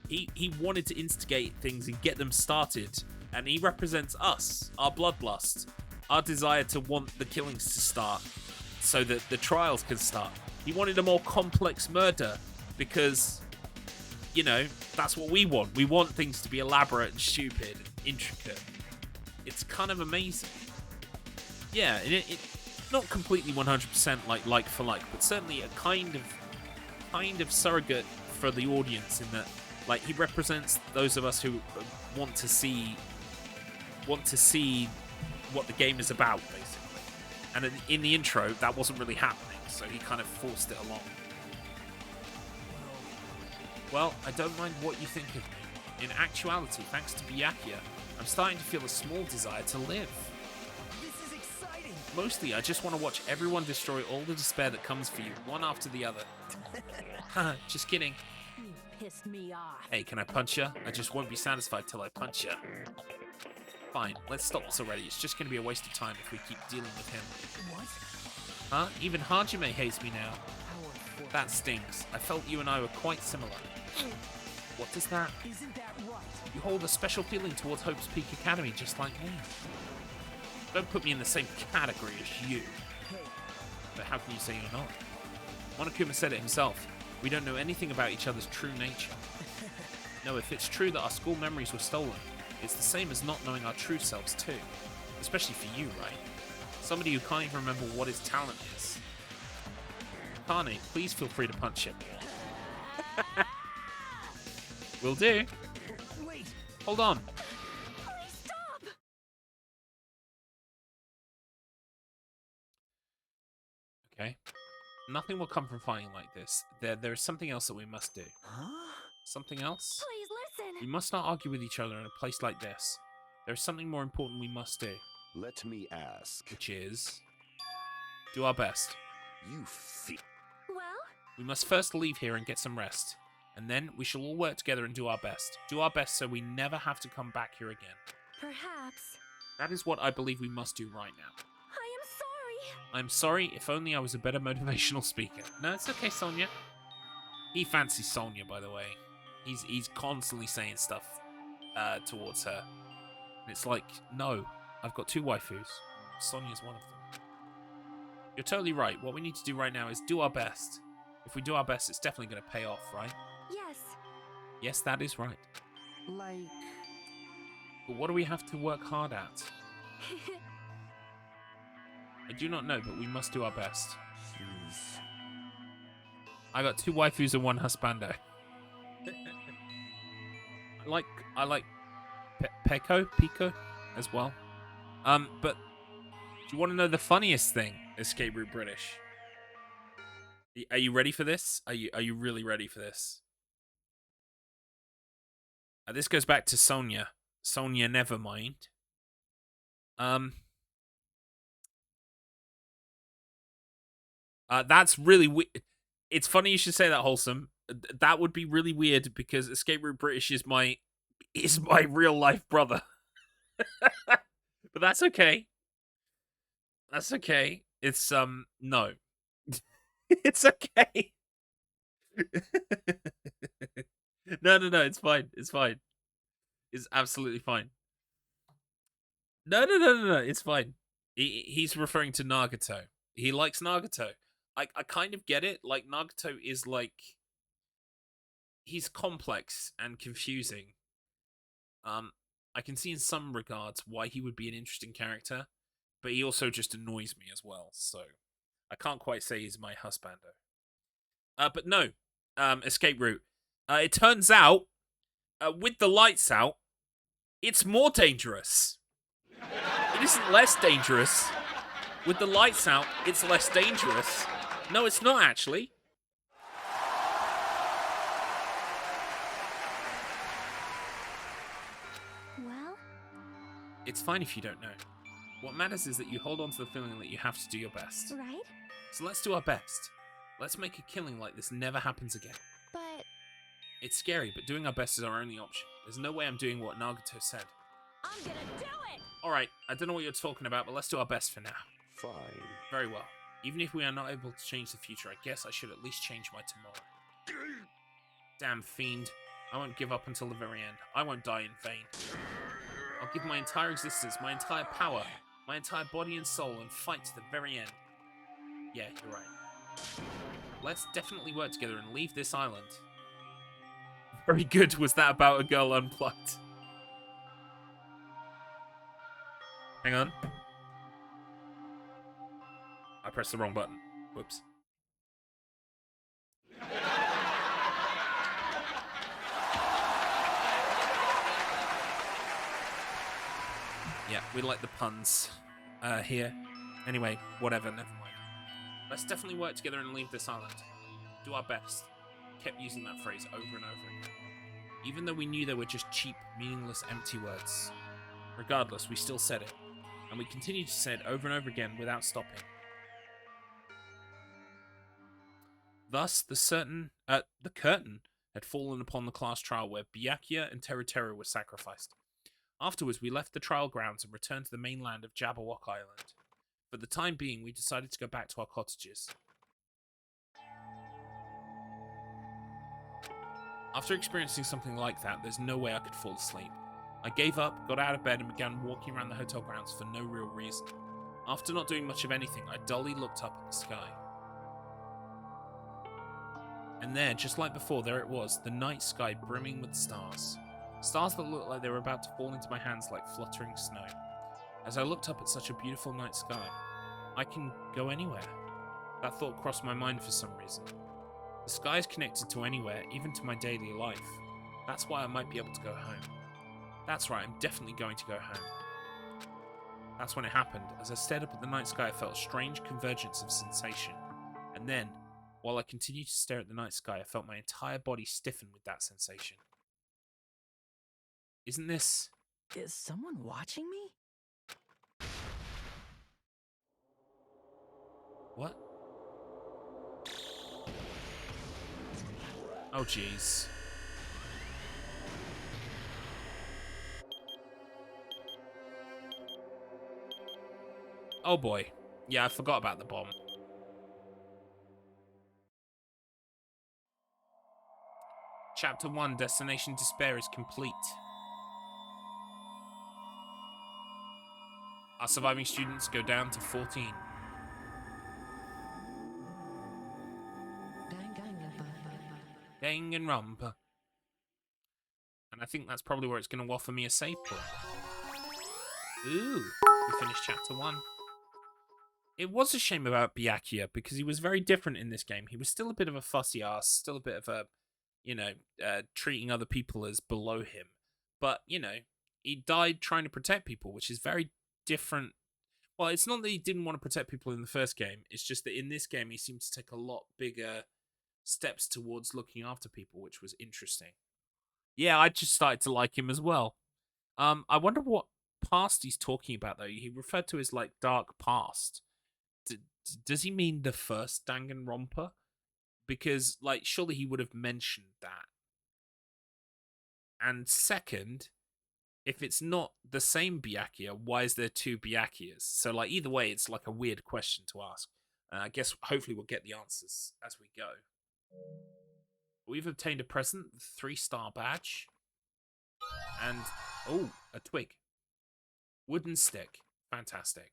He wanted to instigate things and get them started, and he represents us, our bloodlust, our desire to want the killings to start, so that the trials can start. He wanted a more complex murder because, you know, that's what we want. We want things to be elaborate and stupid and intricate. It's kind of amazing. Yeah, it not completely 100% like for like, but certainly a kind of surrogate for the audience in that, like, he represents those of us who want to see what the game is about, basically. And in the intro, that wasn't really happening, so he kind of forced it along. Well, I don't mind what you think of me. In actuality, thanks to Byakuya, I'm starting to feel a small desire to live. This is exciting. Mostly, I just want to watch everyone destroy all the despair that comes for you, one after the other. Haha, just kidding. You pissed me off. Hey, can I punch ya? I just won't be satisfied till I punch ya. Fine, let's stop this already. It's just going to be a waste of time if we keep dealing with him. What? Huh? Even Hajime hates me now. That stings. I felt you and I were quite similar. What does that? Isn't that right? You hold a special feeling towards Hope's Peak Academy just like me. Don't put me in the same category as you. Hey. But how can you say you're not? Monokuma said it himself. We don't know anything about each other's true nature. No, if it's true that our school memories were stolen, it's the same as not knowing our true selves too. Especially for you, right? Somebody who can't even remember what his talent is. Kane, please feel free to punch him. Will do. Wait. Hold on. Please stop! Okay. Nothing will come from fighting like this. There is something else that we must do. Huh? Something else? Please listen! We must not argue with each other in a place like this. There is something more important we must do. Let me ask. Which is... do our best. You feel... Well? We must first leave here and get some rest. And then we shall all work together and do our best. Do our best so we never have to come back here again. Perhaps. That is what I believe we must do right now. I am sorry. I'm sorry, if only I was a better motivational speaker. No, it's okay, Sonia. He fancies Sonia, by the way. He's constantly saying stuff towards her. And it's like, no, I've got 2 waifus. Sonia's one of them. You're totally right. What we need to do right now is do our best. If we do our best, it's definitely going to pay off, right? Yes. Yes, that is right. Like... But what do we have to work hard at? I do not know, but we must do our best. Jeez. I got 2 waifus and 1 husbando. I like Pico as well. But do you want to know the funniest thing? Escape Route British. Are you ready for this? Are you really ready for this? This goes back to Sonia. Sonia Nevermind. That's really weird. It's funny you should say that, Wholesome. That would be really weird because Escape Route British is my real life brother. But that's okay. That's okay. It's no. It's okay. No, it's fine. It's fine. It's absolutely fine. No, it's fine. He's referring to Nagato. He likes Nagato. I kind of get it. Like, Nagato is like... he's complex and confusing. I can see in some regards why he would be an interesting character, but he also just annoys me as well, so I can't quite say he's my husbando. But no, Escape Route. It turns out, with the lights out, it's more dangerous. It isn't less dangerous. With the lights out, it's less dangerous. No, it's not actually. Well? It's fine if you don't know. What matters is that you hold on to the feeling that you have to do your best. Right? So let's do our best. Let's make a killing like this never happens again. But... It's scary, but doing our best is our only option. There's no way I'm doing what Nagato said. I'm gonna do it! Alright, I don't know what you're talking about, but let's do our best for now. Fine. Very well. Even if we are not able to change the future, I guess I should at least change my tomorrow. Damn fiend. I won't give up until the very end. I won't die in vain. I'll give my entire existence, my entire power, my entire body and soul, and fight to the very end. Yeah, you're right. Let's definitely work together and leave this island. Very good. Was that about a girl unplugged? Hang on. I pressed the wrong button. Whoops. Yeah, we like the puns here. Anyway, whatever, never mind. Let's definitely work together and leave this island. Do our best. Kept using that phrase over and over again. Even though we knew they were just cheap, meaningless, empty words. Regardless, we still said it. And we continued to say it over and over again without stopping. Thus, the curtain had fallen upon the class trial where Byakuya and Teru were sacrificed. Afterwards, we left the trial grounds and returned to the mainland of Jabberwock Island. For the time being, we decided to go back to our cottages. After experiencing something like that, there's no way I could fall asleep. I gave up, got out of bed, and began walking around the hotel grounds for no real reason. After not doing much of anything, I dully looked up at the sky. And there, just like before, there it was, the night sky brimming with stars. Stars that looked like they were about to fall into my hands like fluttering snow. As I looked up at such a beautiful night sky, I can go anywhere. That thought crossed my mind for some reason. The sky is connected to anywhere, even to my daily life. That's why I might be able to go home. That's right, I'm definitely going to go home. That's when it happened. As I stared up at the night sky, I felt a strange convergence of sensation. And then, while I continued to stare at the night sky, I felt my entire body stiffen with that sensation. Isn't this... Is someone watching me? What? Oh, jeez. Oh, boy. Yeah, I forgot about the bomb. Chapter 1, Destination Despair is complete. Our surviving students go down to 14. Danganronpa. And I think that's probably where it's going to offer me a save point. Ooh, we finished chapter 1. It was a shame about Byakuya because he was very different in this game. He was still a bit of a fussy ass, still a bit of a, treating other people as below him. But, he died trying to protect people, which is very different. Well, it's not that he didn't want to protect people in the first game. It's just that in this game, he seemed to take a lot bigger steps towards looking after people, which was interesting. Yeah, I just started to like him as well. I wonder what past he's talking about, though. He referred to his, dark past. Does he mean the first Danganronpa? Because, surely he would have mentioned that. And second, if it's not the same Byakuya, why is there two Byakuyas? So, either way, it's, a weird question to ask. I guess, hopefully, we'll get the answers as we go. We've obtained a present, the 3-star badge. And, oh, a twig. Wooden stick. Fantastic.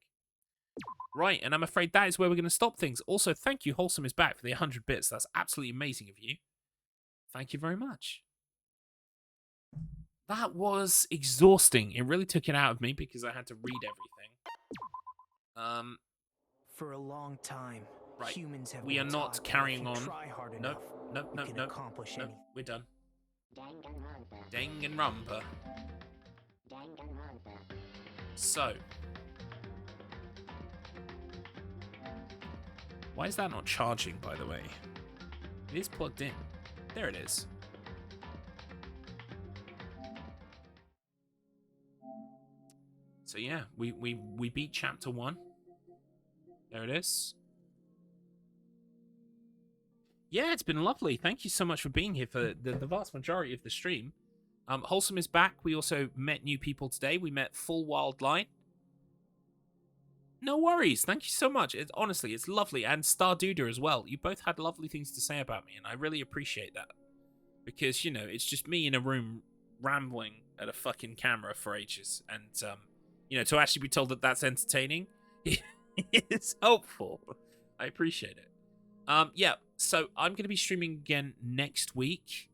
Right, and I'm afraid that is where we're going to stop things. Also, thank you, Wholesome is back for the 100 bits. That's absolutely amazing of you. Thank you very much. That was exhausting. It really took it out of me because I had to read everything. For a long time, right. Humans have we are been not taught carrying that if on. you try hard Nope, enough, nope, you nope, can nope. accomplish Nope, anything. we're done. Danganronpa. Danganronpa. So. Why is that not charging, by the way? It is plugged in. There it is. So yeah, we beat chapter 1. There it is. Yeah, it's been lovely. Thank you so much for being here for the vast majority of the stream. Wholesome is back. We also met new people today. We met Full Wild Line. No worries. Thank you so much. Honestly, it's lovely. And Starduder as well. You both had lovely things to say about me, and I really appreciate that. Because, it's just me in a room rambling at a fucking camera for ages. And, to actually be told that that's entertaining is helpful. I appreciate it. Yeah, so I'm going to be streaming again next week.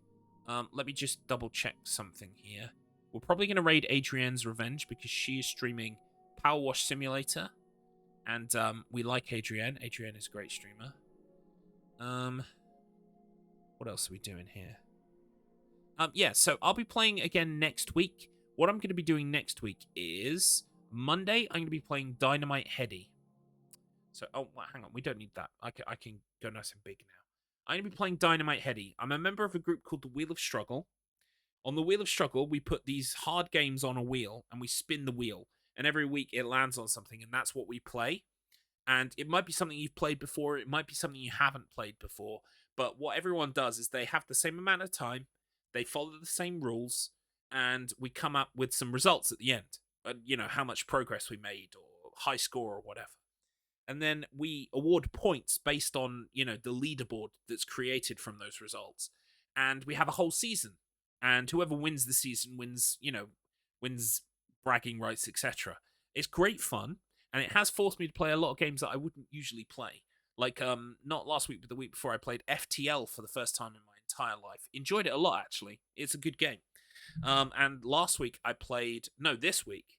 Let me just double check something here. We're probably going to raid Adrienne's Revenge because she is streaming Power Wash Simulator. And we like Adrienne. Adrienne is a great streamer. What else are we doing here? Yeah, so I'll be playing again next week. What I'm going to be doing next week is Monday, I'm going to be playing Dynamite Heady. So, oh, well, hang on. We don't need that. I can go nice and big now. I'm going to be playing Dynamite Heady. I'm a member of a group called the Wheel of Struggle. On the Wheel of Struggle, we put these hard games on a wheel, and we spin the wheel. And every week, it lands on something, and that's what we play. And it might be something you've played before. It might be something you haven't played before. But what everyone does is they have the same amount of time. They follow the same rules. And we come up with some results at the end. You know, how much progress we made or high score or whatever. And then we award points based on, you know, the leaderboard that's created from those results. And we have a whole season. And whoever wins the season wins, you know, wins bragging rights, etc. It's great fun. And it has forced me to play a lot of games that I wouldn't usually play. Like, not last week, but the week before, I played FTL for the first time in my entire life. Enjoyed it a lot, actually. It's a good game. And last week, this week,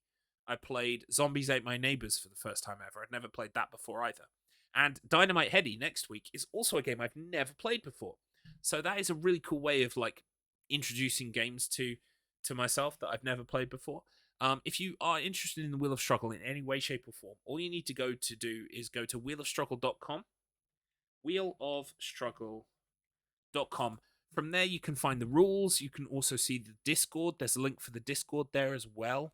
I played Zombies Ate My Neighbors for the first time ever. I'd never played that before either. And Dynamite Heady next week is also a game I've never played before. So that is a really cool way of, like, introducing games to myself that I've never played before. If you are interested in the Wheel of Struggle in any way, shape, or form, all you need to go to wheelofstruggle.com. Wheelofstruggle.com. From there, you can find the rules. You can also see the Discord. There's a link for the Discord there as well.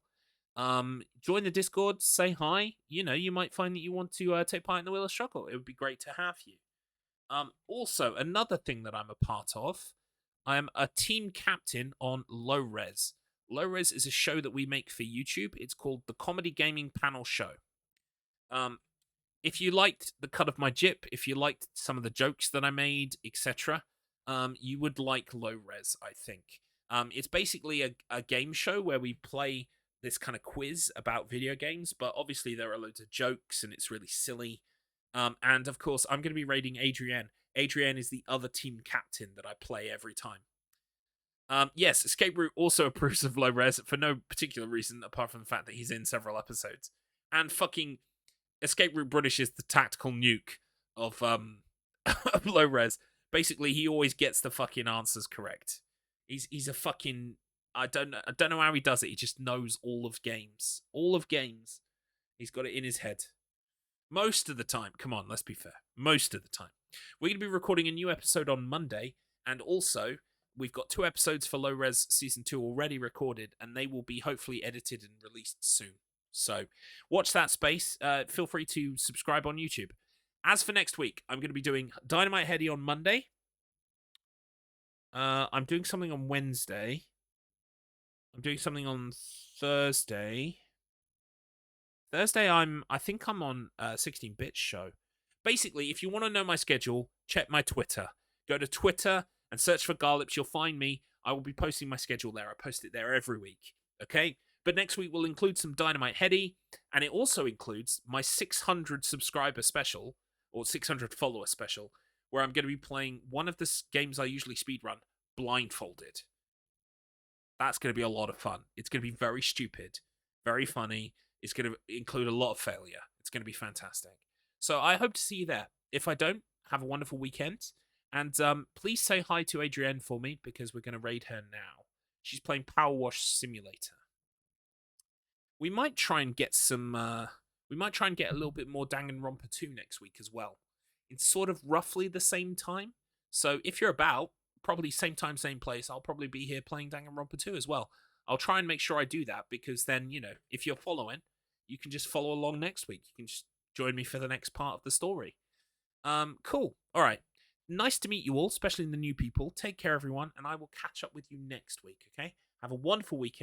Join the Discord, say hi. You know, you might find that you want to take part in the Wheel of Struggle. It would be great to have you. Also, another thing that I'm a part of, I am a team captain on Low Res. Low Res is a show that we make for YouTube. It's called the Comedy Gaming Panel Show. If you liked the cut of my jip, if you liked some of the jokes that I made, etc., you would like Low Res, I think. It's basically a game show where we play this kind of quiz about video games, but obviously there are loads of jokes and it's really silly. And of course, I'm going to be raiding Adrienne. Adrienne is the other team captain that I play every time. Yes, Escape Route also approves of Low Res for no particular reason apart from the fact that he's in several episodes. And fucking Escape Route British is the tactical nuke of of Low Res. Basically, he always gets the fucking answers correct. He's a fucking... I don't know how he does it. He just knows all of games. All of games. He's got it in his head. Most of the time. Come on, let's be fair. Most of the time. We're going to be recording a new episode on Monday. And also, we've got 2 episodes for Low Res Season 2 already recorded. And they will be hopefully edited and released soon. So, watch that space. Feel free to subscribe on YouTube. As for next week, I'm going to be doing Dynamite Heady on Monday. I'm doing something on Wednesday. I'm doing something on Thursday. I think I'm on 16-Bit Show. Basically, if you want to know my schedule, check my Twitter. Go to Twitter and search for Garlips. You'll find me. I will be posting my schedule there. I post it there every week. Okay? But next week will include some Dynamite Heady, and it also includes my 600 subscriber special, or 600 follower special, where I'm going to be playing one of the games I usually speedrun, blindfolded. That's going to be a lot of fun. It's going to be very stupid, very funny. It's going to include a lot of failure. It's going to be fantastic. So I hope to see you there. If I don't, have a wonderful weekend. And please say hi to Adrienne for me, because we're going to raid her now. She's playing Power Wash Simulator. We might try and get some... we might try and get a little bit more Danganronpa 2 next week as well. It's sort of roughly the same time. So if you're about... probably same time, same place, I'll probably be here playing Danganronpa 2 as well. I'll try and make sure I do that, because then, you know, if you're following, you can just follow along next week. You can just join me for the next part of the story. Cool. All right. Nice to meet you all, especially the new people. Take care, everyone, and I will catch up with you next week, okay? Have a wonderful weekend.